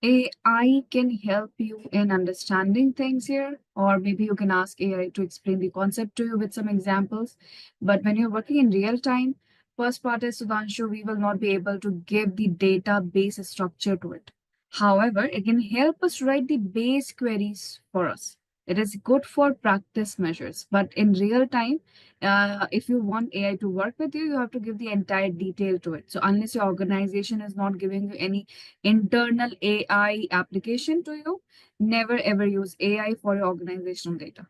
S2: AI can help you in understanding things here, or maybe you can ask AI to explain the concept to you with some examples. But when you're working in real time, first part is Sudhanshu, we will not be able to give the database structure to it. However, it can help us write the base queries for us. It is good for practice measures, but in real time, if you want AI to work with you, you have to give the entire detail to it. So unless your organization is not giving you any internal AI application to you, never ever use AI for your organizational data.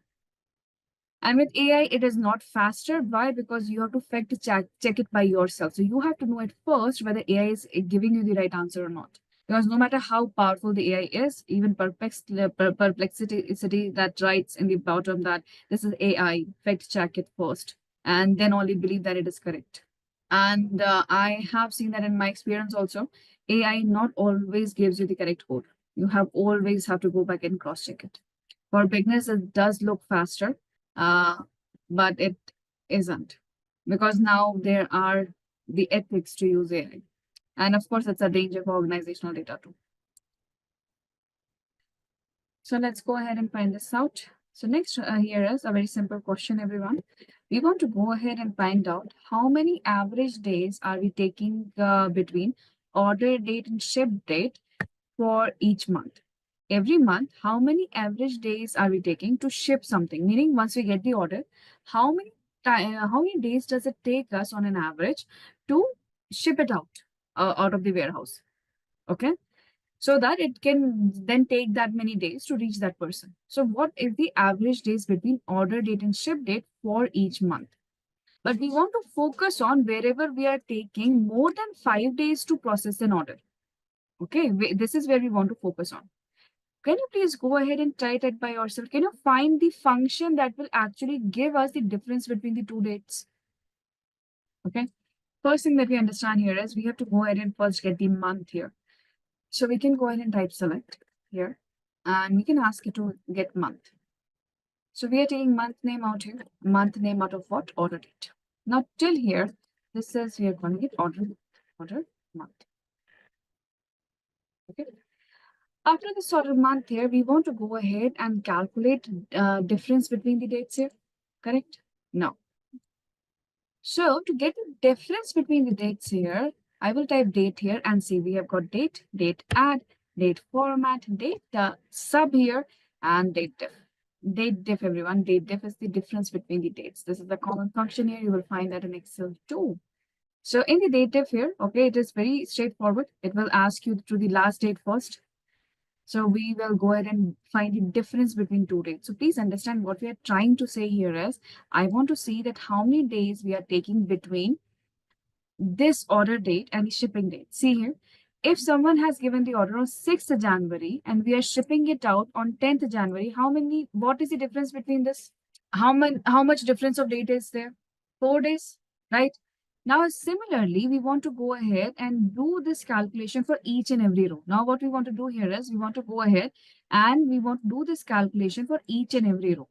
S2: And with AI, it is not faster. Why? Because you have to fact check it by yourself. So you have to know it first whether AI is giving you the right answer or not. Because no matter how powerful the AI is, even perplexity that writes in the bottom that this is AI, fact check it first, and then only believe that it is correct. And I have seen that in my experience also, AI not always gives you the correct code. You have always have to go back and cross check it. For beginners, it does look faster, uh, but it isn't, because now there are the ethics to use AI. And of course, it's a danger for organizational data too. So let's go ahead and find this out. So next here is a very simple question, everyone. We want to go ahead and find out how many average days are we taking between order date and ship date for each month. Every month, how many average days are we taking to ship something? Meaning, once we get the order, how many days does it take us on an average to ship it out of the warehouse? Okay, so that it can then take that many days to reach that person. So what is the average days between order date and ship date for each month? But we want to focus on wherever we are taking more than 5 days to process an order. Okay, this is where we want to focus on. Can you please go ahead and try that by yourself? Can you find the function that will actually give us the difference between the two dates? Okay, first thing that we understand here is we have to go ahead and first get the month here. So we can go ahead and type select here, and we can ask it to get month. So we are taking month name out here, month name out of what? Order date. Now till here, this says we are going to get order month. Okay. After this order month here, we want to go ahead and calculate difference between the dates here, correct? No. So to get the difference between the dates here, I will type date here and see we have got date, date add, date format, date sub here, and date diff. Date diff, everyone. Date diff is the difference between the dates. This is the common function here. You will find that in Excel too. So in the date diff here, okay, it is very straightforward. It will ask you to the last date first. So we will go ahead and find the difference between two dates. So please understand what we are trying to say here is, I want to see that how many days we are taking between this order date and the shipping date. See here, if someone has given the order on 6th January and we are shipping it out on 10th January, what is the difference between this? How much difference of date is there? 4 days, right? Now, similarly, we want to go ahead and do this calculation for each and every row. Now, what we want to do here is we want to go ahead and we want to do this calculation for each and every row.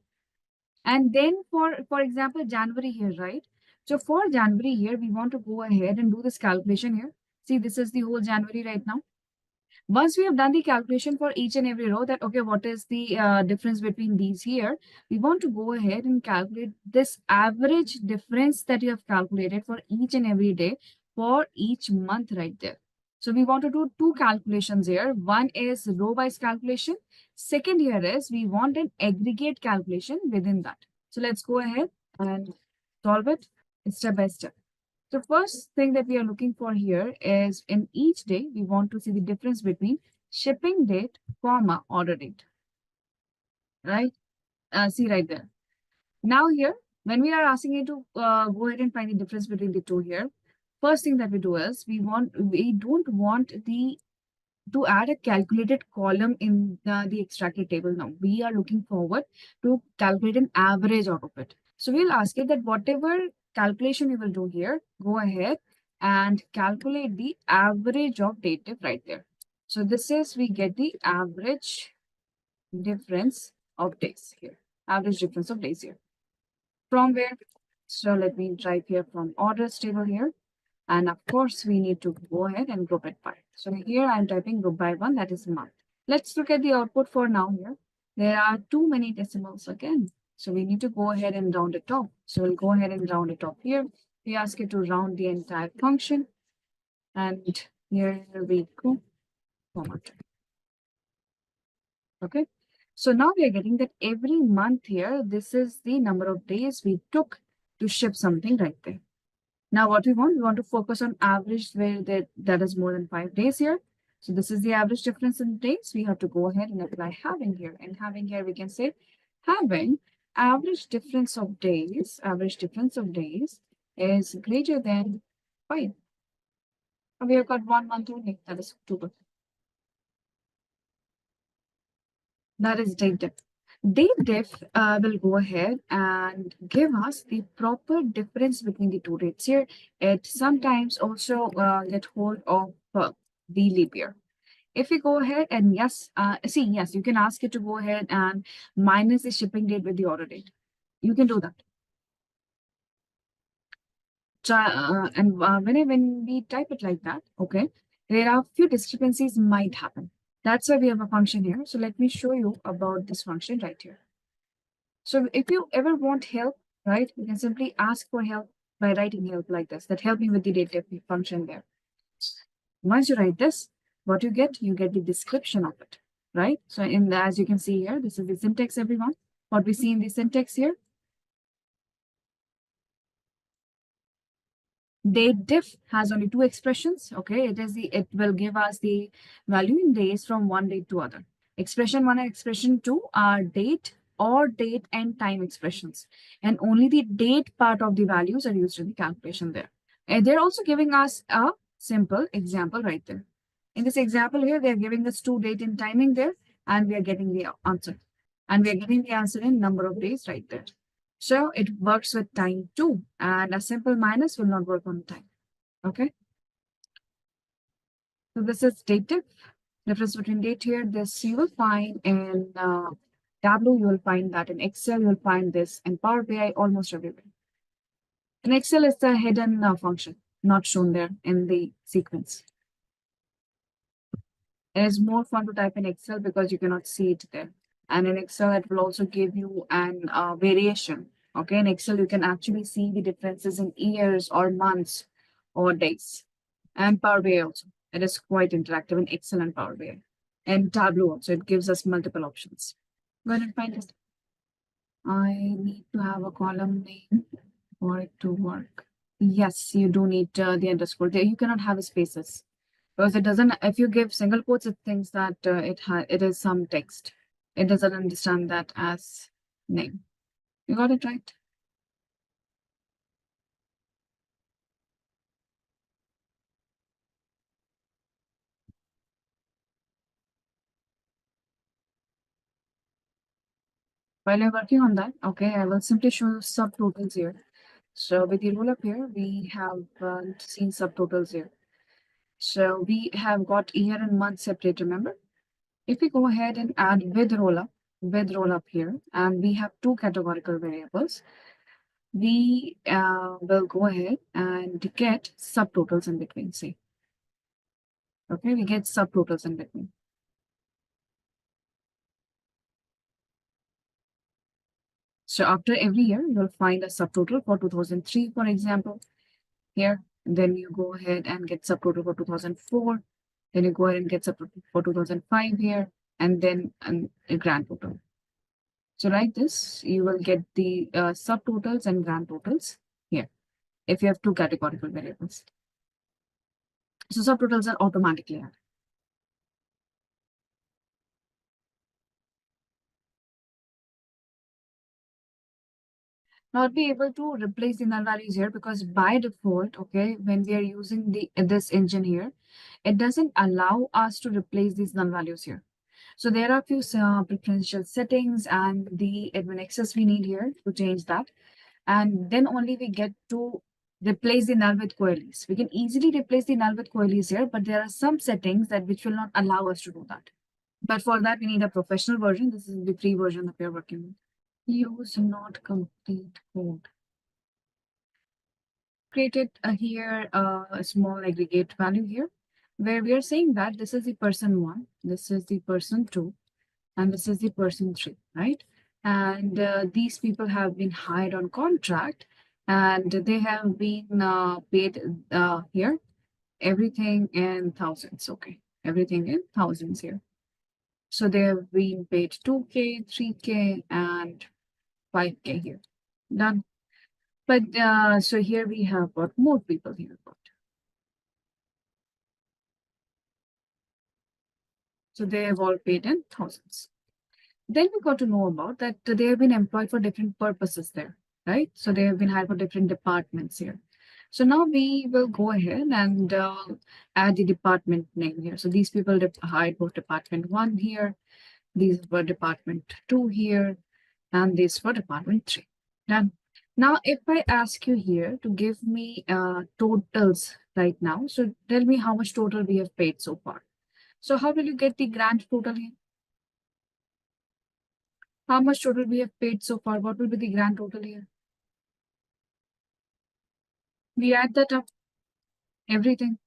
S2: And then for example, January here, right? So for January here, we want to go ahead and do this calculation here. See, this is the whole January right now. Once we have done the calculation for each and every row that, okay, what is the difference between these here? We want to go ahead and calculate this average difference that you have calculated for each and every day for each month right there. So we want to do two calculations here. One is row-wise calculation. Second here is we want an aggregate calculation within that. So let's go ahead and solve it step by step. The first thing that we are looking for here is in each day, we want to see the difference between shipping date, comma, order date, right? See right there. Now here, when we are asking you to go ahead and find the difference between the two here, first thing that we do is we don't want to add a calculated column in the extracted table now. We are looking forward to calculate an average out of it. So we'll ask it that whatever calculation you will do here, go ahead and calculate the average of date diff right there. So this is, we get the average difference of days here. Average difference of days here. From where? So let me type here from orders table here. And of course, we need to go ahead and group it by. So here I'm typing group by 1, that is month. Let's look at the output for now here. There are too many decimals again. So we need to go ahead and round it off. So we'll go ahead and round it off here. We ask it to round the entire function. And here we go. Format. Okay. So now we are getting that every month here, this is the number of days we took to ship something right there. Now what we want to focus on average where that is more than 5 days here. So this is the average difference in days. We have to go ahead and apply having here. And having here, we can say having average difference of days is greater than 5. We have got 1 month only, that is October. That is date diff. Date diff will go ahead and give us the proper difference between the two dates here. It sometimes also get hold of the leap year. If we go ahead and yes, you can ask it to go ahead and minus the shipping date with the order date. You can do that. When we type it like that, okay, there are few discrepancies might happen. That's why we have a function here. So let me show you about this function right here. So if you ever want help, right, you can simply ask for help by writing help like this, that help me with the data function there. Once you write this, what you get the description of it, right? So as you can see here, this is the syntax, everyone. What we see in the syntax here, date diff has only 2 expressions. Okay, it will give us the value in days from one date to other. Expression 1 and expression 2 are date or date and time expressions, and only the date part of the values are used in the calculation there. And they're also giving us a simple example right there. In this example here, they're giving us 2 date and timing there, and we are getting the answer. And we are getting the answer in number of days right there. So it works with time too, and a simple minus will not work on time. Okay. So this is date diff. Difference between date here, this you will find in Tableau, you will find that in Excel, you will find this in Power BI, almost everywhere. In Excel, it's a hidden function, not shown there in the sequence. It is more fun to type in Excel because you cannot see it there. And in Excel, it will also give you an variation. Okay, in Excel, you can actually see the differences in years or months or days. And Power BI also. It is quite interactive in Excel and Power BI. And Tableau also, it gives us multiple options. Go ahead and find it. I need to have a column name for it to work. Yes, you do need the underscore there. You cannot have spaces because it doesn't. If you give single quotes, it thinks that it is some text. It doesn't understand that as name. You got it right. While you're working on that, okay, I will simply show you subtotals here. So with the roll up here, we have seen subtotals here. So we have got year and month separate, remember? If we go ahead and add with rollup here, and we have 2 categorical variables, we will go ahead and get subtotals in between, say. Okay, we get subtotals in between. So after every year, you'll find a subtotal for 2003, for example, here. And then you go ahead and get subtotal for 2004. Then you go ahead and get subtotal for 2005 here, and then a grand total. So like this, you will get the subtotals and grand totals here if you have 2 categorical variables. So subtotals are automatically added. not be able to replace the null values here because by default, okay, when we are using this engine here, it doesn't allow us to replace these null values here. So there are a few preferential settings and the admin access we need here to change that. And then only we get to replace the null with queries. We can easily replace the null with queries here, but there are some settings that which will not allow us to do that. But for that, we need a professional version. This is the free version that we are working with. Use not complete code. Created here a small aggregate value here, where we are saying that this is the person 1, this is the person 2, and this is the person 3, right? And these people have been hired on contract, and they have been paid here, everything in thousands, okay? Everything in thousands here. So they have been paid 2K, 3K, and 5K here. Done. But so here we have got more people here. So they have all paid in thousands. Then we got to know about that they have been employed for different purposes there, right? So they have been hired for different departments here. So now we will go ahead and add the department name here. So these people hired for department 1 here, these were department 2 here, and these for department 3. Done. Now, if I ask you here to give me totals right now, so tell me how much total we have paid so far. So how will you get the grand total here? How much total we have paid so far? What will be the grand total here? We add that up, everything,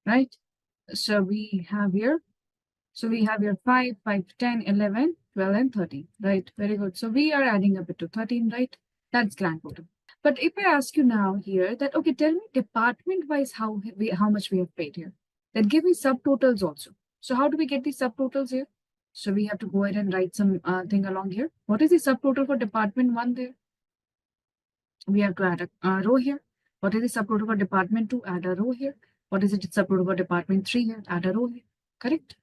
S2: right? So we have here, 5, 5, 10, 11, 12, and 13, right? Very good. So we are adding up it to 13, right? That's grand total. But if I ask you now here that, okay, tell me department-wise how much we have paid here. Then give me subtotals also. So how do we get the subtotals here? So we have to go ahead and write some thing along here. What is the subtotal for department 1 there? We have to add a row here. What is the subtotal for department 2? Add a row here. What is the subtotal for department 3 here? Add a row here. Correct?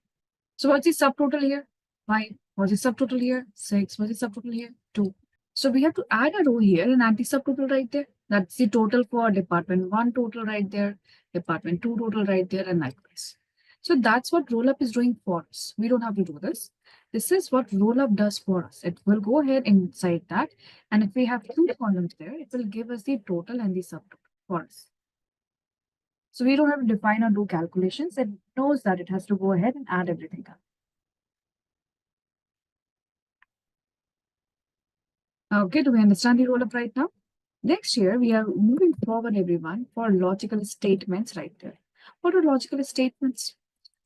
S2: So what's the subtotal here? 5. What's the subtotal here? 6. What's the subtotal here? 2. So we have to add a row here and add the subtotal right there. That's the total for department 1 total right there, department 2 total right there, and likewise. So that's what Rollup is doing for us. We don't have to do this. This is what Rollup does for us. It will go ahead inside that. And if we have 2 columns there, it will give us the total and the subtotal for us. So we don't have to define or do calculations. It knows that it has to go ahead and add everything up. Okay, do we understand the rollup right now? Next year, we are moving forward, everyone, for logical statements right there. What are logical statements?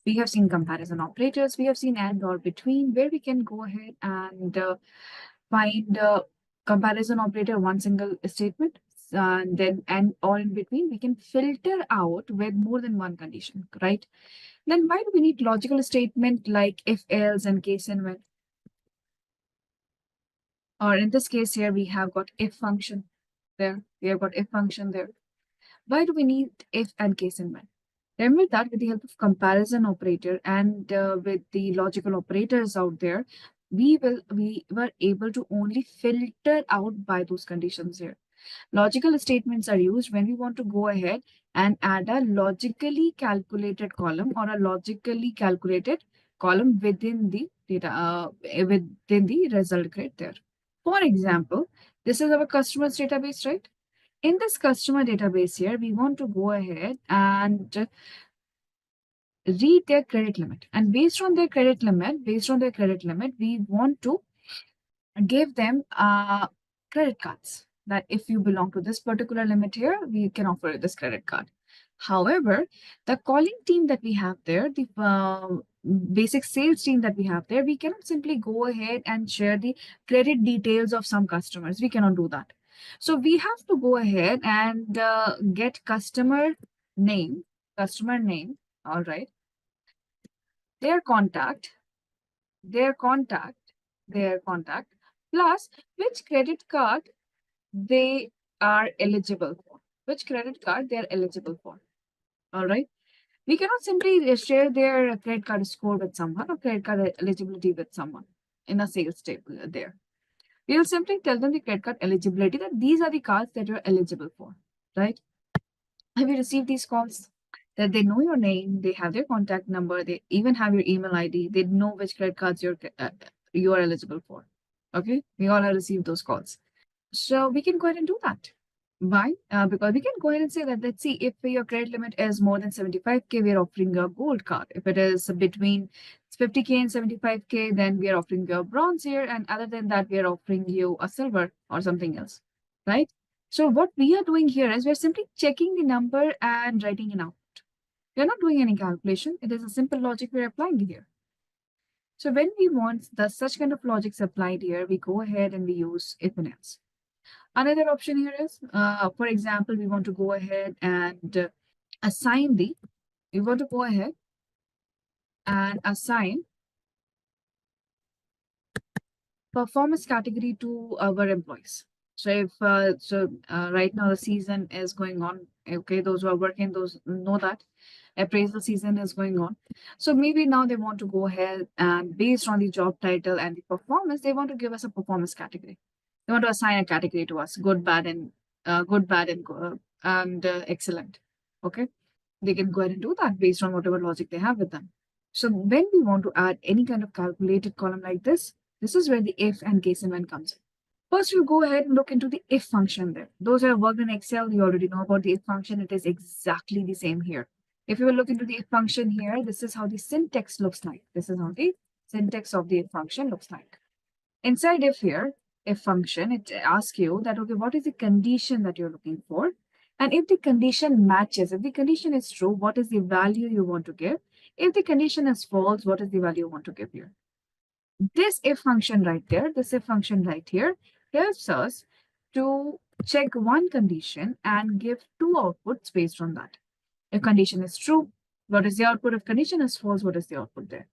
S2: We have seen comparison operators. We have seen and or between, where we can go ahead and find comparison operator, one single statement, and then and or in between, we can filter out with more than one condition, right? Then why do we need logical statement like if, else, and case and when? Or in this case here, we have got if function there. We have got if function there. Why do we need if and case and when? Remember that with the help of comparison operator and with the logical operators out there, we were able to only filter out by those conditions here. Logical statements are used when we want to go ahead and add a logically calculated column or a logically calculated column within the data within the result grid there. For example, this is our customers database, right? In this customer database here, we want to go ahead and read their credit limit. And based on their credit limit, we want to give them credit cards. That if you belong to this particular limit here, we can offer you this credit card. However, the calling team that we have there, the basic sales team that we have there, we cannot simply go ahead and share the credit details of some customers. We cannot do that. So we have to go ahead and get name, customer name, all right, their contact, their contact, their contact, plus which credit card they are eligible for, which credit card they are eligible for. All right. We cannot simply share their credit card score with someone or credit card eligibility with someone in a sales table there. We'll simply tell them the credit card eligibility, that these are the cards that you're eligible for, right? Have you received these calls? That they know your name, they have your contact number, they even have your email ID, they know which credit cards you are eligible for. Okay, we all have received those calls. So we can go ahead and do that. Why? Because we can go ahead and say that, let's see, if your credit limit is more than 75K, we are offering a gold card. If it is between 50K and 75K, then we are offering you a bronze here. And other than that, we are offering you a silver or something else, right? So what we are doing here is we're simply checking the number and writing it out. We're not doing any calculation. It is a simple logic we're applying here. So when we want such kind of logics applied here, we go ahead and we use if and else. Another option here is, for example, we want to go ahead and assign we want to go ahead and assign performance category to our employees. So if right now the season is going on, okay, those who are working, those know that appraisal season is going on. So maybe now they want to go ahead and based on the job title and the performance, they want to give us a performance category. They want to assign a category to us: good, bad, and excellent. Okay, they can go ahead and do that based on whatever logic they have with them. So when we want to add any kind of calculated column like this is where the if and case and when comes in. First, we'll go ahead and look into the if function there. Those who have worked in Excel, you already know about the if function. It is exactly the same here. If you will look into the if function here, this is how the syntax looks like. This is how the syntax of the if function looks like. Inside if here, if function, it asks you that, okay, what is the condition that you're looking for? And if the condition matches, if the condition is true, what is the value you want to give? If the condition is false, what is the value you want to give here? This if function right there, this if function right here, helps us to check one condition and give two outputs based on that. If condition is true, what is the output? If condition is false, what is the output there?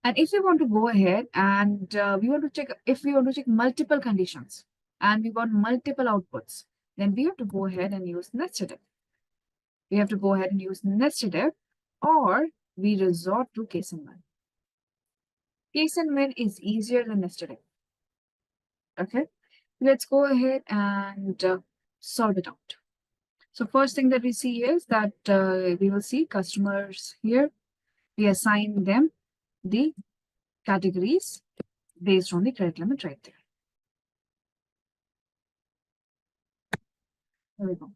S2: And if we want to go ahead and we want to check, if we want to check multiple conditions and we want multiple outputs, then we have to go ahead and use nested if. We have to go ahead and use nested if, or we resort to case and when. Case and when is easier than nested if. Okay, let's go ahead and solve it out. So first thing that we see is that we will see customers here. We assign them the categories based on the credit limit right there. There we go.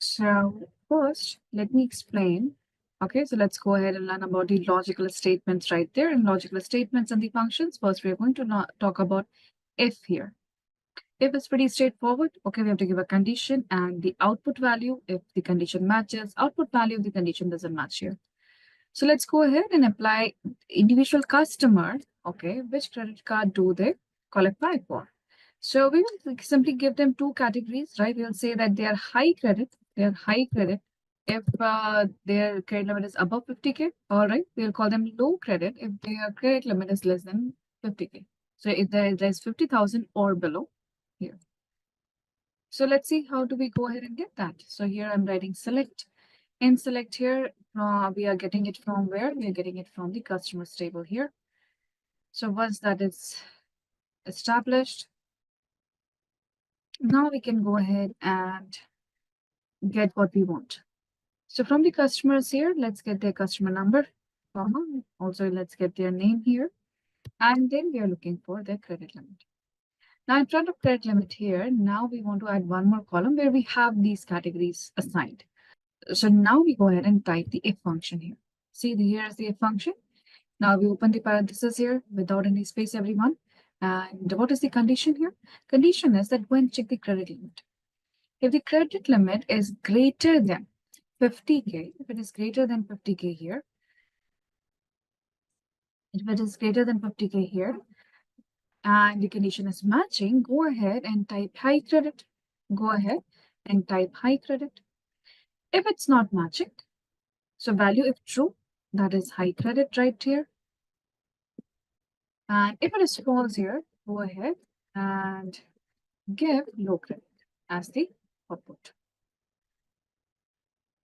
S2: So first, let me explain. Okay, so let's go ahead and learn about the logical statements right there. And logical statements and the functions. First, we're going to talk about if here. If is pretty straightforward. Okay, we have to give a condition and the output value if the condition matches, output value if the condition doesn't match here. So let's go ahead and apply individual customer. Okay, which credit card do they qualify for? So we will simply give them two categories, right? We'll say that they are high credit. They are high credit if their credit limit is above 50K. All right, we'll call them low credit if their credit limit is less than 50K. So if there's 50,000 or below here. So let's see how do we go ahead and get that. So here I'm writing select. In select here, we are getting it from where? We are getting it from the customers table here. So once that is established, now we can go ahead and get what we want. So from the customers here, let's get their customer number, also let's get their name here. And then we are looking for their credit limit. Now in front of credit limit here, now we want to add one more column where we have these categories assigned. So now we go ahead and type the if function here. See, here is the if function. Now we open the parenthesis here without any space, everyone. And what is the condition here? Condition is that go and check the credit limit. If the credit limit is greater than 50K, if it is greater than 50K here, if it is greater than 50K here, and the condition is matching, go ahead and type high credit. Go ahead and type high credit. If it's not matching, so value if true, that is high credit right here. And if it is false here, go ahead and give low credit as the output.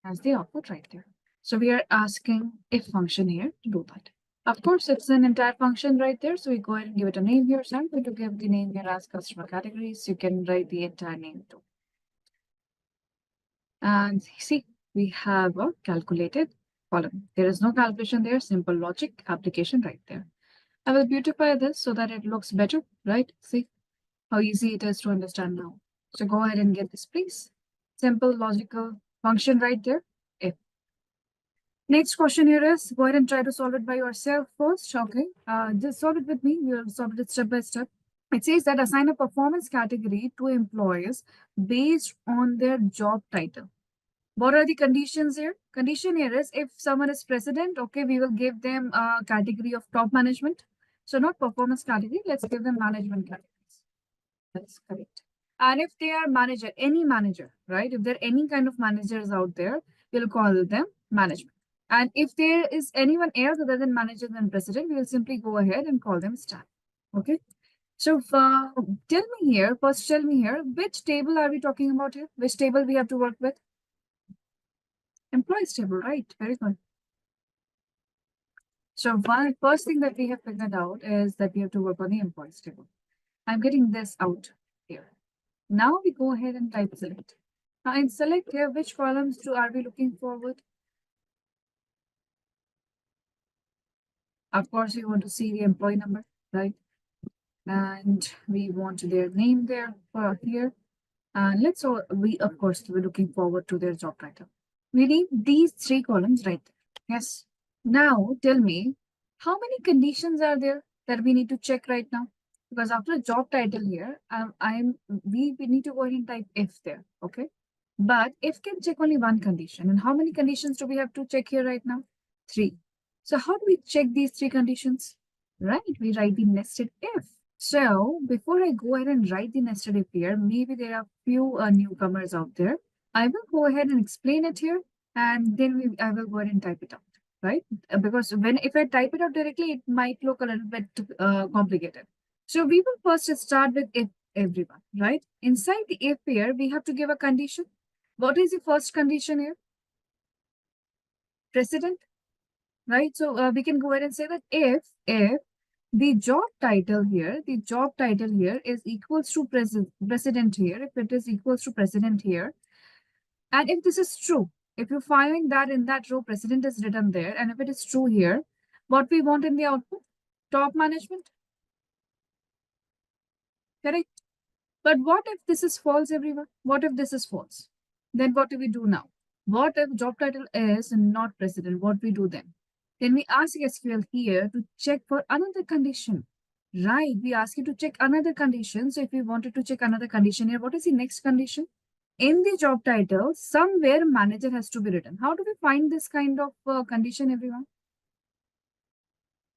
S2: As the output right there. So we are asking if function here to do that. Of course, it's an entire function right there. So we go ahead and give it a name here. So I'm going to give the name here as customer categories. You can write the entire name too. And see, we have a calculated column. There is no calculation there, simple logic application right there. I will beautify this so that it looks better, right? See how easy it is to understand now. So go ahead and get this, please. Simple logical function right there. If. Next question here is, go ahead and try to solve it by yourself first. Okay. Just solve it with me. We'll solve it step by step. It says that assign a performance category to employees based on their job title. What are the conditions here? Condition here is if someone is president, okay, we will give them a category of top management. So not performance category, let's give them management categories. That's correct. And if they are manager, any manager, right? If there are any kind of managers out there, we'll call them management. And if there is anyone else other than manager than president, we will simply go ahead and call them staff. Okay. So tell me here, first tell me here, which table are we talking about here? Which table we have to work with? Employees table, right? Very good. So one first thing that we have figured out is that we have to work on the employees table. I'm getting this out here. Now we go ahead and type select. Now in select here, which columns are we looking forward? Of course, we want to see the employee number, right? And we want their name there here. And of course, we're looking forward to their job title. We need these three columns right there. Yes. Now tell me, how many conditions are there that we need to check right now? Because after job title here, we need to go ahead and type if there, okay? But if can check only one condition. And how many conditions do we have to check here right now? Three. So how do we check these three conditions? Right, we write the nested if. So before I go ahead and write the nested if here, maybe there are few newcomers out there. I will go ahead and explain it here, and then I will go ahead and type it out, right? Because if I type it out directly, it might look a little bit complicated. So we will first start with if everyone, right? Inside the if here, we have to give a condition. What is the first condition here? Precedent, right? So we can go ahead and say that if the job title here is equals to precedent here, if it is equals to precedent here, and if this is true, if you find that in that row precedent is written there, and if it is true here, what we want in the output? Top management. Correct. But what if this is false, everyone? What if this is false? Then what do we do now? What if job title is not precedent? What we do then? Then we ask SQL here to check for another condition. Right, we ask you to check another condition. So if we wanted to check another condition here, what is the next condition? In the job title, somewhere manager has to be written. How do we find this kind of condition, everyone?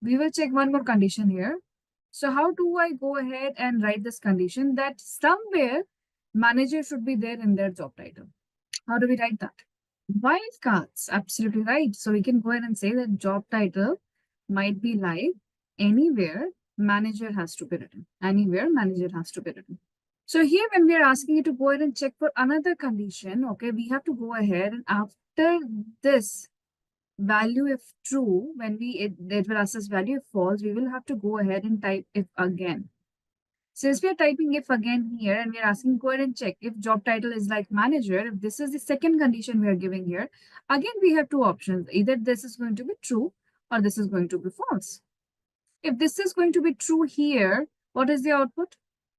S2: We will check one more condition here. So how do I go ahead and write this condition that somewhere manager should be there in their job title? How do we write that? Wildcards, absolutely right. So we can go ahead and say that job title might be like anywhere manager has to be written. Anywhere manager has to be written. So here when we are asking you to go ahead and check for another condition, okay, we have to go ahead and after this value if true, when it will ask us value if false, we will have to go ahead and type if again. Since we are typing if again here and we are asking go ahead and check if job title is like manager, if this is the second condition we are giving here, again we have two options. Either this is going to be true or this is going to be false. If this is going to be true here, what is the output?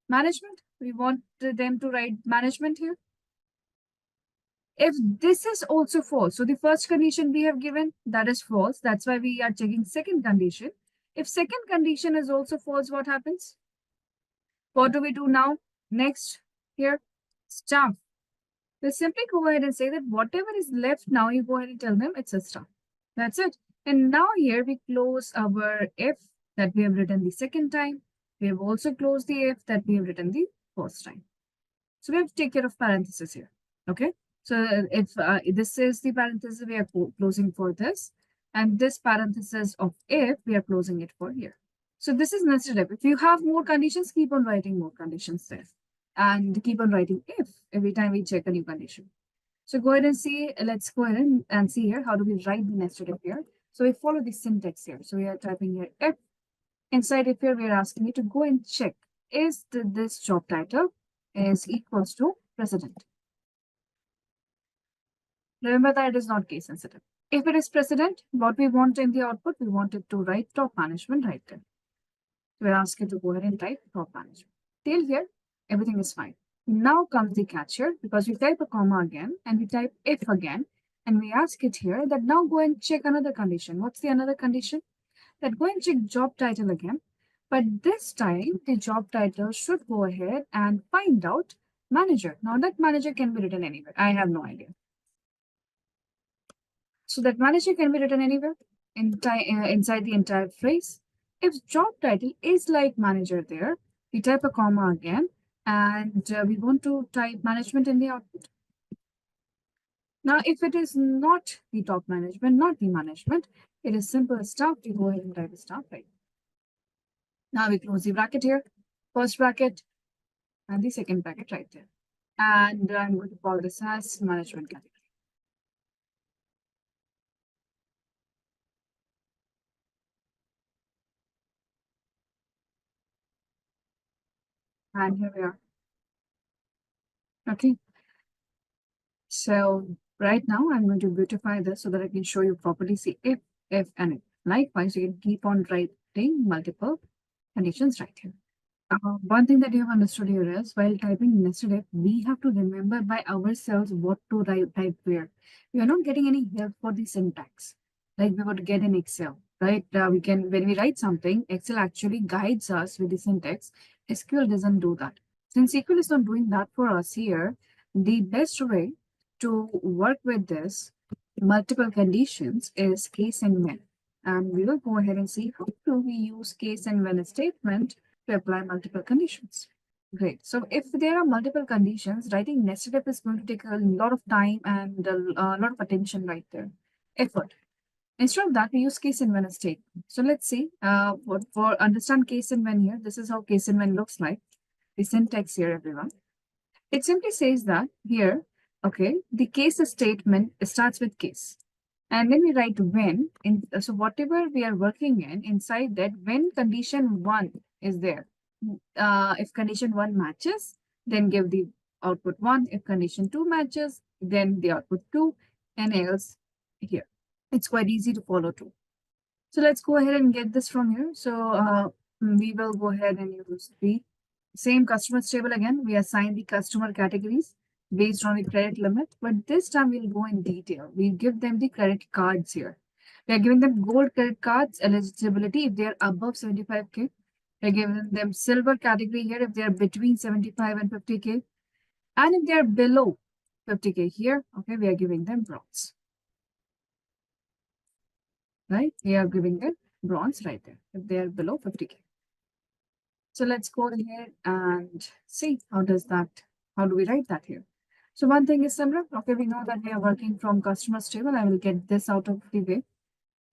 S2: Management. We want them to write management here. If this is also false, so the first condition we have given, that is false. That's why we are checking second condition. If second condition is also false, what happens? What do we do now? Next, here, staff. We simply go ahead and say that whatever is left now, you go ahead and tell them it's a staff. That's it. And now here we close our if that we have written the second time. We have also closed the if that we have written the first time. So we have to take care of parentheses here. Okay. So if this is the parenthesis, we are closing for this. And this parenthesis of if, we are closing it for here. So this is nested if. If you have more conditions, keep on writing more conditions there. And keep on writing if every time we check a new condition. So go ahead and see, let's go ahead and see here, how do we write the nested if here? So we follow the syntax here. So we are typing here if. Inside if here we are asking you to go and check is this job title is equals to president. Remember that it is not case sensitive. If it is president, what we want in the output, we want it to write top management right there. We're asked you to go ahead and type top management. Till here, everything is fine. Now comes the catch here because we type a comma again and we type if again and we ask it here that now go and check another condition. What's the another condition? That go and check job title again. But this time the job title should go ahead and find out manager. Now that manager can be written anywhere. I have no idea. So that manager can be written anywhere inside the entire phrase. If job title is like manager there, we type a comma again and we want to type management in the output. Now, if it is not the top management, not the management, it is simple staff. We go ahead and type staff right. Now we close the bracket here, first bracket and the second bracket right there. And I'm going to call this as management category. And here we are. Okay. So right now I'm going to beautify this so that I can show you properly. See if, and if. Likewise, you can keep on writing multiple conditions right here. One thing that you have understood here is while typing nested if, we have to remember by ourselves what to type where. We are not getting any help for the syntax like we would get in Excel, right? We can, when we write something, Excel actually guides us with the syntax. SQL doesn't do that. Since SQL is not doing that for us here, the best way to work with this multiple conditions is case and when. And we will go ahead and see how do we use case and when statement to apply multiple conditions. Great. So if there are multiple conditions, writing nested if is going to take a lot of time and a lot of attention right there. Effort. Instead of that, we use case and when statement. So let's see what for understand case and when here. This is how case and when looks like. The syntax here, everyone. It simply says that here, okay, the case statement starts with case. And then we write when, so whatever we are working in, inside that, when condition 1 is there, if condition 1 matches, then give the output 1. If condition 2 matches, then the output 2, and else here. It's quite easy to follow too. So let's go ahead and get this from here. So we will go ahead and use the same customers table again. We assign the customer categories based on the credit limit, but this time we'll go in detail. We give them the credit cards here. We are giving them gold credit cards eligibility if they are above 75K. We're giving them silver category here if they are between 75 and 50K. And if they are below 50K here, okay, we are giving them bronze. Right? We are giving them bronze right there if they are below 50K. So let's go ahead and see how do we write that here? So one thing is similar. Okay, we know that we are working from customers table. I will get this out of the way.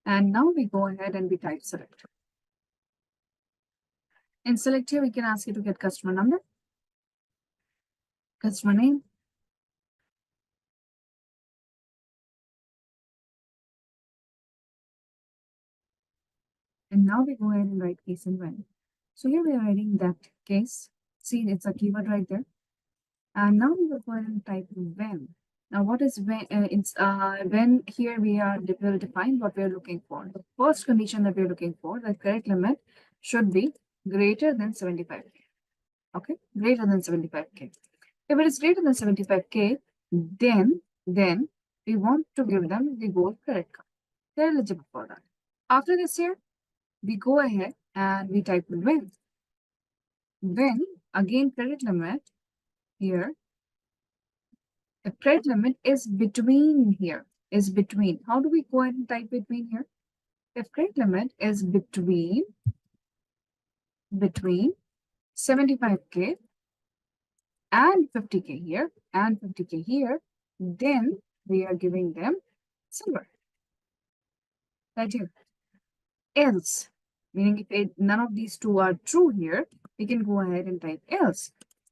S2: And now we go ahead and we type select. In select here, we can ask you to get customer number, customer name, and now we go ahead and write case and when. So here we are writing that case. See, it's a keyword right there. And now we will go ahead and type when. Now, what is when? When here we will define what we are looking for. The first condition that we are looking for, the credit limit should be greater than 75K. Okay, greater than 75K. If it is greater than 75K, then we want to give them the gold credit card. They're eligible for that. After this here, we go ahead and we type when. When, again, credit limit here, the credit limit is between here, is between. How do we go ahead and type between here? If credit limit is between 75K and 50K here, and 50K here, then we are giving them silver. Right here. Else, meaning if none of these two are true here, we can go ahead and type else.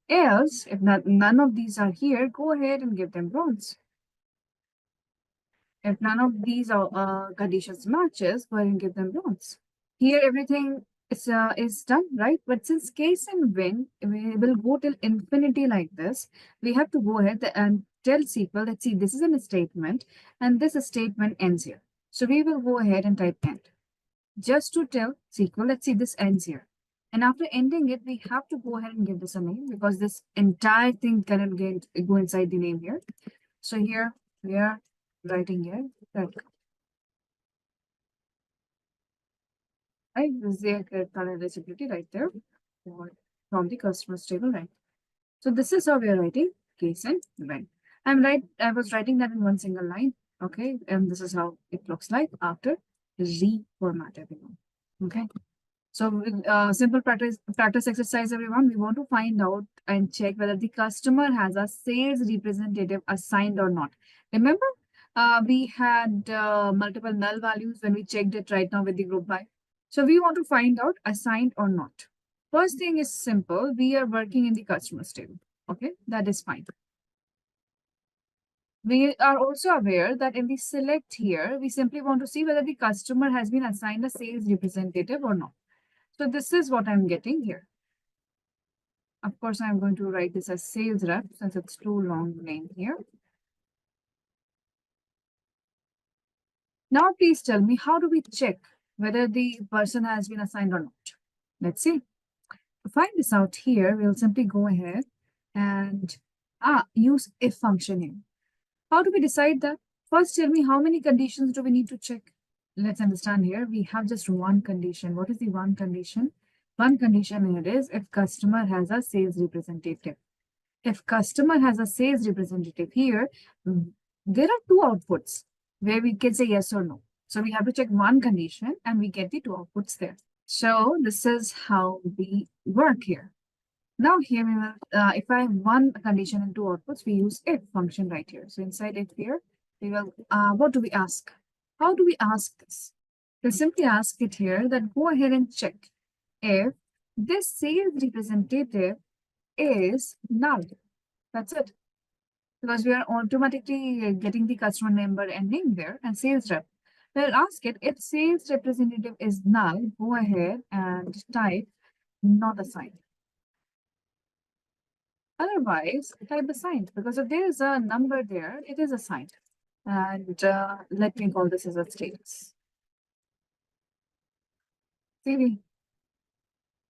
S2: Else, if none of these are here, go ahead and give them bronze. If none of these conditions matches, go ahead and give them bronze. Here, everything is done, right? But since case and when we will go till infinity like this, we have to go ahead and tell SQL that, see, this is a statement, and this statement ends here. So we will go ahead and type end. Just to tell SQL, let's see, this ends here. And after ending it, we have to go ahead and give this a name because this entire thing cannot go inside the name here. So here we are writing here that right, this is the credit card eligibility right there from the customer's table, right? So this is how we are writing case and when. I was writing that in one single line. Okay, and this is how it looks like after reformat everyone. Okay. So with simple practice exercise, everyone, we want to find out and check whether the customer has a sales representative assigned or not. Remember, we had multiple null values when we checked it right now with the group by. So we want to find out assigned or not. First thing is simple. We are working in the customer's table. Okay, that is fine. We are also aware that in the select here, we simply want to see whether the customer has been assigned a sales representative or not. So this is what I'm getting here. Of course, I'm going to write this as sales rep since it's too long name here. Now, please tell me, how do we check whether the person has been assigned or not? Let's see. To find this out here, we'll simply go ahead and use if function here. How do we decide that? First, tell me how many conditions do we need to check? Let's understand here. We have just one condition. What is the one condition? One condition here is if customer has a sales representative. If customer has a sales representative here, there are two outputs where we can say yes or no. So we have to check one condition and we get the two outputs there. So this is how we work here. Now here we will, if I have one condition and two outputs, we use if function right here. So inside if here, we will, what do we ask? How do we ask this? We'll simply ask it here that go ahead and check if this sales representative is null. That's it. Because we are automatically getting the customer number and name there and sales rep. We'll ask it if sales representative is null, go ahead and type not assigned. Otherwise, type assigned because if there is a number there, it is assigned. And let me call this as a status. See,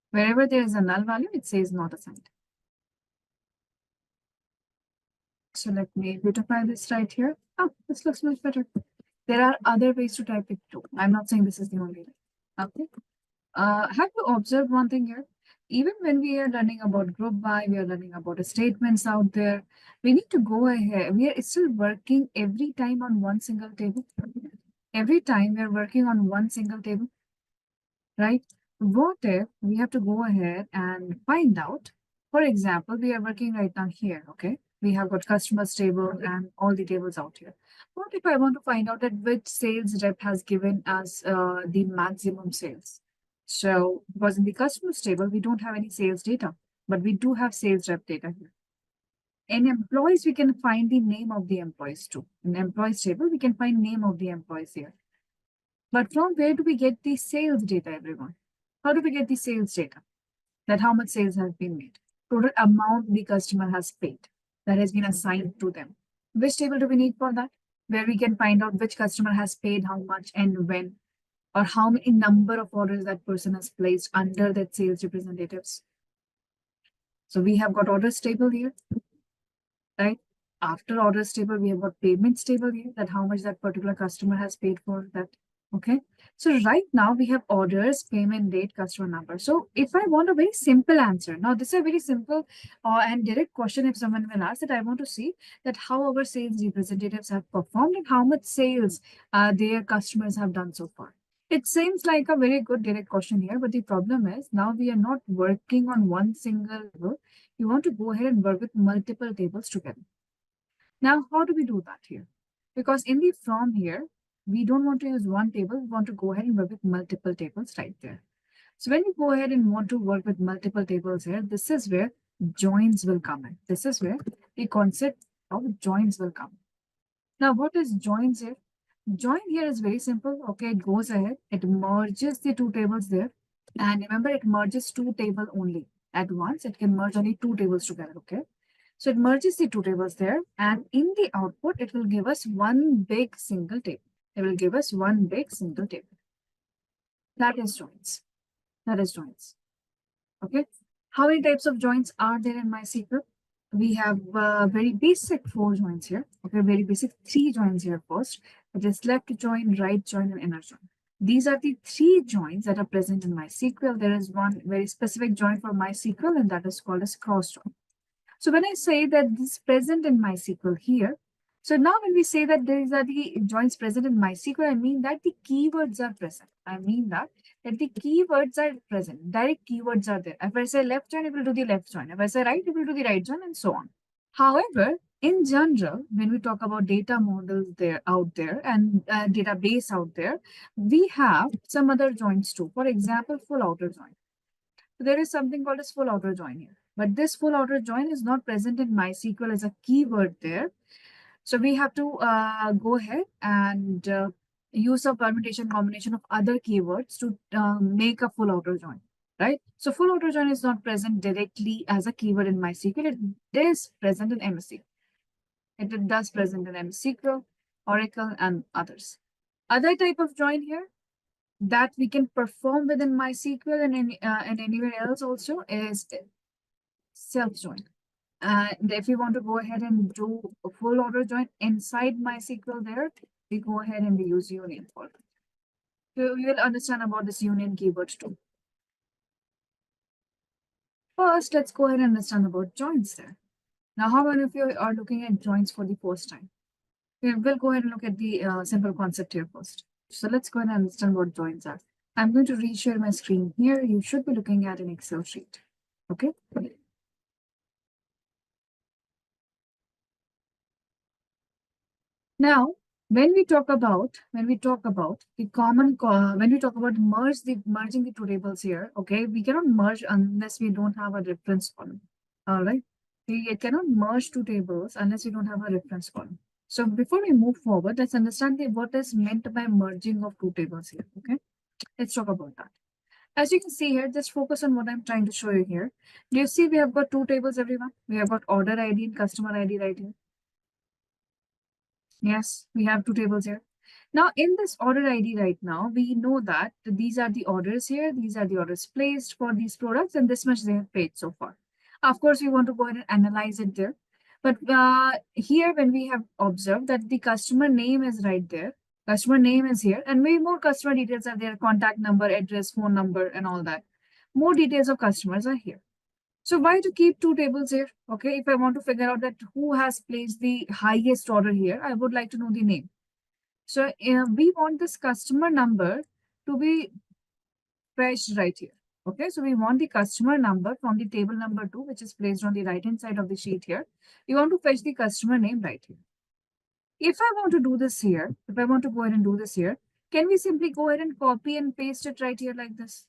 S2: wherever there is a null value, it says not assigned. So let me beautify this right here. Oh, this looks much better. There are other ways to type it too. I'm not saying this is the only way. Okay. Have you observed one thing here? Even when we are learning about group by, we are learning about statements out there. We need to go ahead. We are still working every time on one single table. Every time we are working on one single table, right? What if we have to go ahead and find out? For example, we are working right now here, okay? We have got customers table and all the tables out here. What if I want to find out that which sales rep has given us the maximum sales? So, because in the customers table, we don't have any sales data, but we do have sales rep data here. In employees, we can find the name of the employees too. In employees table, we can find name of the employees here. But from where do we get the sales data, everyone? How do we get the sales data? That how much sales has been made? Total amount the customer has paid that has been assigned to them. Which table do we need for that? Where we can find out which customer has paid how much and when, or how many number of orders that person has placed under that sales representatives. So we have got orders table here, right? After orders table, we have got payments table here, that how much that particular customer has paid for that. Okay, so right now we have orders, payment date, customer number. So if I want a very simple answer, now this is a very simple and direct question. If someone will ask that, I want to see that how our sales representatives have performed and how much sales their customers have done so far. It seems like a very good direct question here, but the problem is now we are not working on one single table. You want to go ahead and work with multiple tables together. Now, how do we do that here? Because in the from here, we don't want to use one table. We want to go ahead and work with multiple tables right there. So when you go ahead and want to work with multiple tables here, this is where joins will come in. This is where the concept of joins will come. Now, what is joins here? Join here is very simple. Okay, it goes ahead, it merges the two tables there. And remember, it merges two tables only at once. It can merge only two tables together. Okay. So it merges the two tables there. And in the output, it will give us one big single table. It will give us one big single table. That is joins. That is joins. Okay. How many types of joins are there in MySQL? We have very basic 4 joins here. Okay, very basic 3 joins here first. It is left join, right join, and inner join. These are the 3 joins that are present in MySQL. There is one very specific join for MySQL, and that is called as cross join. So when I say that this is present in MySQL here, so now when we say that these are the joins present in MySQL, I mean that the keywords are present. I mean that the keywords are present. Direct keywords are there. If I say left join, it will do the left join. If I say right, it will do the right join, and so on. However, in general, when we talk about data models there out there and database out there, we have some other joins too. For example, full outer join. So there is something called as full outer join here. But this full outer join is not present in MySQL as a keyword there. So we have to go ahead and use a permutation combination of other keywords to make a full outer join, right? So full outer join is not present directly as a keyword in MySQL. It is present in MSQL. It does present in MySQL, Oracle, and others. Other type of join here that we can perform within MySQL and anywhere else also is self join. And if we want to go ahead and do a full order join inside MySQL there, we go ahead and we use union for it. So you will understand about this union keyword too. First, let's go ahead and understand about joins there. Now, how many of you are looking at joins for the first time? We'll go ahead and look at the simple concept here first. So let's go ahead and understand what joins are. I'm going to reshare my screen here. You should be looking at an Excel sheet. Okay. Now, when we talk about the when we talk about merging the two tables here, okay, we cannot merge unless we don't have a reference column. All right, we cannot merge two tables unless we don't have a reference column. So before we move forward, let's understand what is meant by merging of two tables here. Okay, let's talk about that. As you can see here, just focus on what I'm trying to show you here. Do you see we have got two tables, everyone? We have got order ID and customer ID right here. Yes, we have two tables here. Now, in this order ID right now, we know that these are the orders here. These are the orders placed for these products, and this much they have paid so far. Of course, we want to go ahead and analyze it there. But here, when we have observed that the customer name is right there, customer name is here, and maybe more customer details are there, contact number, address, phone number, and all that. More details of customers are here. So why to keep two tables here? Okay, if I want to figure out that who has placed the highest order here, I would like to know the name. So we want this customer number to be fetched right here. Okay, so we want the customer number from the table number 2, which is placed on the right hand side of the sheet here. We want to fetch the customer name right here. If I want to do this here, if I want to go ahead and do this here, can we simply go ahead and copy and paste it right here like this?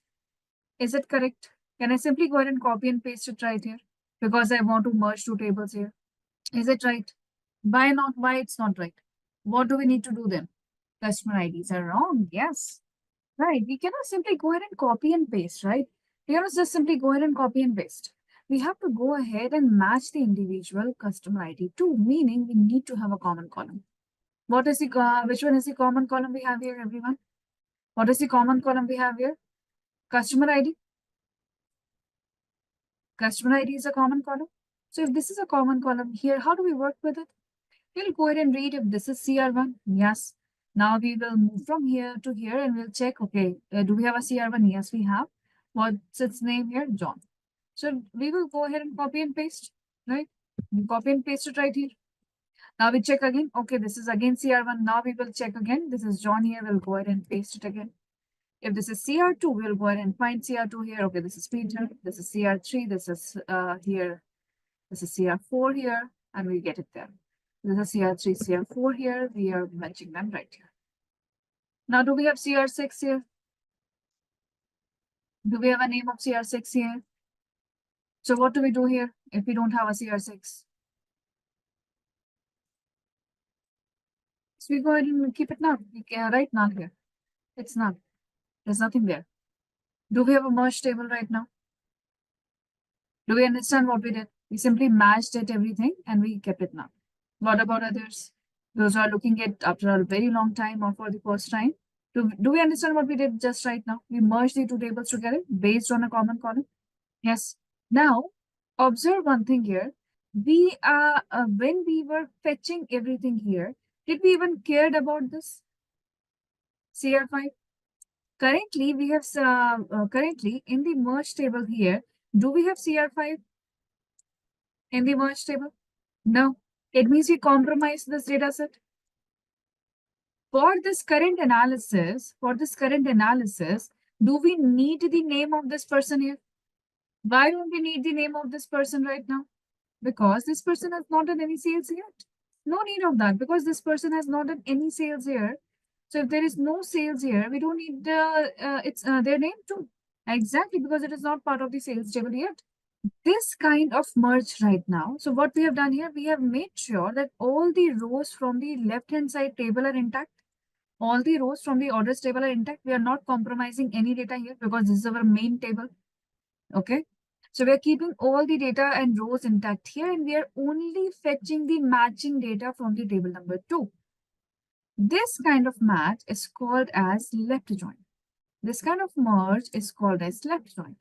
S2: Is it correct? Can I simply go ahead and copy and paste it right here? Because I want to merge two tables here. Is it right? Why not? Why it's not right? What do we need to do then? Customer IDs are wrong. Yes. Right. We cannot simply go ahead and copy and paste, right? We cannot just simply go ahead and copy and paste. We have to go ahead and match the individual customer ID too, meaning we need to have a common column. What is the, which one is the common column we have here, everyone? What is the common column we have here? Customer ID. Customer ID is a common column. So if this is a common column here, how do we work with it? We'll go ahead and read if this is CR1. Yes. Now we will move from here to here and we'll check, okay, do we have a CR1? Yes, we have. What's its name here? John. So we will go ahead and copy and paste, right? We copy and paste it right here. Now we check again. Okay, this is again CR1. Now we will check again. This is John here. We'll go ahead and paste it again. If this is CR2, we'll go ahead and find CR2 here. Okay, this is Peter. This is CR3. This is here. This is CR4 here. And we get it there. This is CR3, CR4 here. We are matching them right here. Now, do we have CR6 here? Do we have a name of CR6 here? So what do we do here if we don't have a CR6? So we go ahead and keep it null. We can write null here. It's null. There's nothing there. Do we have a merge table right now? Do we understand what we did? We simply matched it everything and we kept it null. What about others? Those who are looking at after a very long time or for the first time. Do we understand what we did just right now? We merged the two tables together based on a common column. Yes. Now, observe one thing here. We when we were fetching everything here, did we even cared about this CR5? Currently, we have currently in the merge table here. Do we have CR5 in the merge table? No. It means we compromise this data set. For this current analysis, do we need the name of this person here? Why don't we need the name of this person right now? Because this person has not done any sales yet. No need of that because this person has not done any sales here. So if there is no sales here, we don't need their name too. Exactly, because it is not part of the sales table yet. This kind of merge right now. So what we have done here, we have made sure that all the rows from the left-hand side table are intact. All the rows from the orders table are intact. We are not compromising any data here because this is our main table. Okay. So we are keeping all the data and rows intact here, and we are only fetching the matching data from the table number 2. This kind of match is called as left join. This kind of merge is called as left join,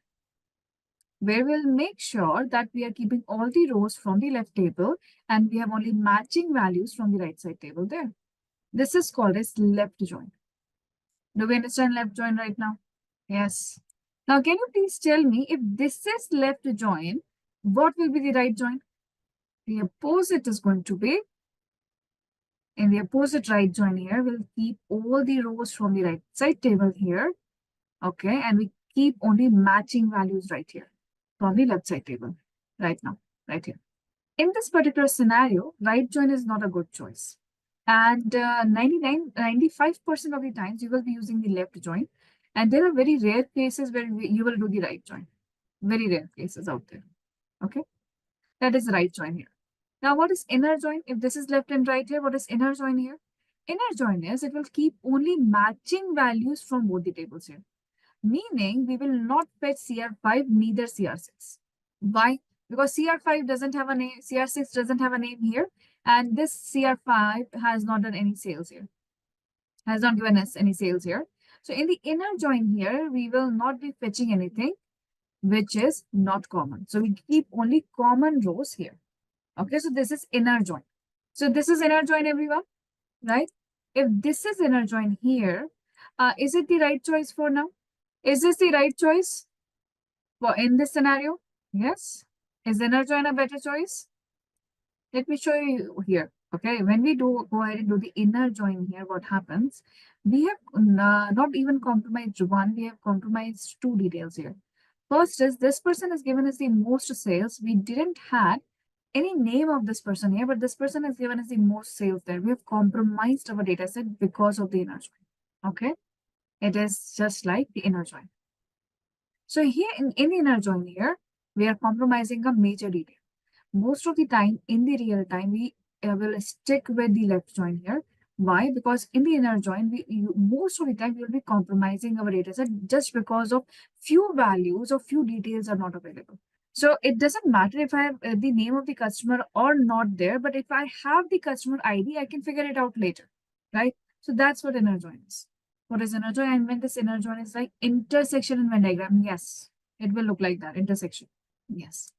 S2: where we'll make sure that we are keeping all the rows from the left table and we have only matching values from the right side table there. This is called as left join. Do we understand left join right now? Yes. Now, can you please tell me if this is left join, what will be the right join? The opposite is going to be, in the opposite right join here, we'll keep all the rows from the right side table here. Okay, and we keep only matching values right here from the left side table right now, right here. In this particular scenario, right join is not a good choice. And 95% of the times you will be using the left join. And there are very rare cases where you will do the right join. Very rare cases out there. Okay, that is right join here. Now, what is inner join? If this is left and right here, what is inner join here? Inner join is it will keep only matching values from both the tables here. Meaning we will not fetch CR5, neither CR6. Why? Because CR5 doesn't have a name, CR6 doesn't have a name here, and this CR5 has not done any sales here, has not given us any sales here. So in the inner join here, we will not be fetching anything which is not common. So we keep only common rows here. Okay, so this is inner join. So this is inner join, everyone, right? If this is inner join here, is it the right choice for now? Is this the right choice for in this scenario? Yes. Is inner join a better choice? Let me show you here. Okay, when we go ahead and do the inner join here, what happens? We have not even compromised one, we have compromised two details here. First is this person has given us the most sales. We didn't have any name of this person here, but this person has given us the most sales there. We have compromised our data set because of the inner join. Okay, it is just like the inner join. So here in the inner join here, we are compromising a major detail. Most of the time in the real time, we will stick with the left join here. Why? Because in the inner join, most of the time we will be compromising our data set just because of few values or few details are not available. So it doesn't matter if I have the name of the customer or not there, but if I have the customer ID, I can figure it out later, right? So that's what inner join is. What is inner join? And when this inner join is like intersection in Venn diagram, yes, it will look like that, intersection. Yes.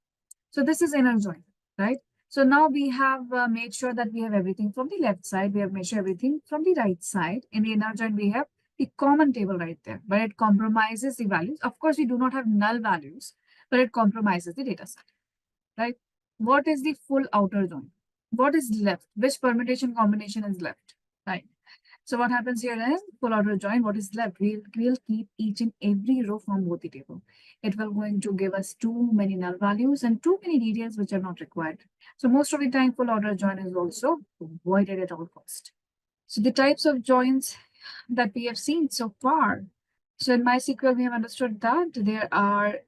S2: So this is inner join, right? So now we have made sure that we have everything from the left side. We have made sure everything from the right side. In the inner join, we have the common table right there, but it compromises the values. Of course, we do not have null values, but it compromises the data set, right? What is the full outer join? What is left? Which permutation combination is left, right? So what happens here is full outer join. What is left? We'll keep each and every row from both the table. It will going to give us too many null values and too many details which are not required. So most of the time, full outer join is also avoided at all cost. So the types of joins that we have seen so far. So in MySQL, we have understood that there are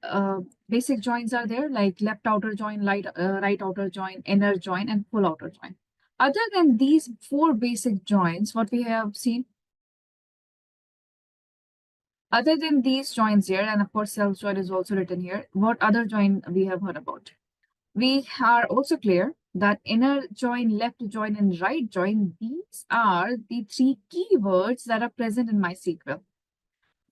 S2: basic joins are there like left outer join, right outer join, inner join, and full outer join. Other than these 4 basic joins, what we have seen, other than these joins here, and of course self join is also written here, what other join we have heard about? We are also clear that inner join, left join, and right join, these are the 3 keywords that are present in MySQL.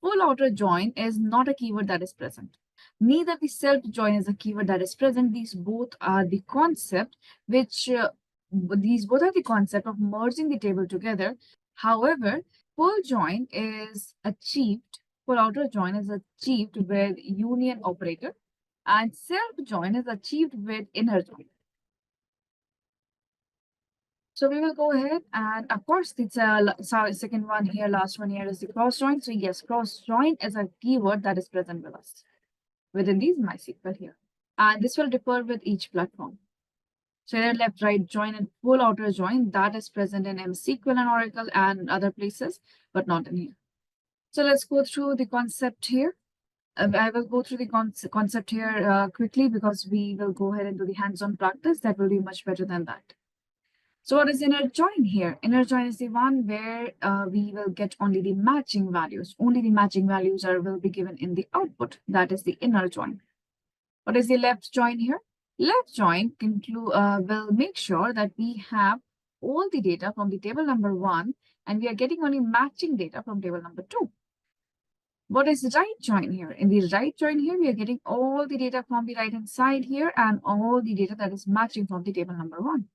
S2: Full outer join is not a keyword that is present. Neither the self join is a keyword that is present. These both are the concept these both are the concept of merging the table together. However, full join is achieved, full outer join is achieved with union operator, and self join is achieved with inner join. So we will go ahead, and of course, it's a second one here, last one here is the cross join. So yes, cross join is a keyword that is present with us within these MySQL here. And this will differ with each platform. So inner left right join and full outer join, that is present in MySQL and Oracle and other places, but not in here. So let's go through the concept here. I will go through the concept here quickly because we will go ahead and do the hands-on practice. That will be much better than that. So what is inner join here? Inner join is the one where we will get only the matching values. Only the matching values will be given in the output. That is the inner join. What is the left join here? Left join will make sure that we have all the data from the table number 1 and we are getting only matching data from table number 2. What is the right join here? In the right join here, we are getting all the data from the right hand side here and all the data that is matching from the table number 1.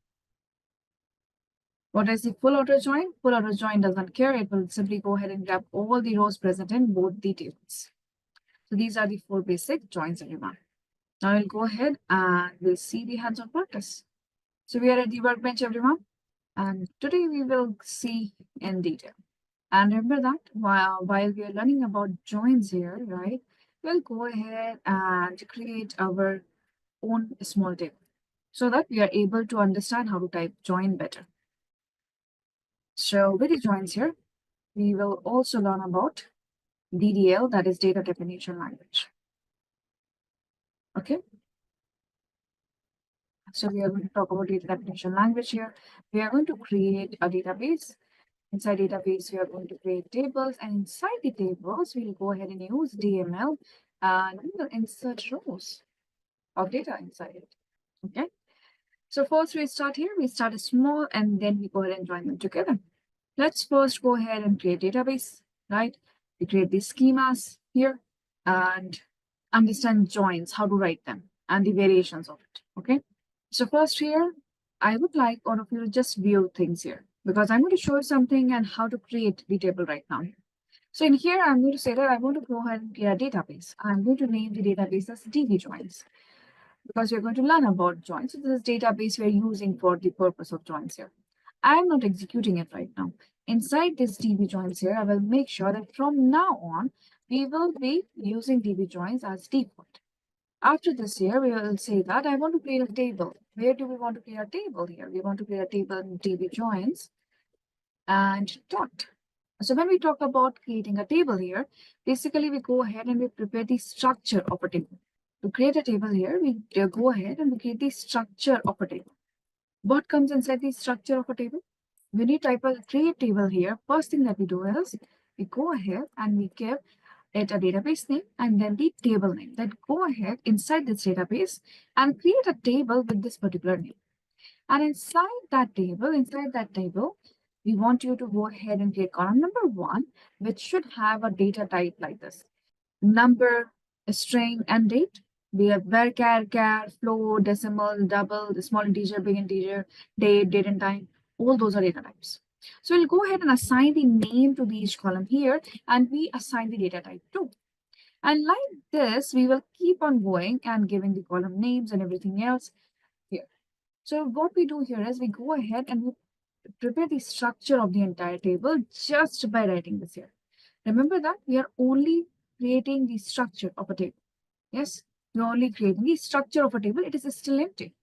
S2: What is the full outer join? Full outer join doesn't care. It will simply go ahead and grab all the rows present in both the tables. So these are the 4 basic joins, everyone. Now we'll go ahead and we'll see the hands-on practice. So we are at the workbench, everyone. And today we will see in detail. And remember that while we are learning about joins here, right, we'll go ahead and create our own small table so that we are able to understand how to type join better. So with the joins here, we will also learn about DDL, that is data definition language. Okay. So we are going to talk about data definition language here. We are going to create a database. Inside database, we are going to create tables, and inside the tables, we'll go ahead and use DML and we will insert rows of data inside it. Okay. So first we start here, we start small and then we go ahead and join them together. Let's first go ahead and create database, right? We create these schemas here and understand joins, how to write them and the variations of it. Okay. So first here, I would like all of you to just view things here because I'm going to show you something and how to create the table right now. So in here, I'm going to say that I want to go ahead and create a database. I'm going to name the database as DB joins because we're going to learn about joins. So this is database we're using for the purpose of joins here. I'm not executing it right now. Inside this DB joins here, I will make sure that from now on, we will be using DB joins as default. After this here, we will say that I want to create a table. Where do we want to create a table here? We want to create a table in DB joins and dot. So when we talk about creating a table here, basically we go ahead and we prepare the structure of a table. To create a table here, we go ahead and we create the structure of a table. What comes inside the structure of a table? When you type a create table here, first thing that we do is we go ahead and we give it a database name and then the table name. Then go ahead inside this database and create a table with this particular name. And inside that table, we want you to go ahead and create column number 1, which should have a data type like this: number, string, and date. We have varchar, char, float, decimal, double, the small integer, big integer, date and time. All those are data types. So we'll go ahead and assign the name to each column here, and we assign the data type too. And like this, we will keep on going and giving the column names and everything else here. So what we do here is we go ahead and we prepare the structure of the entire table just by writing this here. Remember that we are only creating the structure of a table. Yes, we're only creating the structure of a table. It is still empty.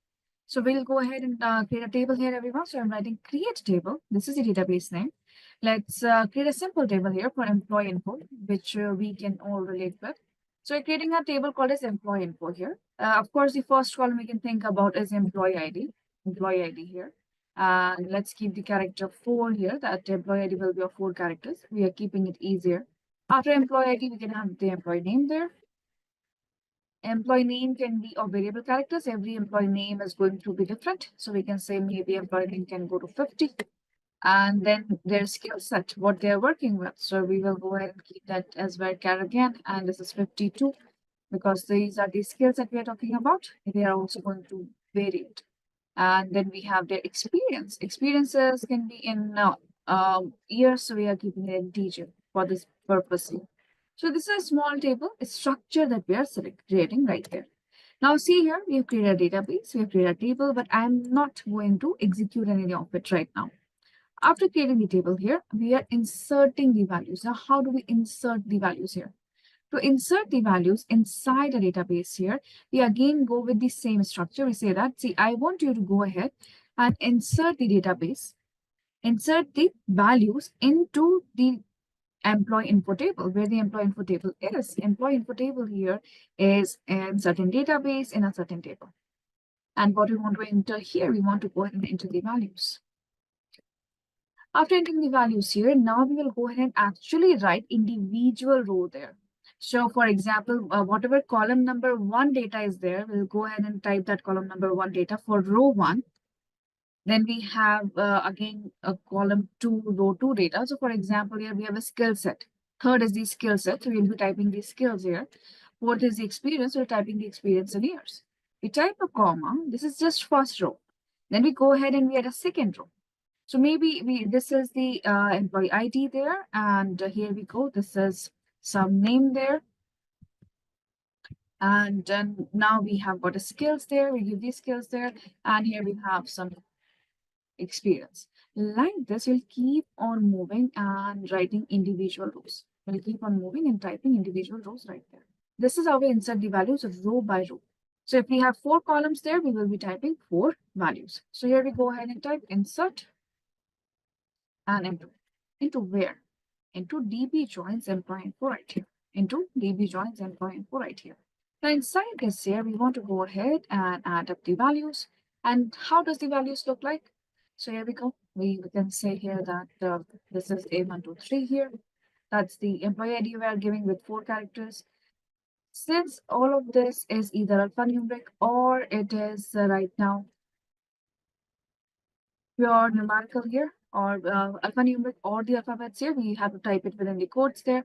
S2: So we'll go ahead and create a table here, everyone. So I'm writing create table. This is the database name. Let's create a simple table here for employee info, which we can all relate with. So we're creating a table called as employee info here. Of course, the first column we can think about is employee ID here. And let's keep the character 4 here. That employee ID will be of 4 characters. We are keeping it easier. After employee ID, we can have the employee name there. Employee name can be of variable characters. Every employee name is going to be different. So we can say maybe employee name can go to 50. And then their skill set, what they're working with. So we will go ahead and keep that as varchar again. And this is 52 because these are the skills that we are talking about. They are also going to vary it. And then we have their experience. Experiences can be in years, so we are keeping it in digit for this purpose here. So this is a small table, a structure that we are creating right here. Now see here, we have created a database, we have created a table, but I'm not going to execute any of it right now. After creating the table here, we are inserting the values. Now, how do we insert the values here? To insert the values inside a database here, we again go with the same structure. We say that, see, I want you to go ahead and insert the database, insert the values into the employee info table, where the employee info table is. Employee info table here is in certain database in a certain table. And what we want to enter here, we want to go ahead and enter the values. After entering the values here, now we will go ahead and actually write individual row there. So for example, whatever column number 1 data is there, we'll go ahead and type that column number 1 data for row 1. Then we have again a column 2, row 2 data. So for example, here we have a skill set. Third is the skill set. So we'll be typing the skills here. Fourth is the experience. We're typing the experience in years. We type a comma. This is just first row. Then we go ahead and we add a second row. So maybe this is the employee ID there, and here we go. This is some name there. And then now we have got the skills there. We give these skills there, and here we have some experience. Like this, you'll keep on moving and writing individual rows. We'll keep on moving and typing individual rows right there. This is how we insert the values of row by row. So if we have 4 columns there, we will be typing 4 values. So here we go ahead and type insert and into where? Into DB joins employee info right here. Into DB joins employee info right here. Now inside this here, we want to go ahead and add up the values. And how does the values look like? So here we go. We can say here that this is A123 here. That's the employee ID we are giving with 4 characters. Since all of this is either alphanumeric or it is right now pure numerical here, or alphanumeric or the alphabets here, we have to type it within the quotes there.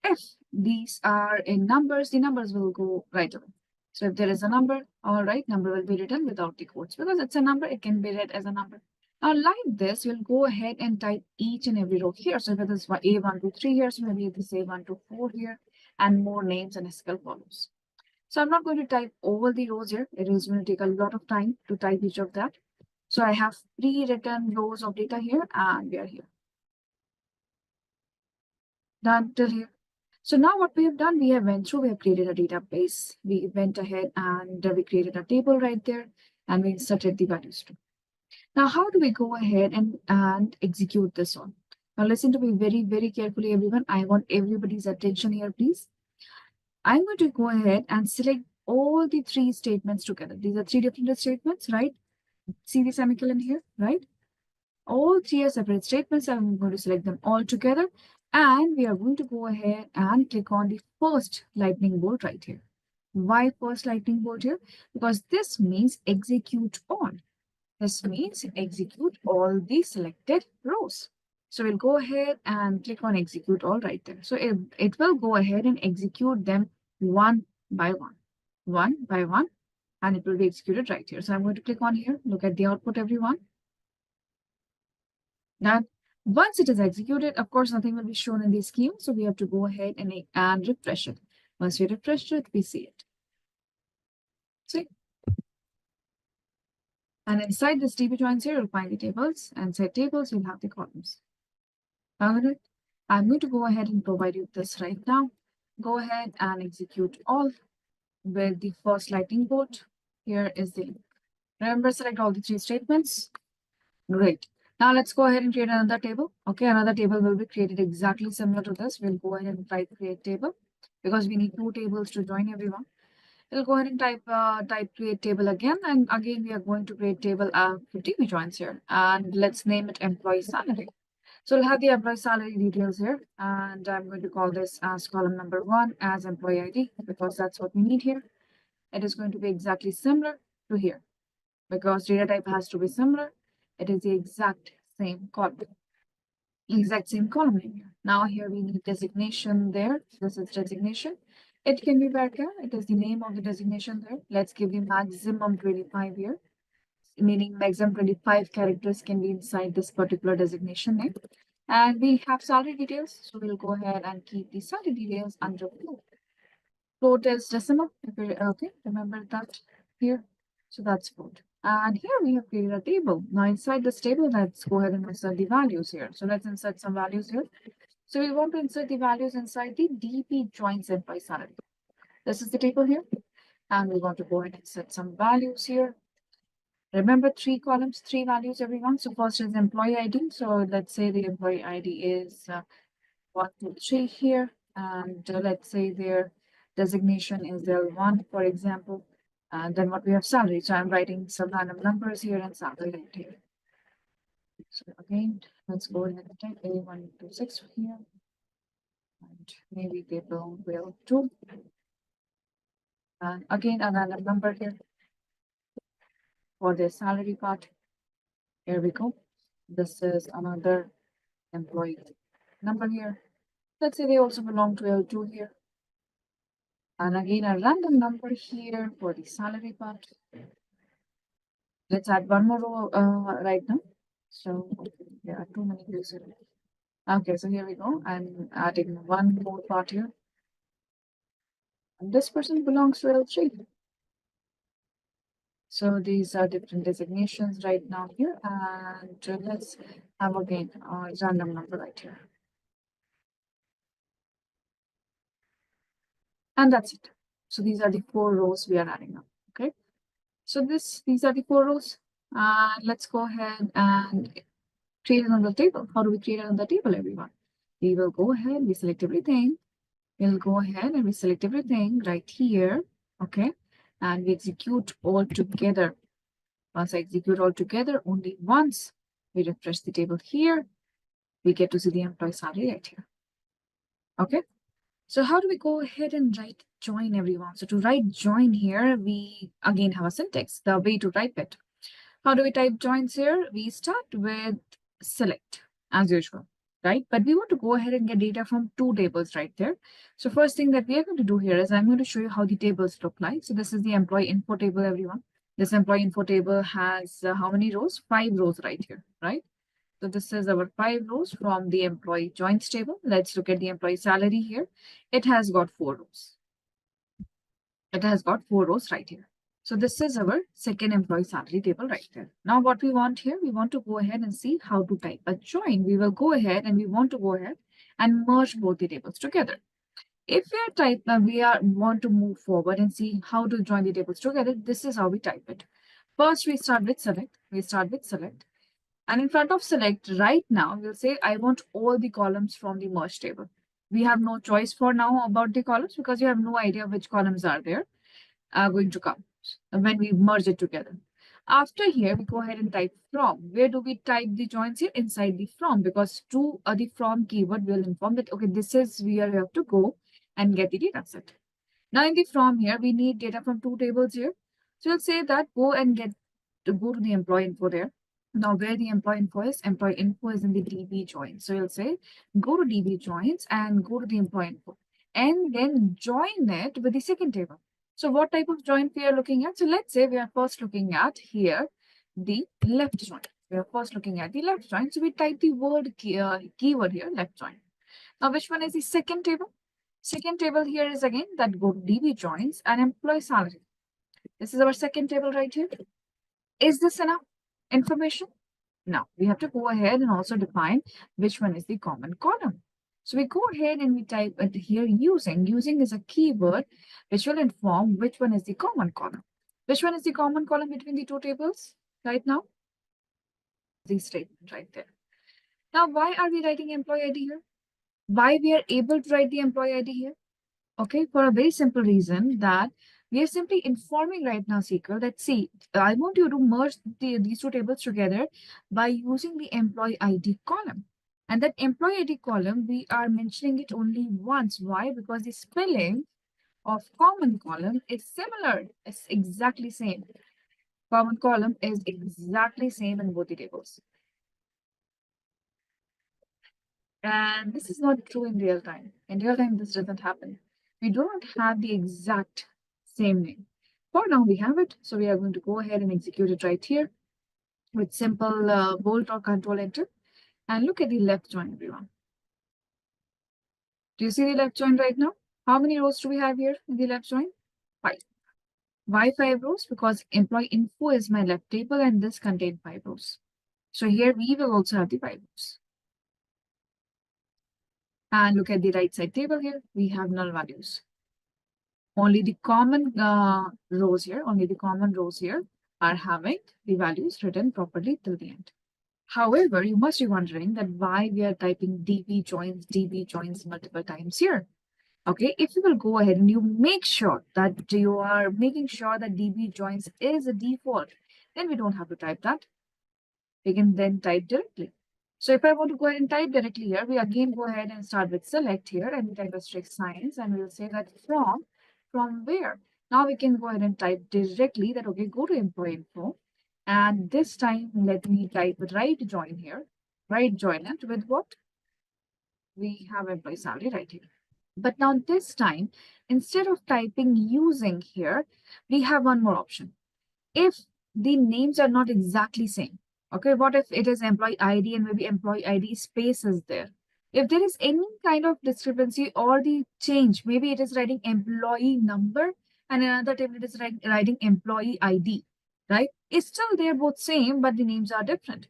S2: If these are in numbers, the numbers will go right away. So if there is a number, all right, number will be written without the quotes because it's a number, it can be read as a number. Now, like this, you'll go ahead and type each and every row here. So if it is A123 here, so maybe this A124 here, and more names and SQL columns. So I'm not going to type all the rows here. It is going to take a lot of time to type each of that. So I have pre-written rows of data here, and we are here. Done till here. So now what we have done, we have went through, we have created a database. We went ahead and we created a table right there, and we inserted the values too. Now, how do we go ahead and execute this one? Now, listen to me very, very carefully, everyone. I want everybody's attention here, please. I'm going to go ahead and select all the 3 statements together. These are 3 different statements, right? See the semicolon here, right? All 3 are separate statements. I'm going to select them all together. And we are going to go ahead and click on the first lightning bolt right here. Why first lightning bolt here? Because this means execute all. This means execute all the selected rows. So we'll go ahead and click on execute all right there. So it will go ahead and execute them one by one, and it will be executed right here. So I'm going to click on here. Look at the output, everyone. Now, once it is executed, of course, nothing will be shown in the scheme. So we have to go ahead and refresh it. Once we refresh it, we see it. See? And inside this DB joins here, you'll find the tables. And inside tables, you'll have the columns. Found it? I'm going to go ahead and provide you this right now. Go ahead and execute all with the first lightning bolt. Here is the link. Remember, select all the 3 statements. Great. Now let's go ahead and create another table. Okay, another table will be created exactly similar to this. We'll go ahead and try to create table because we need 2 tables to join everyone. We'll go ahead and type create table again, and again we are going to create table for DB joins here, and let's name it employee salary. So we'll have the employee salary details here, and I'm going to call this as column number 1 as employee ID because that's what we need here. It is going to be exactly similar to here because data type has to be similar. It is the exact same column name here. Now here we need designation there. This is designation. It can be varchar. It is the name of the designation there. Let's give the maximum 25 here, meaning maximum 25 characters can be inside this particular designation name. And we have salary details. So we'll go ahead and keep the salary details under float. Float is decimal. Okay, remember that here. So that's float. And here we have created a table. Now inside this table, let's go ahead and insert the values here. So let's insert some values here. So we want to insert the values inside the DB joins employee salary. This is the table here. And we want to go ahead and set some values here. Remember 3 columns, 3 values, everyone. So first is employee ID. So let's say the employee ID is 1, 2, 3 here. And let's say their designation is L1, for example. And then what we have salary. So I'm writing some random numbers here and salary right here. So again, let's go ahead and type A126 here. And maybe table will 2. And again, a random number here for the salary part. Here we go. This is another employee number here. Let's say they also belong to L2 here. And again, a random number here for the salary part. Let's add one more row right now. So there are too many views here. Okay, so here we go. I'm adding one more part here. And this person belongs to L3. So these are different designations right now here. And let's have again a random number right here. And that's it. So these are the 4 rows we are adding now. Okay. So these are the 4 rows. Let's go ahead and create it on the table. How do we create it on the table, everyone? We will go ahead, we select everything. We'll go ahead and we select everything right here. Okay. And we execute all together. Once I execute all together, only once we refresh the table here, we get to see the employee salary right here. Okay. So how do we go ahead and write join, everyone? So to write join here, we again have a syntax, the way to type it. How do we type joins here? We start with select as usual, right? But we want to go ahead and get data from 2 tables right there. So first thing that we are going to do here is I'm going to show you how the tables look like. So this is the employee info table, everyone. This employee info table has how many rows? 5 rows right here, right? So this is our 5 rows from the employee joins table. Let's look at the employee salary here. It has got 4 rows. It has got 4 rows right here. So this is our second employee salary table right there. Now what we want here, we want to go ahead and see how to type a join. We will go ahead and we want to go ahead and merge both the tables together. If we want to move forward and see how to join the tables together, this is how we type it. First, we start with select. And in front of select right now, we'll say, I want all the columns from the merge table. We have no choice for now about the columns because you have no idea which columns are there going to come when we merge it together. After here, we go ahead and type from. Where do we type the joins here? Inside the from, because to the from keyword will inform that, okay, this is where you have to go and get the data set. Now in the from here, we need data from 2 tables here. So we'll say that go to the employee info there. Now where the employee info is in the DB joins. So you'll say go to DB joins and go to the employee info and then join it with the second table. So what type of join we are looking at? So let's say we are first looking at here the left join. We are first looking at the left join. So we type the word keyword here, left join. Now which one is the second table? Second table here is again that go to DB joins and employee salary. This is our second table right here. Is this enough information? Now we have to go ahead and also define which one is the common column. So we go ahead and we type it here using. Using is a keyword which will inform which one is the common column. Which one is the common column between the 2 tables right now? The statement right there. Now, why are we writing employee ID here? Why we are able to write the employee ID here? Okay, for a very simple reason that We are simply informing right now SQL that, see, I want you to merge these two tables together by using the employee ID column. And that employee ID column, we are mentioning it only once. Why? Because the spelling of common column is similar. It's exactly same. Common column is exactly same in both the tables. And this is not true in real time. In real time, this doesn't happen. We do not have the exact same name. For now, we have it. So we are going to go ahead and execute it right here with simple bolt or control enter. And look at the left join, everyone. Do you see the left join right now? How many rows do we have here in the left join? 5. Why 5 rows? Because employee info is my left table and this contains 5 rows. So here we will also have the 5 rows. And look at the right side table here. We have null values. Only the common rows here, are having the values written properly till the end. However, you must be wondering that why we are typing DB joins multiple times here. Okay, if you will go ahead and you make sure that you are making sure that DB joins is a default, then we don't have to type that. We can then type directly. So if I want to go ahead and type directly here, we again go ahead and start with select here and we type a strict signs and we'll say that from where. Now we can go ahead and type directly that, okay, go to employee info. And this time, let me type right join here, right join it with what? We have employee salary right here. But now this time, instead of typing using here, we have one more option. If the names are not exactly same, okay, what if it is employee ID and maybe employee ID space is there? If there is any kind of discrepancy or the change, maybe it is writing employee number and another table it is writing employee ID, right? It's still they're both same, but the names are different.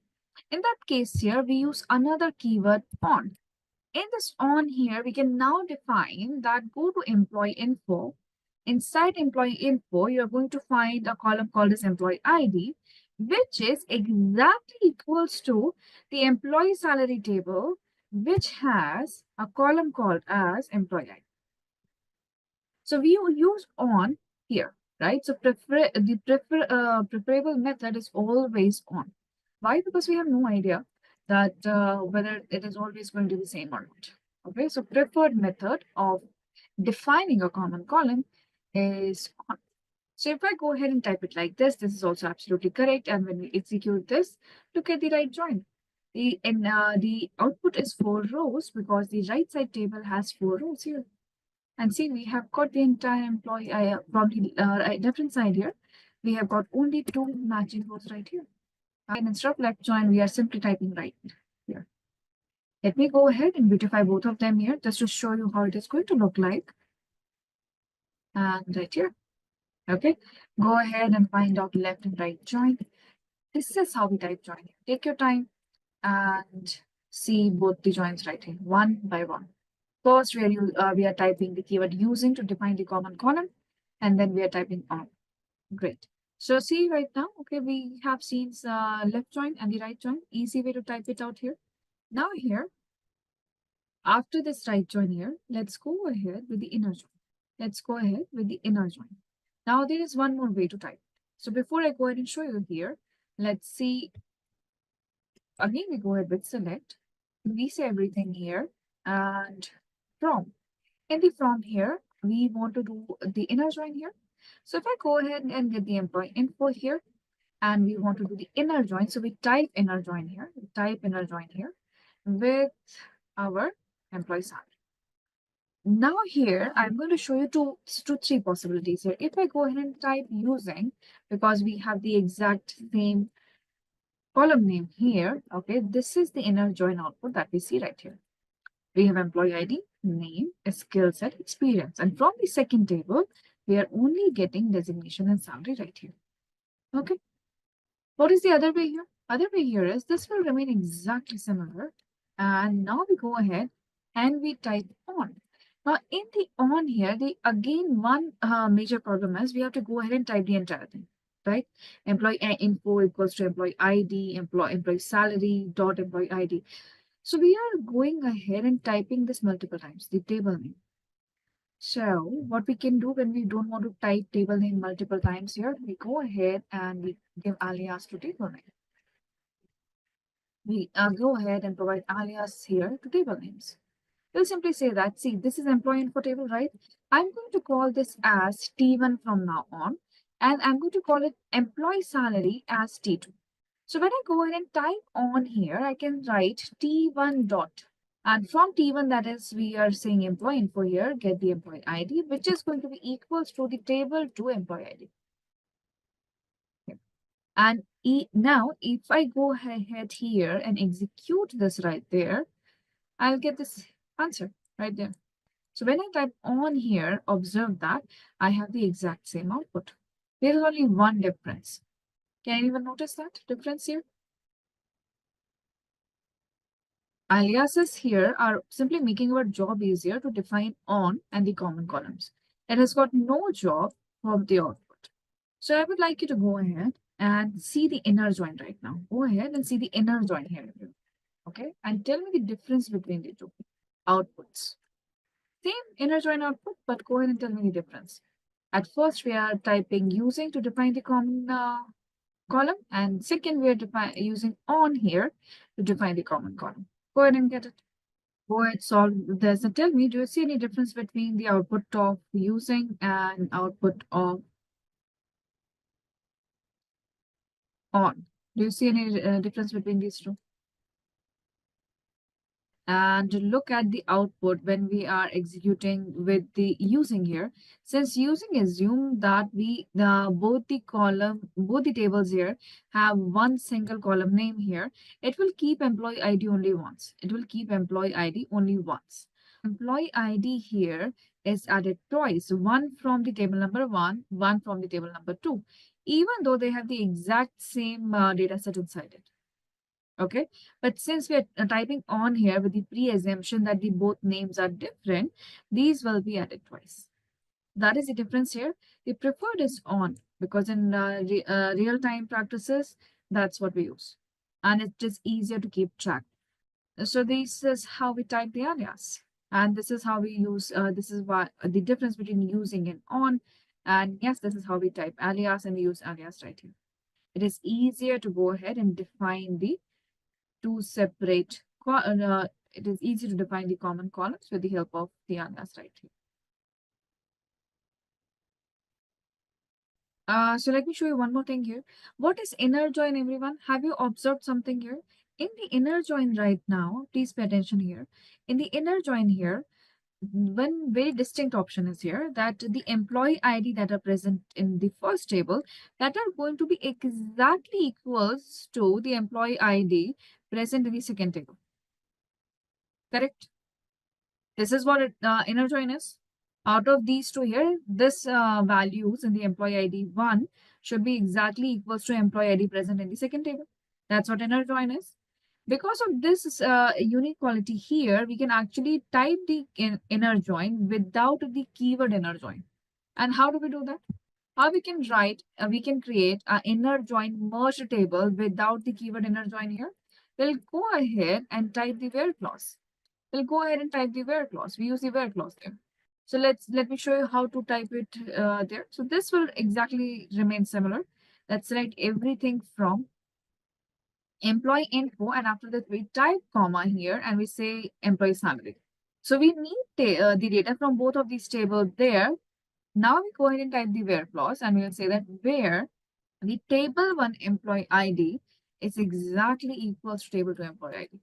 S2: In that case here, we use another keyword on. In this on here, we can now define that go to employee info. Inside employee info, you're going to find a column called as employee ID, which is exactly equals to the employee salary table, which has a column called as employee ID. So we use on here, right? So preferable method is always on. Why? Because we have no idea that whether it is always going to be same or not. Okay, so preferred method of defining a common column is on. So if I go ahead and type it like this is also absolutely correct. And when we execute this, look at the right join. The output is 4 rows because the right side table has 4 rows here. And see, we have got the entire employee from the different side here. We have got only 2 matching rows right here. And instead of left join, we are simply typing right here. Let me go ahead and beautify both of them here just to show you how it is going to look like. And right here. Okay, go ahead and find out left and right join. This is how we type join. Take your time and see both the joins right here, one by one. First, we are typing the keyword using to define the common column, and then we are typing on. Great. So see right now, okay, we have seen left join and the right join. Easy way to type it out here. Now here, after this right join here, let's go ahead with the inner join. Let's go ahead with the inner join. Now there is one more way to type. So before I go ahead and show you here, let's see. Again, we go ahead with select. We say everything here and from. In the from here, we want to do the inner join here. So if I go ahead and get the employee info here, and we want to do the inner join, so we type inner join here, with our employee salary. Now here, I'm going to show you three possibilities here. If I go ahead and type using, because we have the exact same column name here, okay, this is the inner join output that we see right here. We have employee ID, name, skill set, experience. And from the second table, we are only getting designation and salary right here. Okay. What is the other way here? Other way here is this will remain exactly similar. And now we go ahead and we type on. Now in the on here, one major problem is we have to go ahead and type the entire thing, right? Employee info equals to employee ID, employee salary dot employee ID. So we are going ahead and typing this multiple times, the table name. So what we can do when we don't want to type table name multiple times here, we go ahead and we give alias to table name. We go ahead and provide alias here to table names. We'll simply say that, see, this is employee info table, right? I'm going to call this as T1 from now on, and I'm going to call it employee salary as T2. So when I go ahead and type on here, I can write T1 dot. And from T1, that is, we are saying employee info here, get the employee ID, which is going to be equals to the table to employee ID. Okay. And now, if I go ahead here and execute this right there, I'll get this answer right there. So when I type on here, observe that I have the exact same output. There is only one difference. Can anyone notice that difference here? Aliases here are simply making our job easier to define on and the common columns. It has got no job of the output. So I would like you to go ahead and see the inner join right now. Go ahead and see the inner join here. Okay, and tell me the difference between the two outputs. Same inner join output, but go ahead and tell me the difference. At first, we are typing using to define the common column, and second, we are using on here to define the common column. Go ahead and get it. Go ahead, solve this and tell me, do you see any difference between the output of using and output of on? Do you see any difference between these two? And look at the output when we are executing with the using here. Since using assume that we both the tables here have one single column name here, it will keep employee ID only once. It will keep employee ID only once. Employee ID here is added twice, one from the table number one from the table number two, even though they have the exact same data set inside it. Okay, but since we are typing on here with the pre-assumption that the both names are different, these will be added twice. That is the difference here. The preferred is on because in real-time practices, that's what we use. And it is easier to keep track. So this is how we type the alias. And this is how we use, this is what the difference between using and on. And yes, this is how we type alias and we use alias right here. It is easier to go ahead and define the two separate, it is easy to define the common columns with the help of the alias right here. So let me show you one more thing here. What is inner join, everyone? Have you observed something here? In the inner join right now, please pay attention here. In the inner join here, one very distinct option is here that the employee ID that are present in the first table that are going to be exactly equals to the employee ID present in the second table. Correct? This is what inner join is. Out of these two here, this values in the employee ID 1 should be exactly equals to employee ID present in the second table. That's what inner join is. Because of this unique quality here, we can actually type the inner join without the keyword inner join. And how do we do that? How we can we can create an inner join merge table without the keyword inner join here. We'll go ahead and type the where clause. We'll go ahead and type the where clause. We use the where clause there. So let me show you how to type it there. So this will exactly remain similar. Let's select everything from employee info, and after that we type comma here and we say employee salary. So we need the data from both of these tables there. Now we go ahead and type the where clause and we'll say that where the table 1 employee ID is exactly equals to table 2 employee ID.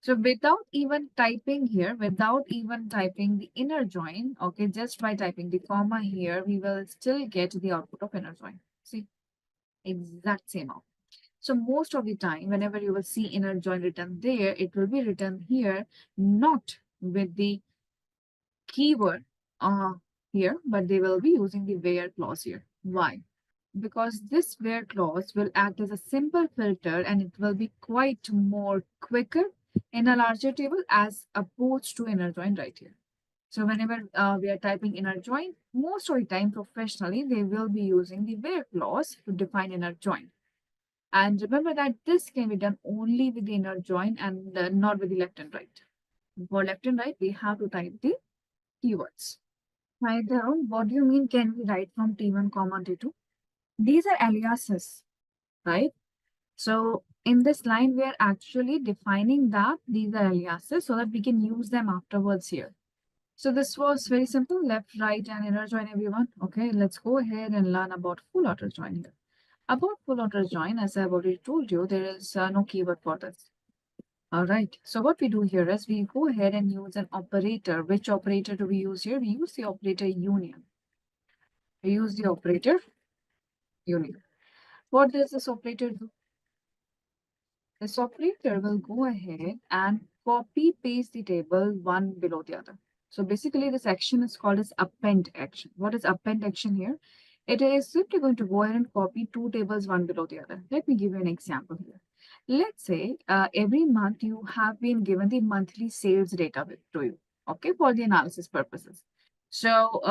S2: So without even typing here, without even typing the inner join, okay, just by typing the comma here, we will still get the output of inner join. See, exact same output. So most of the time, whenever you will see inner join written there, it will be written here, not with the keyword here, but they will be using the where clause here. Why? Because this where clause will act as a simple filter and it will be quite more quicker in a larger table as opposed to inner join right here. So whenever we are typing inner join, most of the time professionally, they will be using the where clause to define inner join. And remember that this can be done only with the inner join and not with the left and right. For left and right, we have to type the keywords. Hi there. What do you mean can we write from T1, comma T2? These are aliases, right? So in this line, we are actually defining that these are aliases so that we can use them afterwards here. So this was very simple, left, right, and inner join everyone. Okay, let's go ahead and learn about full outer join here. About full outer join, as I've already told you, there is no keyword for this. All right, so what we do here is we go ahead and use an operator. Which operator do we use here? We use the operator union. We use the operator union. What does this operator do? This operator will go ahead and copy paste the table one below the other. So basically this action is called as append action. What is append action here? It is simply going to go ahead and copy two tables one below the other. Let me give you an example here. Let's say every month you have been given the monthly sales data to you, okay, for the analysis purposes. So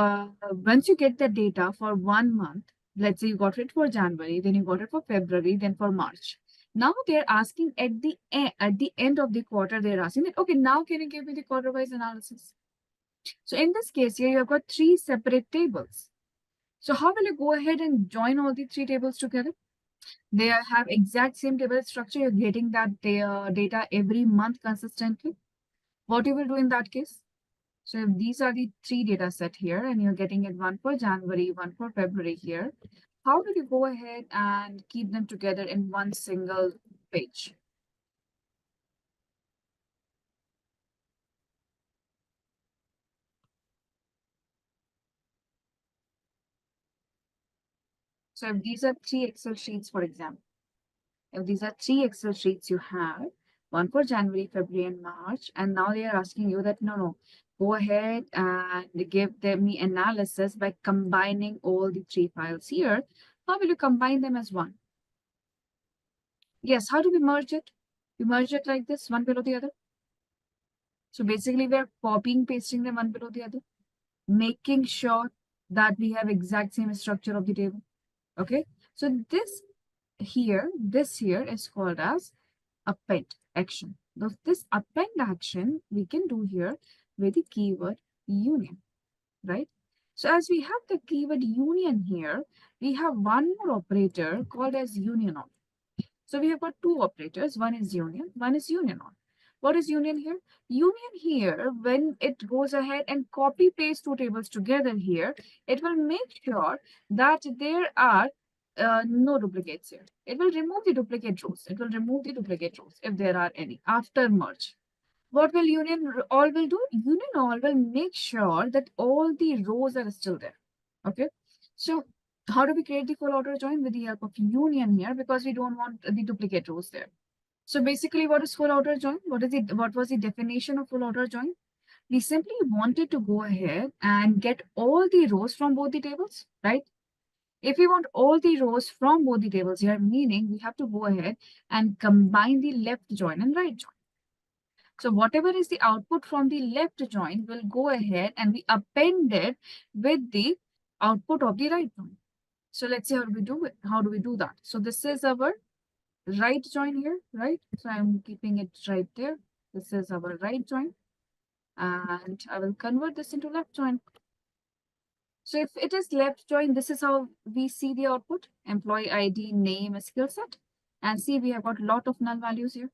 S2: once you get the data for 1 month, let's say you got it for January, then you got it for February, then for March. Now they're asking at the end of the quarter, they're asking that, okay, now can you give me the quarter-wise analysis? So in this case here, you have got three separate tables. So how will you go ahead and join all the three tables together? They have exact same table structure. You're getting that data every month consistently. What you will do in that case? So if these are the three data set here and you're getting it one for January, one for February here, how do you go ahead and keep them together in one single page? So if these are three Excel sheets, for example, if these are three Excel sheets you have, one for January, February, and March, and now they are asking you that, no, go ahead and give them the analysis by combining all the three files here. How will you combine them as one? Yes, how do we merge it? We merge it like this, one below the other. So basically, we are copying, pasting them one below the other, making sure that we have exact same structure of the table. Okay, so this here is called as append action. Now, this append action we can do here with the keyword union, right? So as we have the keyword union here, we have one more operator called as union on. So we have got two operators. One is union, one is union on. What is union here? Union here, when it goes ahead and copy paste two tables together here, it will make sure that there are no duplicates here. It will remove the duplicate rows. It will remove the duplicate rows if there are any after merge. What will union all will do? Union all will make sure that all the rows are still there. Okay. So how do we create the full outer join? With the help of union here, because we don't want the duplicate rows there. So basically, what is full outer join? What was the definition of full outer join? We simply wanted to go ahead and get all the rows from both the tables, right? If we want all the rows from both the tables here, meaning we have to go ahead and combine the left join and right join. So whatever is the output from the left join will go ahead and be appended with the output of the right join. So let's see how do we do it. How do we do that? So this is our right join here, right? So I'm keeping it right there. This is our right join. And I will convert this into left join. So if it is left join, this is how we see the output. Employee ID, name, skill set. And see, we have got a lot of null values here.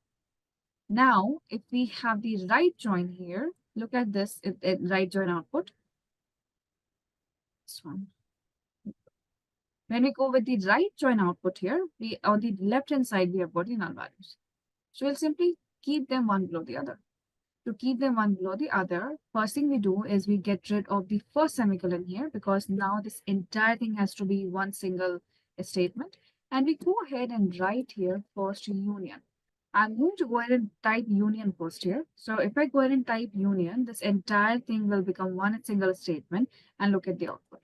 S2: Now, if we have the right join here, look at this, right join output. This one. When we go with the right join output here, we on the left hand side, we have got the null values. So we'll simply keep them one below the other. To keep them one below the other, first thing we do is we get rid of the first semicolon here because now this entire thing has to be one single statement. And we go ahead and write here first union. I'm going to go ahead and type union first here. So if I go ahead and type union, this entire thing will become one single statement and look at the output.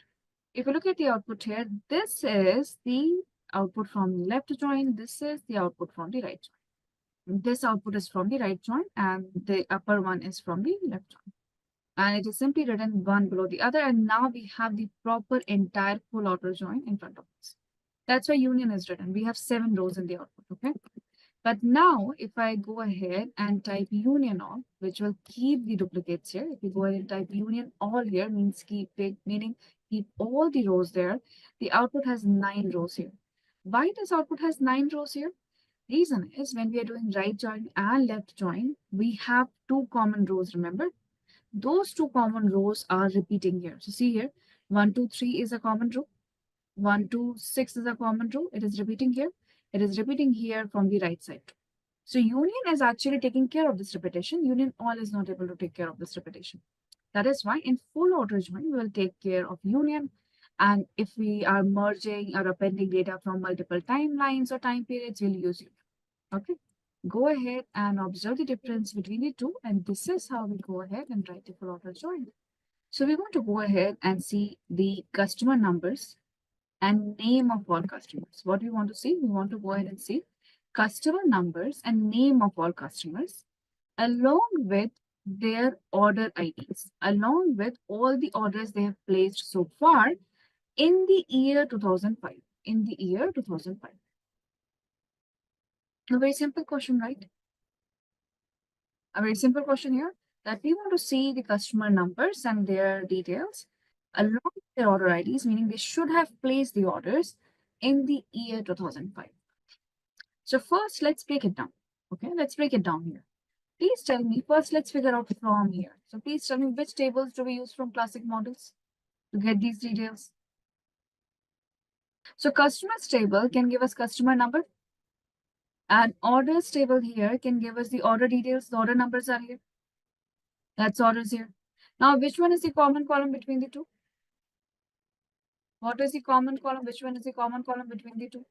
S2: If you look at the output here, this is the output from the left join. This is the output from the right join. This output is from the right join and the upper one is from the left join. And it is simply written one below the other. And now we have the proper entire full outer join in front of us. That's why union is written. We have 7 rows in the output, okay? But now if I go ahead and type union all, which will keep the duplicates here. If you go ahead and type union all here, means meaning keep all the rows there. The output has 9 rows here. Why does output has 9 rows here? Reason is when we are doing right join and left join, we have 2 common rows, remember? Those 2 common rows are repeating here. So see here, 1, 2, 3 is a common row. 1, 2, 6 is a common row. It is repeating here. It is repeating here from the right side. So union is actually taking care of this repetition. Union all is not able to take care of this repetition. That is why in full auto join, we will take care of union. And if we are merging or appending data from multiple timelines or time periods, we'll use union. Okay. Go ahead and observe the difference between the two. And this is how we go ahead and write the full auto join. So we want to go ahead and see the customer numbers and name of all customers. What we want to see? We want to go ahead and see customer numbers and name of all customers along with their order IDs, along with all the orders they have placed so far in the year 2005. In the year 2005. A very simple question, right? A very simple question here that we want to see the customer numbers and their details along with their order IDs, meaning they should have placed the orders in the year 2005. So first, let's break it down. Okay, let's break it down here. Please tell me, first let's figure out from here. So please tell me which tables do we use from classic models to get these details. So customers table can give us customer number and orders table here can give us the order details. The order numbers are here. That's orders here. Now, which one is the common column between the two? What is the common column? Which one is the common column between the two?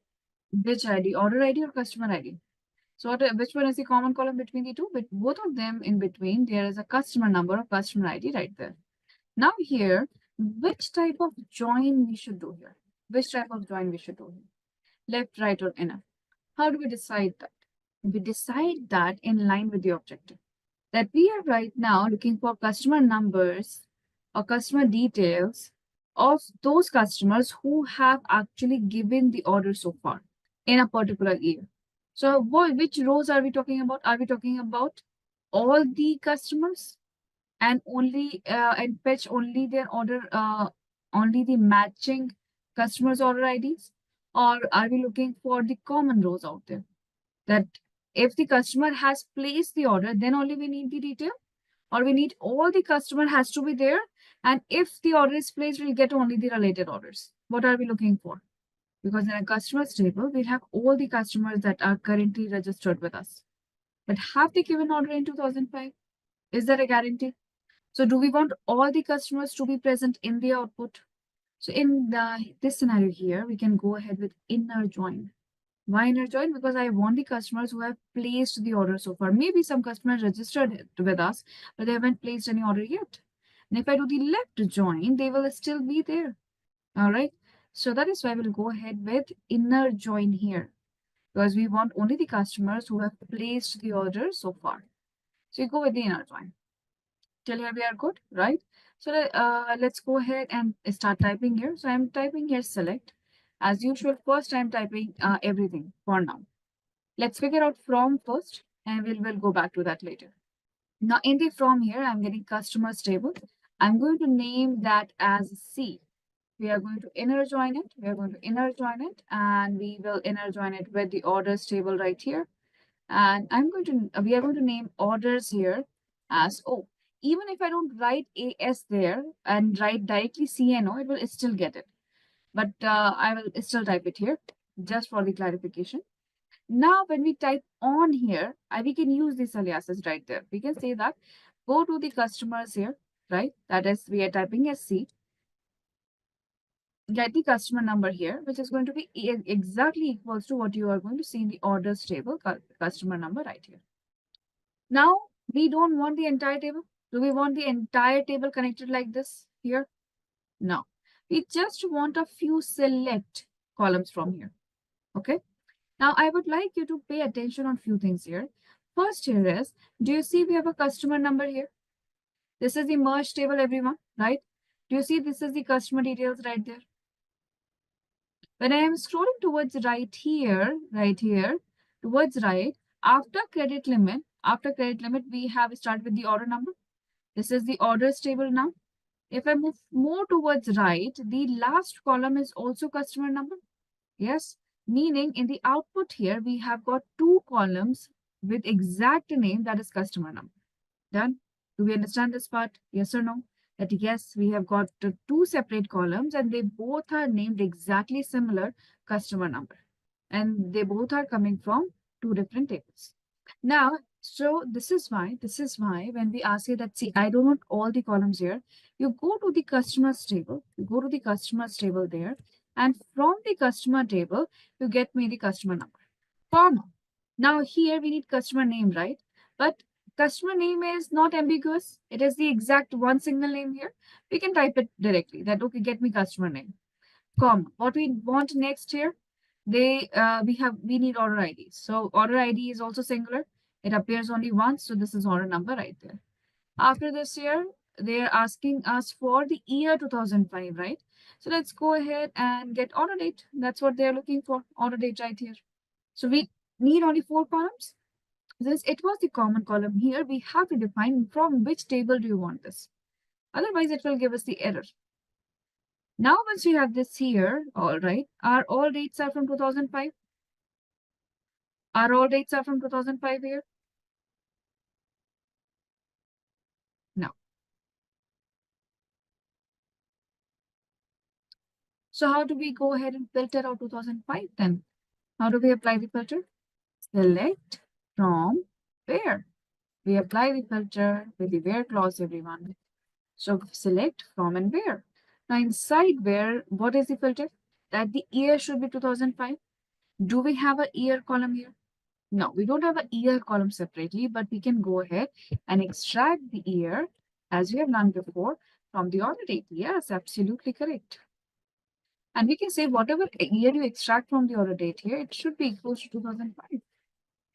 S2: Which ID? Order ID or customer ID? So which one is the common column between the two? But both of them in between, there is a customer number or customer ID right there. Now here, which type of join we should do here? Which type of join we should do here? Left, right, or inner? How do we decide that? We decide that in line with the objective. That we are right now looking for customer numbers or customer details of those customers who have actually given the order so far in a particular year. So which rows are we talking about? Are we talking about all the customers and only and fetch only their order, only the matching customers order IDs? Or are we looking for the common rows out there? That if the customer has placed the order, then only we need the detail, or we need all the customer has to be there. And if the order is placed, we'll get only the related orders. What are we looking for? Because in a customers table, we have all the customers that are currently registered with us. But have they given order in 2005? Is that a guarantee? So do we want all the customers to be present in the output? So in this scenario here, we can go ahead with inner join. Why inner join? Because I want the customers who have placed the order so far. Maybe some customers registered with us, but they haven't placed any order yet. And if I do the left join, they will still be there. All right. So that is why we'll go ahead with inner join here, because we want only the customers who have placed the order so far. So you go with the inner join. Till here we are good, right? So let's go ahead and start typing here. So I'm typing here select. As usual, first I'm typing everything for now. Let's figure out from first, and we'll go back to that later. Now in the from here, I'm getting customers table. I'm going to name that as C. We are going to inner join it. We are going to inner join it, and we will inner join it with the orders table right here. And we are going to name orders here as O. Even if I don't write AS there and write directly CNO, it will still get it. But I will still type it here just for the clarification. Now, when we type on here, we can use these aliases right there. We can say that go to the customers here, right? That is, we are typing as C. Get the customer number here, which is going to be exactly equals to what you are going to see in the orders table, customer number right here. Now, we don't want the entire table. Do we want the entire table connected like this here? No. We just want a few select columns from here. Okay. Now, I would like you to pay attention on few things here. First here is, do you see we have a customer number here? This is the merge table, everyone, right? Do you see this is the customer details right there? When I am scrolling towards right here, towards right, After credit limit, we have started with the order number. This is the orders table now. If I move more towards right, the last column is also customer number. Yes, meaning in the output here, we have got two columns with exact name, that is customer number. Done? Do we understand this part? Yes or no? That yes, we have got the two separate columns and they both are named exactly similar customer number. And they both are coming from two different tables. Now, so this is why when we ask you that, see, I don't want all the columns here, you go to the customers table, there, and from the customer table, you get me the customer number. Comma. Now here we need customer name, right? But customer name is not ambiguous. It is the exact one single name here. We can type it directly that, okay, get me customer name. Comma. What we want next here, we need order ID. So order ID is also singular. It appears only once. So this is order number right there. After this year, they're asking us for the year 2005, right? So let's go ahead and get order date. That's what they're looking for, order date right here. So we need only 4 columns. Since it was the common column here, we have to define from which table do you want this. Otherwise, it will give us the error. Now, once we have this here, all right, are all dates are from 2005? Are all dates are from 2005 here? No. So how do we go ahead and filter out 2005 then? How do we apply the filter? Select from where? We apply the filter with the where clause, everyone. So select from and where. Now inside where, what is the filter? That the year should be 2005. Do we have a year column here? No, we don't have a year column separately, but we can go ahead and extract the year as we have done before from the order date. Yes, absolutely correct. And we can say whatever year you extract from the order date here, it should be equal to 2005.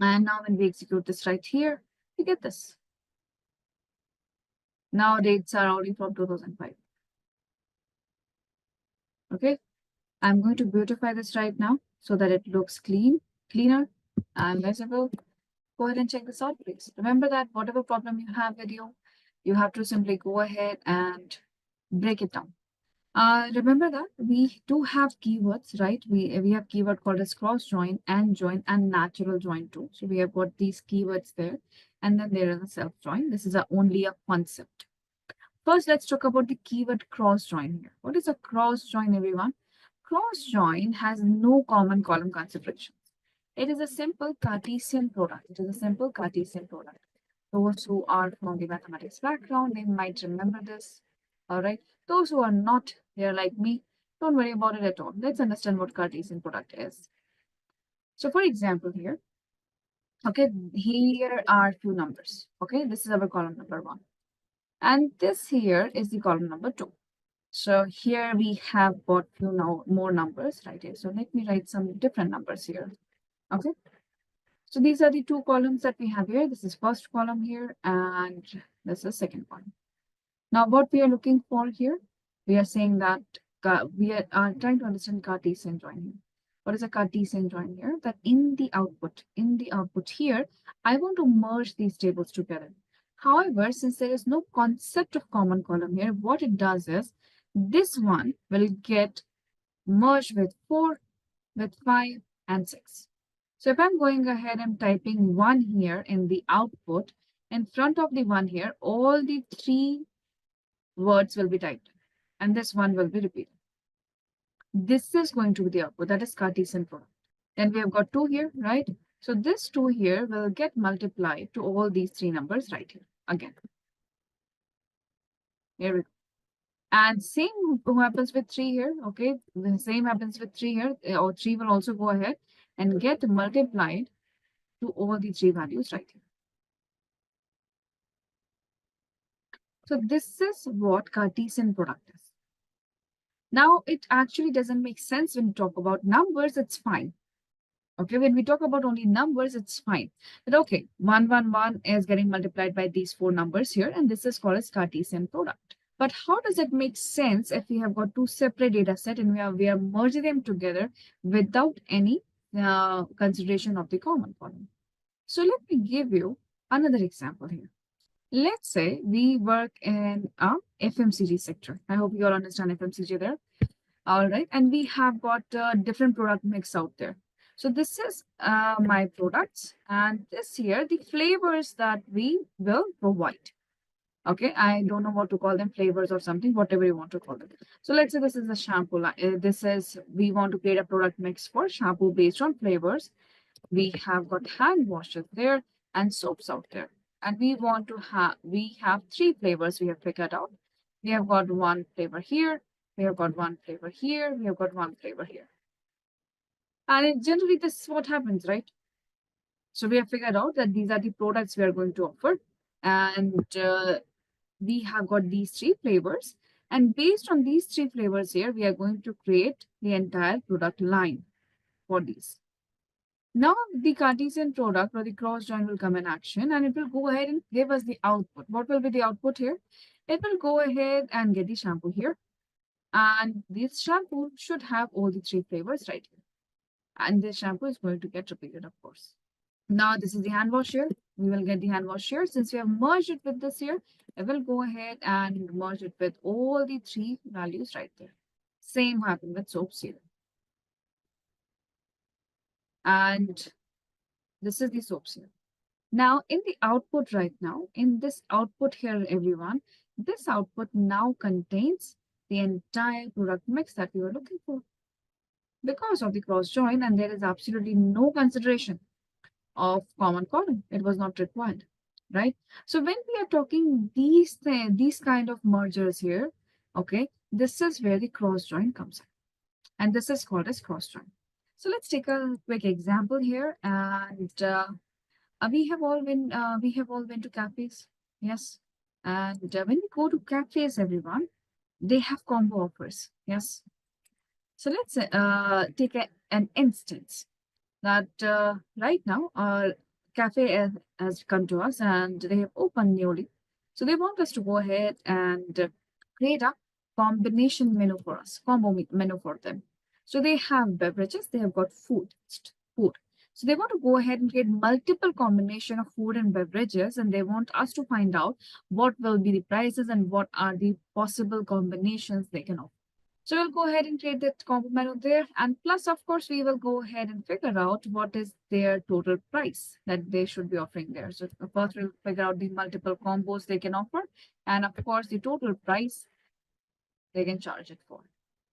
S2: And now when we execute this right here, we get this. Now dates are already from 2005. Okay, I'm going to beautify this right now so that it looks cleaner and visible. Go ahead and check this out, please. Remember that whatever problem you have with you have to simply go ahead and break it down. Remember that we do have keywords, right? We have keyword called as cross join and natural join too. So we have got these keywords there, and then there is a self join. This is only a concept. First, let's talk about the keyword cross join here. What is a cross join, everyone? Cross join has no common column considerations. It is a simple Cartesian product. Those who are from the mathematics background, they might remember this. All right. Those who are not, they're like me, don't worry about it at all. Let's understand what Cartesian product is. So for example here, okay, here are few numbers. Okay, this is our column number 1. And this here is the column number 2. So here we have got few more numbers right here. So let me write some different numbers here. Okay. So these are the 2 columns that we have here. This is first column here, and this is second column. Now, what we are looking for here, we are saying that we are trying to understand Cartesian join here. What is a Cartesian join here? That in the output here, I want to merge these tables together. However, since there is no concept of common column here, what it does is this one will get merged with 4, with 5, and 6. So if I'm going ahead and typing 1 here in the output, in front of the 1 here, all the 3 words will be typed, and this one will be repeated. This is going to be the output, that is Cartesian product. Then we have got 2 here, right? So this 2 here will get multiplied to all these 3 numbers right here again. Here we go. And same happens with 3 here, okay? The same happens with 3 here, or 3 will also go ahead and get multiplied to all the 3 values right here. So this is what Cartesian product is. Now, it actually doesn't make sense when we talk about numbers, it's fine. Okay, when we talk about only numbers, it's fine. But okay, 111 is getting multiplied by these 4 numbers here, and this is called as Cartesian product. But how does it make sense if we have got 2 separate data sets and we are merging them together without any consideration of the common column? So let me give you another example here. Let's say we work in a FMCG sector. I hope you all understand FMCG there. All right. And we have got a different product mix out there. So this is my products. And this here, the flavors that we will provide. Okay. I don't know what to call them, flavors or something, whatever you want to call them. So let's say this is a shampoo line. This is, we want to create a product mix for shampoo based on flavors. We have got hand washes there and soaps out there. And we have three flavors we have figured out. We have got one flavor here, we have got one flavor here, we have got one flavor here. And generally this is what happens, right? So we have figured out that these are the products we are going to offer. And we have got these three flavors. And based on these three flavors here, we are going to create the entire product line for these. Now the Cartesian product or the cross join will come in action and it will go ahead and give us the output. What will be the output here? It will go ahead and get the shampoo here. And this shampoo should have all the three flavors right here. And this shampoo is going to get repeated, of course. Now this is the hand wash here. We will get the hand wash here. Since we have merged it with this here, I will go ahead and merge it with all the three values right there. Same happened with soaps here. And this is the soaps here. Now, in the output right now, in this output here, everyone, this output now contains the entire product mix that we were looking for. Because of the cross join, and there is absolutely no consideration of common column. It was not required, right? So when we are talking these kind of mergers here, okay, this is where the cross join comes in. And this is called as cross join. So let's take a quick example here. And we have all been to cafes, yes. And when we go to cafes, everyone, they have combo offers, yes. So let's take an instance that right now our cafe has come to us and they have opened newly. So they want us to go ahead and create a combination menu for us, menu for them. So they have beverages, they have got food. So they want to go ahead and create multiple combination of food and beverages, and they want us to find out what will be the prices and what are the possible combinations they can offer. So we'll go ahead and create that combo menu there. And plus, of course, we will go ahead and figure out what is their total price that they should be offering there. So first we'll figure out the multiple combos they can offer. And of course, the total price they can charge it for.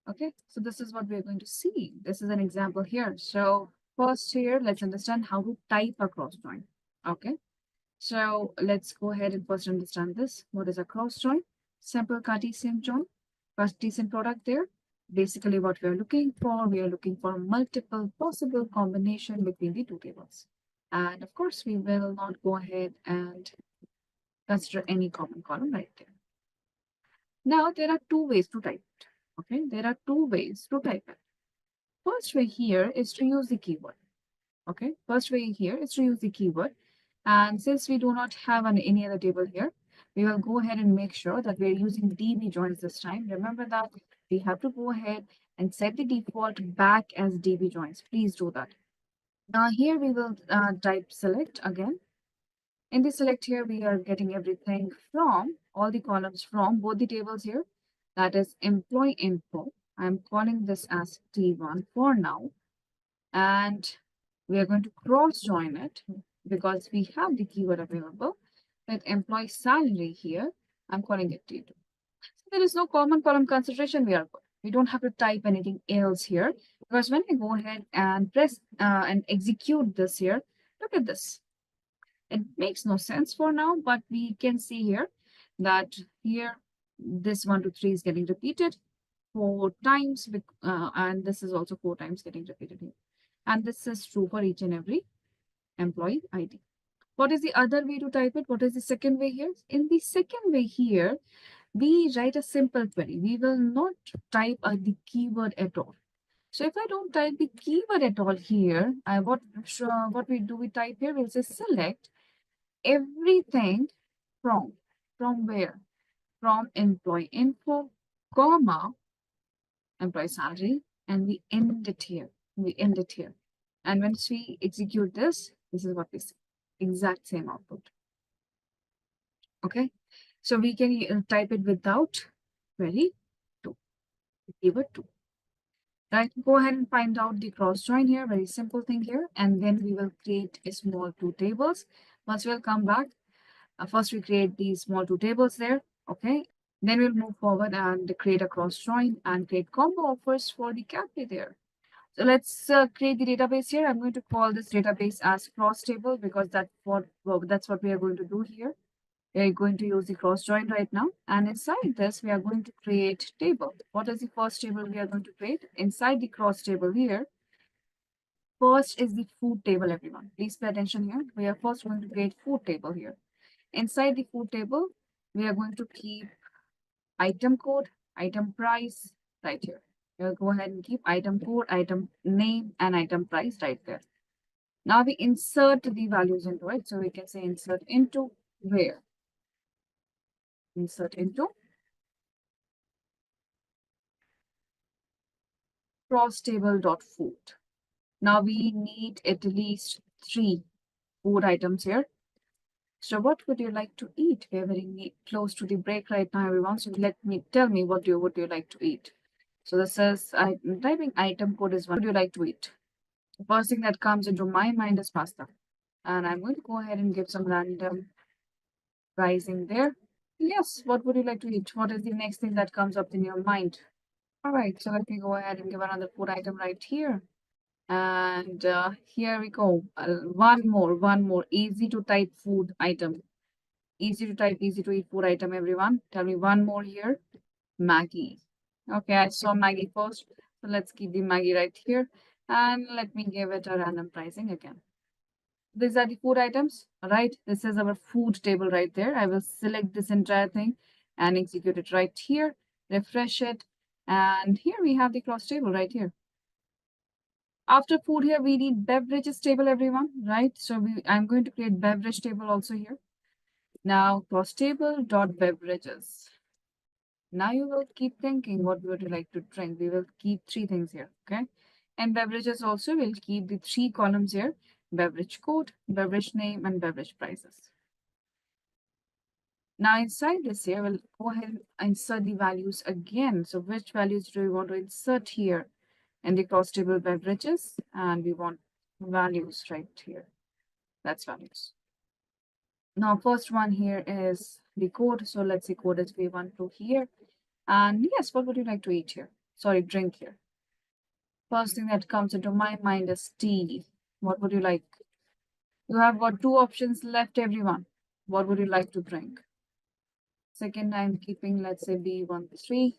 S2: Okay, so this is what we're going to see. This is an example here. So first here, let's understand how to type a cross join. Okay, so let's go ahead and first understand this. What is a cross join? Simple Cartesian join, Cartesian product there. Basically what we are looking for multiple possible combination between the two tables. And of course, we will not go ahead and consider any common column right there. Now, there are two ways to type it. Okay, there are two ways to type it. First way here is to use the keyword. Okay, first way here is to use the keyword. And since we do not have any other table here, we will go ahead and make sure that we're using DB joins this time. Remember that we have to go ahead and set the default back as DB joins. Please do that. Now here we will type select again. In the select here, we are getting everything from all the columns from both the tables here. That is employee info. I'm calling this as T1 for now. And we are going to cross join it because we have the keyword available with employee salary here. I'm calling it T2. So there is no common column consideration. We don't have to type anything else here because when I go ahead and press and execute this here, look at this. It makes no sense for now, but we can see here that here this 1 to 3 is getting repeated 4 times, and this is also 4 times getting repeated here. And this is true for each and every employee ID. What is the other way to type it? What is the second way here? In the second way here, we write a simple query. We will not type the keyword at all. So if I don't type the keyword at all here, what we type here? We'll say select everything from where? From employee info, comma, employee salary, and we end it here. And once we execute this, this is what we see. exact same output. Okay, so we can type it without query 2, keyword 2. Right, go ahead and find out the cross join here, very simple thing here, and then we will create a small two tables. Once we'll come back, first we create these small two tables there, okay? Then we'll move forward and create a cross join and create combo offers for the cafe there. So let's create the database here. I'm going to call this database as cross table because that's what we are going to do here. We are going to use the cross join right now. And inside this, we are going to create table. What is the first table we are going to create? Inside the cross table here, first is the food table, everyone. Please pay attention here. We are first going to create food table here. Inside the food table, we are going to keep item code, item price right here. We'll go ahead and keep item code, item name, and item price right there. Now we insert the values into it. So we can say insert into where? Insert into cross table.food. Now we need at least 3 food items here. So what would you like to eat? We're very close to the break right now, everyone. So tell me what do you like to eat? So this is I'm typing item code is what would you like to eat? The first thing that comes into my mind is pasta. And I'm going to go ahead and give some random pricing there. Yes, what would you like to eat? What is the next thing that comes up in your mind? All right, so let me go ahead and give another food item right here. And here we go. One more easy to type food item. Easy to type, easy to eat food item, everyone. Tell me one more here. Maggie. Okay, I saw Maggie first. So let's keep the Maggie right here. And let me give it a random pricing again. These are the food items, right? This is our food table right there. I will select this entire thing and execute it right here. Refresh it. And here we have the cross table right here. After food here, we need beverages table, everyone, right? So I'm going to create beverage table also here. Now cross table dot beverages. Now you will keep thinking what would you like to drink. We will keep 3 things here, okay? And beverages also will keep the 3 columns here: beverage code, beverage name, and beverage prices. Now inside this here, we'll go ahead and insert the values again. So which values do we want to insert here? In the cross table beverages, and we want values right here. That's values. Now first one here is the code. So let's say code is V12 here. And yes, what would you like to eat here? Sorry, drink here. First thing that comes into my mind is tea. What would you like? You have got 2 options left, everyone. What would you like to drink? Second, I'm keeping, let's say, B13.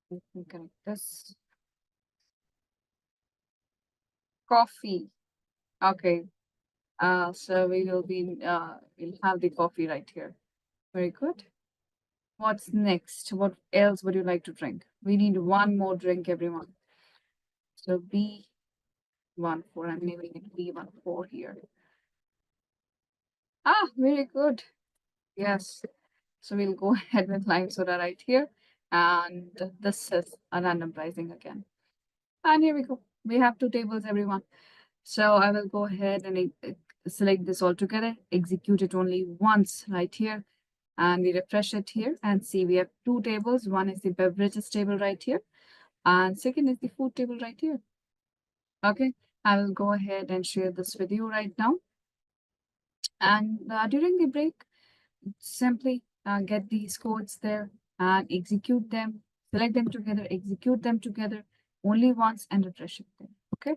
S2: Let me connect this. Coffee. Okay. So we'll have the coffee right here. Very good. What's next? What else would you like to drink? We need one more drink, everyone. So B14, I'm naming it B14 here. Ah, very good. Yes. So we'll go ahead with lime soda right here. And this is a random pricing again. And here we go. We have 2 tables, everyone. So I will go ahead and select this all together, execute it only once right here. And we refresh it here and see we have 2 tables. One is the beverages table right here. And second is the food table right here. Okay, I will go ahead and share this with you right now. And during the break, simply get these codes there and execute them, select them together, execute them together only once and refresh it there. Okay,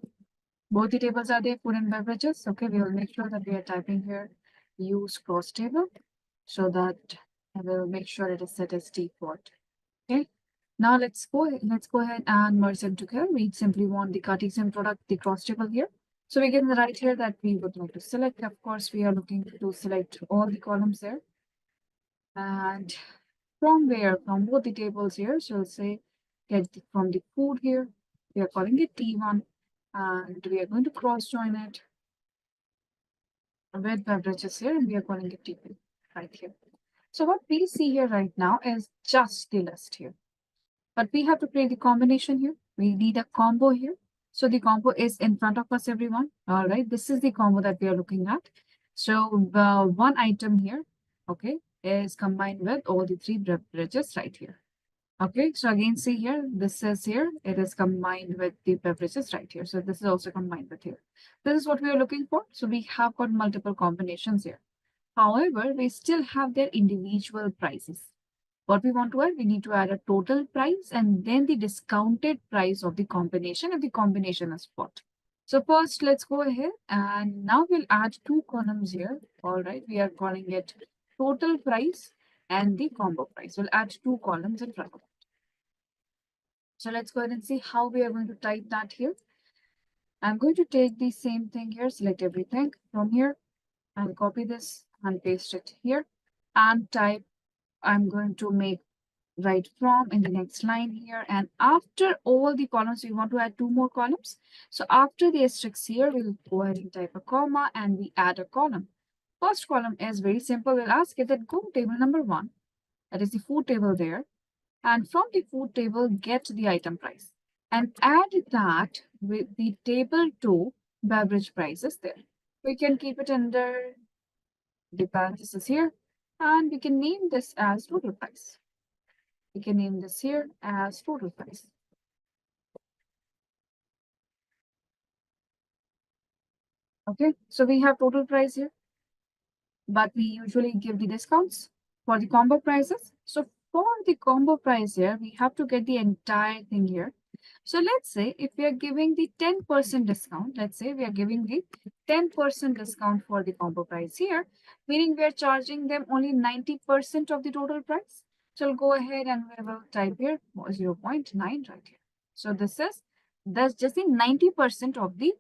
S2: both the tables are there, food and beverages. Okay, we will make sure that we are typing here use cross table so that I will make sure it is set as default. Okay, now let's go ahead and merge them together. We simply want the Cartesian product, the cross table here. So we can write here that we would like to select. Of course, we are looking to select all the columns there. And from where? From both the tables here. So let's say from the food here. We are calling it T1. And we are going to cross join it with beverages here. And we are calling it T2 right here. So what we see here right now is just the list here. But we have to create the combination here. We need a combo here. So the combo is in front of us, everyone. All right. This is the combo that we are looking at. So the one item here, okay, is combined with all the three beverages right here. Okay, so again, see here, this says here, it is combined with the beverages right here. So this is also combined with here. This is what we are looking for. So we have got multiple combinations here. However, we still have their individual prices. What we want to add, we need to add a total price and then the discounted price of the combination if the combination is what. So first, let's go ahead and now we'll add two columns here. All right, we are calling it total price and the combo price. We'll add two columns in front of it. So let's go ahead and see how we are going to type that here. I'm going to take the same thing here, select everything from here and copy this and paste it here and type. I'm going to make right from in the next line here. And after all the columns, we want to add two more columns. So after the asterisk here, we'll go ahead and type a comma and we add a column. First column is very simple. We'll ask it that go to table number 1. That is the food table there. And from the food table, get the item price. And add that with the table 2 beverage prices there. We can keep it under the parentheses here. And we can name this as total price. We can name this here as total price. Okay, so we have total price here, but we usually give the discounts for the combo prices. So for the combo price here, we have to get the entire thing here. So let's say if we are giving the 10% discount, let's say we are giving the 10% discount for the combo price here, meaning we are charging them only 90% of the total price. So we'll go ahead and we will type here 0.9 right here. So that's just the 90% of the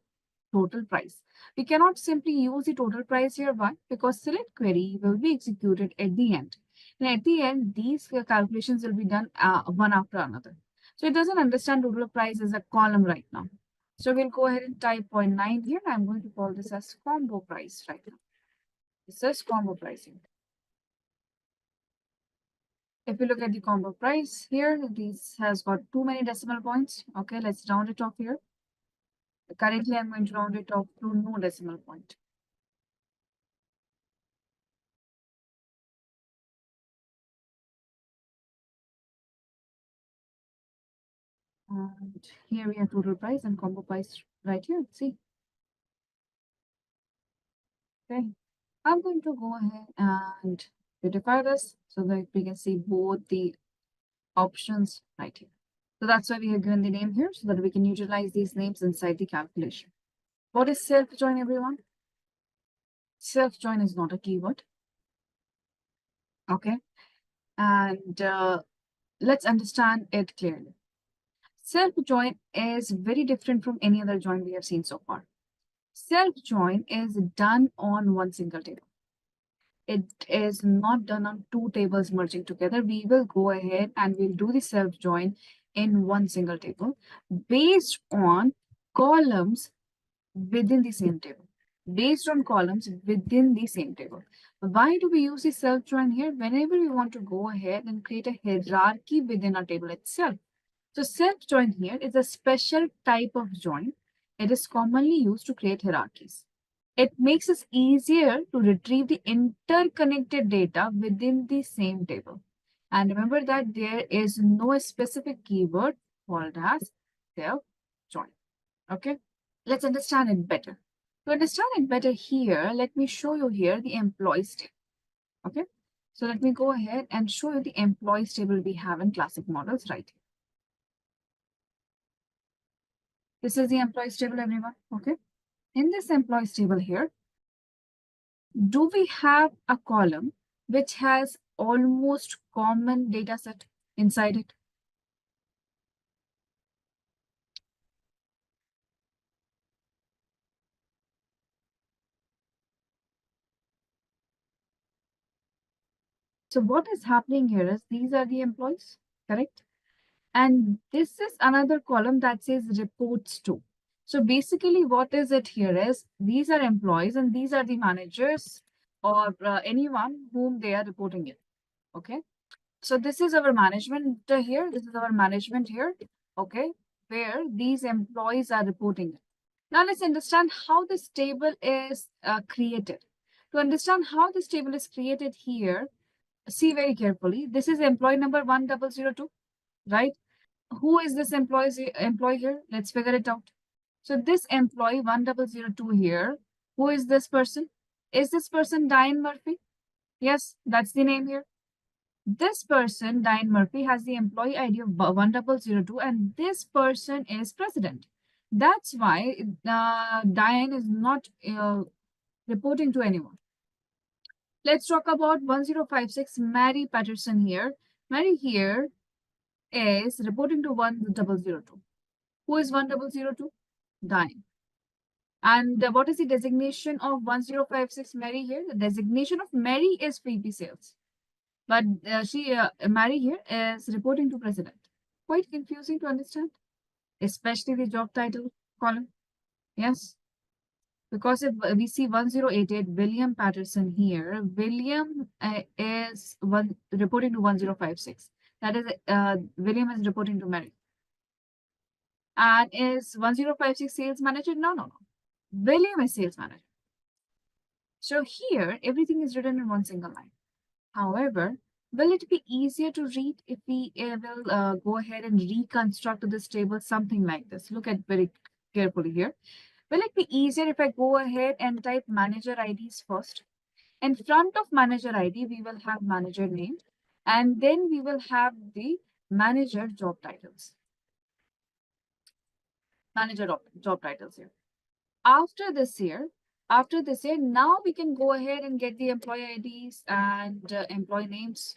S2: total price. We cannot simply use the total price here. Why? Because select query will be executed at the end. And at the end, these calculations will be done one after another. So it doesn't understand total price as a column right now. So we'll go ahead and type 0.9 here. I'm going to call this as combo price right now. This is combo pricing. If you look at the combo price here, this has got too many decimal points. Okay, let's round it off here. Currently, I'm going to round it off to no decimal point. And here we have total price and combo price right here. See, okay. I'm going to go ahead and beautify this so that we can see both the options right here. So that's why we have given the name here so that we can utilize these names inside the calculation. What is self-join, everyone? Self-join is not a keyword. Okay. And let's understand it clearly. Self-join is very different from any other join we have seen so far. Self-join is done on one single table. It is not done on two tables merging together. We will go ahead and we'll do the self-join in one single table based on columns within the same table. Based on columns within the same table. Why do we use the self-join here? Whenever we want to go ahead and create a hierarchy within our table itself. So self-join here is a special type of join. It is commonly used to create hierarchies. It makes it easier to retrieve the interconnected data within the same table. And remember that there is no specific keyword called as self-join. Okay, let's understand it better. To understand it better here, let me show you here the employees table. Okay, so let me go ahead and show you the employees table we have in classic models right here. This is the employees table, everyone. Okay, in this employees table here, do we have a column which has almost common data set inside it? So what is happening here is these are the employees, correct? And this is another column that says reports to. So basically what is it here is these are employees and these are the managers or anyone whom they are reporting it. Okay. So this is our management here. This is our management here. Okay. Where these employees are reporting it. Now let's understand how this table is created. To understand how this table is created here, see very carefully. This is employee number 1002, right? Who is this employee here? Let's figure it out. So this employee 1002 here, who is this person? Is this person Diane Murphy? Yes, that's the name here. This person, Diane Murphy, has the employee ID of 1002, and this person is president. That's why Diane is not reporting to anyone. Let's talk about 1056, Mary Patterson here. Mary here is reporting to 1002. Who is 1002? Diane. And what is the designation of 1056 Mary here? The designation of Mary is VP sales. But Mary here is reporting to president. Quite confusing to understand, especially the job title column. Yes. Because if we see 1088 William Patterson here, William is reporting to 1056. That is, William is reporting to Mary. And is 1056 sales manager? No, no, no. William is sales manager. So here, everything is written in one single line. However, will it be easier to read if we will go ahead and reconstruct this table something like this? Look at very carefully here. Will it be easier if I go ahead and type manager IDs first? In front of manager ID, we will have manager name, and then we will have the manager job titles. Manager job titles here. After this here, now we can go ahead and get the employee IDs and employee names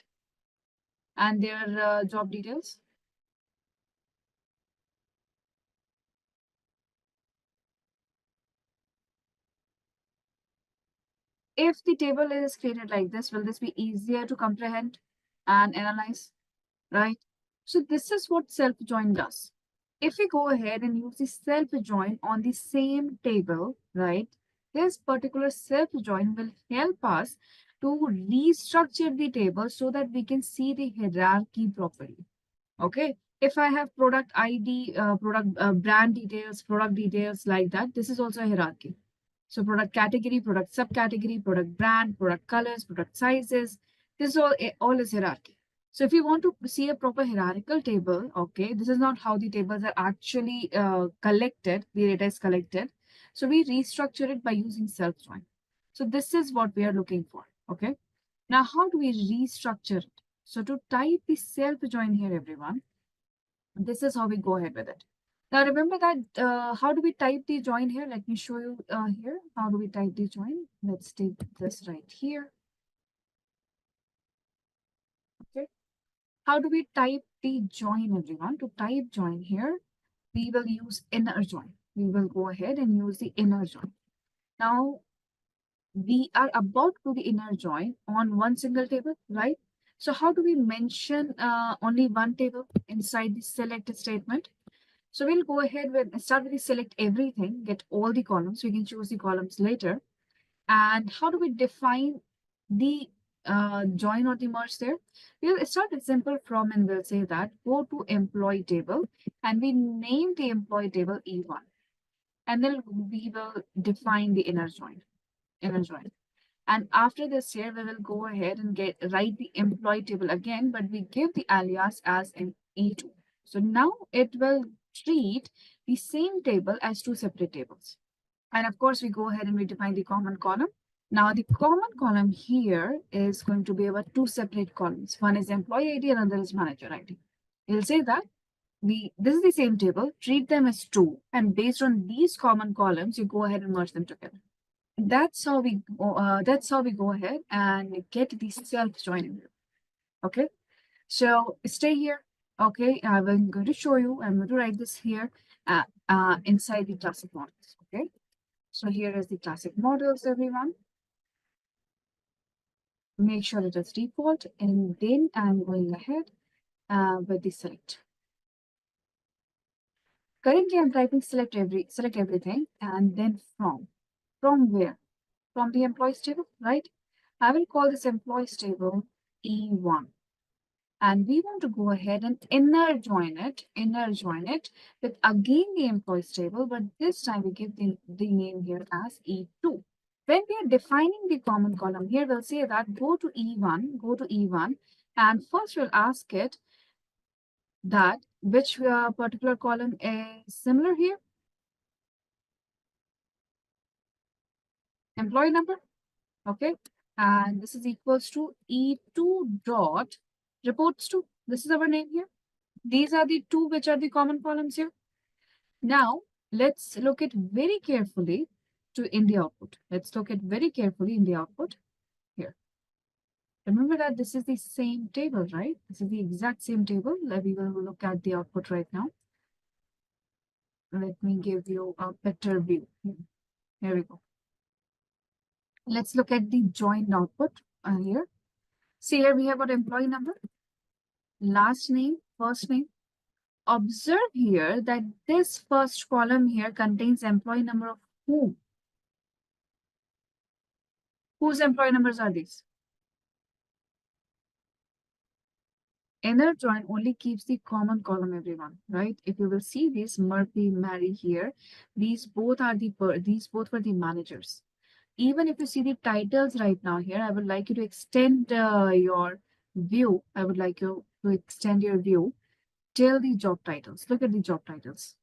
S2: and their job details. If the table is created like this, will this be easier to comprehend and analyze, right? So this is what self-join does. If we go ahead and use the self-join on the same table, right, this particular self-join will help us to restructure the table so that we can see the hierarchy properly. Okay. If I have product ID, brand details, product details like that, this is also a hierarchy. So product category, product subcategory, product brand, product colors, product sizes. This is all is hierarchy. So if you want to see a proper hierarchical table, okay, this is not how the tables are actually collected. The data is collected. So we restructure it by using self-join. So this is what we are looking for. Okay. Now, how do we restructure it? So to type the self-join here, everyone, this is how we go ahead with it. Now, remember that how do we type the join here? Let me show you here. How do we type the join? Let's take this right here. Okay. How do we type the join, everyone? To type join here, we will use inner join. We will go ahead and use the inner join. Now, we are about to do the inner join on one single table, right? So how do we mention only one table inside the select statement? So we'll go ahead with start with the select everything, get all the columns. We can choose the columns later. And how do we define the join or the merge there? We'll start with simple from and we'll say that go to employee table and we name the employee table E1. And then we will define the inner join. And after this here, we will go ahead and write the employee table again, but we give the alias as an E2. So now it will treat the same table as two separate tables. And of course, we go ahead and we define the common column. Now the common column here is going to be our two separate columns. One is employee ID, another is manager ID. We'll say that this is the same table, treat them as two, and based on these common columns, you go ahead and merge them together. That's how we go ahead and get the self-joining. Okay, so stay here. Okay, I'm going to show you. I'm going to write this here inside the classic models. Okay, so here is the classic models, everyone. Make sure it is default, and then I'm going ahead with the select. Currently, I'm typing select everything, and then from where? From the employees table, right? I will call this employees table E1. And we want to go ahead and inner join it with again the employees table, but this time we give the name here as E2. When we are defining the common column here, we'll say that go to E1, and first we'll ask it that which particular column is similar here. Employee number, okay? And this is equals to E2 dot reports to. This is our name here. These are the two which are the common columns here. Now, let's look at very carefully in the output. Let's look at very carefully in the output here. Remember that this is the same table, right? This is the exact same table. We will look at the output right now. Let me give you a better view. Here we go. Let's look at the joined output here. See here we have got employee number, last name, first name. Observe here that this first column here contains employee number of whom? Whose employee numbers are these? Inner join only keeps the common column, everyone, right? If you will see this Murphy, Mary here, these both were the managers. Even if you see the titles right now here, I would like you to extend your view. I would like you to extend your view till the job titles. Look at the job titles.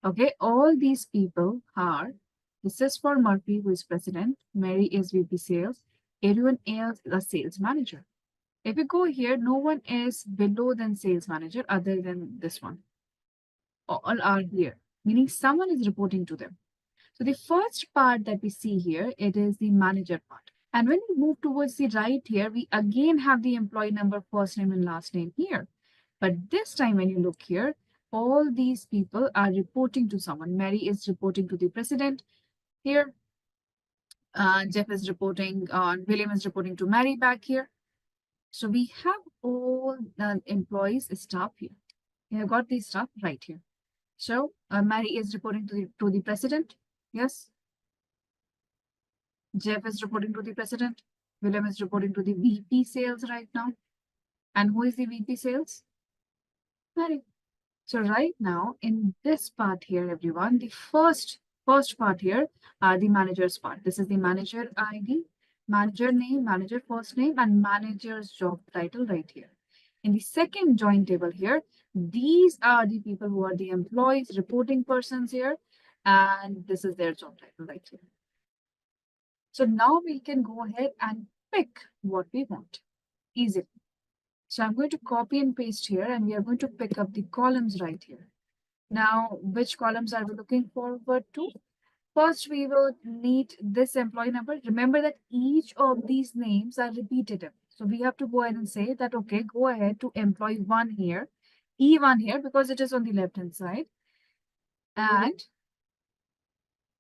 S2: Okay, all these people are, this is for Murphy, who is president, Mary is VP sales, everyone else is a sales manager. If you go here, no one is below than sales manager other than this one. All are here, meaning someone is reporting to them. So the first part that we see here, it is the manager part. And when we move towards the right here, we again have the employee number, first name and last name here. But this time when you look here, all these people are reporting to someone. Mary is reporting to the president here. Jeff is reporting, William is reporting to Mary back here. So we have all the employees staff here. We have got the staff right here. So Mary is reporting to the president. Yes. Jeff is reporting to the president. William is reporting to the VP sales right now. And who is the VP sales? Mary. So right now in this part here, everyone, the first part here are the manager's part. This is the manager ID, manager name, manager first name, and manager's job title right here. In the second join table here, these are the people who are the employees, reporting persons here, and this is their job title right here. So now we can go ahead and pick what we want easily. So I'm going to copy and paste here, and we are going to pick up the columns right here. Now, which columns are we looking forward to? First, we will need this employee number. Remember that each of these names are repetitive. So we have to go ahead and say that, okay, go ahead to employee 1 here, E1 here, because it is on the left-hand side, and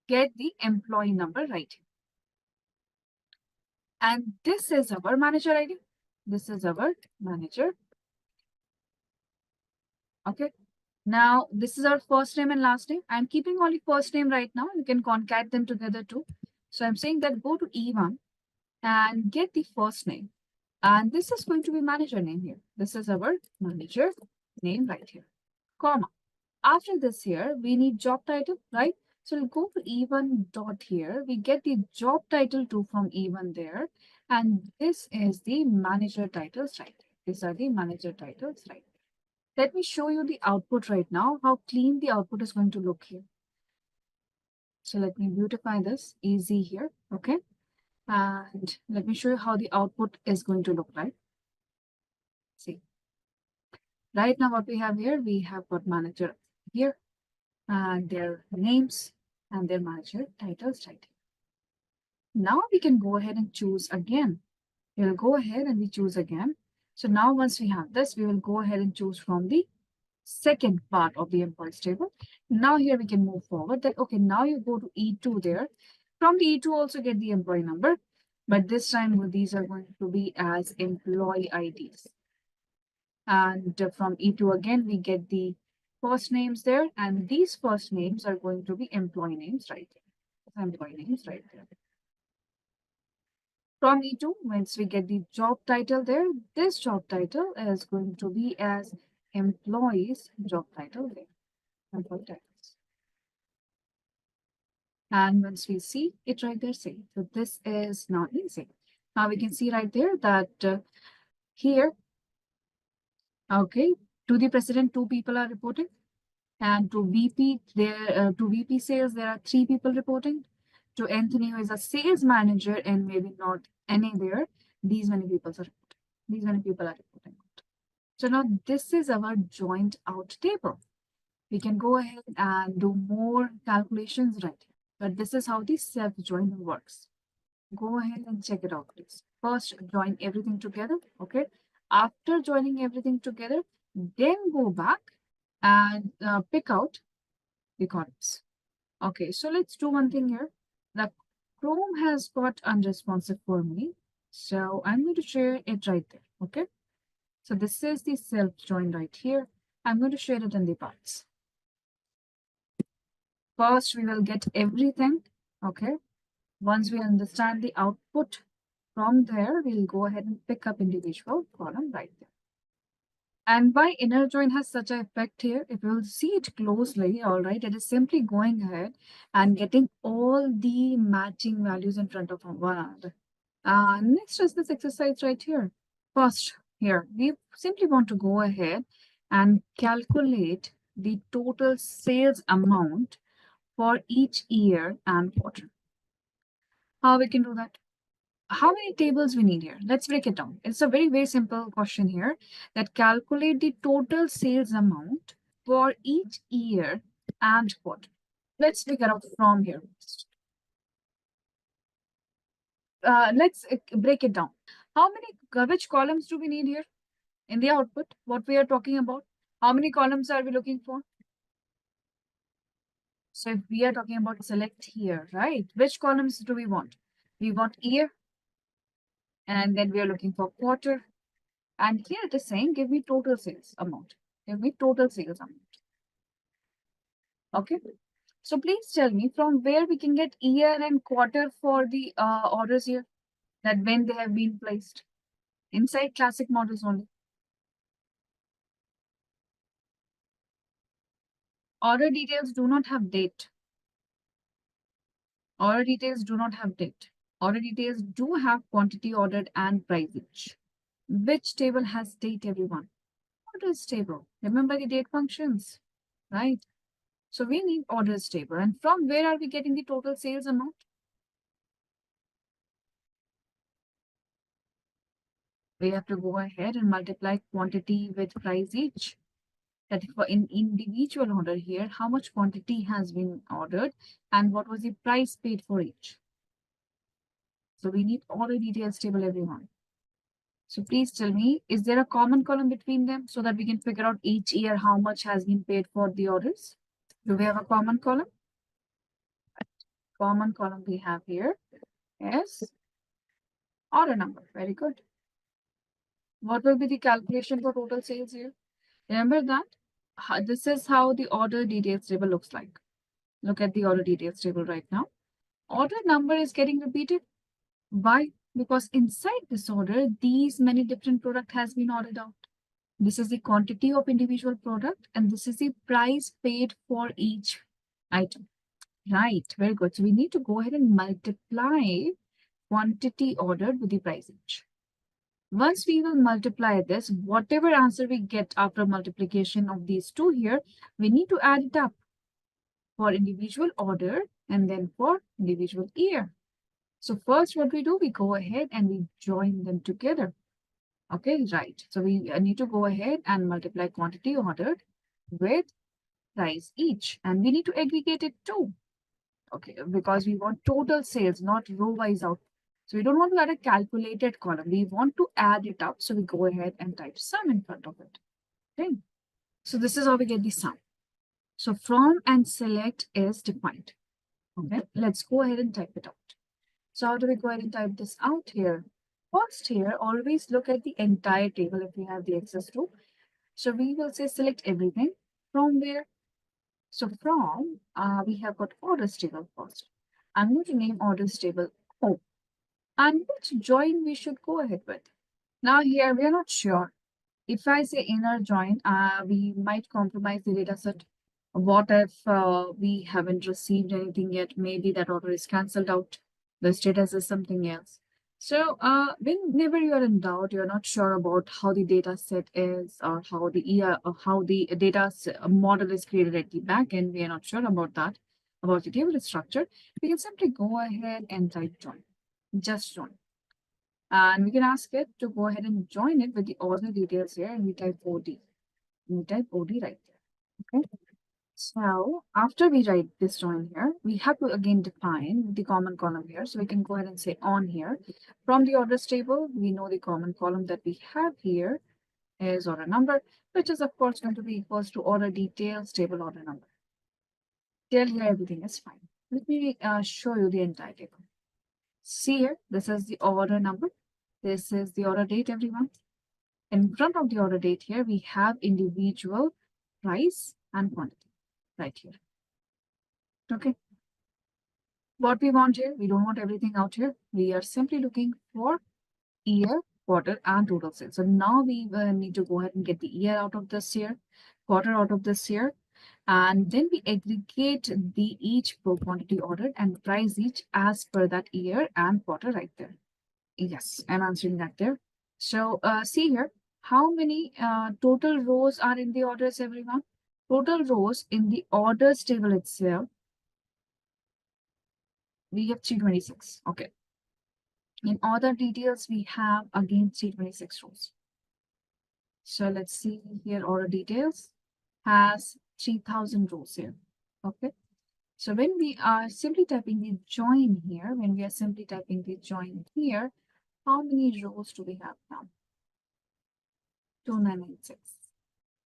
S2: get the employee number right here. And this is our manager ID. This is our manager. Okay. Now, this is our first name and last name. I'm keeping only first name right now. You can concat them together too. So I'm saying that go to E1 and get the first name. And this is going to be manager name here. This is our manager name right here, comma. After this here, we need job title, right? So we'll go to E1 dot here. We get the job title too from E1 there. And this is the manager titles right there. These are the manager titles right there. Let me show you the output right now, how clean the output is going to look here. So let me beautify this easy here, okay? And let me show you how the output is going to look like. See, right now what we have here, we have got manager here and their names and their manager titles right here. Now we can go ahead and choose again. We'll go ahead and we choose again. So now once we have this, we will go ahead and choose from the second part of the employees table. Now here we can move forward that, okay, now you go to E2 there. From the E2 also get the employee number, but this time these are going to be as employee IDs. And from E2 again, we get the first names there, and these first names are going to be employee names right there. Employee names right there. From E2, once we get the job title there, this job title is going to be as employees job title there. Employee titles. And once we see it right there, see, so this is now easy. Now we can see right there that here, okay, to the president, 2 people are reporting. And to VP, to VP sales, there are 3 people reporting. To Anthony, who is a sales manager and maybe not any there, these many people are reporting. These many people are reporting. So now this is our joined out table. We can go ahead and do more calculations right here. But this is how the self-join works. Go ahead and check it out, please. First, join everything together, okay? After joining everything together, then go back and pick out the columns. Okay, so let's do one thing here. The Chrome has got unresponsive for me. So I'm going to share it right there, okay? So this is the self-join right here. I'm going to share it in the parts. First, we will get everything, okay? Once we understand the output from there, we'll go ahead and pick up individual column right there. And why inner join has such an effect here, if you will see it closely, all right, it is simply going ahead and getting all the matching values in front of one another. Next is this exercise right here. First, here, we simply want to go ahead and calculate the total sales amount for each year and quarter. How we can do that? How many tables we need here? Let's break it down. It's a very, very simple question here that calculate the total sales amount for each year and quarter. Let's figure out from here. Let's break it down. How many, which columns do we need here in the output? What we are talking about? How many columns are we looking for? So if we are talking about select here, right? Which columns do we want? We want year, and then we are looking for quarter. And here it is saying, give me total sales amount. Give me total sales amount. Okay. So please tell me from where we can get year and quarter for the orders here, that when they have been placed. Inside classic models only. Order details do not have date. Order details do not have date. Order details do have quantity ordered and price each. Which table has date, everyone? Orders table. Remember the date functions, right? So we need orders table. And from where are we getting the total sales amount? We have to go ahead and multiply quantity with price each. That for in individual order here, how much quantity has been ordered and what was the price paid for each. So we need order details table, everyone. So please tell me, is there a common column between them so that we can figure out each year how much has been paid for the orders? Do we have a common column? Common column we have here is order number. Very good. What will be the calculation for total sales here? Remember that this is how the order details table looks like. Look at the order details table right now. Order number is getting repeated. Why? Because inside this order, these many different product has been ordered out. This is the quantity of individual product and this is the price paid for each item. Right, very good. So we need to go ahead and multiply quantity ordered with the price each. Once we will multiply this, whatever answer we get after multiplication of these two here, we need to add it up for individual order and then for individual year. So first what we do, we go ahead and we join them together. Okay, right. So we need to go ahead and multiply quantity ordered with price each. And we need to aggregate it too. Okay, because we want total sales, not row-wise out. So we don't want to add a calculated column. We want to add it up. So we go ahead and type sum in front of it. Okay. So this is how we get the sum. So from and select is defined. Okay, let's go ahead and type it out. So how do we go ahead and type this out here? First here, always look at the entire table if you have the access to. So we will say select everything. From where? So from, we have got orders table first. I'm going to name orders table O. And which join we should go ahead with? Now here, we are not sure. If I say inner join, we might compromise the data set. What if we haven't received anything yet? Maybe that order is cancelled out. The status is something else. So whenever you are in doubt, you're not sure about how the data set is or how the model is created at the back end. We are not sure about that, about the table structure. We can simply go ahead and type join, just join. And we can ask it to go ahead and join it with the order details here, and we type OD. We type OD right there. Okay. So after we write this join here, we have to again define the common column here. So we can go ahead and say on here. From the orders table, we know the common column that we have here is order number, which is of course going to be equals to order details table order number. Till here, everything is fine. Let me show you the entire table. See here, this is the order number. This is the order date, everyone. In front of the order date here, we have individual price and quantity right here. Okay. What we want here, we don't want everything out here. We are simply looking for year, quarter, and total sales. So now we need to go ahead and get the year out of this year, quarter out of this year, and then we aggregate the each per quantity ordered and price each as per that year and quarter right there. Yes, I'm answering that there. So see here, how many total rows are in the orders, everyone? Total rows in the orders table itself, we have 326. Okay. In order details, we have again 326 rows. So let's see here, order details has 3000 rows here. Okay. So when we are simply typing the join here, how many rows do we have now? 2996.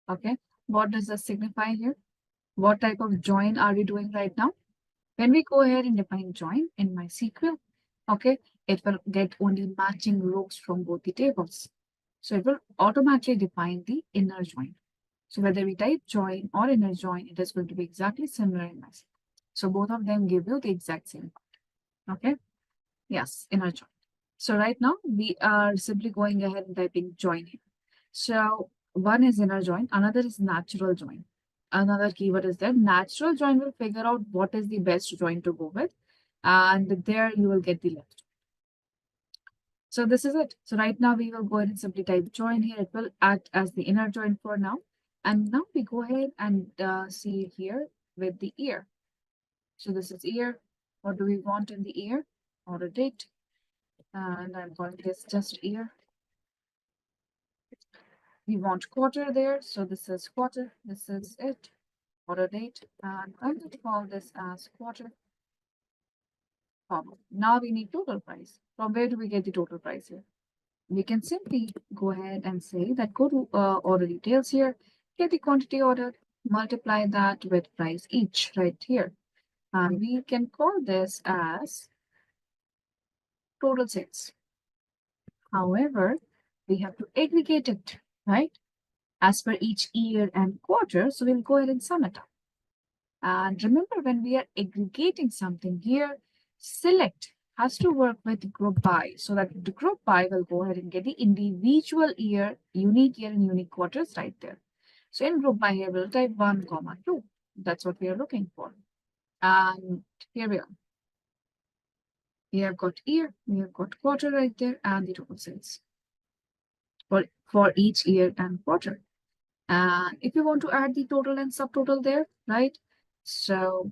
S2: Okay. What does this signify here? What type of join are we doing right now? When we go ahead and define join in MySQL, okay, it will get only matching rows from both the tables. So it will automatically define the inner join. So whether we type join or inner join, it is going to be exactly similar in MySQL. So both of them give you the exact same. Okay. Yes, inner join. So right now we are simply going ahead and typing join here. So one is inner join, another is natural join. Another keyword is there. Natural join will figure out what is the best join to go with, and there you will get the left. So this is it. So right now we will go ahead and simply type join here. It will act as the inner join for now. And now we go ahead and see here with the year. So this is year. What do we want in the year? Order date. And I'm calling this just year. We want quarter there. So this is quarter. This is it. Order date. And I'm going to call this as quarter. Now we need total price. From where do we get the total price here? We can simply go ahead and say that go to order details here, get the quantity ordered, multiply that with price each right here. And we can call this as total sales. However, we have to aggregate it, right? As per each year and quarter. So we'll go ahead and sum it up. And remember, when we are aggregating something here, select has to work with group by, so that the group by will go ahead and get the individual year, unique year, and unique quarters right there. So in group by here, we'll type 1, 2. That's what we are looking for. And here we are. We have got year, we have got quarter right there, and the total sales for each year and quarter. And if you want to add the total and subtotal there, right? So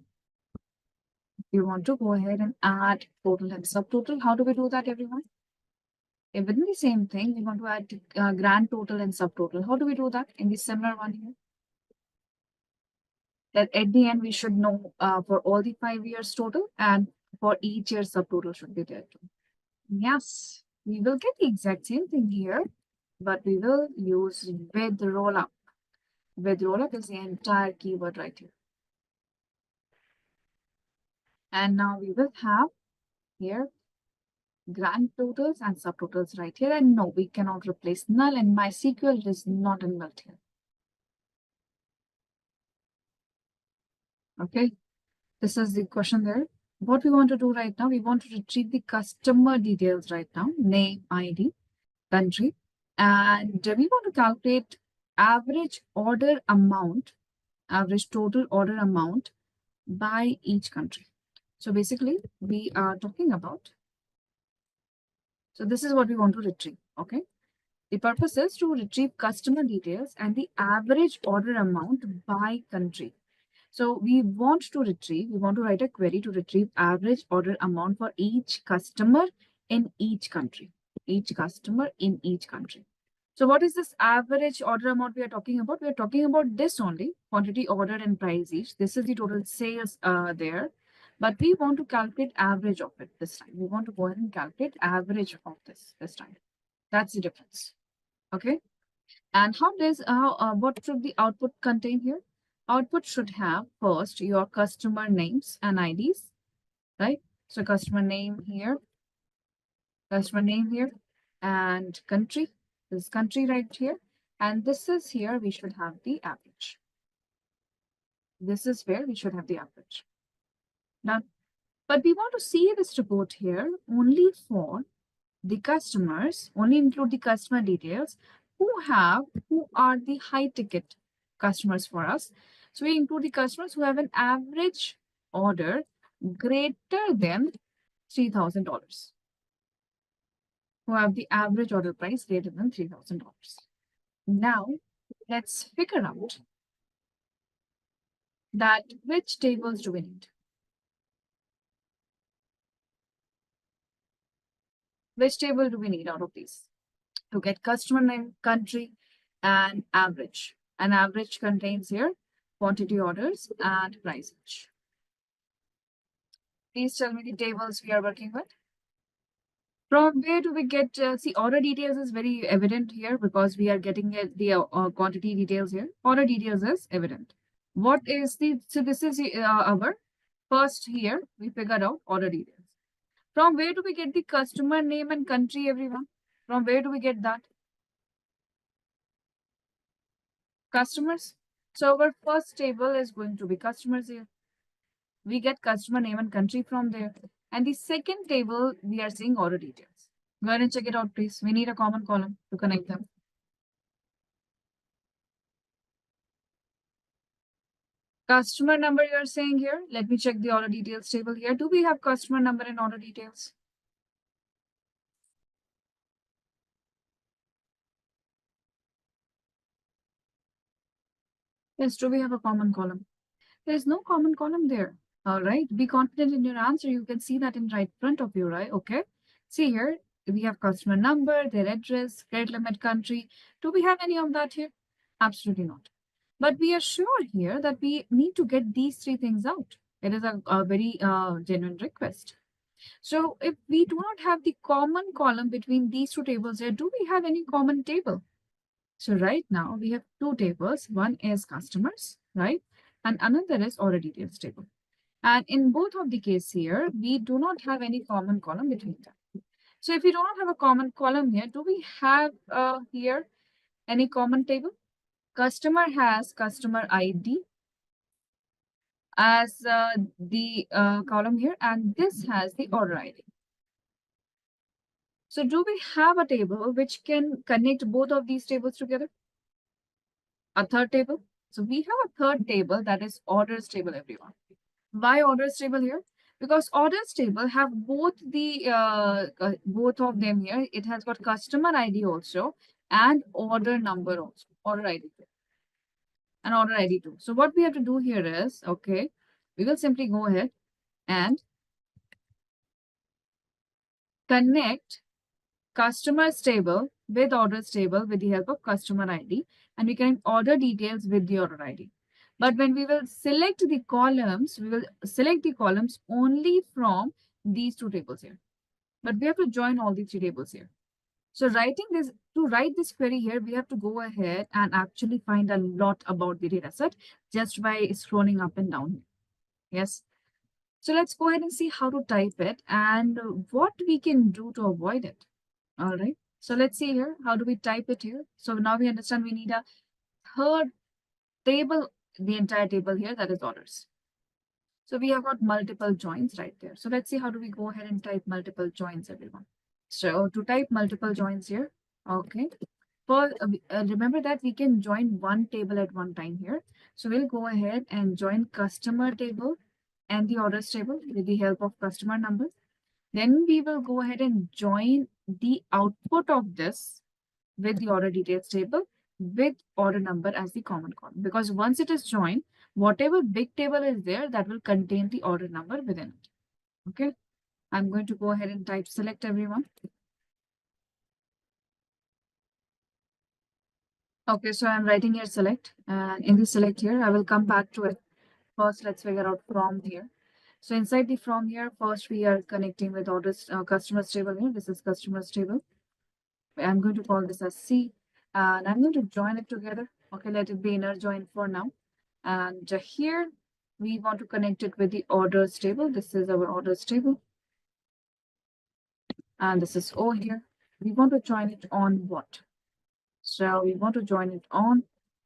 S2: you want to go ahead and add total and subtotal. How do we do that, everyone? Within the same thing, we want to add grand total and subtotal. How do we do that in the similar one here? That at the end, we should know for all the 5 years total, and for each year subtotal should be there too. Yes, we will get the exact same thing here, but we will use with rollup. With rollup is the entire keyword right here. And now we will have here grand totals and subtotals right here. And no, we cannot replace null, and MySQL is not a null here. Okay, this is the question there. What we want to do right now, we want to retrieve the customer details right now, name, ID, country, and we want to calculate average order amount average total order amount by each country. So basically, we are talking about, so this is what we want to retrieve, okay? The purpose is to retrieve customer details and the average order amount by country. So we want to write a query to retrieve average order amount for each customer in each country. Each customer in each country. So what is this average order amount we are talking about? We are talking about this only, quantity ordered and price each. This is the total sales there. But we want to calculate average of it this time. We want to go ahead and calculate average of this time. That's the difference. Okay. And what should the output contain here? Output should have first your customer names and IDs, right? So customer name here, and country. This country right here. And this is here, we should have the average. This is where we should have the average. Now, but we want to see this report here only for the customers, only include the customer details who are the high ticket customers for us. So we include the customers who have an average order greater than $3,000, who have the average order price greater than $3,000. Now, let's figure out that which tables do we need? Which table do we need out of these? To get customer name, country, and average. An average contains here quantity orders and price each. Please tell me the tables we are working with. From where do we get, see, order details is very evident here because we are getting the quantity details here. Order details is evident. What is the, so this is our first here, we figured out order details. From where do we get the customer name and country, everyone? From where do we get that? Customers. So our first table is going to be customers here. We get customer name and country from there. And the second table, we are seeing order details. Go ahead and check it out, please. We need a common column to connect them. Customer number you are saying here. Let me check the order details table here. Do we have customer number and order details? Yes, do we have a common column? There is no common column there. All right. Be confident in your answer. You can see that in right front of you, right? Okay. See here, we have customer number, their address, credit limit, country. Do we have any of that here? Absolutely not. But we are sure here that we need to get these three things out. It is a very genuine request. So if we do not have the common column between these two tables here, do we have any common table? So right now we have two tables. One is customers, right? And another is order details table. And in both of the case here, we do not have any common column between them. So if we do not have a common column here, do we have here any common table? Customer has customer ID as the column here, and this has the order ID. So do we have a table which can connect both of these tables together? A third table? So we have a third table that is orders table, everyone. Why orders table here? Because orders table have both both of them here. It has got customer ID also and order number also, order ID and order ID too. So what we have to do here is, okay, we will simply go ahead and connect customers table with orders table with the help of customer ID, and we can order details with the order ID. But when we will select the columns, we will select the columns only from these two tables here. But we have to join all the three tables here. So to write this query here, we have to go ahead and actually find a lot about the data set just by scrolling up and down. Yes. So let's go ahead and see how to type it and what we can do to avoid it. All right. So let's see here. How do we type it here? So now we understand we need a third table, the entire table here, that is orders. So we have got multiple joins right there. So let's see how do we go ahead and type multiple joins, everyone. So to type multiple joins here, okay. remember that we can join one table at one time here. So we'll go ahead and join customer table and the orders table with the help of customer number. Then we will go ahead and join the output of this with the order details table with order number as the common column. Because once it is joined, whatever big table is there, that will contain the order number within it. Okay. I'm going to go ahead and type select everyone. Okay, so I'm writing here select, and in the select here, I will come back to it. First, let's figure out from here. So inside the from here, first we are connecting with orders, customers table here. This is customers table. I'm going to call this as C, and I'm going to join it together. Okay, let it be inner join for now. And here we want to connect it with the orders table. This is our orders table. And this is O here. We want to join it on what? So we want to join it on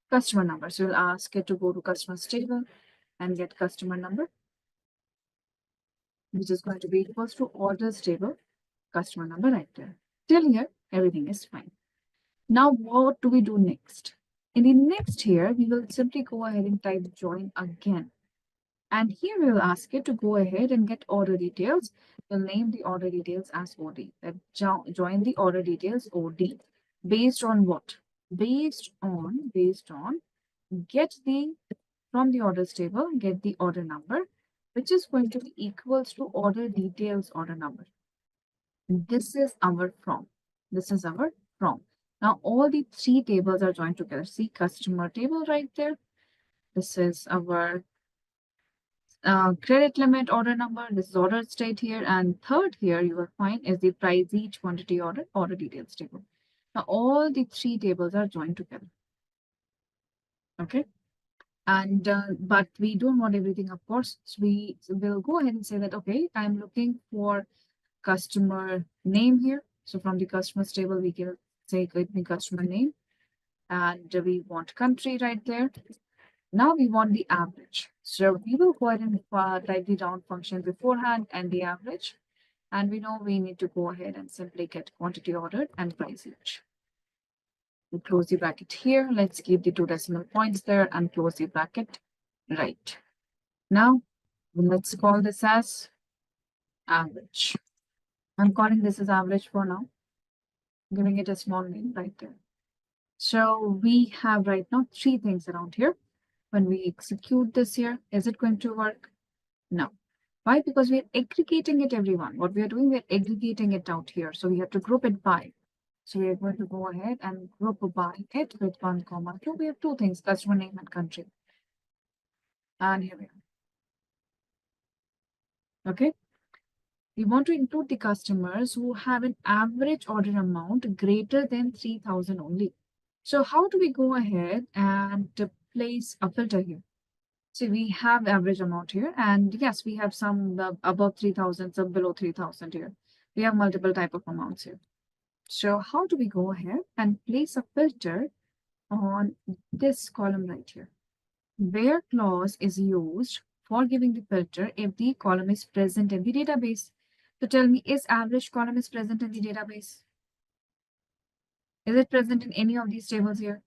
S2: customer number. So we'll ask it to go to customers table and get customer number, which is going to be equals to orders table, customer number right there. Till here, everything is fine. Now, what do we do next? In the next here, we will simply go ahead and type join again. And here we will ask it to go ahead and get order details. We'll name the order details as OD. That join the order details OD. Based on what? Based on get the from the orders table, get the order number, which is going to be equals to order details order number. This is our from. This is our from. Now all the three tables are joined together. See customer table right there. This is our credit limit order number. This is order state here. And third here you will find is the price each quantity order details table. Now all the three tables are joined together. Okay. And but we don't want everything, of course. So we will go ahead and say that, okay, I'm looking for customer name here. So from the customers table, we can say give me customer name. And we want country right there. Now we want the average. So we will go ahead and type the round function beforehand and the average. And we know we need to go ahead and simply get quantity ordered and price each. We close the bracket here. Let's keep the 2 decimal points there and close the bracket. Right. Now, let's call this as average. I'm calling this as average for now, giving it a small name right there. So we have right now 3 things around here. When we execute this here, is it going to work? No. Why? Because we are aggregating it, everyone. What we are doing, we are aggregating it out here. So we have to group it by. So we are going to go ahead and group by it with 1, 2. We have 2 things, customer name and country. And here we are. Okay. We want to include the customers who have an average order amount greater than 3,000 only. So how do we go ahead and place a filter here? So we have average amount here, and yes, we have some above 3,000, some below 3,000 here. We have multiple type of amounts here. So how do we go ahead and place a filter on this column right here? Where clause is used for giving the filter if the column is present in the database. So tell me, is average column is present in the database? Is it present in any of these tables here?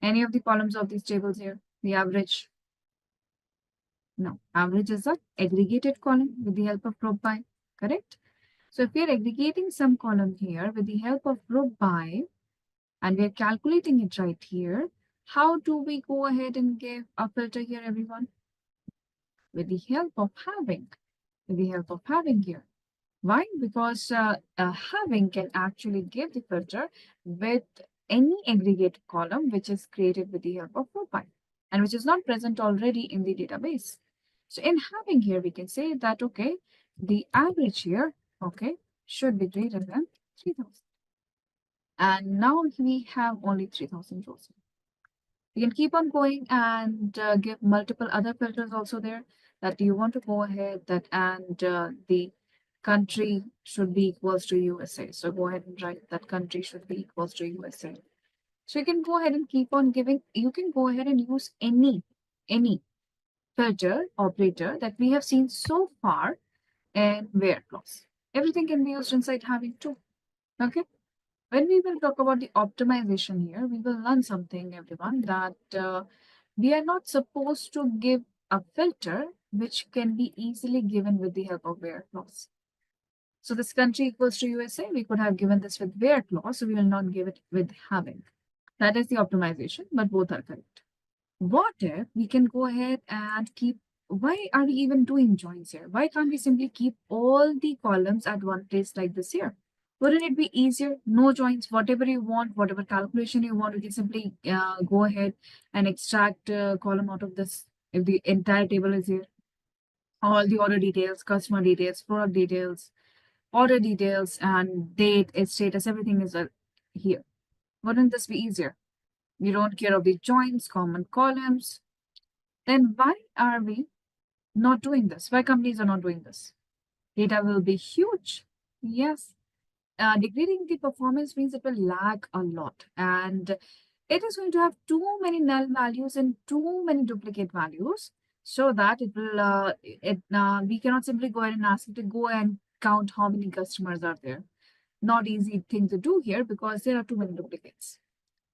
S2: Any of the columns of these tables here? The average? No, average is a aggregated column with the help of group by, correct? So if we are aggregating some column here with the help of group by, and we are calculating it right here, how do we go ahead and give a filter here, everyone? With the help of having, here. Why? Because having can actually give the filter with any aggregate column which is created with the help of group by and which is not present already in the database. So in having here, we can say that, okay, the average here, okay, should be greater than 3,000. And now we have only 3,000 rows. You can keep on going and give multiple other filters also there that you want to go ahead that and the country should be equals to USA. So go ahead and write that country should be equals to USA. So you can go ahead and keep on giving, you can go ahead and use any filter operator that we have seen so far in where clause. Everything can be used inside having too. Okay. When we will talk about the optimization here, we will learn something, everyone, that we are not supposed to give a filter which can be easily given with the help of where clause. So this country equals to USA, we could have given this with where clause, so we will not give it with having. That is the optimization, but both are correct. What if we can go ahead and keep, why are we even doing joins here? Why can't we simply keep all the columns at one place like this here? Wouldn't it be easier? No joins, whatever you want, whatever calculation you want, you can simply go ahead and extract a column out of this. If the entire table is here, all the order details, customer details, product details, order details, and date, its status, everything is here. Wouldn't this be easier? You don't care of the joins, common columns. Then why are we not doing this? Why companies are not doing this? Data will be huge. Yes, degrading the performance means it will lag a lot, and it is going to have too many null values and too many duplicate values, so that it will we cannot simply go ahead and ask it to go and count how many customers are there. Not easy thing to do here because there are too many duplicates.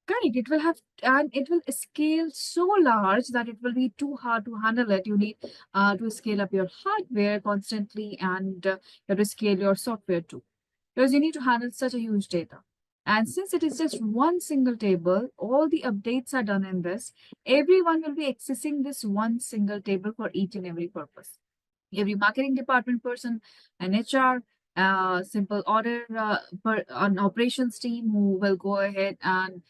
S2: Correct. It will have, and it will scale so large that it will be too hard to handle it. You need to scale up your hardware constantly, and you have to scale your software too, because you need to handle such a huge data. And since it is just one single table, all the updates are done in this. Everyone will be accessing this one single table for each and every purpose. Every marketing department person, an HR, simple order, an operations team who will go ahead and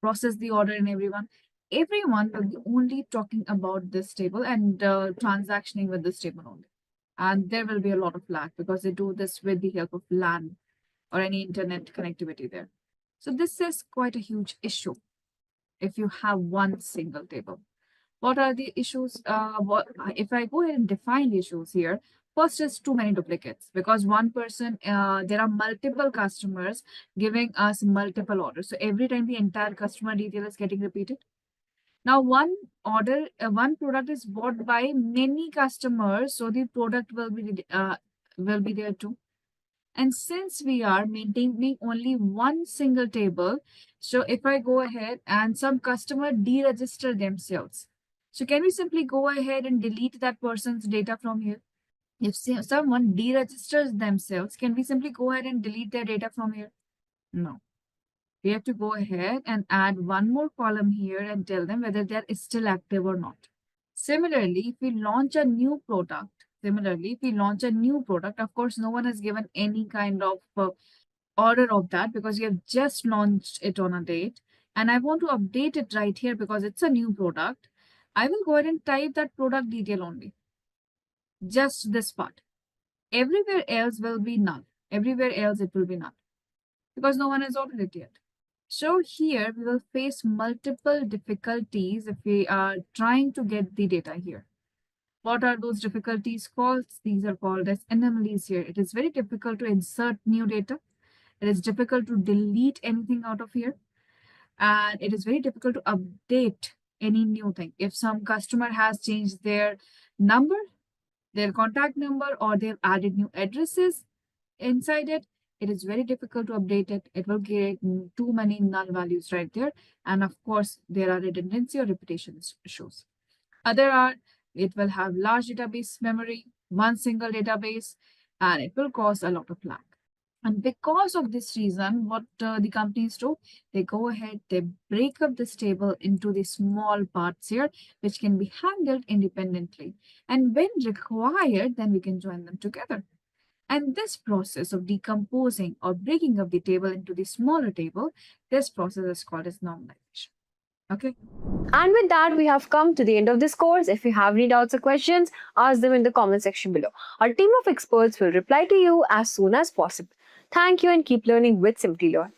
S2: process the order in everyone. Everyone will be only talking about this table and transactioning with this table only. And there will be a lot of lag because they do this with the help of LAN or any internet connectivity there. So this is quite a huge issue if you have one single table. What are the issues? If I go ahead and define the issues here, first is too many duplicates because one person, there are multiple customers giving us multiple orders. So every time the entire customer detail is getting repeated. Now one order, one product is bought by many customers, so the product will be there too. And since we are maintaining only one single table, so if I go ahead and some customer deregister themselves, so can we simply go ahead and delete that person's data from here? If someone deregisters themselves, can we simply go ahead and delete their data from here? No. We have to go ahead and add one more column here and tell them whether they're still active or not. Similarly, if we launch a new product, of course, no one has given any kind of order of that because we have just launched it on a date. And I want to update it right here because it's a new product. I will go ahead and type that product detail only. Just this part. Everywhere else will be null. Everywhere else it will be null because no one has ordered it yet. So here we will face multiple difficulties if we are trying to get the data here. What are those difficulties called? These are called as anomalies here. It is very difficult to insert new data. It is difficult to delete anything out of here. And it is very difficult to update any new thing. If some customer has changed their number, their contact number, or they've added new addresses inside it, it is very difficult to update it. It will create too many null values right there. And of course, there are redundancy or repetition issues. Other are, it will have large database memory, one single database, and it will cause a lot of lag. And because of this reason, what the companies do, they go ahead, they break up this table into the small parts here, which can be handled independently. And when required, then we can join them together. And this process of decomposing or breaking up the table into the smaller table, this process is called as normalization. Okay.
S1: And with that, we have come to the end of this course. If you have any doubts or questions, ask them in the comment section below. Our team of experts will reply to you as soon as possible. Thank you and keep learning with Simplilearn.